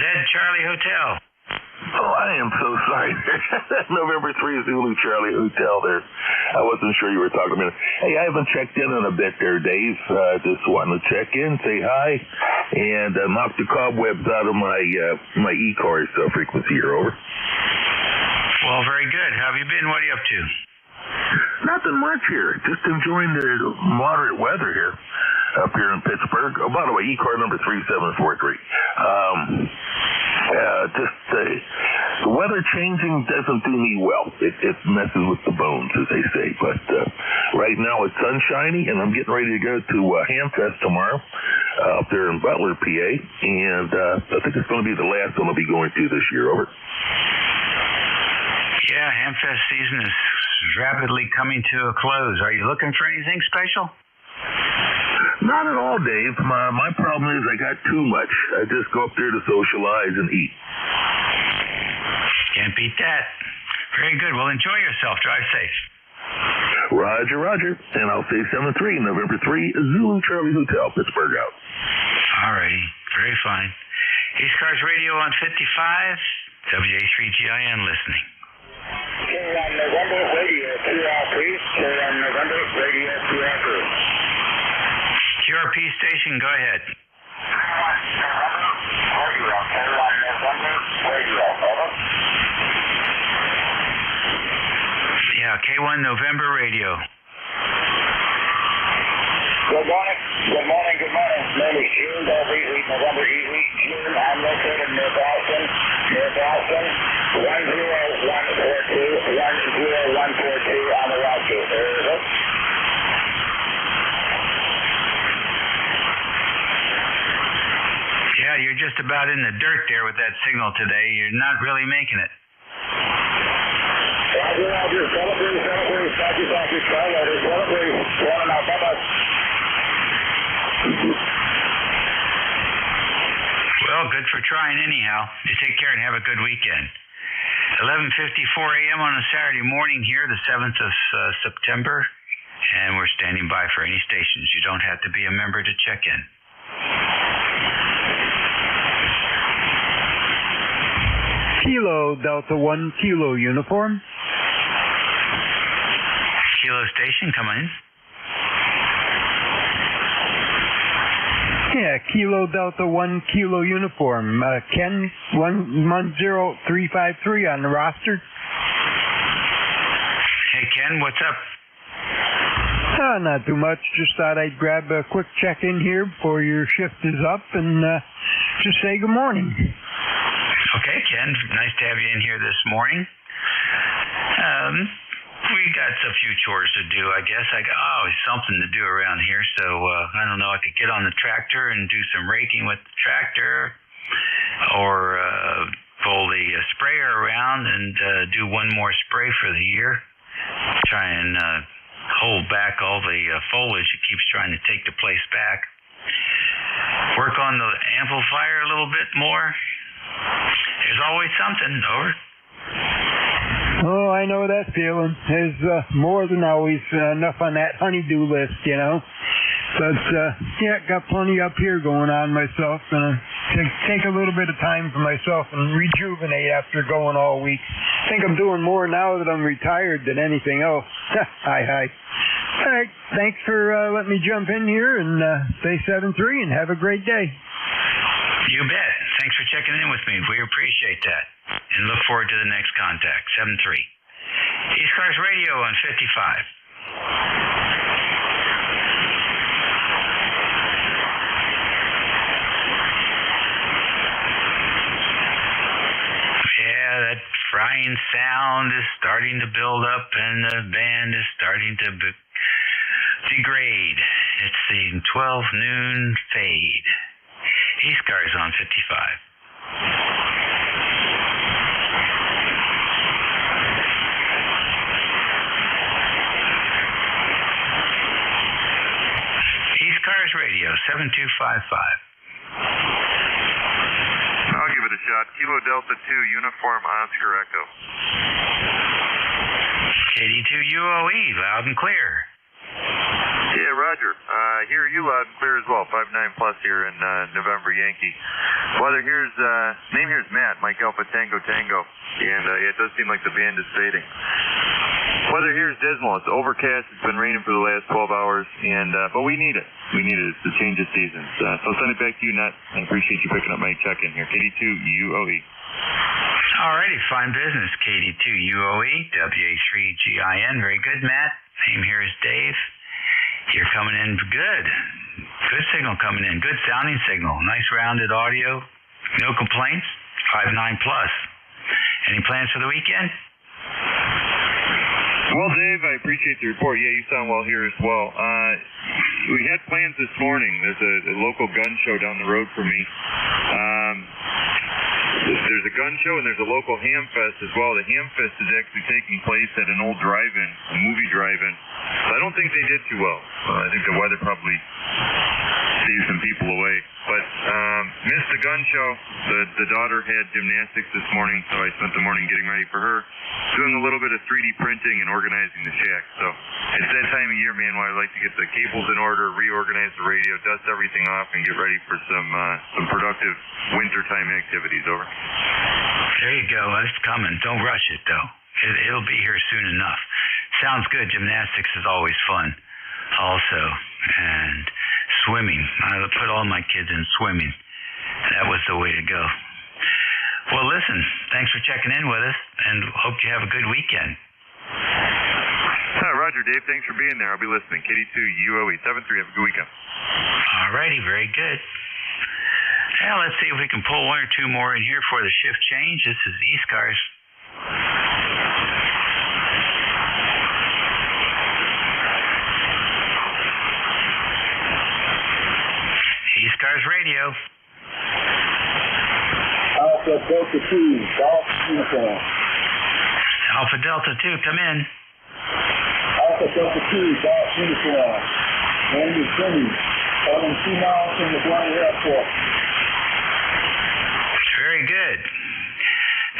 Zed Charlie Hotel. Oh, I am so sorry. November 3 Zulu Charlie Hotel there. I wasn't sure you were talking about it. Hey, I haven't checked in a bit there, Dave. Just wanted to check in, say hi, and knock the cobwebs out of my ECARS frequency here, over. Well, very good. How have you been? What are you up to? Nothing much here. Just enjoying the moderate weather here up here in Pittsburgh. Oh, by the way, ECAR number 3743. The weather changing doesn't do me well. It messes with the bones, as they say. But right now it's sunshiny, and I'm getting ready to go to Hamfest tomorrow up there in Butler, PA. And I think it's going to be the last one I'll be going to this year, over. Yeah, Hamfest season is rapidly coming to a close. Are you looking for anything special? Not at all, Dave. My problem is I got too much. I just go up there to socialize and eat. Can't beat that. Very good. Well, enjoy yourself. Drive safe. Roger, roger. And I'll say 7-3, November 3, Zulu Charlie Hotel, Pittsburgh out. All righty. Very fine. ECARS Radio on 55, WA3GIN listening. On November Radio, QRP. On November Radio, QRP. QRP station, go ahead. Yeah, K1 November Radio. Good morning. Good morning. Good morning. Name is June. November Easy. June. I'm located near Boston. 10142. 10142 on the route. Yeah, you're just about in the dirt there with that signal today. You're not really making it. Roger. Celebrate. Thank you. Celebrate. One out. Bye-bye. Well, good for trying anyhow. You take care and have a good weekend. 11:54 a.m. on a Saturday morning here, the 7th of September, and we're standing by for any stations. You don't have to be a member to check in. Kilo Delta 1 Kilo uniform. Kilo station, come in. Yeah, Kilo Delta 1 Kilo uniform. Ken 110353 on the roster. Hey Ken, what's up? Not too much. Just thought I'd grab a quick check-in here before your shift is up and just say good morning. Okay, Ken. Nice to have you in here this morning. We got a few chores to do, I guess. I got always something to do around here, so I don't know. I could get on the tractor and do some raking with the tractor, or pull the sprayer around and do one more spray for the year. Try and hold back all the foliage that keeps trying to take the place back. Work on the amplifier a little bit more. There's always something, over. Oh, I know that feeling. There's more than always enough on that honeydew list, you know. But, yeah, got plenty up here going on myself. Gonna take a little bit of time for myself and rejuvenate after going all week. I think I'm doing more now that I'm retired than anything else. Hi. All right, thanks for letting me jump in here and say 7-3 and have a great day. You bet. Thanks for checking in with me. We appreciate that. And look forward to the next contact. 7-3. ECARS Radio on 55. Yeah, that frying sound is starting to build up and the band is starting to degrade. It's the 12 noon fade. ECARS on 55. ECARS Radio, 7255. I'll give it a shot. Kilo Delta 2, Uniform Oscar Echo. KD2 UOE, loud and clear. Yeah, Roger. Hear you loud and clear as well. 59 plus here in November Yankee. Weather here's, name here's Matt, Mike Alpha Tango Tango. And yeah, it does seem like the band is fading. Weather here is dismal. It's overcast. It's been raining for the last 12 hours, and but we need it. We need it. It's the change of seasons. So I'll send it back to you, Nat. I appreciate you picking up my check-in here. KD2 UOE. Alrighty, fine business. KD2 UOE, WA3GIN. Very good, Matt. Name here is Dave. You're coming in good. Good signal coming in. Good sounding signal. Nice rounded audio. No complaints. 59 plus. Any plans for the weekend? Well, Dave, I appreciate the report. Yeah, you sound well here as well. We had plans this morning. There's a local gun show down the road for me. There's a gun show and there's a local ham fest as well. The ham fest is actually taking place at an old drive-in, a movie drive-in. So I don't think they did too well. I think the weather probably saved some people away. But missed the gun show. The daughter had gymnastics this morning, so I spent the morning getting ready for her, doing a little bit of 3D printing and organizing the shack. So it's that time of year, man, where I like to get the cables in order, reorganize the radio, dust everything off, and get ready for some productive wintertime activities. Over. There you go. It's coming. Don't rush it, though. It'll be here soon enough. Sounds good. Gymnastics is always fun also. And swimming. I put all my kids in swimming. That was the way to go. Well, listen, thanks for checking in with us, and hope you have a good weekend. Roger, Dave. Thanks for being there. I'll be listening. KD2 UOE 73. Have a good weekend. All righty. Very good. Now, let's see if we can pull one or two more in here for the shift change. This is ECARS. ECARS Radio. Alpha Delta 2, Golf Uniform. Alpha Delta 2, come in. Alpha Delta 2, Golf Uniform. Name is Jimmy, coming 2 miles from the Atlanta Airport. Very good.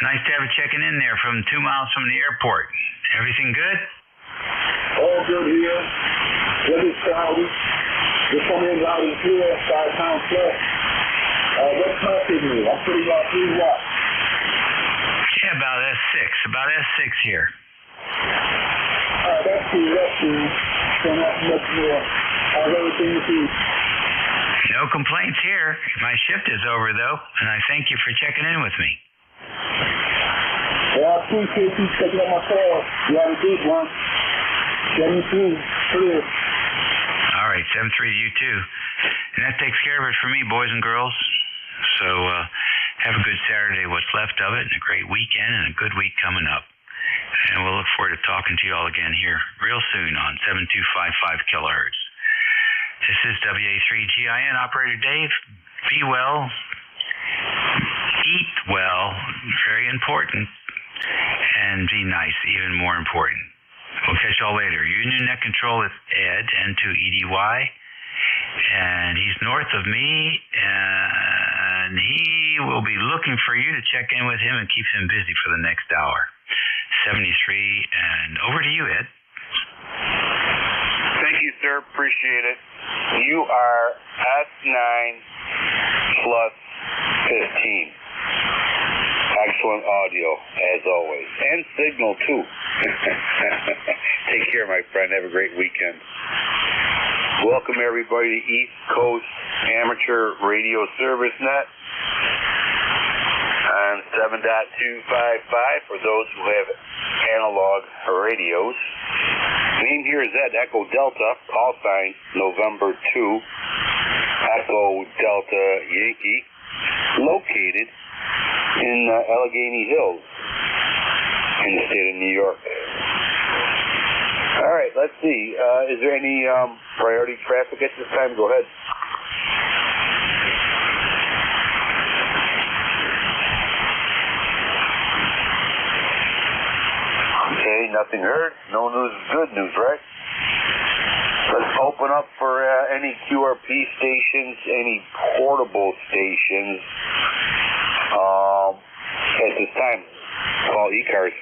Nice to have you checking in there from 2 miles from the airport. Everything good? All good here. Weather's cloudy. Just coming in loud and clear, 5 pounds plus. What's my signal? I'm putting out 3 watts. Yeah, about S6. About S6 here. That's cool. So not much more. How's everything with you? No complaints here. My shift is over, though, and I thank you for checking in with me. Well, I appreciate you checking out my call. You have a good one. 73, clear. All right, 73 to you, too. And that takes care of it for me, boys and girls. So have a good Saturday, what's left of it, and a great weekend and a good week coming up. And we'll look forward to talking to you all again here real soon on 7255 kilohertz. This is WA3GIN, Operator Dave. Be well. Eat well. Very important. And be nice, even more important. We'll catch y'all later. Your new net control is Ed, N2EDY. And he's north of me. And he will be looking for you to check in with him and keep him busy for the next hour. 73. And over to you, Ed. Thank you, sir. Appreciate it. You are S9 plus 15. Excellent audio, as always. And signal, too. Take care, my friend. Have a great weekend. Welcome, everybody, to East Coast Amateur Radio Service Net on 7.255 for those who have analog radios. Name here is Ed, Echo Delta, call sign November 2, Echo Delta Yankee, located in Allegheny Hills in the state of New York. All right, let's see. Is there any priority traffic at this time? Go ahead. Okay, nothing heard. No news is good news, right? Let's open up for any QRP stations, any portable stations. At this time, call ECARS.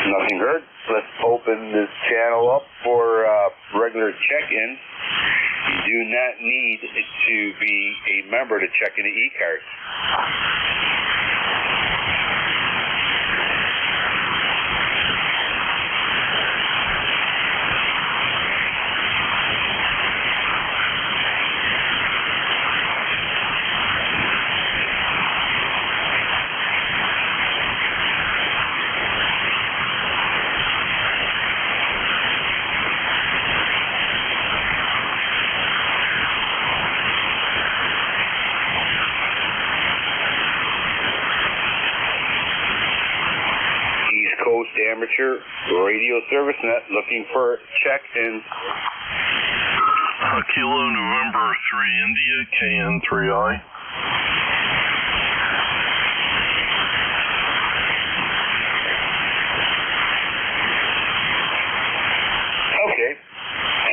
Nothing heard. Let's open this channel up for regular check-ins. You do not need to be a member to check into ECARS. Amateur Radio Service Net looking for check-ins. Kilo November 3 India, KN3I. Okay.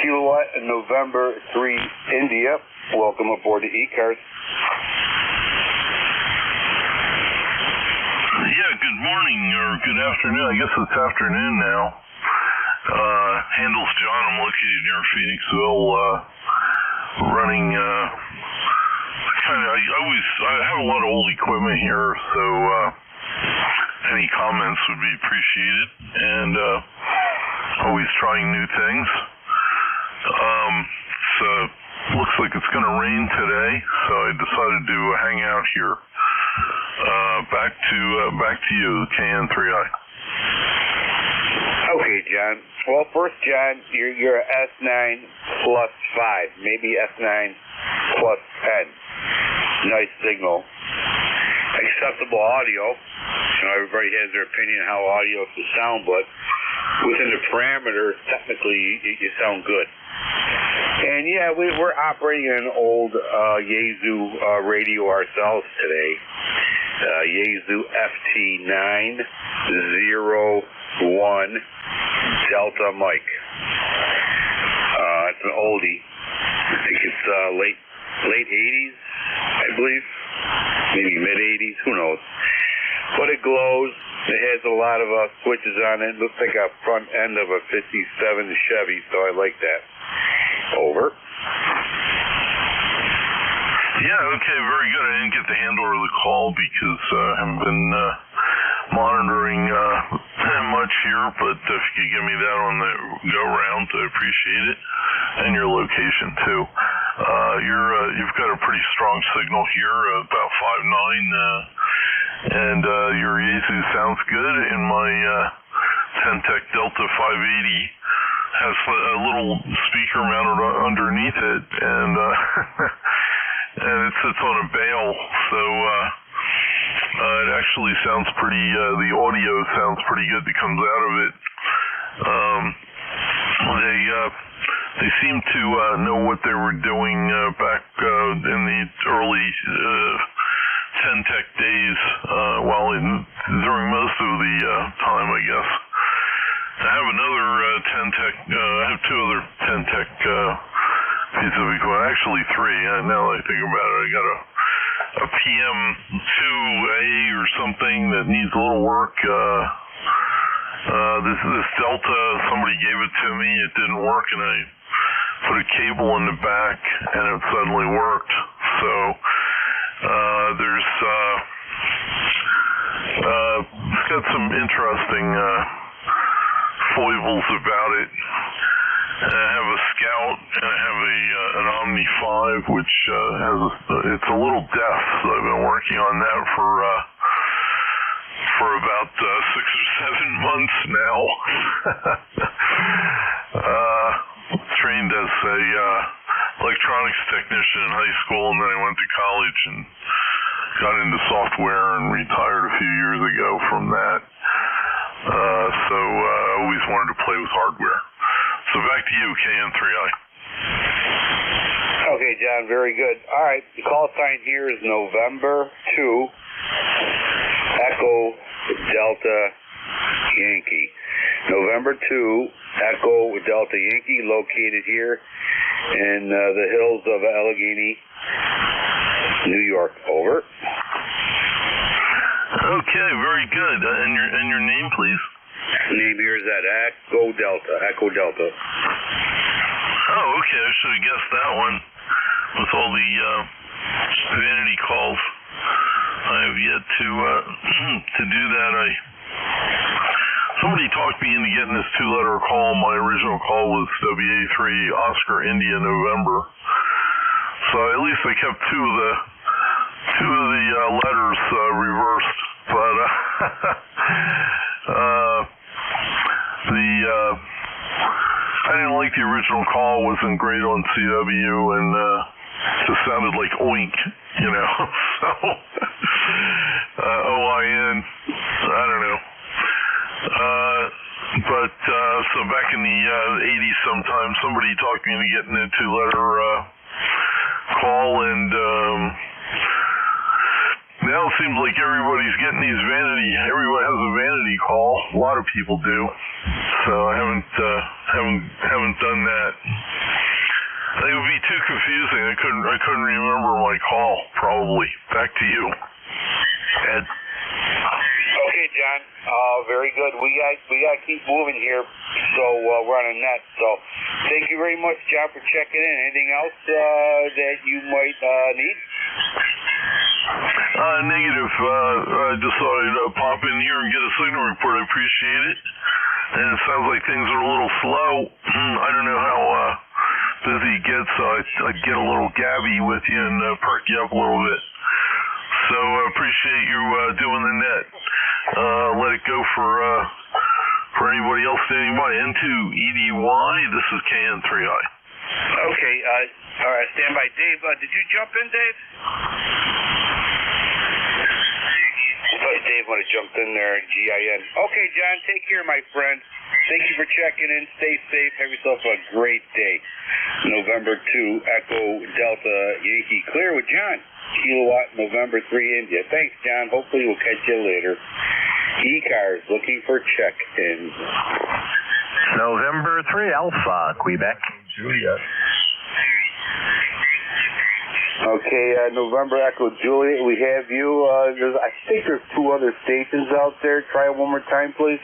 Kilowatt November 3 India. Welcome aboard the ECARS. Yeah, good morning, or good afternoon. I guess it's afternoon now. Handles John. I'm located near Phoenixville, running I have a lot of old equipment here, so any comments would be appreciated, and always trying new things. So looks like it's going to rain today, so I decided to hang out here. Back to you, KN3I. Okay, John. Well, first, John, you're a S9 plus 5, maybe S9 plus 10. Nice signal. Acceptable audio. You know, everybody has their opinion on how audio should sound, but within the parameters, technically, you sound good. And yeah, we're operating an old Yaesu radio ourselves today. Yaesu FT901 Delta mic. It's an oldie. I think it's late 80s, I believe. Maybe mid 80s, who knows. But it glows. It has a lot of switches on it. It looks like a front end of a 57 Chevy, so I like that. Over. Yeah, okay, very good. I didn't get the handler of the call because I haven't been monitoring much here, but if you could give me that on the go-round, I appreciate it, and your location, too. You've got a pretty strong signal here, about 5.9, and your Yaesu sounds good, and my Ten-Tech Delta 580 has a little speaker mounted underneath it, and and it sits on a bail, so it actually sounds pretty, the audio sounds pretty good that comes out of it. They seem to know what they were doing back in the early Ten-Tech days, during most of the time, I guess. I have another Ten-Tech, I have two other Ten-Tech pieces of equipment, actually three, now that I think about it. I got a PM2A or something that needs a little work. This Delta, somebody gave it to me, it didn't work, and I put a cable in the back, and it suddenly worked. So, it's got some interesting foibles about it. I have a Scout, and I have an Omni 5, which it's a little deaf, so I've been working on that for about 6 or 7 months now. Trained as a electronics technician in high school, and then I went to college and got into software and retired a few years ago from that. So I always wanted to play with hardware. So back to you, KN3I. Okay, John, very good. All right, the call sign here is November 2, Echo Delta Yankee. November 2, Echo Delta Yankee, located here in the hills of Allegheny, New York. Over. Okay, very good. And your name, please? Name here is at Echo Delta. Echo Delta. Oh, okay. I should have guessed that one. With all the vanity calls, I have yet to do that. Somebody talked me into getting this 2-letter call. My original call was WA3 Oscar India November. So at least I kept two of the letters reversed. But I didn't like the original call. Wasn't great on CW, and just sounded like oink, you know. So OIN, I don't know. But so back in the 80s, sometime somebody talked me into getting a 2-letter call, and now it seems like everybody's getting these everyone has a vanity call. A lot of people do. So I haven't done that. It would be too confusing. I couldn't remember my call, probably. Back to you, Ed. Okay, John. Very good. We got to keep moving here, so we're on a net. So thank you very much, John, for checking in. Anything else that you might need? Negative. I just thought I'd pop in here and get a signal report. I appreciate it. And it sounds like things are a little slow. I don't know how busy it gets, so I'd get a little gabby with you and perk you up a little bit. So I appreciate you doing the net. Let it go for anybody else standing by. N2EDY, this is KN3I. Okay, all right, stand by. Dave, did you jump in, Dave? Dave would have jumped in there, GIN. Okay, John, take care, my friend. Thank you for checking in. Stay safe. Have yourself a great day. November 2, Echo Delta Yankee. Clear with John. Kilowatt, November 3, India. Thanks, John. Hopefully we'll catch you later. ECARS, looking for check-ins. November 3, Alpha, Quebec. Juliet. Okay, November Echo Juliet, we have you. I think there's 2 other stations out there. Try it one more time, please.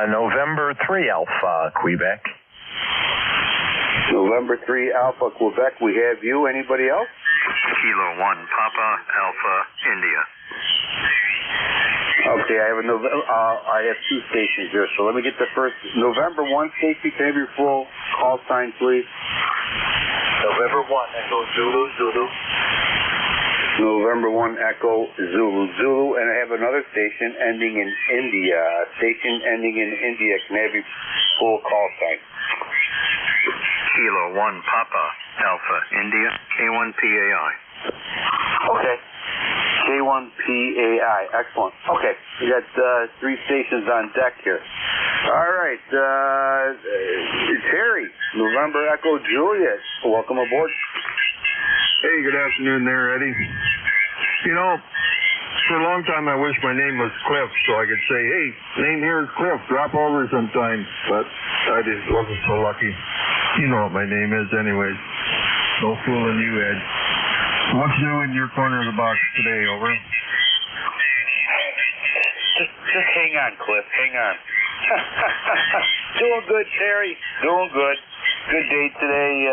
November 3, Alpha, Quebec. November 3, Alpha, Quebec, we have you. Anybody else? Kilo 1, Papa, Alpha, India. Okay, I have 2 stations here, so let me get the first. November 1 station, can I have your full call sign, please? November 1, Echo Zulu, Zulu. November 1, Echo Zulu, Zulu, and I have another station ending in India. Station ending in India, can I have your full call sign? Kilo 1, Papa, Alpha, India, K1PAI. Okay. K1PAI, excellent. Okay, we got 3 stations on deck here. All right, Terry, November Echo Juliet, welcome aboard. Hey, good afternoon there, Eddie. You know, for a long time I wish my name was Cliff so I could say, hey, name here is Cliff, drop over sometime. But I just wasn't so lucky. You know what my name is anyways. No fooling you, Ed. What's new in your corner of the box today, over? Just hang on, Cliff, hang on. Doing good, Terry, doing good. Good day today,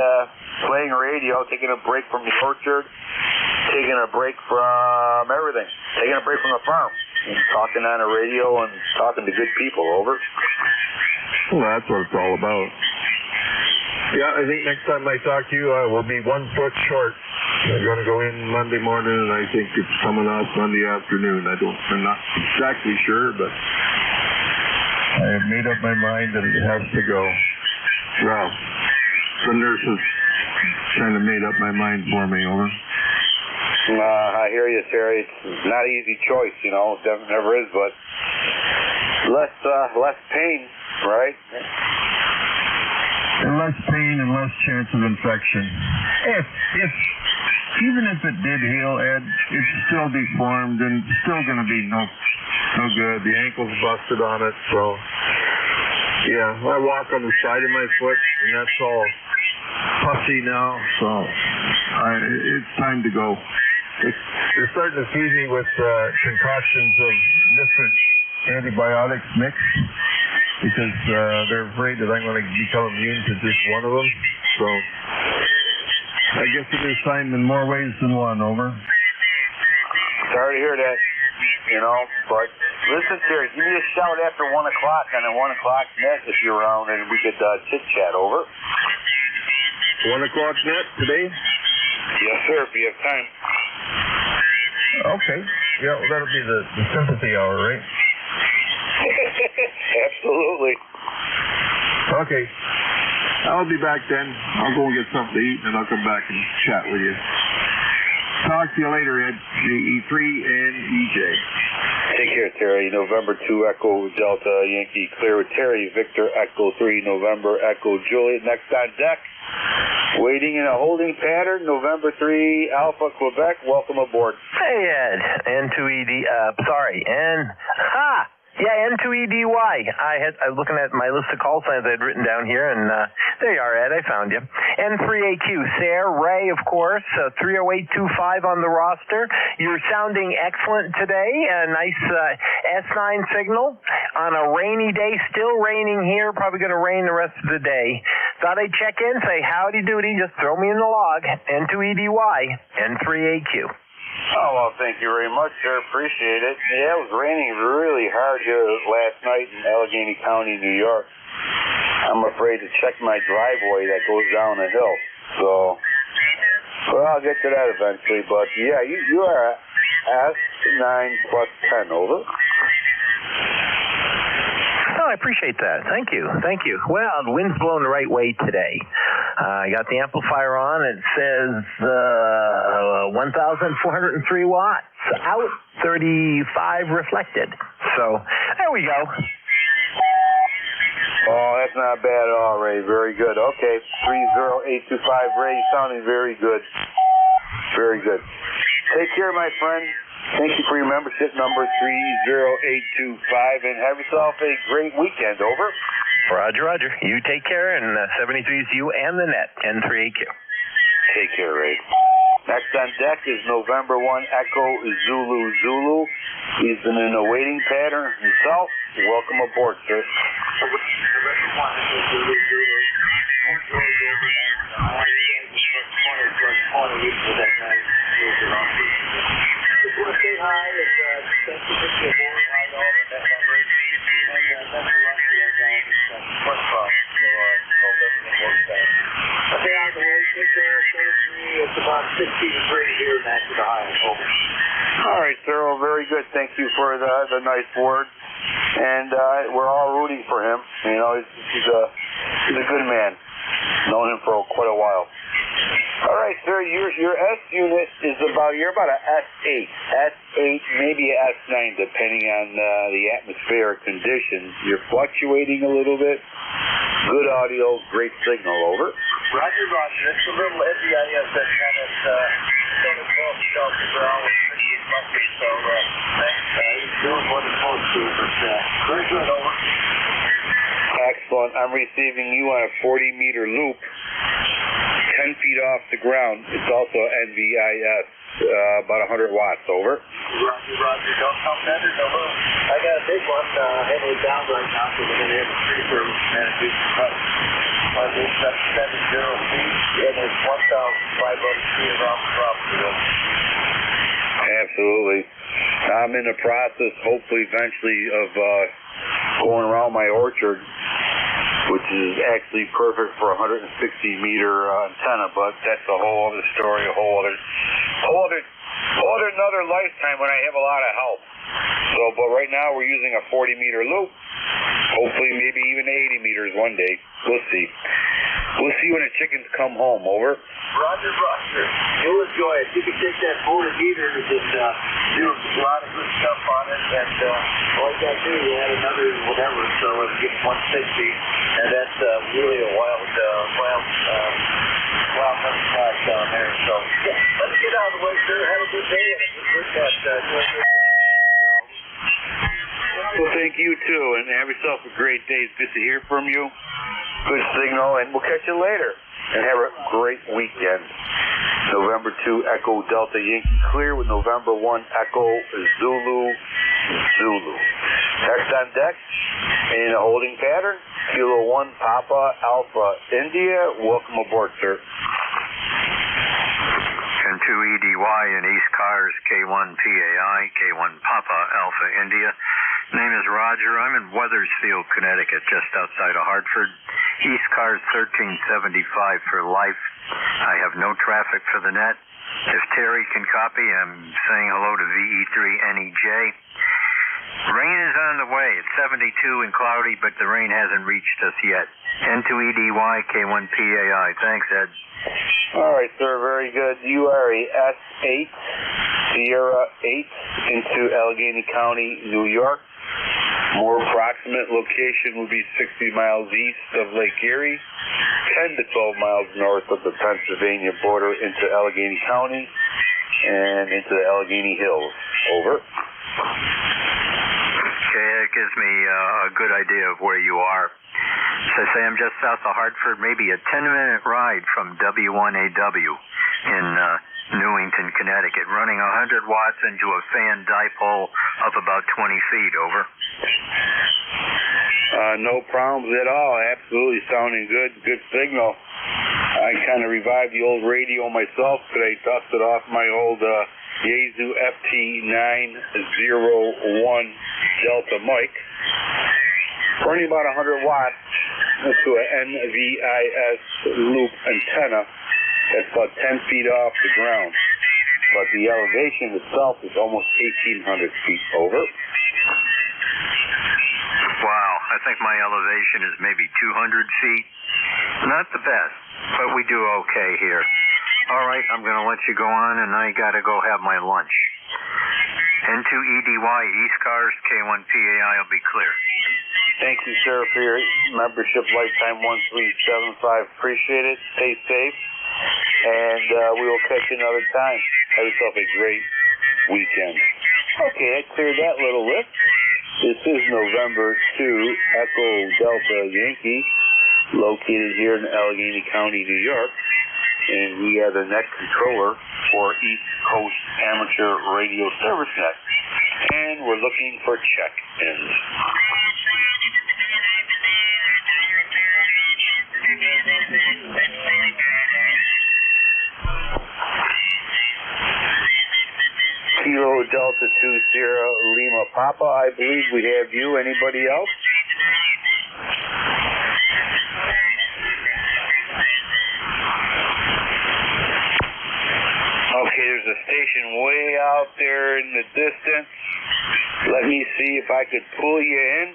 playing radio, taking a break from the orchard, taking a break from everything, taking a break from the farm, and talking on the radio and talking to good people, over. Well, that's what it's all about. Yeah, I think next time I talk to you, I will be 1 foot short. I'm going to go in Monday morning, and I think it's coming out Monday afternoon. I'm not exactly sure, but I have made up my mind that it has to go. Well, the nurses kind of made up my mind for me, over. I hear you, Terry. It's not an easy choice, you know. It never is, but less pain, right? And less pain and less chance of infection. Even if it did heal, Ed, it's still deformed and still going to be no good. The ankle's busted on it, so yeah, I walk on the side of my foot, and that's all pussy now. So it's time to go. They're starting to feed me with concoctions of different antibiotics mixed because they're afraid that I'm going to become immune to just one of them. So I guess it is time in more ways than one. Over. Sorry to hear that, you know, but listen, Terry, give me a shout after 1 o'clock on the 1 o'clock net if you're around and we could chit-chat, over. 1 o'clock net today? Yes, sir, if you have time. Okay. Yeah, well, that'll be the sympathy hour, right? Absolutely. Okay. I'll be back then. I'll go and get something to eat, and I'll come back and chat with you. Talk to you later, Ed. E3 and EJ. Take care, Terry. November 2, Echo Delta Yankee, clear with Terry. Victor, Echo 3, November, Echo Juliet. Next on deck, waiting in a holding pattern, November 3, Alpha, Quebec. Welcome aboard. Hey, Ed. N2ED, N2EDY. I was looking at my list of call signs I had written down here, and there you are, Ed. I found you. N3AQ, Sarah, Ray, of course, 30825 on the roster. You're sounding excellent today. A nice S9 signal on a rainy day. Still raining here. Probably going to rain the rest of the day. Thought I'd check in, say howdy doody. Just throw me in the log. N2EDY, N3AQ. Oh, well, thank you very much, sir. Appreciate it. Yeah, it was raining really hard here last night in Allegheny County, New York. I'm afraid to check my driveway that goes down a hill. So, well, I'll get to that eventually. But, yeah, you are S9 plus 10, over. Oh, I appreciate that. Thank you. Well, the wind's blowing the right way today. I got the amplifier on. It says 1,403 watts out, 35 reflected. So there we go. Oh, that's not bad at all, Ray. Very good. Okay, 30825, Ray, sounding very good. Very good. Take care, my friend. Thank you for your membership number 30825, and have yourself a great weekend, over. Roger. You take care, and 73 is you and the net, N3AQ. Take care, Ray. Next on deck is November 1, Echo Zulu. He's in a waiting pattern himself. Welcome aboard, sir. It's about 60 degrees here, and that's the highest. All right, sir. Well, very good. Thank you for the nice words. And we're all rooting for him. You know, he's a good man. Known him for quite a while. All right, sir. Your S unit is you're about a S8, maybe a S9, depending on the atmospheric conditions. You're fluctuating a little bit. Good audio, great signal, over. Roger. It's a little FDIS that kind of off the ground with pretty bumpy, so he's doing what it's supposed to, but very good, over. Excellent. I'm receiving you on a 40-meter loop, 10 feet off the ground. It's also NVIS, about 100 watts, over. Roger. Don't come better, over. I got a big one heavily down right now, so we're going to have a tree service management cut. It's 770 feet, and it's 1,500 feet around the property. Absolutely. I'm in the process, hopefully, eventually, of going around my orchard, which is actually perfect for a 160-meter antenna, but that's a whole other story, a whole other another lifetime when I have a lot of help. So, but right now we're using a 40-meter loop. Hopefully, maybe even 80 meters one day. We'll see. We'll see when the chickens come home. Over. Roger, Roger. You'll enjoy it. You can take that motor heater and just do a lot of good stuff on it. And all you got to do, you add another whatever, so it gets 160. And that's really a wild price down there. So, yeah, let's get out of the way, sir. Have a good day. And we've got well, thank you too, and have yourself a great day. It's good to hear from you. Good signal, and we'll catch you later. And have a great weekend. November 2 Echo Delta Yankee clear with November 1 Echo Zulu. Text on deck in a holding pattern. Kilo 1 Papa Alpha India. Welcome aboard, sir. N2 EDY and ECARS K1 PAI, K1 Papa Alpha India. Name is Roger. I'm in Wethersfield, Connecticut, just outside of Hartford. ECARS 1375 for life. I have no traffic for the net. If Terry can copy, I'm saying hello to VE3NEJ. Rain is on the way. It's 72 and cloudy, but the rain hasn't reached us yet. N2EDY, K1 PAI. Thanks, Ed. All right, sir. Very good. You are a S8, Sierra 8 into Allegheny County, New York. More approximate location would be 60 miles east of Lake Erie, 10 to 12 miles north of the Pennsylvania border into Allegheny County and into the Allegheny Hills. Over. Okay, that gives me a good idea of where you are. So I say I'm just south of Hartford, maybe a 10-minute ride from W1AW in Newington, Connecticut, running 100 watts into a fan dipole up about 20 feet. Over. No problems at all. Absolutely sounding good. Good signal. I kind of revived the old radio myself today. Dusted off my old Yaesu FT901 Delta mic. Running about 100 watts into an NVIS loop antenna that's about 10 feet off the ground. But the elevation itself is almost 1,800 feet. Over. Wow, I think my elevation is maybe 200 feet. Not the best, but we do okay here. All right, I'm going to let you go on, and I got to go have my lunch. N2EDY, ECARS, K1 PAI will be clear. Thank you, sir, for your membership, lifetime 1375. Appreciate it. Stay safe, and we will catch you another time. Have yourself a great weekend. Okay, I cleared that little list. This is November 2 Echo Delta Yankee, located here in Allegheny County, New York, and we are the net controller for East Coast Amateur Radio Service Net, and we're looking for check-ins. Kilo Delta 2 Sierra Lima Papa, I believe we have you. Anybody else? Okay, there's a station way out there in the distance. Let me see if I could pull you in,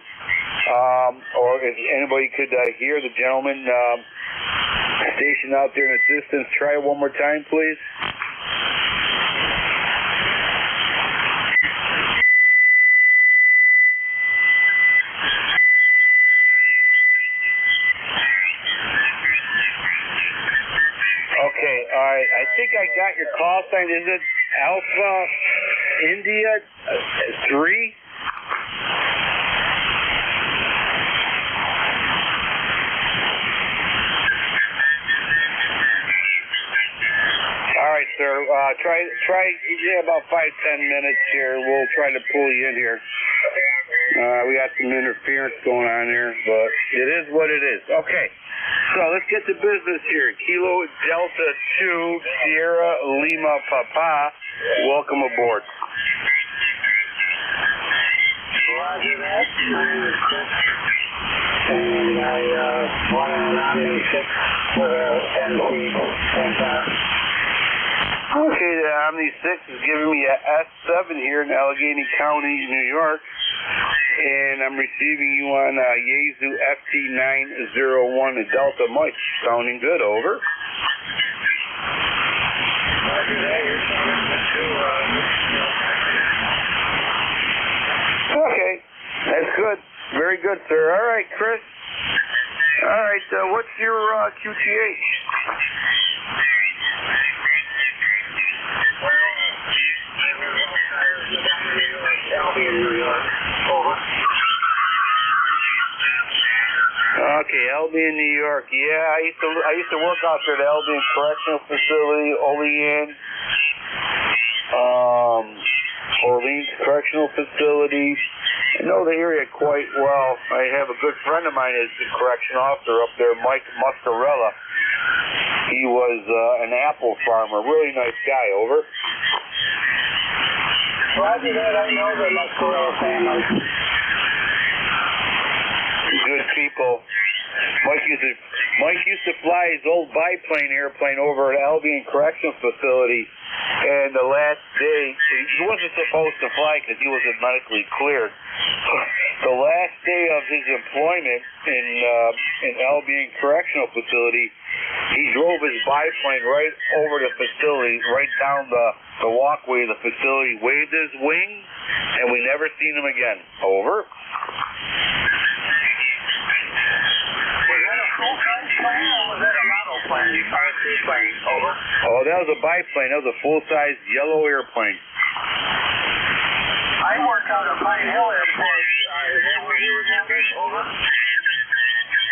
or if anybody could hear the gentleman station out there in the distance. Try it one more time, please. Okay, all right. I think I got your call sign. Is it Alpha India 3? All right, sir. Try about 5-10 minutes here. We'll try to pull you in here. We got some interference going on here, but it is what it is. Okay. So let's get to business here. Kilo Delta 2 Sierra Lima Papa. Welcome aboard. Roger that. And I want to nominate 6 for Okay, the Omni 6 is giving me a S7 here in Allegheny County, New York. And I'm receiving you on Yaesu FT901 Delta Mike. Sounding good, over. Okay, that's good. Very good, sir. All right, Chris. All right, what's your QTH? Okay, Albion, New York. Yeah, I used to work out there at Albion Correctional Facility, Orleans Correctional Facility. I know the area quite well. I have a good friend of mine is a correction officer up there, Mike Muscarella. He was an apple farmer, really nice guy, over. Roger that, I know the Muscarella family. Good people. Mike used to fly his old biplane airplane over at Albion Correctional Facility, and the last day, he wasn't supposed to fly because he wasn't medically cleared. The last day of his employment in Albion Correctional Facility, he drove his biplane right over the facility, right down the walkway of the facility, waved his wing, and we never seen him again. Over. Oh, that was a biplane. That was a full-size yellow airplane. I worked out at Pine Hill Airport.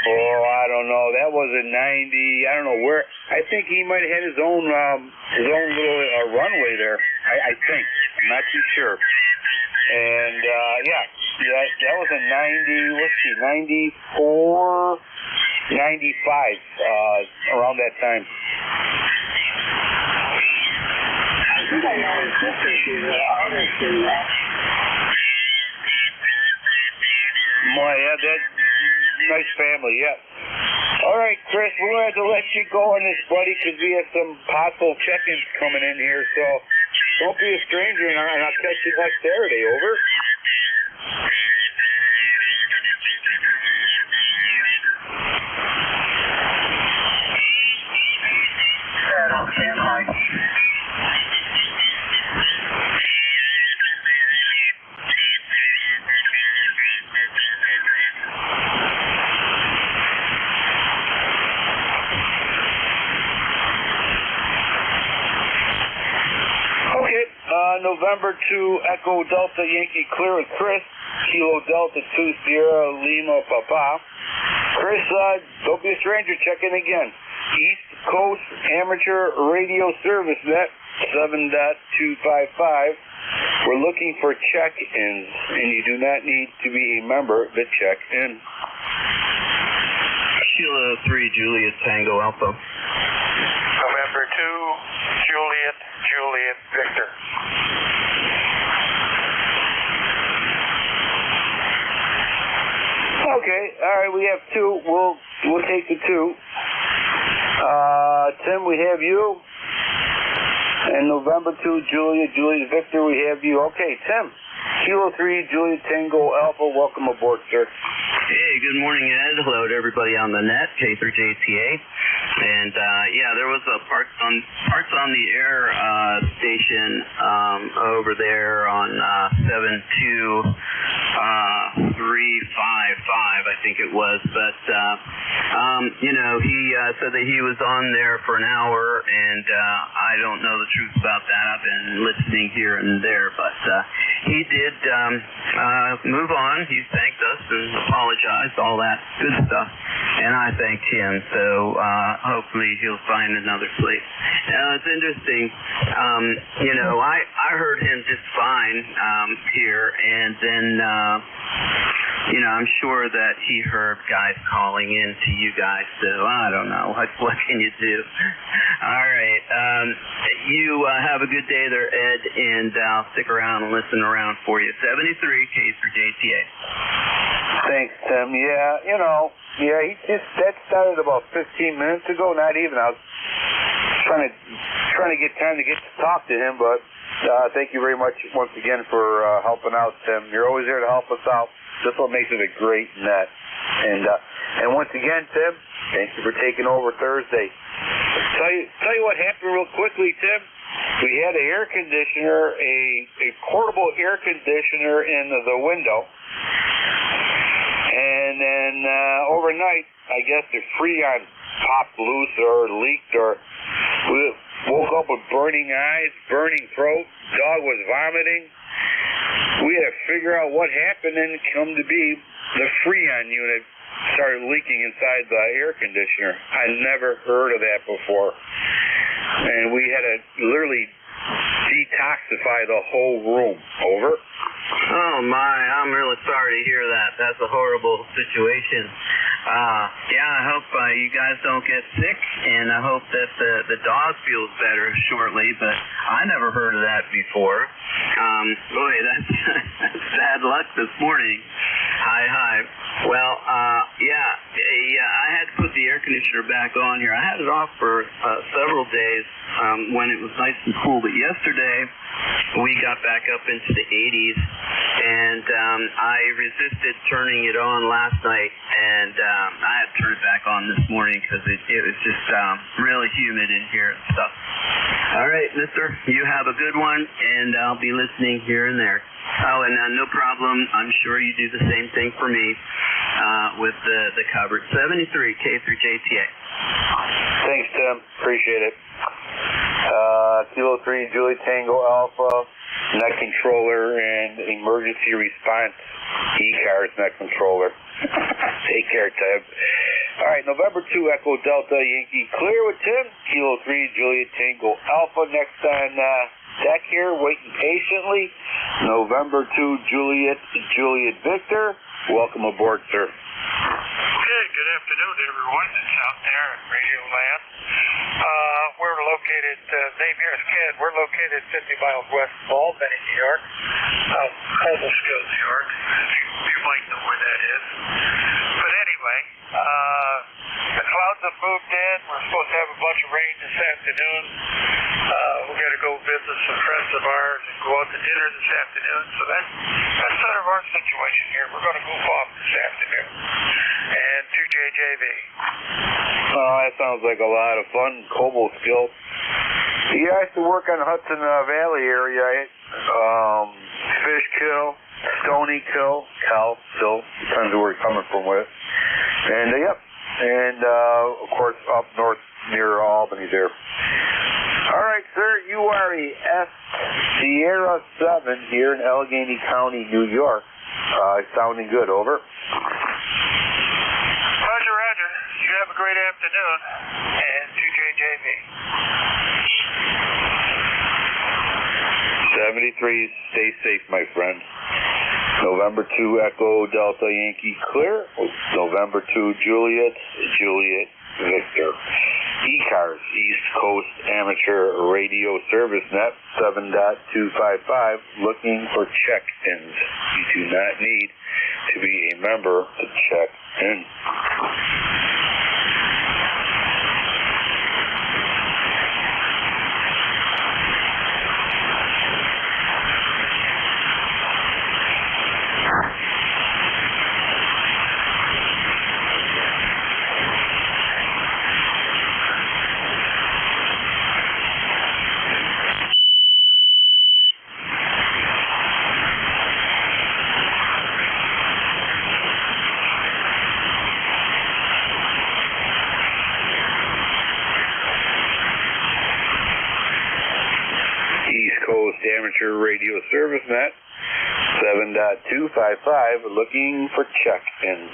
Oh, I don't know. That was a 90. I don't know where. I think he might have had his own little runway there. I think. I'm not too sure. And yeah, that was a 90. Let's see, 94. 95, around that time. I think I know his sister. She's an artist in that. Boy, yeah, that nice family, yeah. All right, Chris, we're going to have to let you go on this, buddy, because we have some possible check-ins coming in here, so don't be a stranger, and I'll catch you next Saturday, over. November 2, Echo Delta Yankee clear with Chris, Kilo Delta 2 Sierra Lima Papa. Chris, don't be a stranger, check in again. East Coast Amateur Radio Service Net 7.255. We're looking for check-ins, and you do not need to be a member to check in. Kilo 3 Juliet Tango Alpha. November 2, Juliet Victor. Okay, all right, we have two. We'll take the two. Tim, we have you. And November 2, Juliet Victor, we have you. Okay, Tim, Kilo 3 Juliet Tango Alpha, welcome aboard, sir. Hey, good morning, Ed. Hello to everybody on the net, K3JTA. And yeah, there was a parts on the air station over there on 72355, I think it was. But you know, he said that he was on there for an hour, and I don't know the truth about that. I've been listening here and there, but he did move on. He thanked us and apologized, all that good stuff, and I thanked him. So hopefully he'll find another place. It's interesting. You know, I heard him just fine here, and then you know, I'm sure that he heard guys calling in to you guys. So I don't know. What can you do? All right. You have a good day there, Ed, and I'll stick around and listen around for you. 73 K for JTA. Thanks, Tim. Yeah, you know, that started about 15 minutes ago. Not even. I was trying to get time to talk to him, but thank you very much once again for helping out, Tim. You're always there to help us out. That's what makes it a great net. And once again, Tim, thank you for taking over Thursday. Tell you what happened real quickly, Tim. We had an air conditioner, a portable air conditioner in the window. And then overnight, I guess the Freon popped loose or leaked, or we woke up with burning eyes, burning throat, dog was vomiting. We had to figure out what happened, and it come to be the Freon unit started leaking inside the air conditioner. I never heard of that before. And we had to literally detoxify the whole room. Over. Oh my, I'm really sorry to hear that. That's a horrible situation. Yeah, I hope you guys don't get sick, and I hope that the dog feels better shortly, but I never heard of that before. Boy, that's bad luck this morning. Hi. Well, I had to put the air conditioner back on here. I had it off for several days when it was nice and cool, but yesterday we got back up into the 80s, and I resisted turning it on last night, and I had to turn it back on this morning because it was just really humid in here and stuff. All right, mister, you have a good one, and I'll be listening here and there. Oh, and no problem. I'm sure you do the same thing for me with the coverage. 73 K through JTA. Thanks, Tim. Appreciate it. Kilo 3 Julie Tango Alpha, net controller, and emergency response ECARS net controller. Take care, Tim. All right, November 2 Echo Delta Yankee clear with Tim. Kilo 3 Juliet Tango Alpha next on deck here, waiting patiently. November 2 Juliet Victor. Welcome aboard, sir. Okay, good afternoon to everyone that's out there at Radio Land. We're located, name here is Ken. We're located 50 miles west of Albany, New York. Cobblestone, New York. You might know where that is. But anyway, the clouds have moved in. We're supposed to have a bunch of rain this afternoon. We're going to go visit some friends of ours and go out to dinner this afternoon. So that's sort of our situation here. We're going to goof off this afternoon. And to JJV. Oh, that sounds like a lot of fun. Cobblestone. Yeah, I used to work on Hudson Valley area. Fishkill, Stony Kill, Cal, still depends where you're coming from with. And and of course up north near Albany there. All right, sir, you are a S Sierra 7 here in Allegheny County, New York. Sounding good. Over. Roger. You have a great afternoon. And to JJV. 73, stay safe, my friend. November 2 Echo Delta Yankee clear. November 2 Juliet Victor. ECARS, East Coast Amateur Radio Service Net 7.255, looking for check-ins. You do not need to be a member to check in. Amateur Radio Service Net 7.255, looking for check-ins.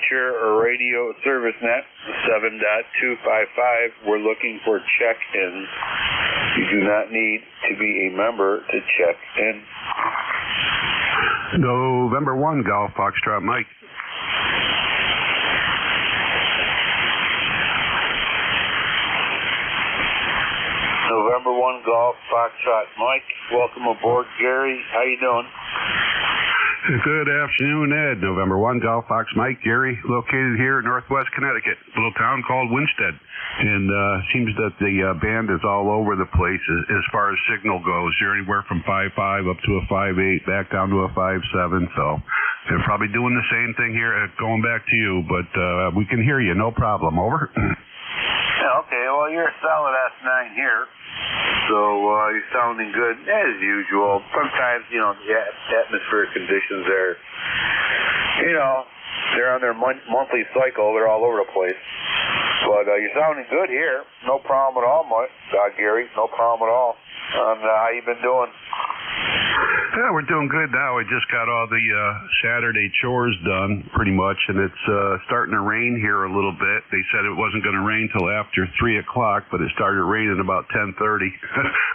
Amateur Radio Service Net 7.255. We're looking for check-ins. You do not need to be a member to check in. November 1, Golf Foxtrot Mike. November 1, Golf Foxtrot Mike. Welcome aboard, Gary. How you doing? Good afternoon, Ed. November 1, Golf Fox Mike, Gary, located here in northwest Connecticut, a little town called Winstead. And seems that the band is all over the place as far as signal goes. You're anywhere from 5.5 up to a 5.8, back down to a 5.7. So they're probably doing the same thing here, going back to you, but we can hear you, no problem. Over. Yeah, okay, well, you're a solid S9 here. So you're sounding good as usual. Sometimes, the atmospheric conditions are, they're on their monthly cycle. They're all over the place. But you're sounding good here. No problem at all, Gary. No problem at all. How you been doing? Yeah, we're doing good now. We just got all the Saturday chores done, pretty much, and it's starting to rain here a little bit. They said it wasn't going to rain till after 3 o'clock, but it started raining about 10:30.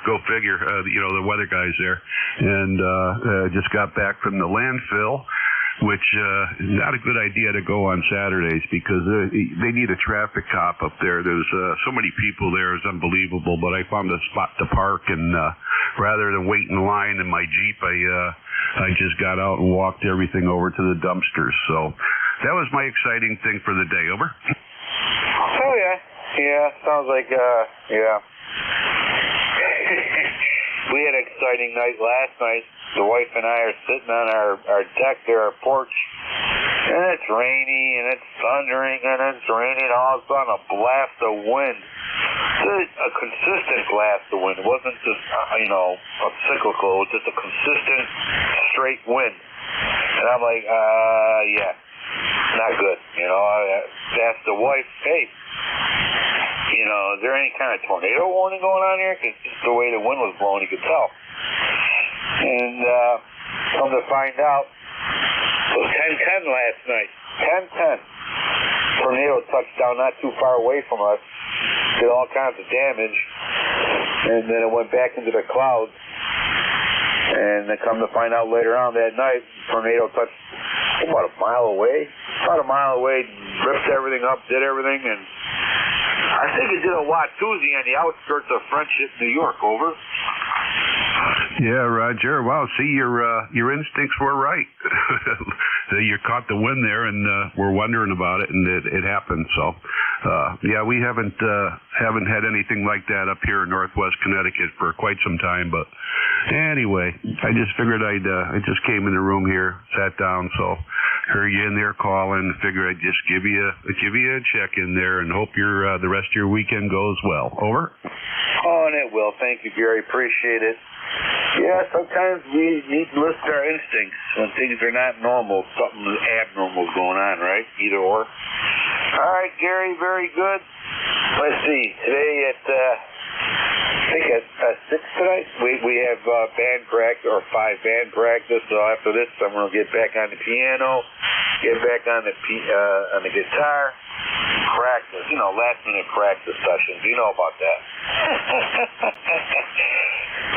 Go figure. The weather guys there, and just got back from the landfill, which not a good idea to go on Saturdays because they need a traffic cop up there. There's so many people there, it's unbelievable. But I found a spot to park, and rather than wait in line in my Jeep, I just got out and walked everything over to the dumpsters. So that was my exciting thing for the day. Over. Oh yeah, sounds like yeah. We had an exciting night last night. The wife and I are sitting on our deck there, our porch, and it's rainy, and it's thundering, and it's raining. All of a sudden, a blast of wind. A consistent blast of wind. It wasn't just, a cyclical. It was just a consistent, straight wind. And I'm like, yeah, not good. I asked the wife, hey, is there any kind of tornado warning going on here? Because just the way the wind was blowing, you could tell. And come to find out, it was 10:10 last night. 10:10. Tornado touched down not too far away from us. Did all kinds of damage. And then it went back into the clouds. And then come to find out later on that night, tornado touched about a mile away. Ripped everything up, did everything, and I think it did a Watusi on the outskirts of Friendship, New York. Over. Yeah, Roger. Wow, see, your instincts were right. You caught the wind there, and we're wondering about it, and it happened. So, yeah, we haven't had anything like that up here in Northwest Connecticut for quite some time. But anyway, I just figured I just came in the room here, sat down, so heard you in there calling. Figured I'd just give you a check in there, and hope the rest of your weekend goes well. Over. Oh, and it will. Thank you, Gary. Appreciate it. Yeah, sometimes we need to listen to our instincts when things are not normal. Something abnormal is going on, right? Either or. All right, Gary, very good. Let's see. Today at, I think at 6 tonight, we have band practice, or 5 band practice. So after this, I'm going to get back on the piano, get back on the guitar, practice. Last minute practice sessions. You know about that.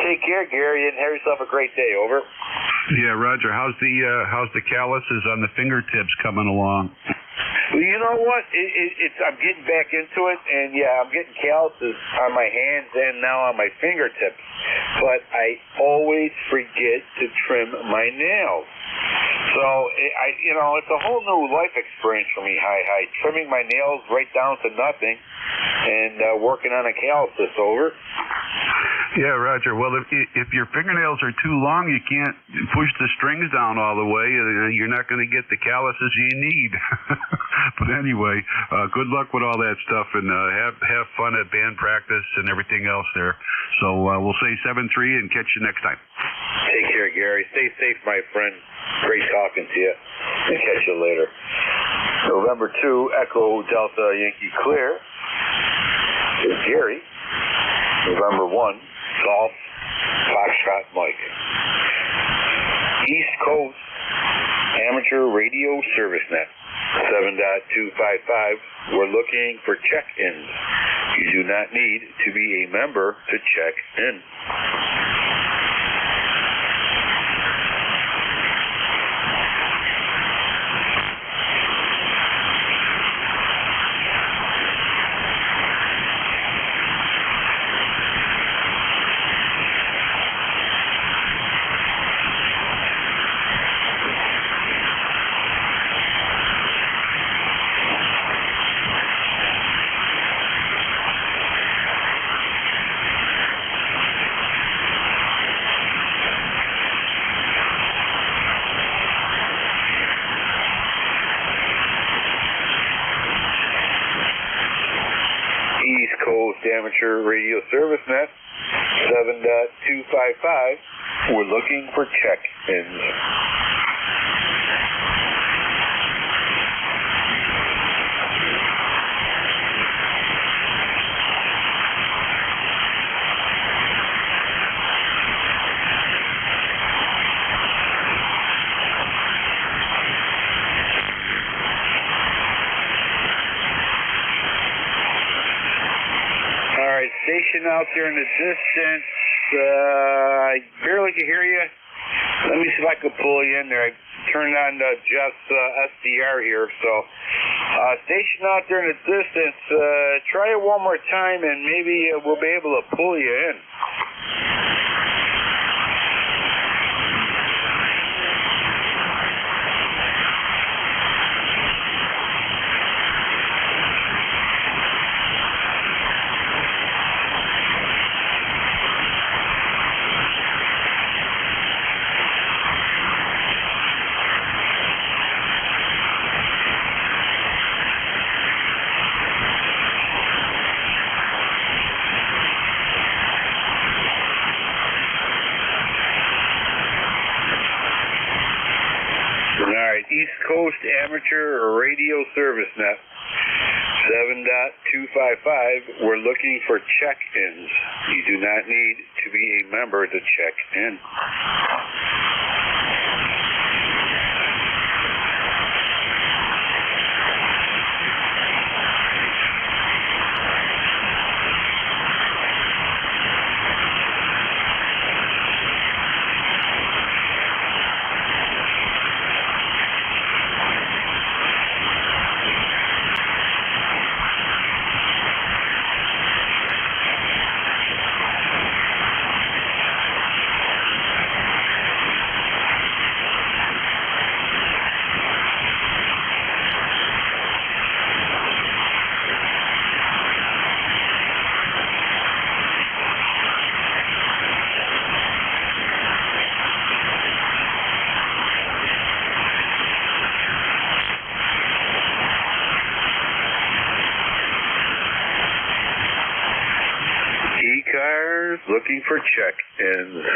Take care, Gary, and have yourself a great day. Over. Yeah, Roger. How's the calluses on the fingertips coming along? Well, you know what? I'm getting back into it, and yeah, I'm getting calluses on my hands and now on my fingertips. But I always forget to trim my nails. So it's a whole new life experience for me. Trimming my nails right down to nothing, and working on a calluses. Over. Yeah, Roger. Well, if your fingernails are too long, you can't push the strings down all the way. You're not going to get the calluses you need. But anyway, good luck with all that stuff, and have fun at band practice and everything else there. So we'll say 7-3 and catch you next time. Take care, Gary. Stay safe, my friend. Great talking to you. And catch you later. November 2, Echo Delta Yankee Clear. Is Gary. November 1, Golf Foxtrot Mike. East Coast Amateur Radio Service Net 7.255, we're looking for check-ins. You do not need to be a member to check in. East Coast Amateur Radio Service Net, 7.255, we're looking for check-ins. Station out there in the distance, I barely can hear you. Let me see if I can pull you in there. I turned on Jeff's SDR here, so station out there in the distance, try it one more time and maybe we'll be able to pull you in. East Coast Amateur Radio Service Net, 7.255, we're looking for check-ins. You do not need to be a member to check in. ECARS looking for check-ins.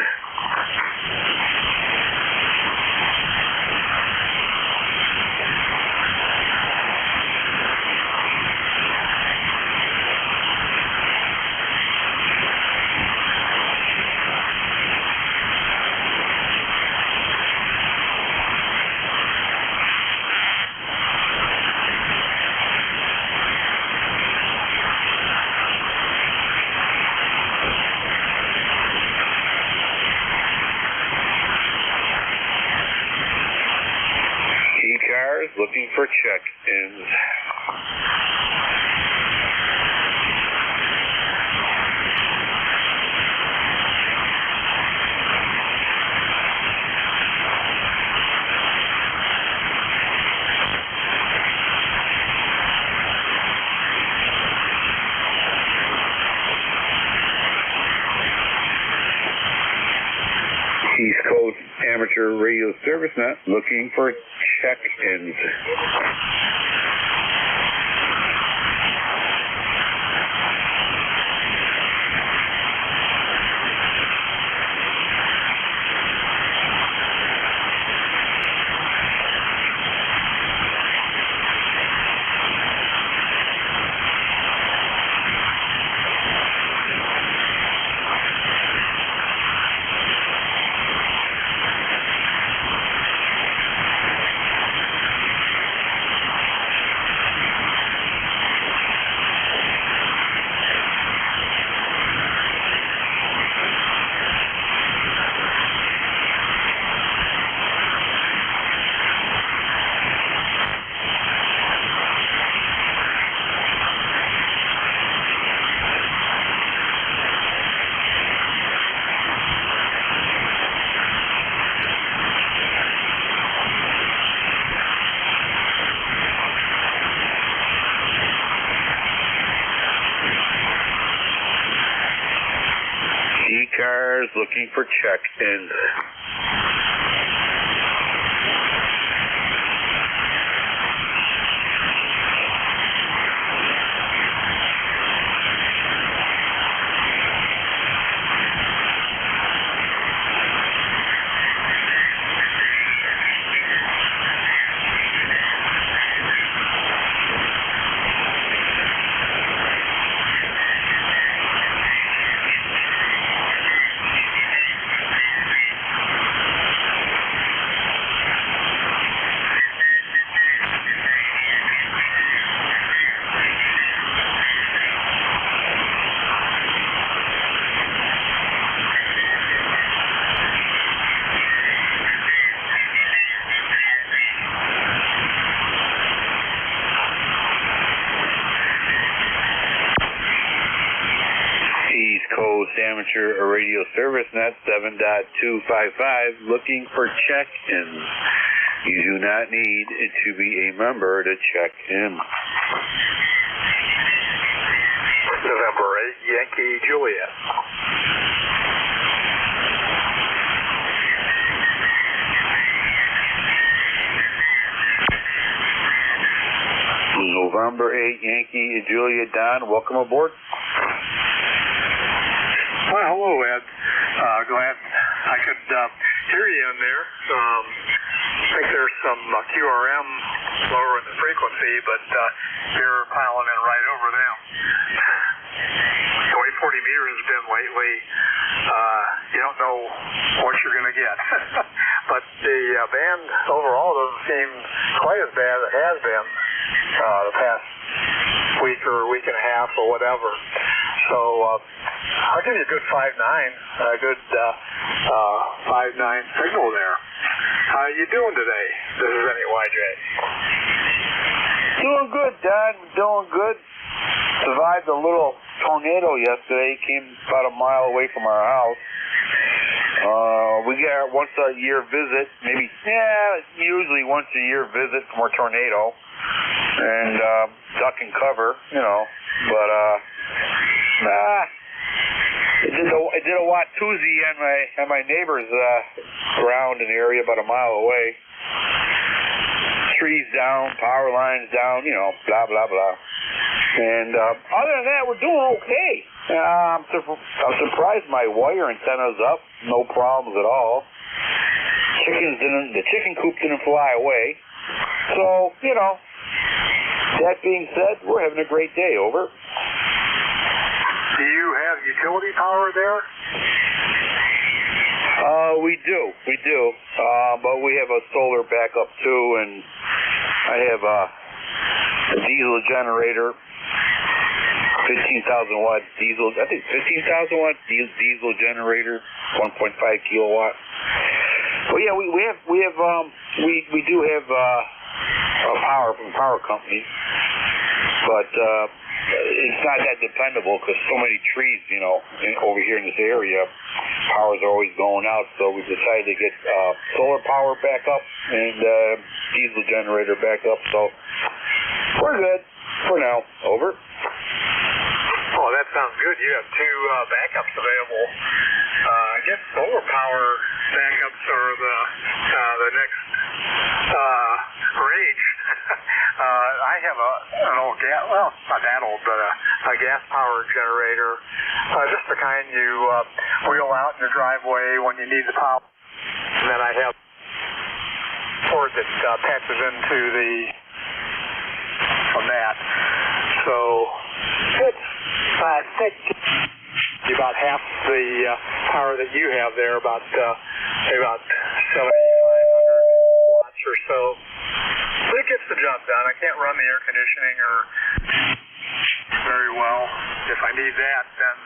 Looking for check-ins. East Coast Amateur Radio Service Net looking for check-ins. looking for check-ins. Amateur radio service net 7.255 looking for check-ins. You do not need to be a member to check in. November 8, Yankee Juliet. November 8, Yankee Juliet. Don, welcome aboard. Well, hello, Ed. Glad I could hear you in there. I think there's some QRM lower in the frequency, but you're piling in right over them. The way 40 meters has been lately, you don't know what you're going to get. But the band overall doesn't seem quite as bad as it has been the past week or week and a half or whatever. So I'll give you a good 5.9, a good 5.9 signal there. How you doing today? This is NEYJ. Doing good, Don. Doing good. Survived a little tornado yesterday. Came about a mile away from our house. We get our once a year visit, usually once a year visit from a tornado, and duck and cover, But it did a Watusi on my neighbor's ground in the area about a mile away. Trees down, power lines down, blah blah blah. And other than that, we're doing okay. I'm surprised my wire antenna's up, no problems at all. The chicken coop didn't fly away. So, that being said, we're having a great day. Over. Do you have utility power there? We do. But we have a solar backup too, and I have a diesel generator, 15,000 watt diesel. I think 15,000 watt diesel generator, 1.5 kilowatt. But yeah, we do have power from the power company, but it's not that dependable because so many trees, over here in this area, powers are always going out. So we decided to get solar power back up and diesel generator back up. So we're good for now. Over. Oh, that sounds good. You have two backups available. I guess solar power backups are the next range. I have an old not that old, but a gas power generator, just the kind you wheel out in your driveway when you need the power. And then I have a cord that patches into from that. So it's, I think, about half the power that you have there, about 7,500 watts or so. But it gets the job done. I can't run the air conditioning very well. If I need that, then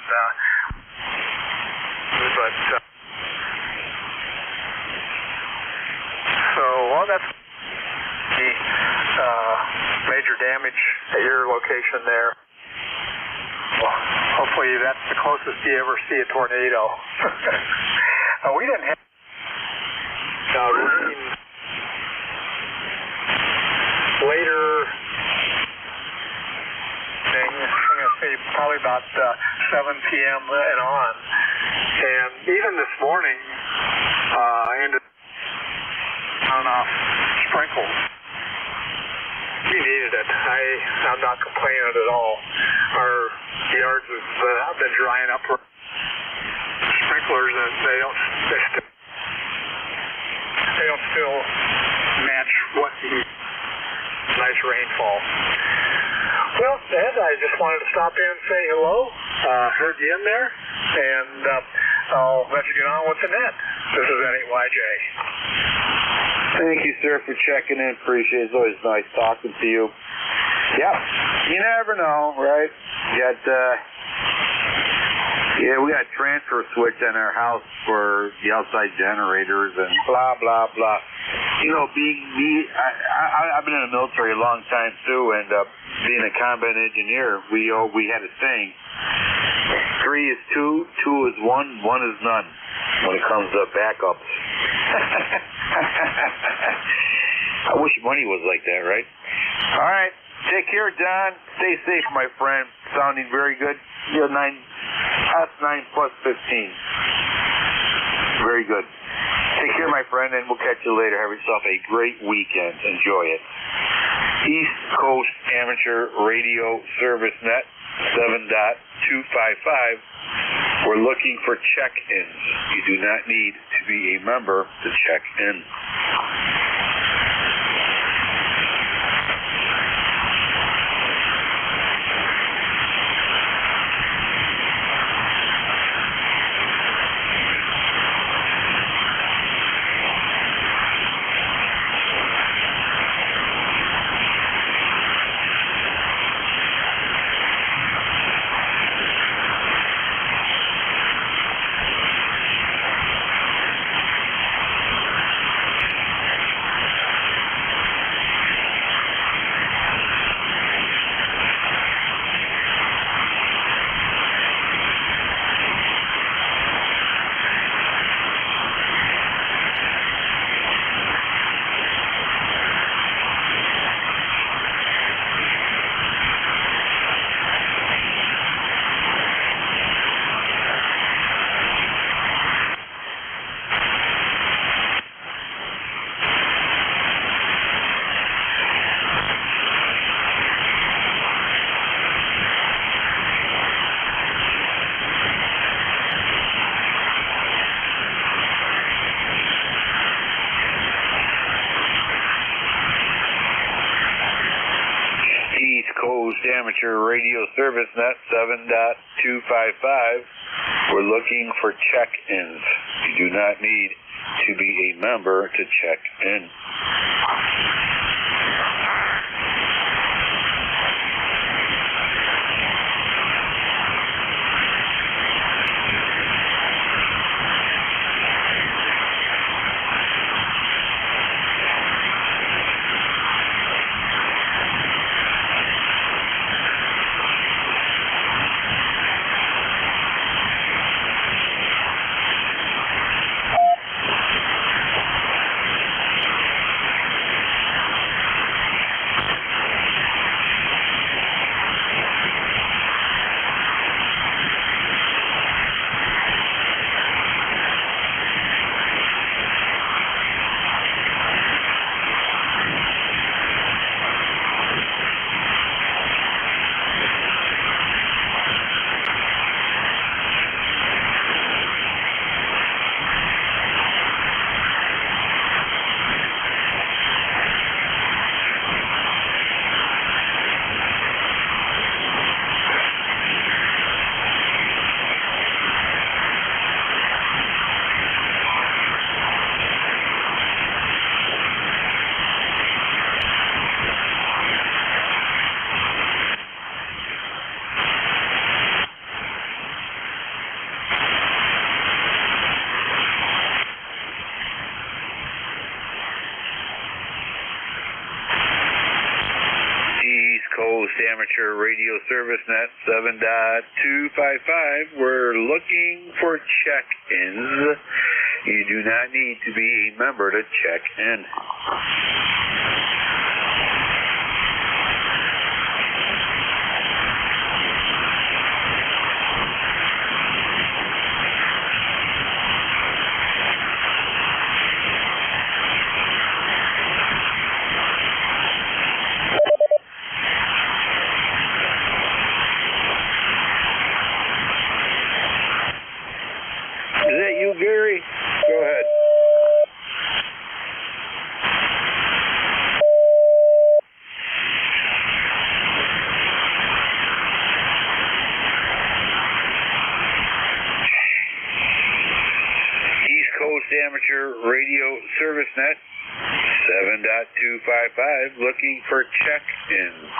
that's major damage at your location there. Well, hopefully that's the closest you ever see a tornado. We didn't have rain later. I'm going to say probably about 7 p.m. and on. And even this morning, I ended on sprinkles. We needed it. I'm not complaining at all. Our yards have been drying up. Sprinklers, and they don't still match what nice rainfall. Well, Ed, I just wanted to stop in and say hello. Heard you in there, and I'll let you get on with the net. This is NEYJ. Thank you, sir, for checking in. Appreciate it. It's always nice talking to you. Yep. You never know, right? We got a transfer switch in our house for the outside generators and blah, blah, blah. You know, being me, I've been in the military a long time, too, and being a combat engineer, we had a saying, 3 is 2, 2 is 1, 1 is none when it comes to backups. I wish money was like that, right? All right. Take care, Don. Stay safe, my friend. Sounding very good. You're 9 plus 15. Very good. Take care, my friend, and we'll catch you later. Have yourself a great weekend. Enjoy it. East Coast Amateur Radio Service Net 7.255. We're looking for check-ins. You do not need to be a member to check in. Amateur Radio Service Net 7.255. We're looking for check-ins. You do not need to be a member to check in. Amateur Radio Service Net 7.255. We're looking for check-ins. You do not need to be a member to check in. Amateur Radio Service Net 7.255, looking for check-ins.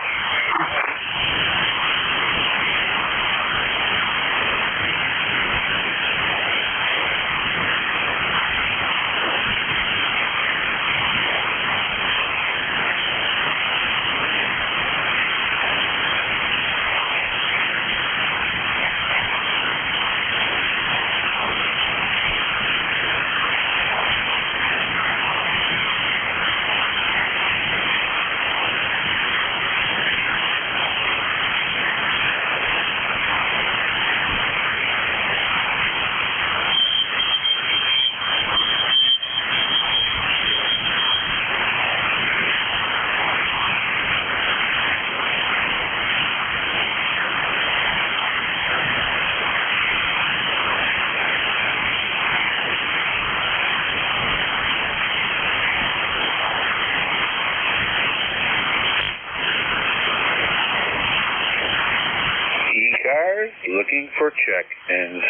ECARS, looking for check-ins.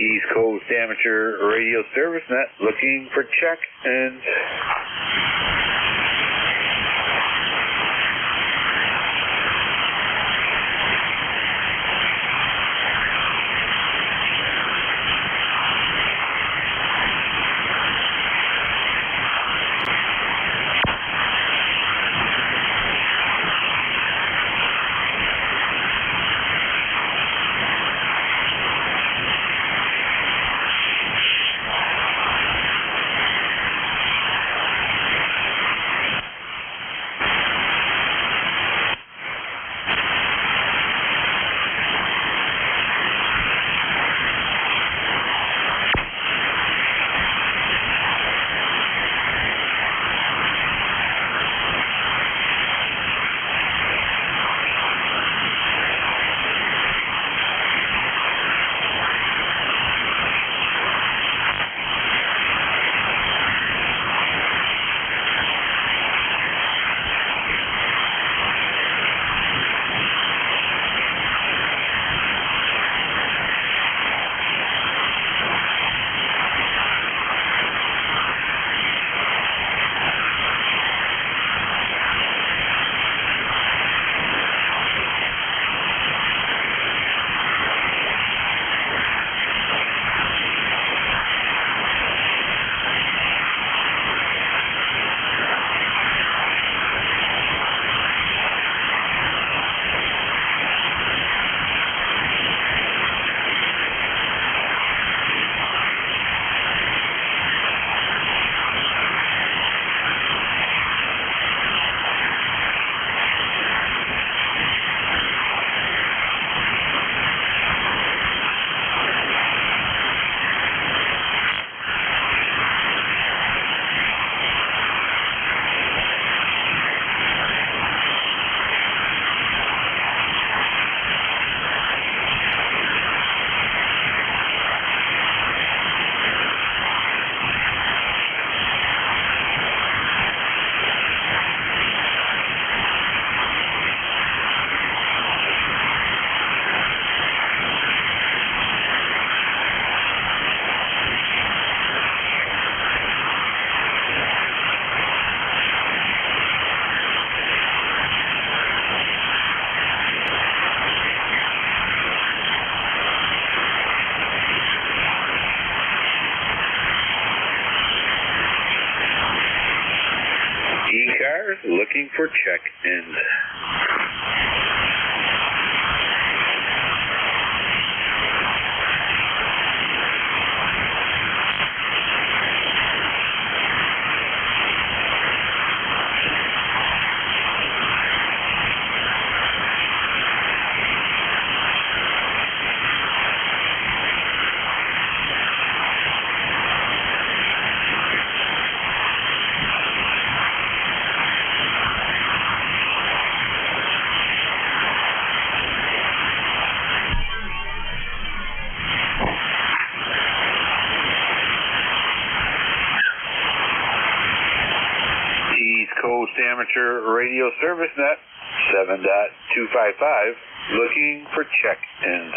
East Coast Amateur Radio Service Net, looking for check-ins. ECARS, looking for check-ins. Coast Amateur Radio Service Net 7.255, looking for check-ins.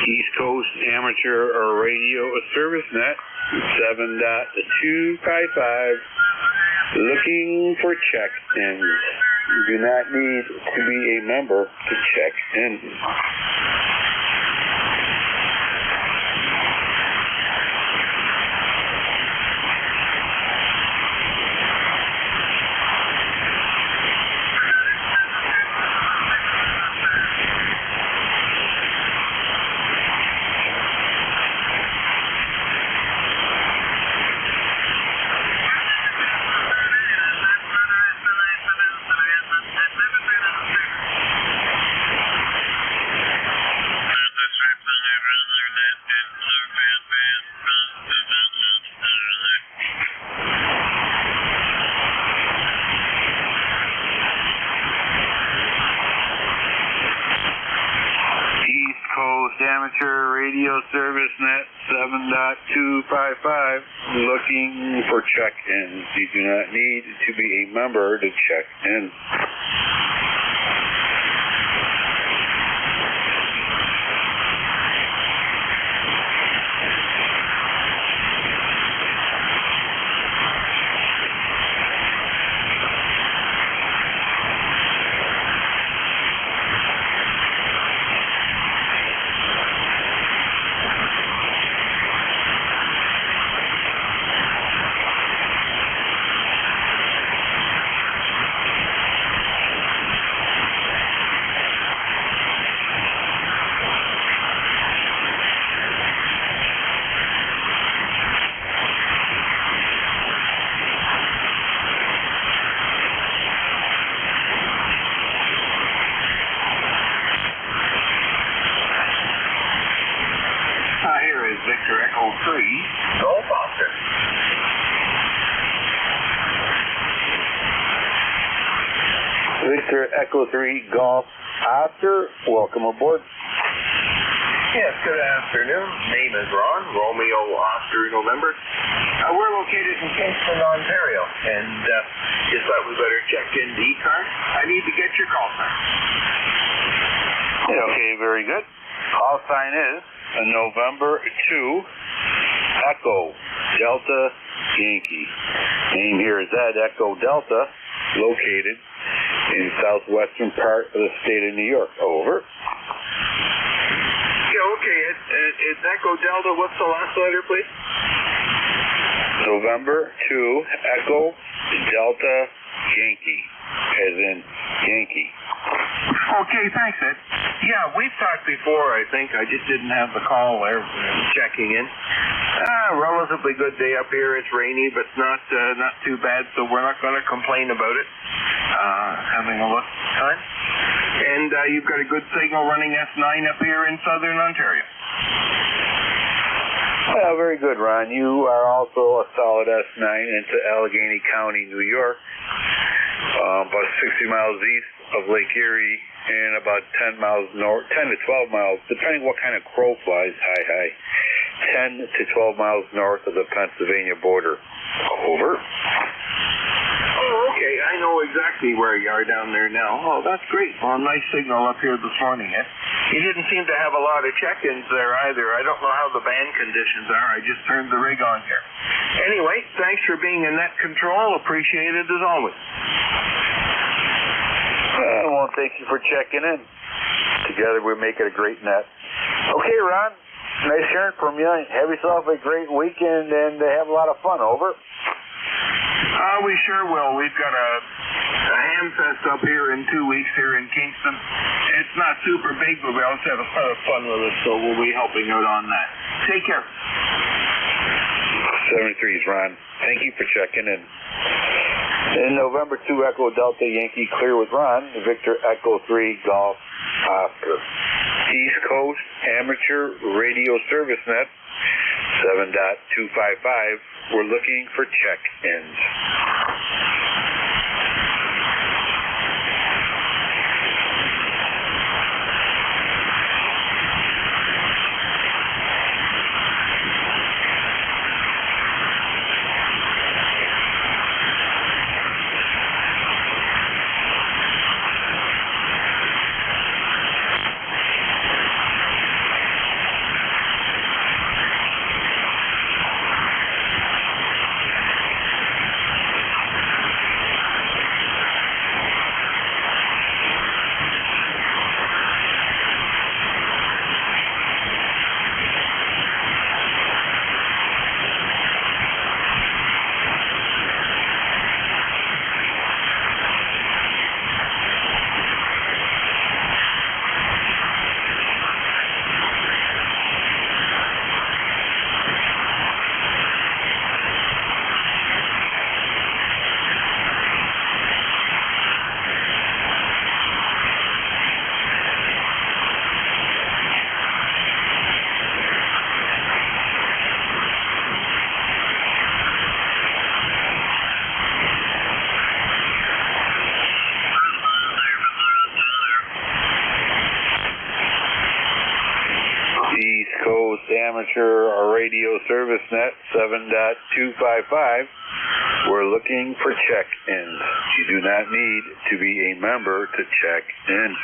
East Coast Amateur Radio Service Net 7.255, looking for check-ins. You do not need to be a member to check in. Amateur Radio Service Net 7.255, looking for check-ins. You do not need to be a member to check in. Victor Echo 3, Golf Oscar. Victor Echo 3, Golf Oscar. Welcome aboard. Yes, good afternoon. Name is Ron, Romeo Oscar November. We're located in Kingston, Ontario, and just thought we better check in the ECARS. I need to get your call sign. Okay, very good. Call sign is November 2, Echo Delta Yankee. Name here is Ed Echo Delta, located in southwestern part of the state of New York. Over. Yeah, okay. It's Echo Delta. What's the last letter, please? November 2, Echo Delta Yankee, as in Yankee. Okay, thanks, Ed. Yeah, we've talked before, I think. I just didn't have the call there checking in. Relatively good day up here. It's rainy, but not too bad, so we're not going to complain about it. Having a look time. And you've got a good signal running S9 up here in southern Ontario. Well, very good, Ron. You are also a solid S9 into Allegheny County, New York, about 60 miles east of Lake Erie and about 10 miles north, 10 to 12 miles, depending what kind of crow flies, 10 10 to 12 miles north of the Pennsylvania border. Over. Oh, okay. I know exactly where you are down there now. Oh, that's great. Well, nice signal up here this morning, eh? You didn't seem to have a lot of check-ins there either. I don't know how the band conditions are. I just turned the rig on here. Anyway, thanks for being in net control. Appreciated as always. Well, thank you for checking in. Together we make it a great net. Okay, Ron. Nice hearing from you. Have yourself a great weekend and have a lot of fun. Over. We sure will. We've got a ham fest up here in 2 weeks here in Kingston. It's not super big, but we also have a lot of fun with it, so we'll be helping out on that. Take care. 73's Ron. Thank you for checking in. In November 2 Echo Delta Yankee clear with Ron, Victor Echo 3 Golf Oscar. East Coast Amateur Radio Service Net 7.255. We're looking for check-ins. Amateur Radio Service Net 7.255. We're looking for check-ins. You do not need to be a member to check in.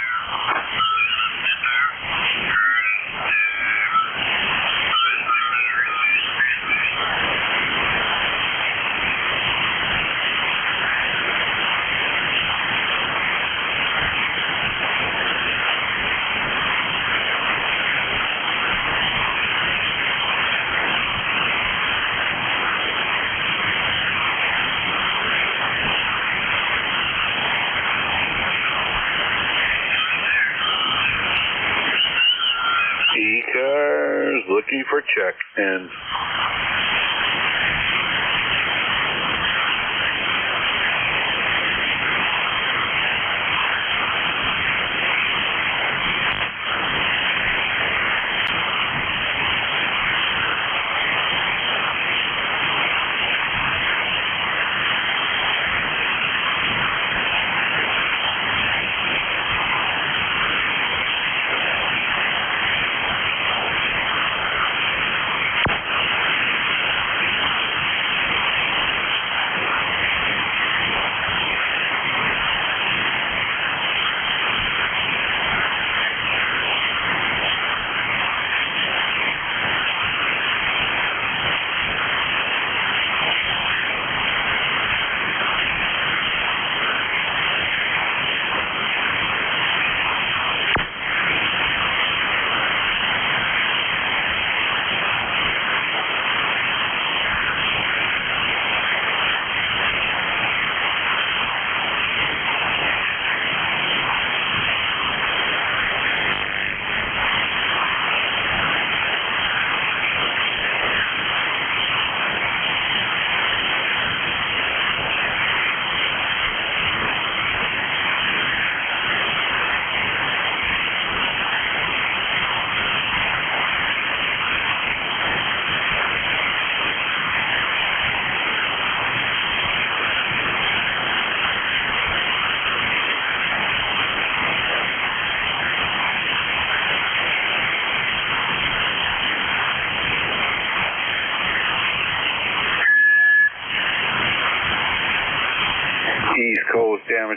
ECARS looking for check-ins.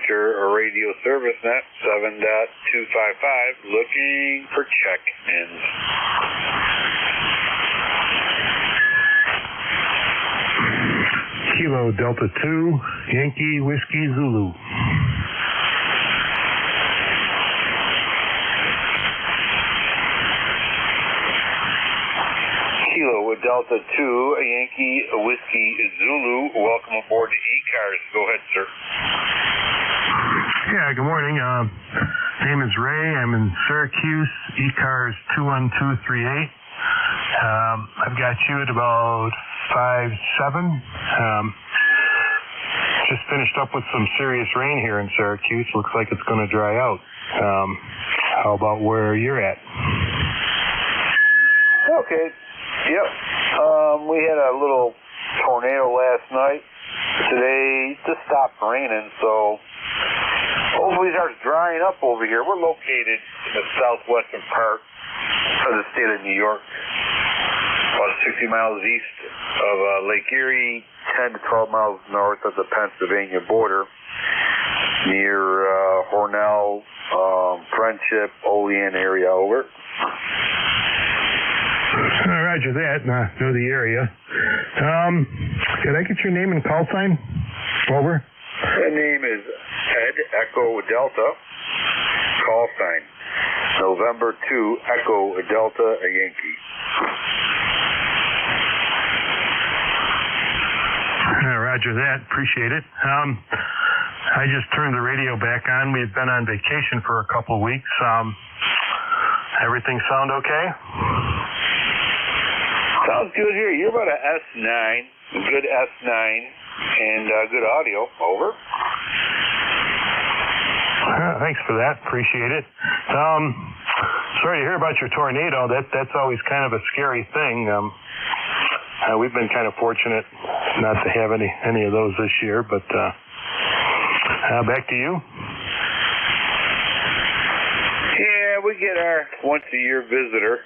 Amateur Radio Service Net 7.255, looking for check-ins. Kilo Delta 2, Yankee Whiskey Zulu. Kilo Delta 2, Yankee Whiskey Zulu. Welcome aboard to ECARS. Go ahead, sir. Yeah, good morning. Name is Ray. I'm in Syracuse, ECARS 21238. I've got you at about 5'7". Just finished up with some serious rain here in Syracuse. Looks like it's going to dry out. How about where you're at? Okay. Yep. We had a little tornado last night. Today just stopped raining, so hopefully it starts drying up over here. We're located in the southwestern part of the state of New York, about 60 miles east of Lake Erie, 10 to 12 miles north of the Pennsylvania border, near Hornell, Friendship, Olean area. Over. Roger that. Know the area. Could I get your name and call sign? Over. My name is Ed Echo Delta. Call sign November 2 Echo Delta Yankee. Roger that. Appreciate it. I just turned the radio back on. We've been on vacation for a couple of weeks. Everything sound okay? Sounds good here. You're about a S9, good S9, and good audio. Over. Thanks for that. Appreciate it. Sorry to hear about your tornado. That's always kind of a scary thing. We've been kind of fortunate not to have any of those this year, but back to you. Yeah, we get our once-a-year visitor.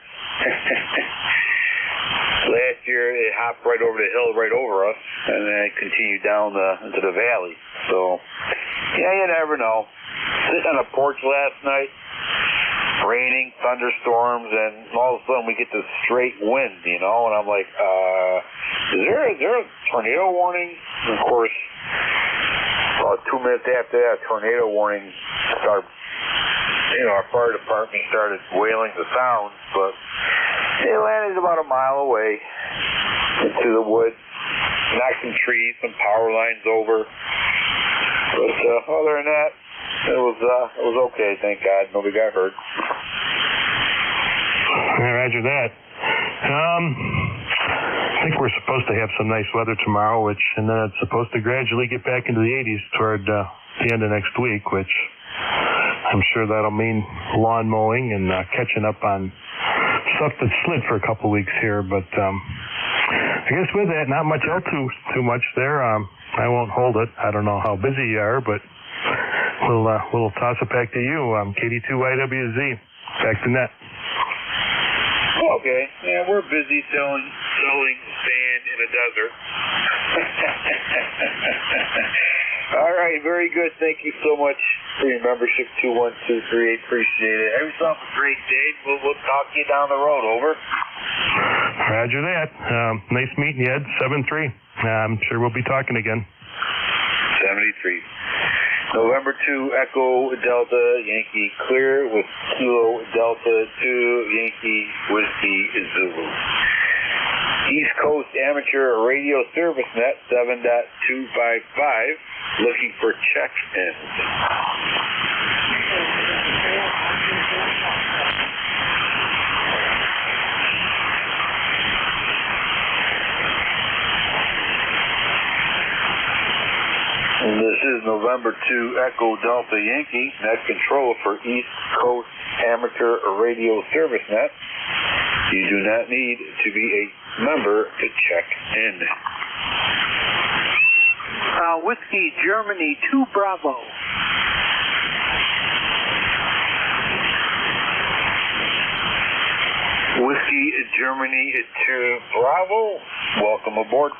Last year, it hopped right over the hill right over us, and then it continued down into the valley. So, yeah, you never know. Sitting on the porch last night, raining, thunderstorms, and all of a sudden we get this straight wind, and I'm like, is there a tornado warning? And of course, about 2 minutes after that, tornado warning started. Our fire department started wailing the sounds, but it landed about a mile away into the woods, knocked some trees, some power lines over. But other than that, it was okay. Thank God, nobody got hurt. Roger that. I think we're supposed to have some nice weather tomorrow, and then it's supposed to gradually get back into the 80s toward the end of next week, which I'm sure that'll mean lawn mowing and catching up on stuff that slid for a couple of weeks here. But I guess with that, not much else too much there. I won't hold it. I don't know how busy you are, but we'll toss it back to you. KD2YWZ, back to net. Okay. Yeah, we're busy selling sand in the desert. All right, very good. Thank you so much for your membership, 21238. Appreciate it. Have yourself a great day. We'll talk to you down the road. Over. Roger that. Nice meeting you, Ed. 7-3. I'm sure we'll be talking again. 73. November 2 Echo Delta Yankee clear with Kilo Delta 2 Yankee Whiskey Zulu. East Coast Amateur Radio Service Net 7.255, looking for check-ins. And this is November 2 Echo Delta Yankee, net control for East Coast Amateur Radio Service Net. You do not need to be a member to check in. Whiskey Germany 2 Bravo. Whiskey Germany 2 Bravo. Welcome aboard.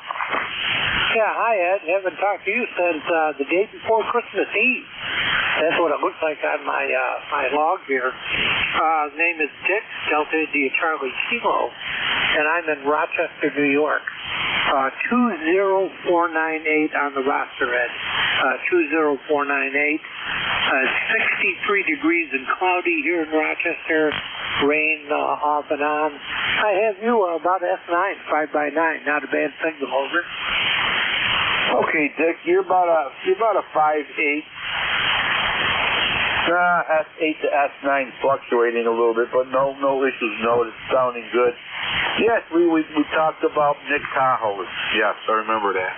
Yeah, hi, Ed. Haven't talked to you since the day before Christmas Eve. That's what it looks like on my my log here. Name is Dick, Delta India Charlie Kilo, and I'm in Rochester, New York. 20498 on the roster, Ed. 20498. 63 degrees and cloudy here in Rochester. Rain off and on. I have you about S9, 5x9. Not a bad signal, over. Okay, Dick, you're about a 5'8". S8 to S9 fluctuating a little bit, but no issues. No, it's sounding good. Yes, we talked about Nick Tahoe. Yes, I remember that.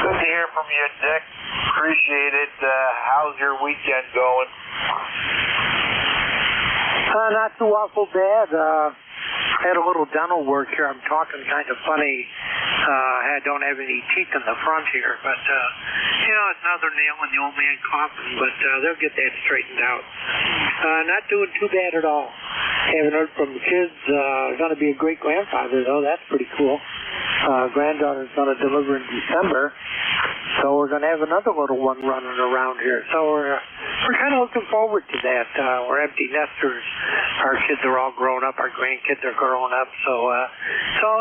Good to hear from you, Dick. Appreciate it. How's your weekend going? Not too awful bad. Had a little dental work here. I'm talking kind of funny. I don't have any teeth in the front here, but it's another nail in the old man coffin, but they'll get that straightened out. Not doing too bad at all. Haven't heard from the kids. Going to be a great grandfather, though. That's pretty cool. Granddaughter's going to deliver in December, so we're going to have another little one running around here. So we're kind of looking forward to that. We're empty nesters. Our kids are all grown up. Our grandkids are growing up. So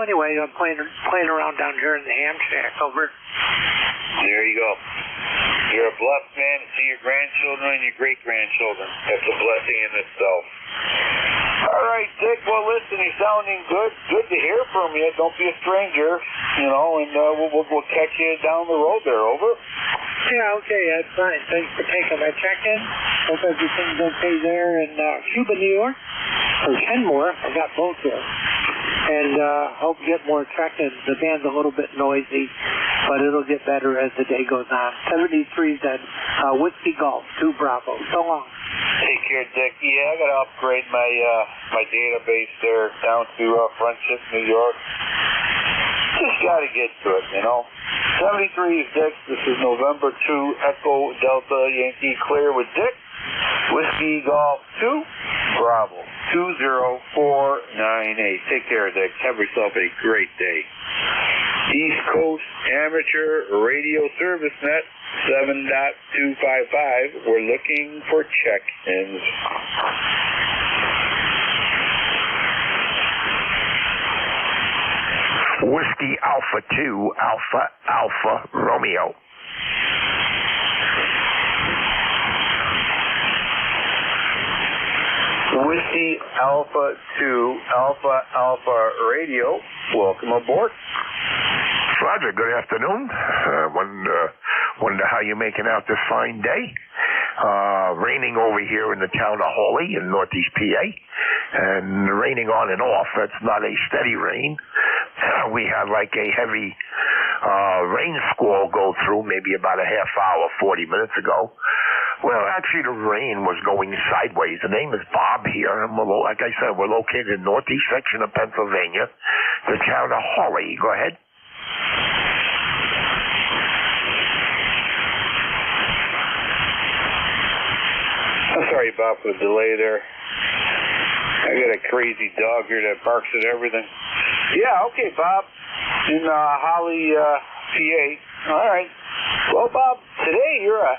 anyway, I'm playing around down here in the ham shack over. There you go. You're a blessed man to see your grandchildren and your great-grandchildren. That's a blessing in itself. All right, Dick. Well, listen, you're sounding good. Good to hear from you. Don't be a stranger, and we'll catch you down the road there. Over. Yeah, okay, that's fine. Thanks for taking my check-in. Hope everything's okay there in Cuba, New York, or Kenmore. I got both there. And hope you get more check-ins. The band's a little bit noisy, but it'll get better as the day goes on. 73's at Whiskey Golf, 2 Bravo. So long. Take care, Dick. Yeah, I got to upgrade my my database there down to Friendship, New York. Just got to get to it, 73 is Dick. This is November 2, Echo Delta Yankee Clear with Dick. Whiskey Golf 2, Bravo 20498. Take care, Dick. Have yourself a great day. East Coast Amateur Radio Service Net 7.255. We're looking for check-ins. Whiskey Alpha 2, Alpha Romeo. Whiskey Alpha 2, Alpha Radio. Welcome aboard. Roger, good afternoon. Wonder how you're making out this fine day. Raining over here in the town of Hawley in northeast PA. And raining on and off. That's not a steady rain. We had like a heavy rain squall go through maybe about a half hour, 40 minutes ago. Well, actually, the rain was going sideways. The name is Bob here, and like I said, we're located in the northeast section of Pennsylvania, the town of Hawley. Go ahead. I'm sorry, Bob, for the delay there. I got a crazy dog here that barks at everything. Yeah, okay, Bob. In Holly, PA. All right. Well, Bob, today you're a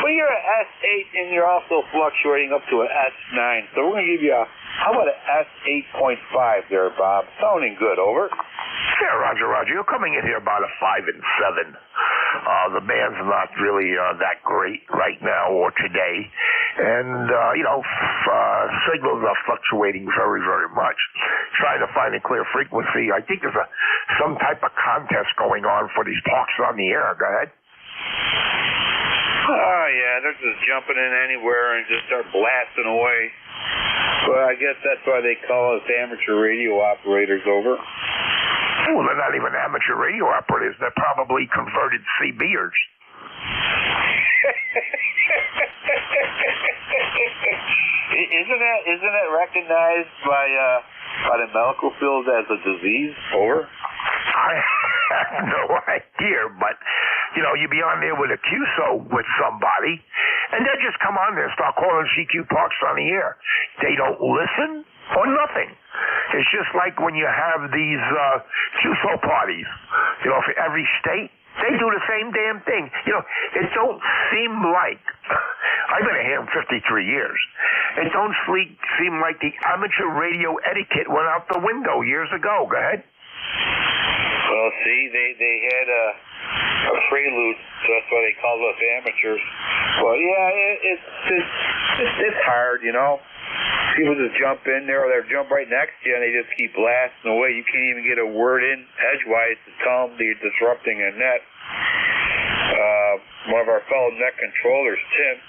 S8, and you're also fluctuating up to an S9. So we're going to give you how about an S8.5 there, Bob? Sounding good, over. Yeah, Roger. You're coming in here about a 5 and 7. The band's not really that great right now or today. And, signals are fluctuating very, very much. Trying to find a clear frequency. I think there's some type of contest going on for these talks on the air. Go ahead. Oh, yeah, they're just jumping in anywhere and just start blasting away. Well, I guess that's why they call us amateur radio operators, over. Well, they're not even amateur radio operators. They're probably converted CBers. Isn't it recognized by the medical field as a disease, over? I have no idea, but, you be on there with a QSO with somebody, and they just come on there and start calling CQ Parks on the air. They don't listen or nothing. It's It's just like when you have these QSO parties, you know, for every state. They do the same damn thing. You know, it don't seem like, I've been here 53 years. It don't seem like the amateur radio etiquette went out the window years ago. Go ahead. Well, see, they had a prelude, so that's why they called us amateurs. Well, yeah, it's hard, you know. People just jump in there, or they jump right next to you, and they just keep blasting away. You can't even get a word in edgewise to tell them that you're disrupting a net. One of our fellow net controllers, Tim,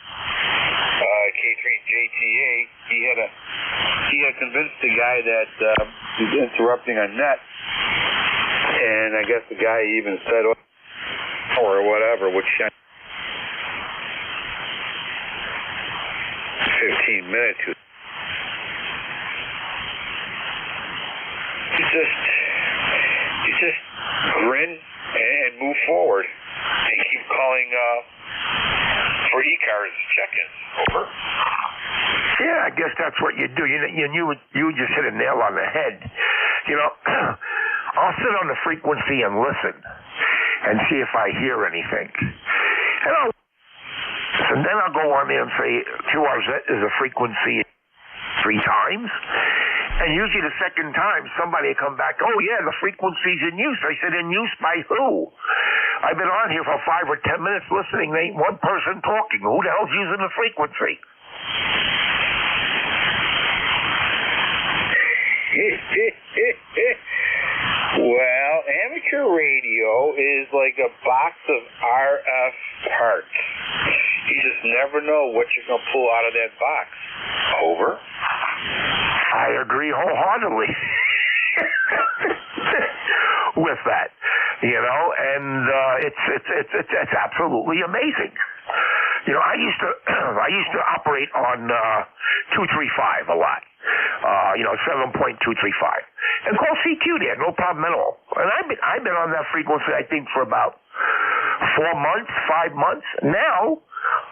K3JTA, he had convinced the guy that he's interrupting a net, and I guess the guy even said, or whatever, which 15 minutes. You just grin and move forward and keep calling for ECARS check-ins. Over. Yeah, I guess that's what you do. You just hit a nail on the head. You know, I'll sit on the frequency and listen and see if I hear anything. And then I'll go on there and say, QRZ is a frequency 3 times. And usually the second time, somebody will come back, oh, yeah, the frequency's in use. I said, in use by who? I've been on here for 5 or 10 minutes listening. There ain't one person talking. Who the hell's using the frequency? Well, amateur radio is like a box of RF parts. You just never know what you're going to pull out of that box. Over. I agree wholeheartedly with that, you know, and it's absolutely amazing. You know, I used to operate on 235 a lot. 7.235, and call CQ there, no problem at all. And I've been on that frequency, I think, for about 4 months, 5 months. Now,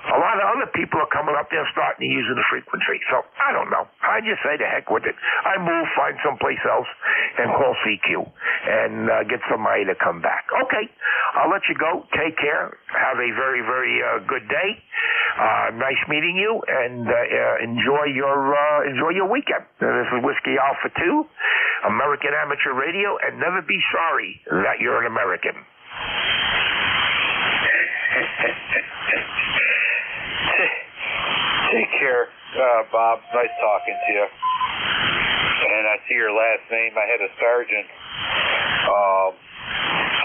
a lot of other people are coming up there starting to use the frequency. So, I don't know. I just say the heck with it. I move, find someplace else, and call CQ, and get somebody to come back. Okay, I'll let you go. Take care. Have a very, very good day. Nice meeting you, and enjoy your weekend. This is Whiskey Alpha 2, American Amateur Radio, and never be sorry that you're an American. Take care, Bob. Nice talking to you. And I see your last name. I had a sergeant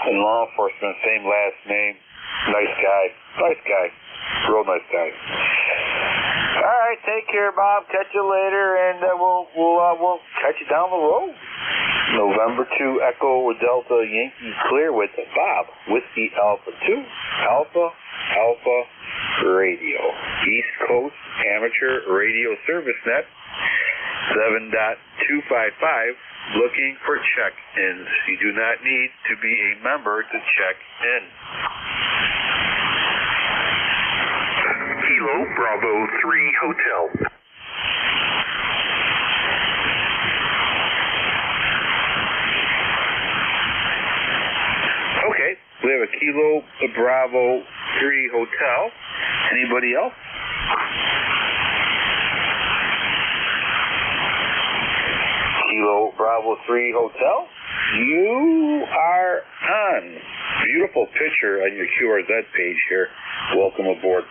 in law enforcement, same last name. Nice guy. Real nice guy. All right, take care, Bob. Catch you later, and we'll catch you down the road. November 2 Echo Delta Yankee clear with Bob, Whiskey Alpha 2, Alpha Radio, East Coast Amateur Radio Service Net, 7.255, looking for check-ins. You do not need to be a member to check in. Kilo Bravo 3 Hotel. Okay, we have a Kilo Bravo 3 Hotel. Anybody else? Kilo Bravo 3 Hotel. You are on. Beautiful picture on your QRZ page here. Welcome aboard.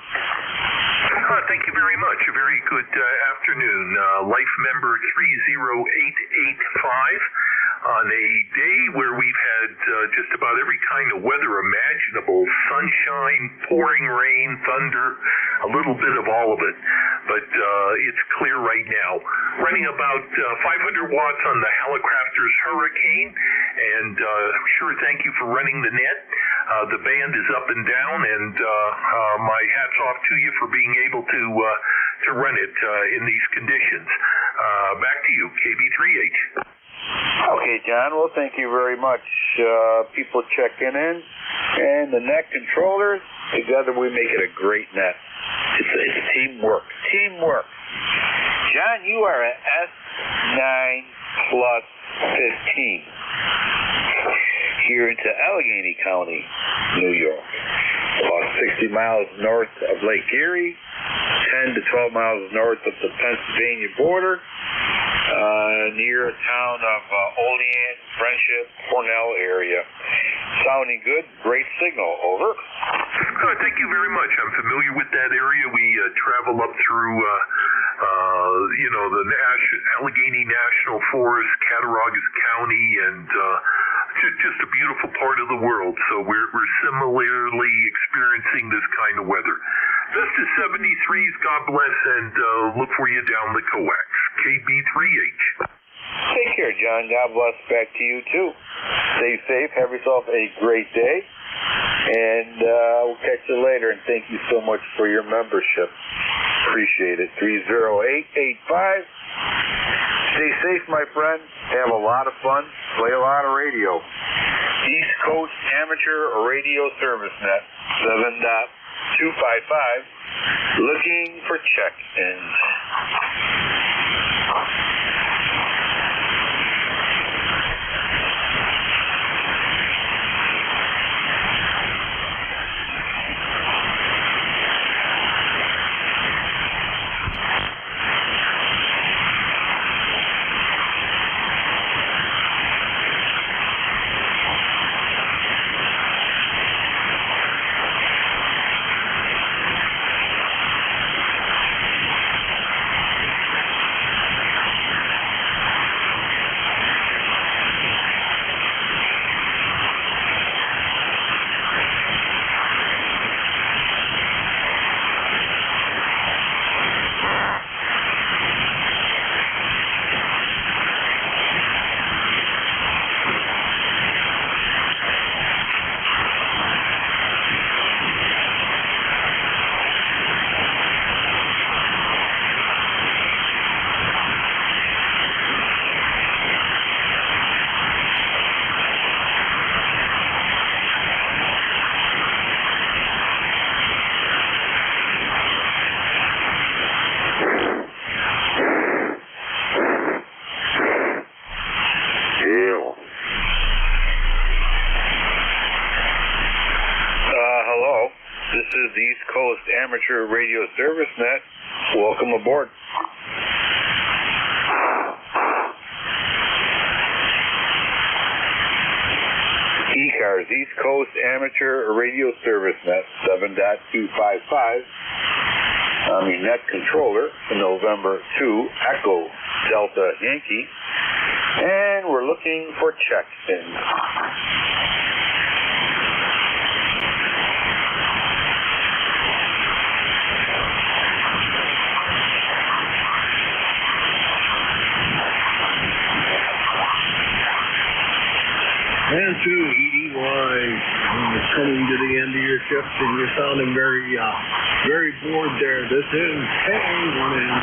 Thank you very much. A very good afternoon. Life member 30885 on a day where we've had just about every kind of weather imaginable. Sunshine, pouring rain, thunder, a little bit of all of it. But it's clear right now. Running about 500 watts on the Helicrafters Hurricane. And sure, thank you for running the net. The band is up and down, and my hat's off to you for being able to run it in these conditions. Back to you, KB3H. Okay, John. Well, thank you very much. People checking in, and the net controllers, together we make it a great net. It's teamwork. John, you are an S9 Plus Here into Allegheny County, New York. About 60 miles north of Lake Erie, 10 to 12 miles north of the Pennsylvania border, near a town of Olean, Friendship, Cornell area. Sounding good. Great signal. Over. Thank you very much. I'm familiar with that area. We travel up through, the Allegheny National Forest, Cattaraugus County, and just a beautiful part of the world. So we're similarly experiencing this kind of weather. Best of 73s. God bless, and look for you down the coax. KB3H. Take care, John. God bless. Back to you, too. Stay safe. Have yourself a great day. And we'll catch you later. And thank you so much for your membership. Appreciate it. 30885. Stay safe, my friend. Have a lot of fun. Play a lot of radio. East Coast Amateur Radio Service Net 7.255. Looking for check-ins. Amateur Radio Service Net. Welcome aboard. ECARS, East Coast Amateur Radio Service Net 7.255. I'm your net controller for November 2, Echo Delta Yankee. And we're looking for check-ins. And to EDY, it's coming to the end of your shift, and you're sounding very bored there. This is K1M.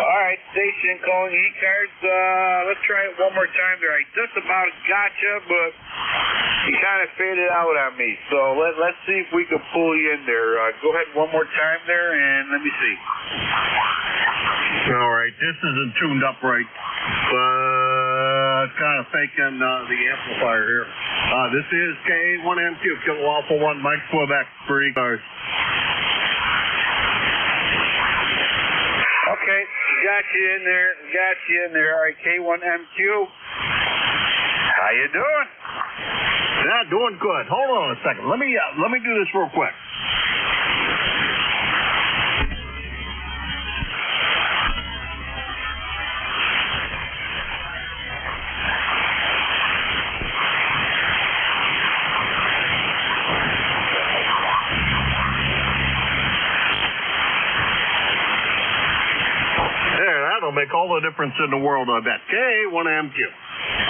All right, station calling ECARS. Let's try it one more time there. I just about got you, but you kind of faded out on me. So let's see if we can pull you in there. Go ahead one more time there, and let me see. All right, this isn't tuned up right. Kind of faking the amplifier here. This is K1M2, Kilo Alpha 1, Mike Quebec for ECARS. Okay, got you in there. All right, K1MQ. How you doing? Yeah, doing good. Hold on a second. Let me do this real quick. Make all the difference in the world, I bet. K1MQ.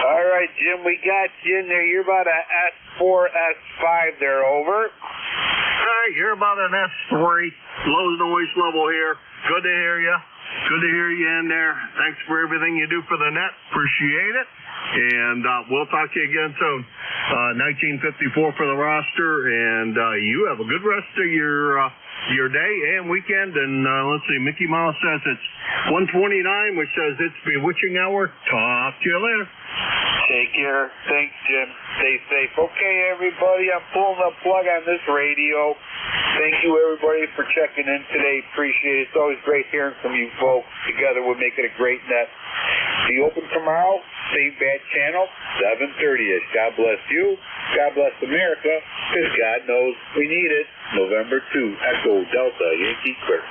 All right, Jim, we got you in there. You're about a S4, S5 there, over. All right, you're about an S3. Low noise level here. Good to hear you. Good to hear you in there. Thanks for everything you do for the net. Appreciate it. And we'll talk to you again soon. 1954 for the roster, and you have a good rest of your your day and weekend. And let's see, Mickey Mouse says it's 1:29, which says it's bewitching hour. Talk to you later. Take care. Thanks, Jim. Stay safe. Okay, everybody, I'm pulling the plug on this radio. Thank you, everybody, for checking in today. Appreciate it. It's always great hearing from you folks. Together, we'll make it a great net. Be open tomorrow, same bad channel, 7:30ish. God bless you. God bless America, because God knows we need it. November 2, Echo Delta, Yankee Clear.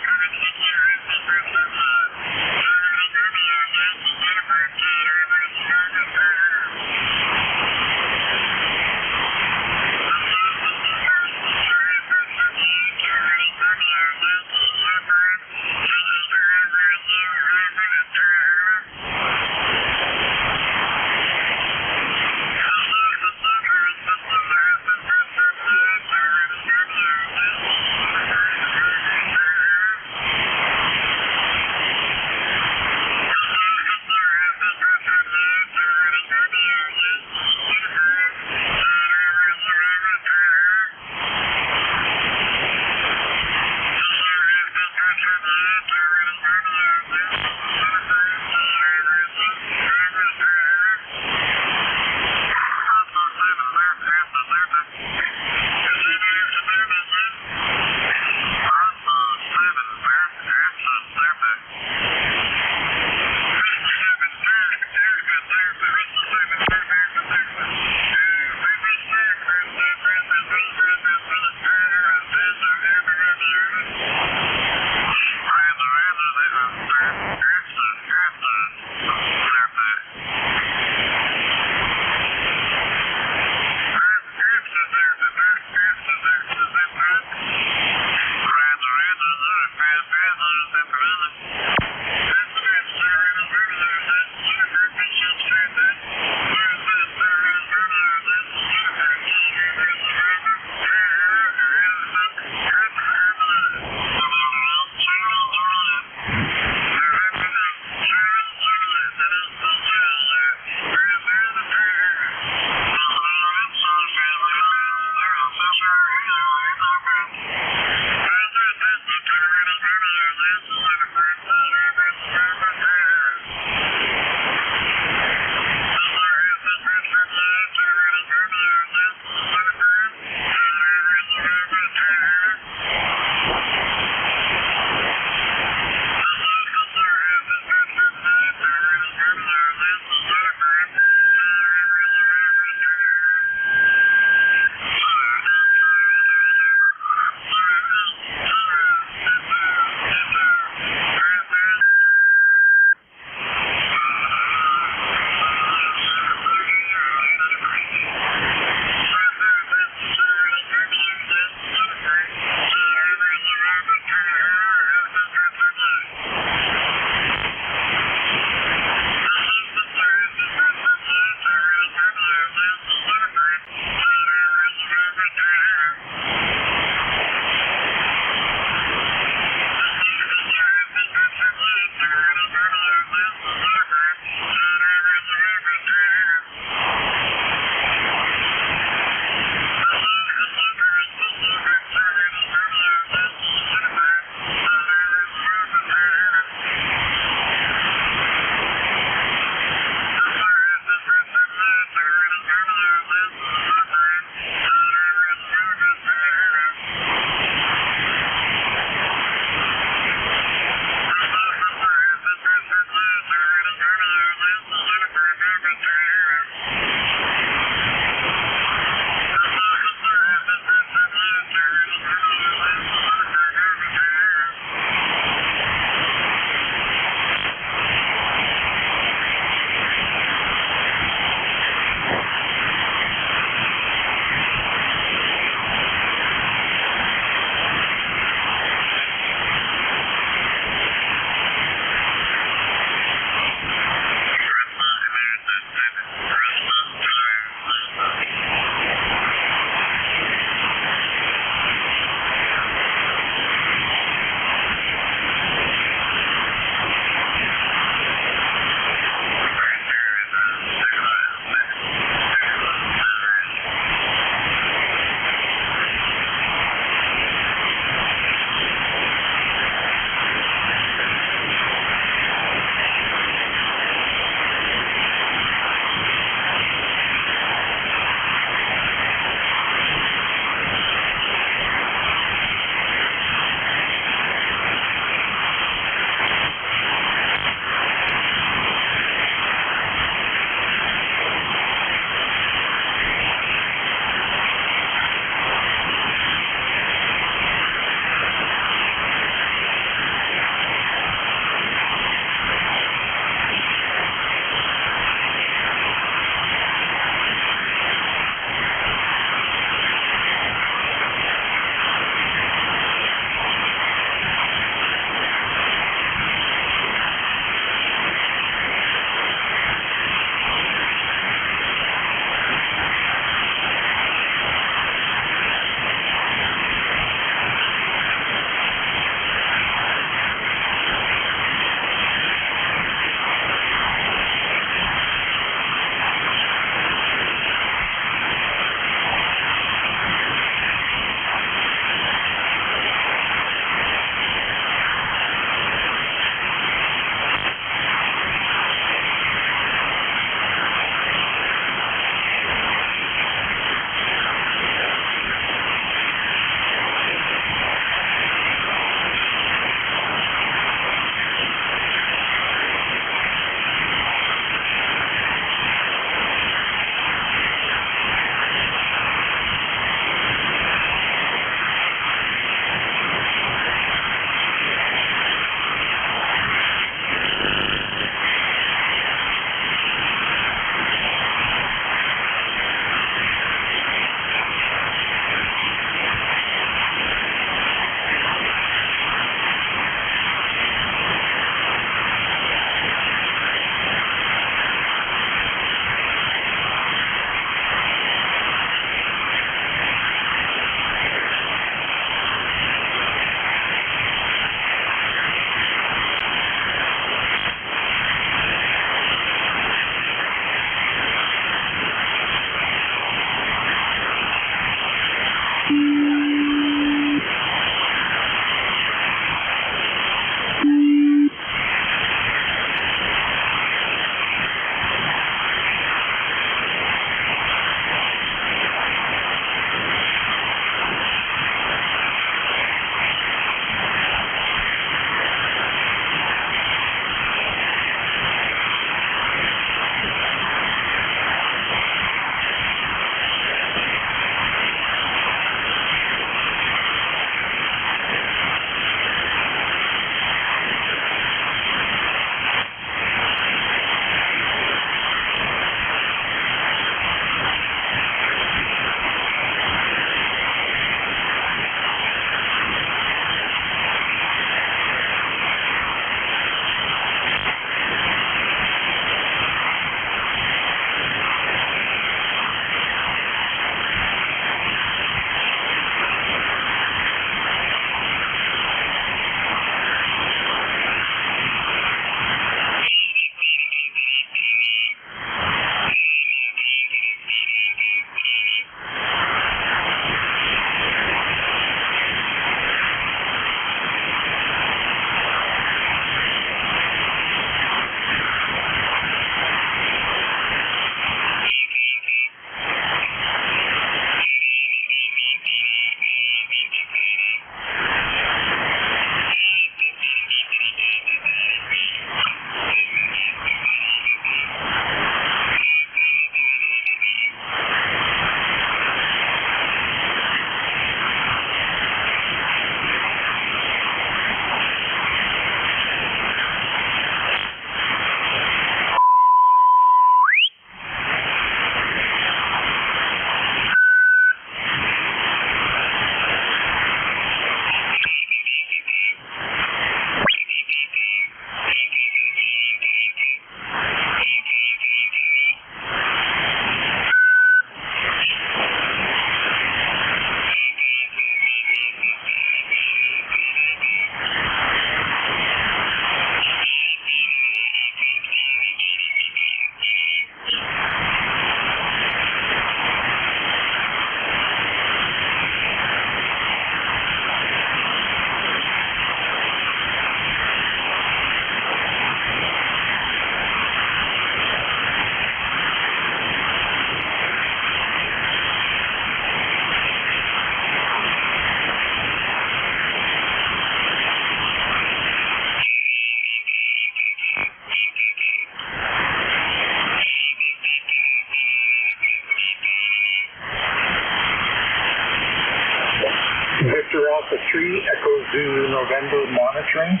Alpha 3, Echo Zulu November monitoring.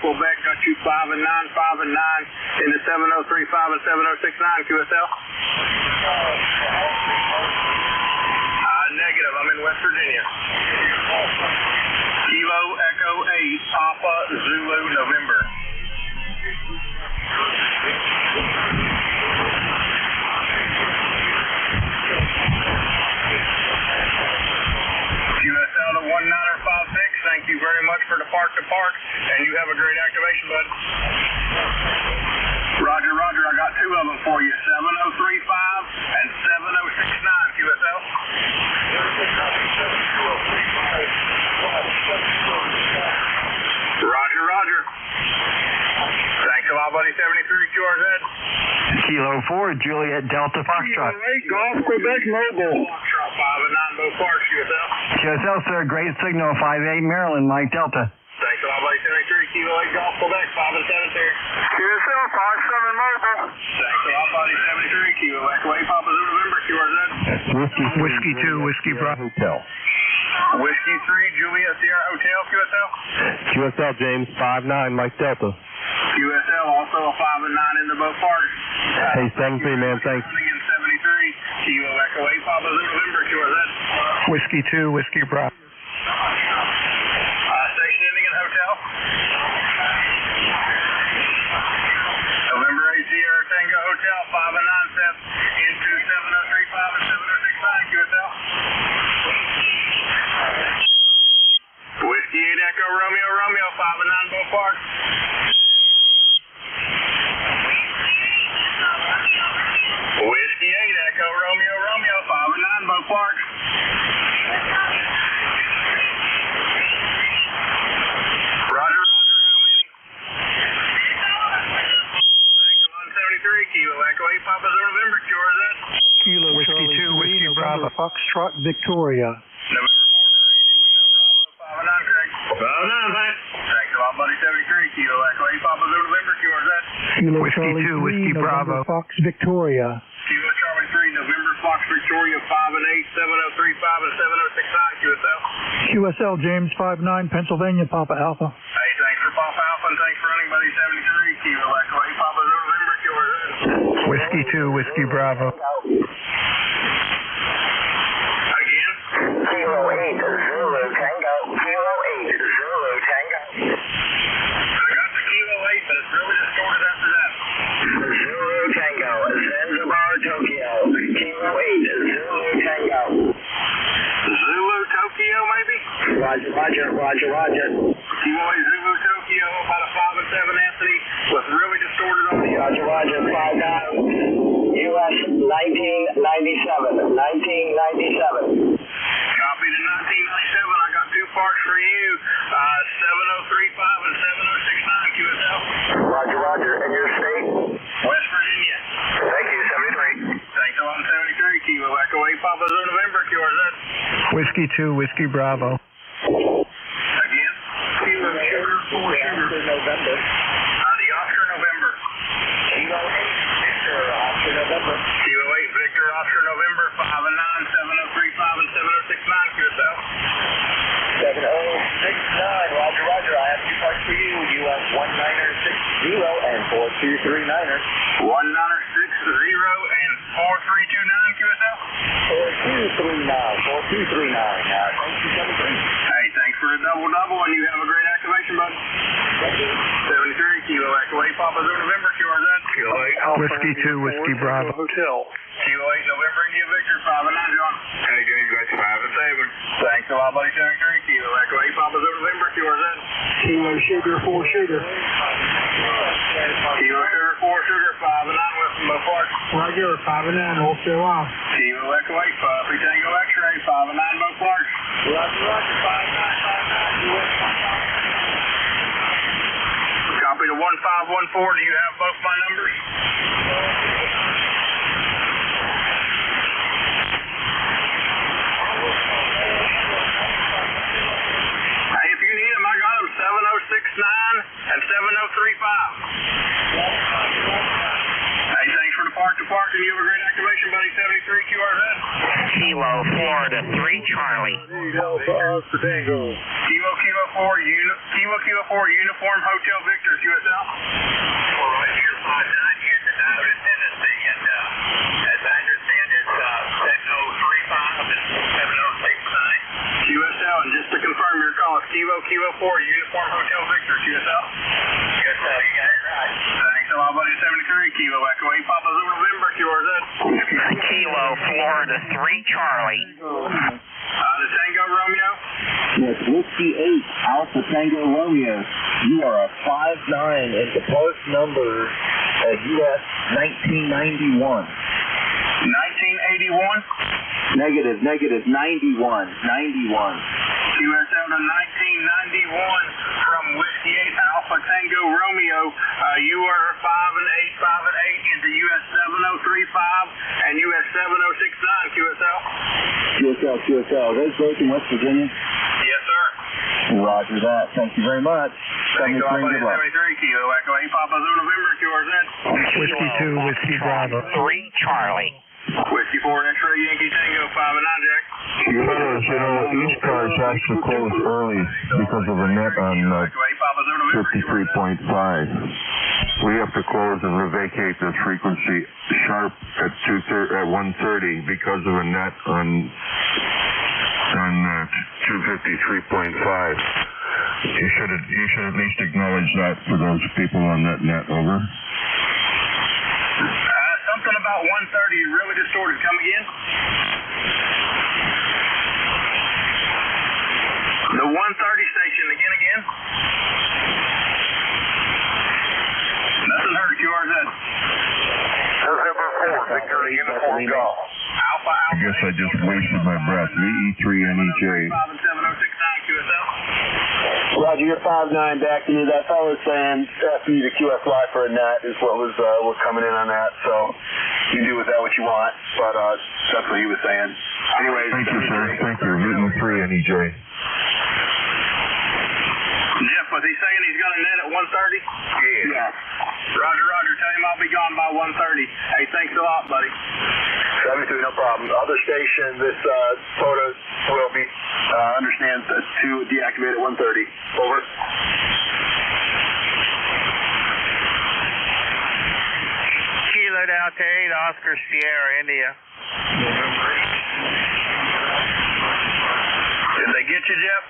Quebec got you 5 and 9 into 7035 and 7069 QSL. Negative, I'm in West Virginia. Kilo Echo 8, Papa Zulu November. QSL to 1956, thank you very much for the park to park, and you have a great activation, bud. Roger, Roger, I got two of them for you, 7035 and 7069 QSL. Roger, Roger. Thanks a lot, buddy. 73 QRZ. Kilo 4, Juliet Delta Foxtrot. Kilo 8, Golf Quebec Mobile. Foxtrot 5 and 9, both parks, QSL. QSL, sir, great signal, 5-8 Maryland, Mike Delta. Thanks a lot, buddy. 73 Kilo 8, Golf Quebec, 5 and 7 there. QSL 5-7 Mobile. Thanks a lot, buddy. 73 Kilo Echo 8, Papa Zulu November, QRZ. Whiskey 2, Whiskey Bravo. Hotel. Whiskey 3, Juliet Sierra Hotel, QSL. QSL, James 5-9, Mike Delta. QSL, also a 5 and 9 into both parks. Hey, 7-3, man, thanks. 73 Kilo Echo 8, Papa Zulu November, QRZ. Whiskey 2, Whiskey Bravo. Station ending in hotel. November 8 Sierra Tango Hotel, 5 and 9 step into 7035 and 7069 QSL. Whiskey 8 Echo Romeo Romeo, 5 and 9 both parks. Whiskey 8 Echo Romeo Romeo, 5 and 9 both parks. Roger, Roger, how many? Thanks a lot, 73 Kilo Echo 8 Papa Zulu November, QRZ. Kilo Whiskey Charlie 2, Whiskey Bravo. Foxtrot Victoria. November 4 Crazy Wingnut Bravo, 5 and 9 Craig. 5 and 9, thanks. Thanks a lot, buddy, 73 Kilo Echo 8 Papa Zulu November, QRZ. Kilo Whiskey Charlie 2, 3, Whiskey November Bravo. Fox Victoria. Kilo Charlie 3 November Fox Victoria, 5 and 8, 7035 and 7069 QSL. QSL James 5-9, Pennsylvania Papa Alpha. Hey, thanks for Papa Alpha and thanks for running, buddy, 73 Kilo Echo 8 Papa Zulu November, QRZ. Whiskey 2, Whiskey Bravo. Again? Kilo 8 Zulu Tango. Kilo 8 Zulu Tango. I got the Kilo 8, but it's really distorted after that. Zulu Tango. Zanzibar, Tokyo. Kilo 8 Zulu Tango. Zulu Tokyo, maybe? Roger, Roger, Roger, Roger. Kilo 8 Zulu Tokyo, about a 5 and 7 Anthony, with really distorted audio. Roger, Roger, 5-9. US 1997. 1997. Copy to 1997. I got two parts for you. 7035 and 7069 QSL. Roger, Roger. And your state? West Virginia. Thank you, 73. Thanks a lot, 73 Kilo Echo 8 Papa Zulu November, QRZ. Whiskey 2, Whiskey Bravo. Again? Kilo Sugar 4 Sugar. November. The Oscar November. Kilo 8 Victor Oscar November. Kilo 8 Victor Oscar November, 5 and 9, 7035 and 7069 QSL. 7069. Roger, Roger. I have two parts for you. US 1960 and 4239er. 1960 and 4329 QSL. 4239. 4239. Thank you, 73. Hey, thanks for the double, and you have a great activation, bud. Thank you. 73 Kilo Echo 8 Papa Zulu November, QRZ. Kilo 8 Whiskey 2, Whiskey Bravo. Hotel. Kilo 8 November India Victor, 5 and 9, John. Hey, James, got you 5 and 7. Thanks a lot, buddy. 73 Kilo Echo 8 Papa Zulu November, QRZ. Kilo Sugar 4 Sugar. Kilo Sugar 4 Sugar, 5 and 9 Western Bow Park. Roger, 5 and 9, Wholesale Off. Kilo Echo 8 Puffy Tango X-Ray, 5 and 9 Bow Park. Roger, Roger. 5959. US 15. Copy to 1514. Do you have both my numbers? Hey, if you need them, I got them 7069 and 7035. Hey, thanks for the park to park, and you have a great activation, buddy. 73 QRZ. Kilo 4 to 3 Charlie. Kilo Kilo 4 Uniform Hotel Victor, QSL. All right, you're 5-9 here in Nashville, Tennessee, and as I understand it, 7035 and 7069. QSL, and just to confirm your call, it's Kilo 4 Uniform Hotel Victor, QSL. QSL, you got it right. Thanks a lot, buddy. 73 Kilo Echo 8 Papa Zulu November, QRZ. Kilo Florida 3 Charlie. The Tango Romeo. Yes, Whiskey 8 Alpha Tango Romeo. You are a 5-9 and the part number US 1991. 1981? Negative 91. QSL to 1991 from Whiskey 8 Alpha Tango Romeo. You are 5-8 into US 7035 and US 7069, QSL. QSL. Those both in West Virginia? Yes, sir. Roger that. Thank you very much. Thanks a lot, buddy. 73 Kilo Echo 8 Papa Zulu November, QRZ. Whiskey 2, Whiskey Bravo. 3 Charlie. Whiskey 4 X-Ray Yankee Tango 5-9, Jack. ECARS has to close early because of a net on 53.5. We have to close and revacate this frequency sharp at 1:30 because of a net on 253.5. You should at least acknowledge that for those people on that net. Over. Something about 130 really distorted. Come again? The 130 station again. Nothing heard. QRZ. November 4, Victor Uniform Golf. Alpha. I guess I just wasted my breath. VE3NEJ. 5-7069 QSL. Roger, you're 5-9 back to me. That fellow was saying asking you to QSY for a net is what was coming in on that. So you do with that what you want, but that's what he was saying. Anyways, thank you, sir. Thank you. VE3NEJ. Jeff, was he saying he's going to net at 1:30? Yeah. Roger. Tell him I'll be gone by 1:30. Hey, thanks a lot, buddy. 73, no problem. Other station, this photo will be understands to deactivate at 1:30. Over. Kilo Delta 8 Oscar Sierra India. Did they get you, Jeff?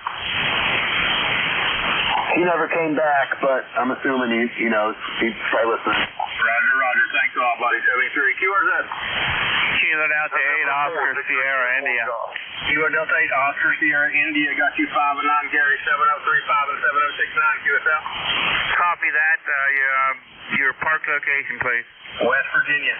He never came back, but I'm assuming he knows. He's probably listening. Roger. Thanks a lot, buddy. 73. QRZ. Kilo Delta 8 Oscar Sierra India. Kilo Delta 8 Oscar Sierra India got you 5-9, Gary 7035 and 7069 QSL. Copy that. Your park location, please. West Virginia.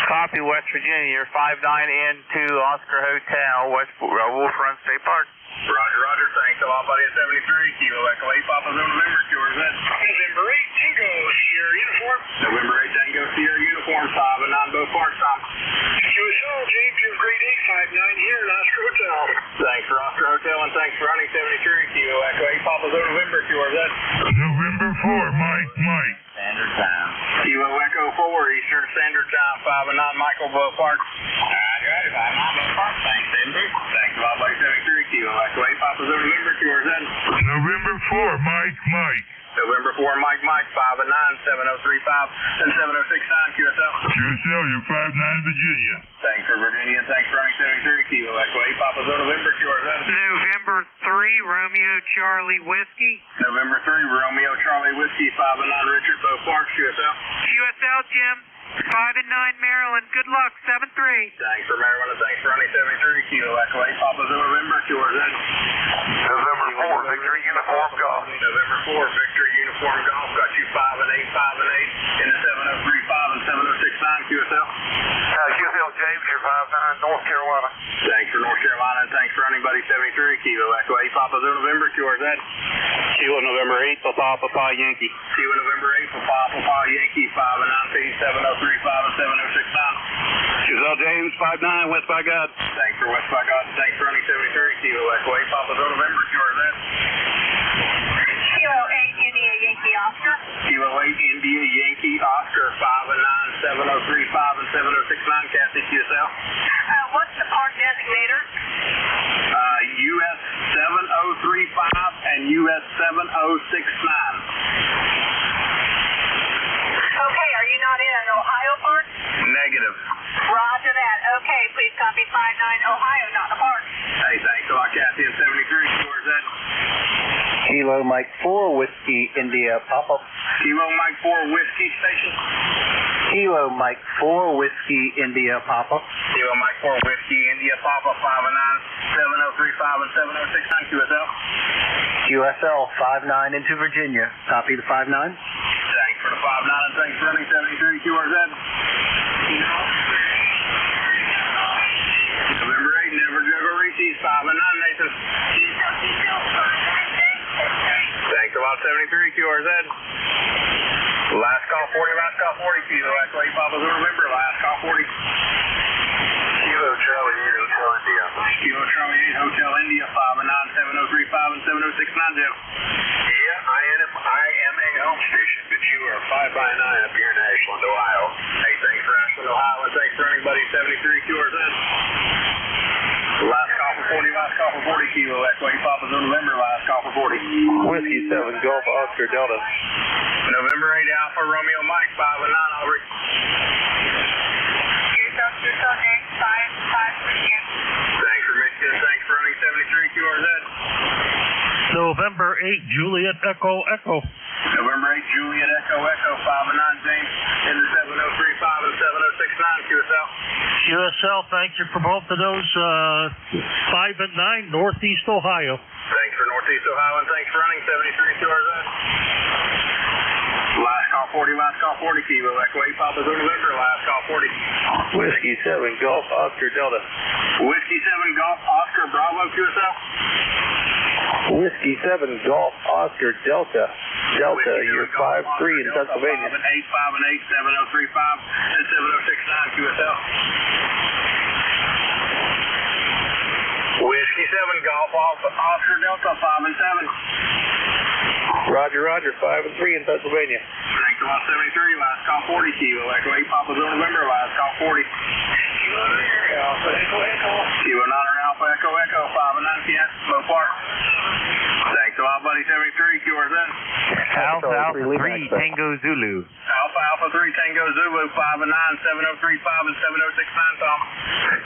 Copy West Virginia. You're 5-9 into Oscar Hotel, Wolf Run State Park. Roger. Thanks a lot, buddy. At 73 Kilo Echo 8 Papa Zulu November QRZ. November 8 Tango Sierra Uniform. November 8 Tango Sierra Uniform 5-9 both parts, Tom. QSL, James, you're grade 8, 5-9 here in Oscar Hotel. Thanks for Oscar Hotel and thanks for running 73 Kilo Echo 8 Papa Zulu November QRZ. November 4, Mike. Standard time. Kilo Echo 4 Eastern Standard Time 5-9 Michael Bow Park. Roger, 5-9 both parks. Thanks, Denver. Thanks a lot, buddy. 73 Kilo Echo 8 Papa Zulu November QRZ. November 4, Mike. November 4 Mike 5-9 7035 and 7069 QSL. QSL, you're 5-9 Virginia. Thanks for Virginia and thanks for running 73 Kilo Echo 8 Papa Zulu November QRZ. November 3 Romeo Charlie Whiskey. November 3 Romeo Charlie Whiskey 5-9 Richard Bow Park QSL. QSL Jim 5-9 Maryland. Good luck 7-3. Thanks for Maryland and thanks for running 73 Kilo Echo 8 Papa Zulu November QRZ. November 4, Victor Uniform Golf. November 4 Victor Uniform Golf got you 5-8 in the 7035 and 7069 QSL. QSL James, you're 5-9 North Carolina. Thanks for North Carolina and thanks for running buddy 73 Kilo Echo 8 Papa Zulu November QRZ. Kilo November 8 Papa Yankee. Kilo November 8 Papa Yankee 5-9 P 7035 and 7069. QSL James 5-9 West by God. Thanks for West by God and thanks for running 73 Kilo Echo 8 Papa Zulu November QRZ. Kilo 8 India Yankee Oscar. Kilo 8 India Yankee Oscar 5-9 7035 and 7069 Kathy QSL. What's the park designator? US 7035 and that's 7069. Okay, are you not in an Ohio park? Negative. Roger that. Okay, please copy 59 Ohio, not the park. Hey, thanks a lot, Kathy. In 73, QRZ. Kilo Mike 4, Whiskey India Papa. Kilo Mike 4, Whiskey Station. Kilo Mike 4, Whiskey India Papa. Kilo Mike 4, Whiskey India Papa, 509-7035 and 7069 QSL. QSL 59 into Virginia. Copy the 59. Thanks for the 59 and thanks for running 73 QRZ. November 8, Never Juggle Reese's, 5 and 9 Nathan. Thanks a lot, 73 QRZ. Last call 40, Kilo Echo 8 Papa November, last call 40. Kilo Charlie 8 Hotel India. Kilo Charlie 8 Hotel India, 509-7035 and 7069 Jeff. Yeah, I am a home station, but you are 5x9 up here in Ashland, Ohio. Hey, thanks for Ashland, Ohio, and thanks for anybody 73 QRZ. Last call for 40, Kilo Echo 8 Papa November, last call for 40. Whiskey 7 Golf Oscar Delta. November 8 Alpha Romeo Mike, 5 and 9 Aubrey. Thanks for Michigan, thanks for running 73 QRZ. November 8 Juliet Echo Echo. November 8 Juliet Echo Echo, 5 and 9 James in the 7035 and 7069 QSL. QSL, thank you for both of those 5 and 9 Northeast Ohio. Thanks for Northeast Ohio and thanks for running 73 QRZ. Last call 40 Kilo Echo 8 Papa November, last call 40. Whiskey 7 Golf Oscar Delta. Whiskey 7 Golf Oscar Bravo QSL. Whiskey 7 Golf Oscar Delta. Delta, you're 5-3 in Pennsylvania. 5 and 8, 7035 and 7069 QSL. Whiskey 7 Golf Oscar Delta, 5 and 7. Roger, 5 and 3 in Pennsylvania. Thanks a lot, 73, last call 40 Kilo Echo 8 Papa November, last call 40. Kilo Alpha Echo Echo. Kilo Alpha Echo Echo, 5 and 9 Fiat, Slow Park. Thanks a lot, buddy, 73 QRZ. Alpha 3 Tango Zulu. Alpha 3 Tango Zulu, 5 and 9, 7035 and 7069 Tom.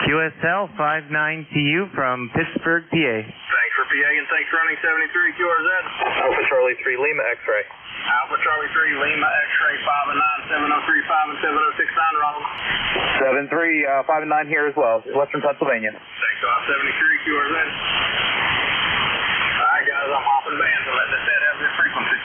QSL 59 to you from Pittsburgh, PA. Thanks for PA and thanks for running 73 QRZ. Alpha Charlie 3 Lima X-Ray. Alpha Charlie 3 Lima X-Ray, 5 and 9, 7035 and 7069 Ronald. 7-3, 5 and 9 here as well, Western Pennsylvania. Thanks a lot, 73 QRZ. Alright guys, I'm hopping bands and letting that have this frequency.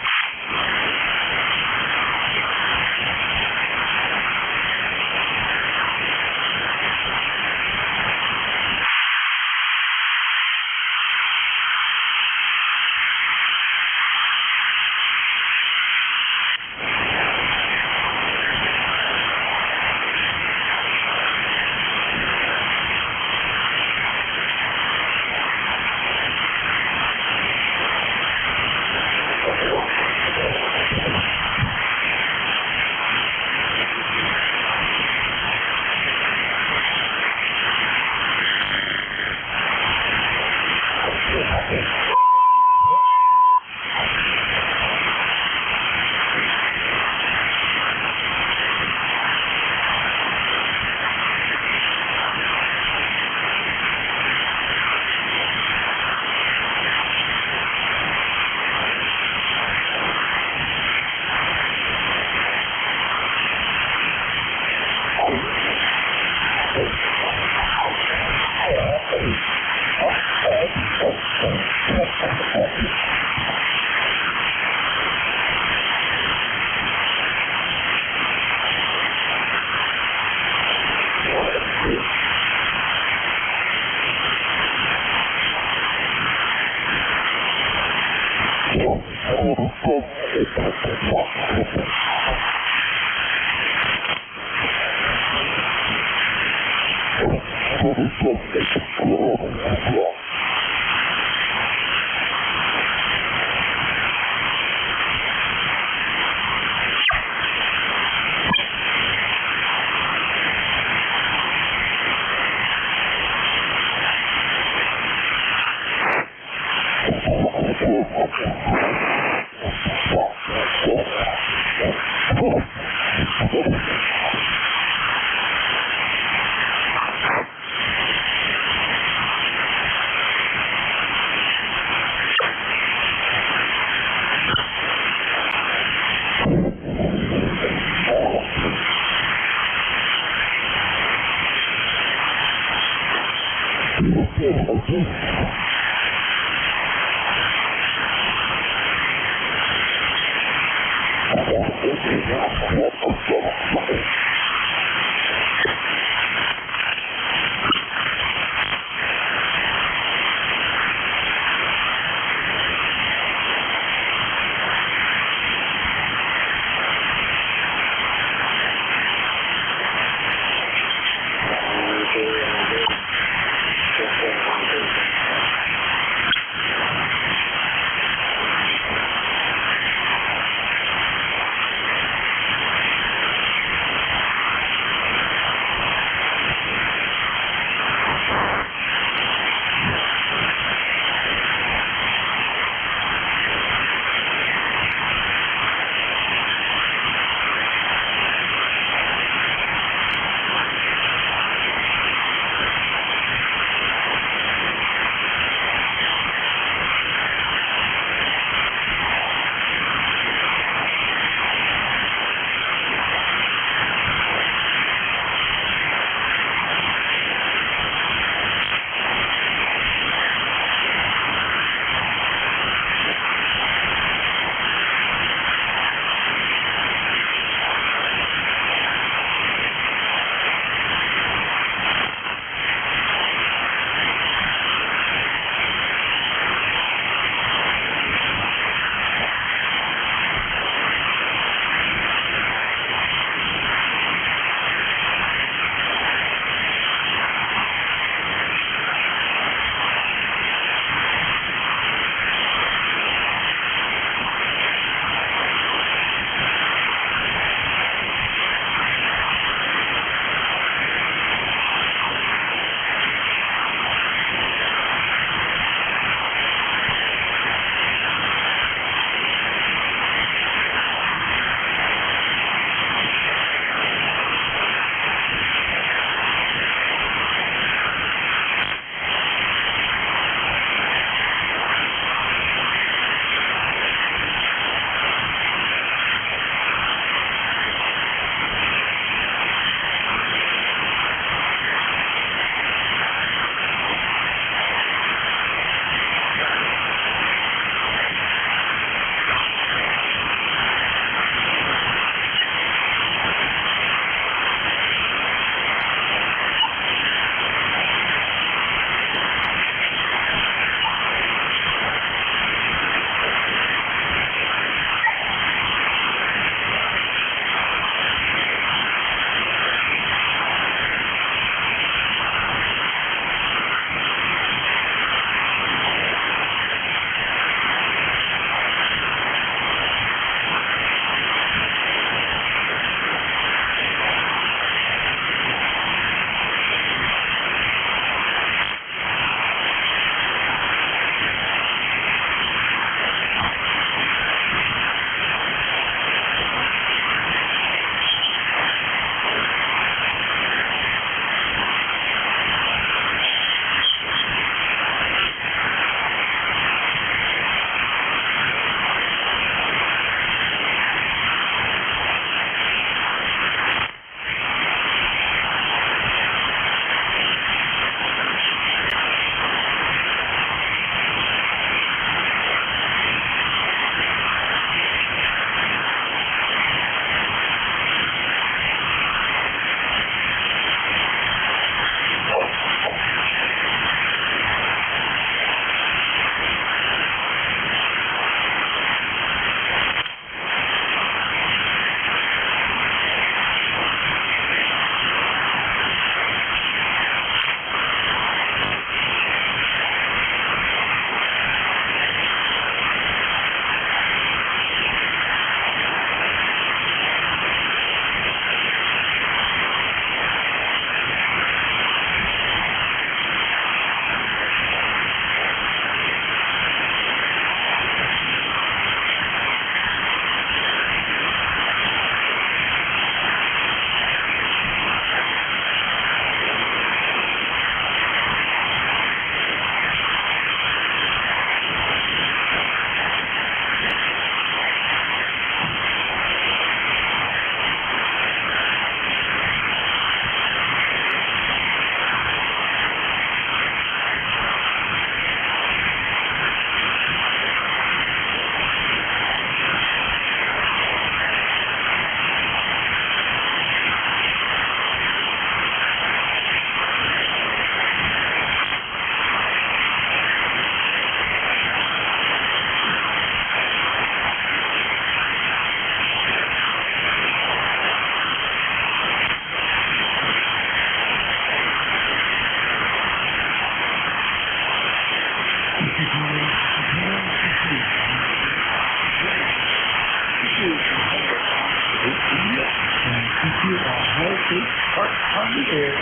State Park on the air.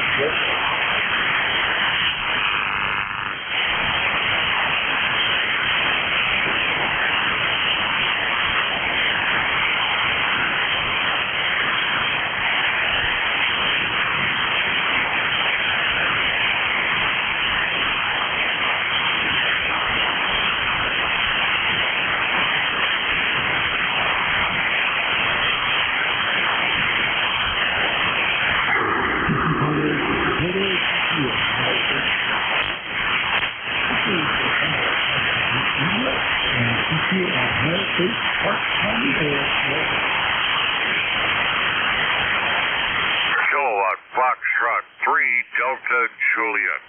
Kilowatt Foxtrot 3 Delta Juliet.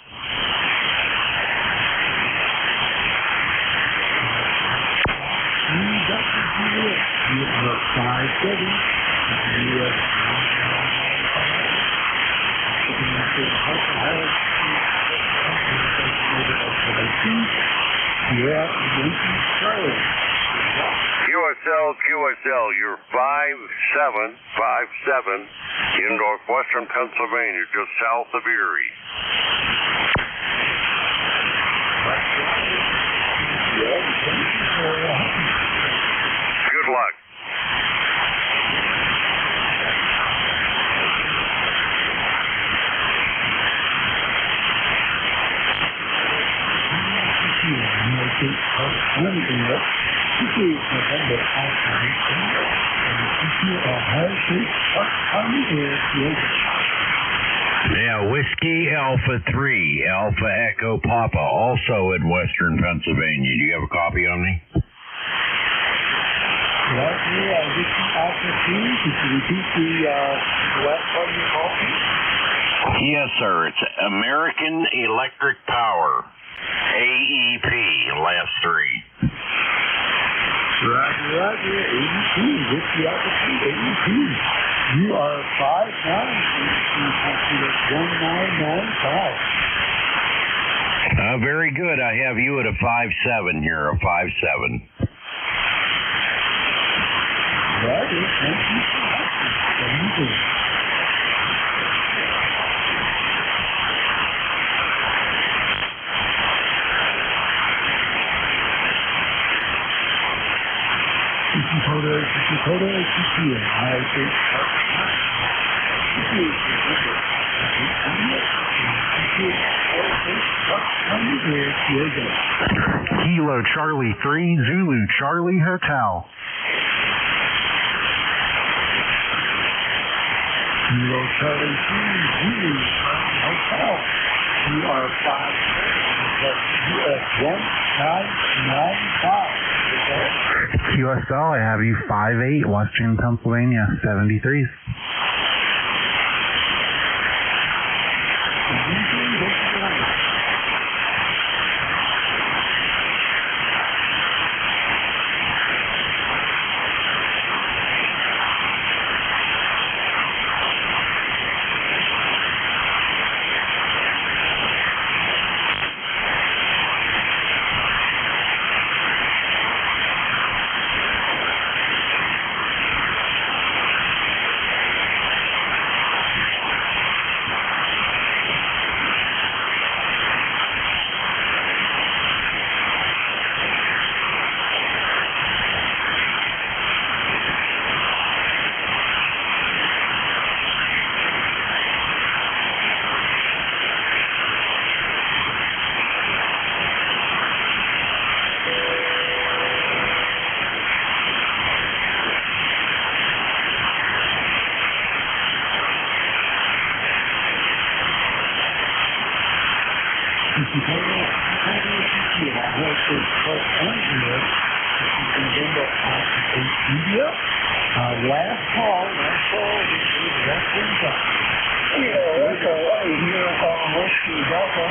You are 5-7. QSL, you're 5757 in northwestern Pennsylvania, just south of Erie. Good luck. Now, Whiskey Alpha 3, Alpha Echo Papa, also in western Pennsylvania. Do you have a copy on me? Whiskey Alpha 3, could you repeat the last part of your call? Yes, sir. It's American Electric Power, AEP, last three. Roger, AEP, Whiskey Alpha 3, AEP. You are 5'9", 1995. Very good. I have you at a 5'7" here, a 5'7". Roger, thank you. Kilo Charlie 3, Zulu Charlie Hotel. Kilo Charlie 3, Zulu Charlie Hotel. You are 5'1995. QSL, I have you 5'8", Western Pennsylvania, 73s. Last call. Whiskey Delta.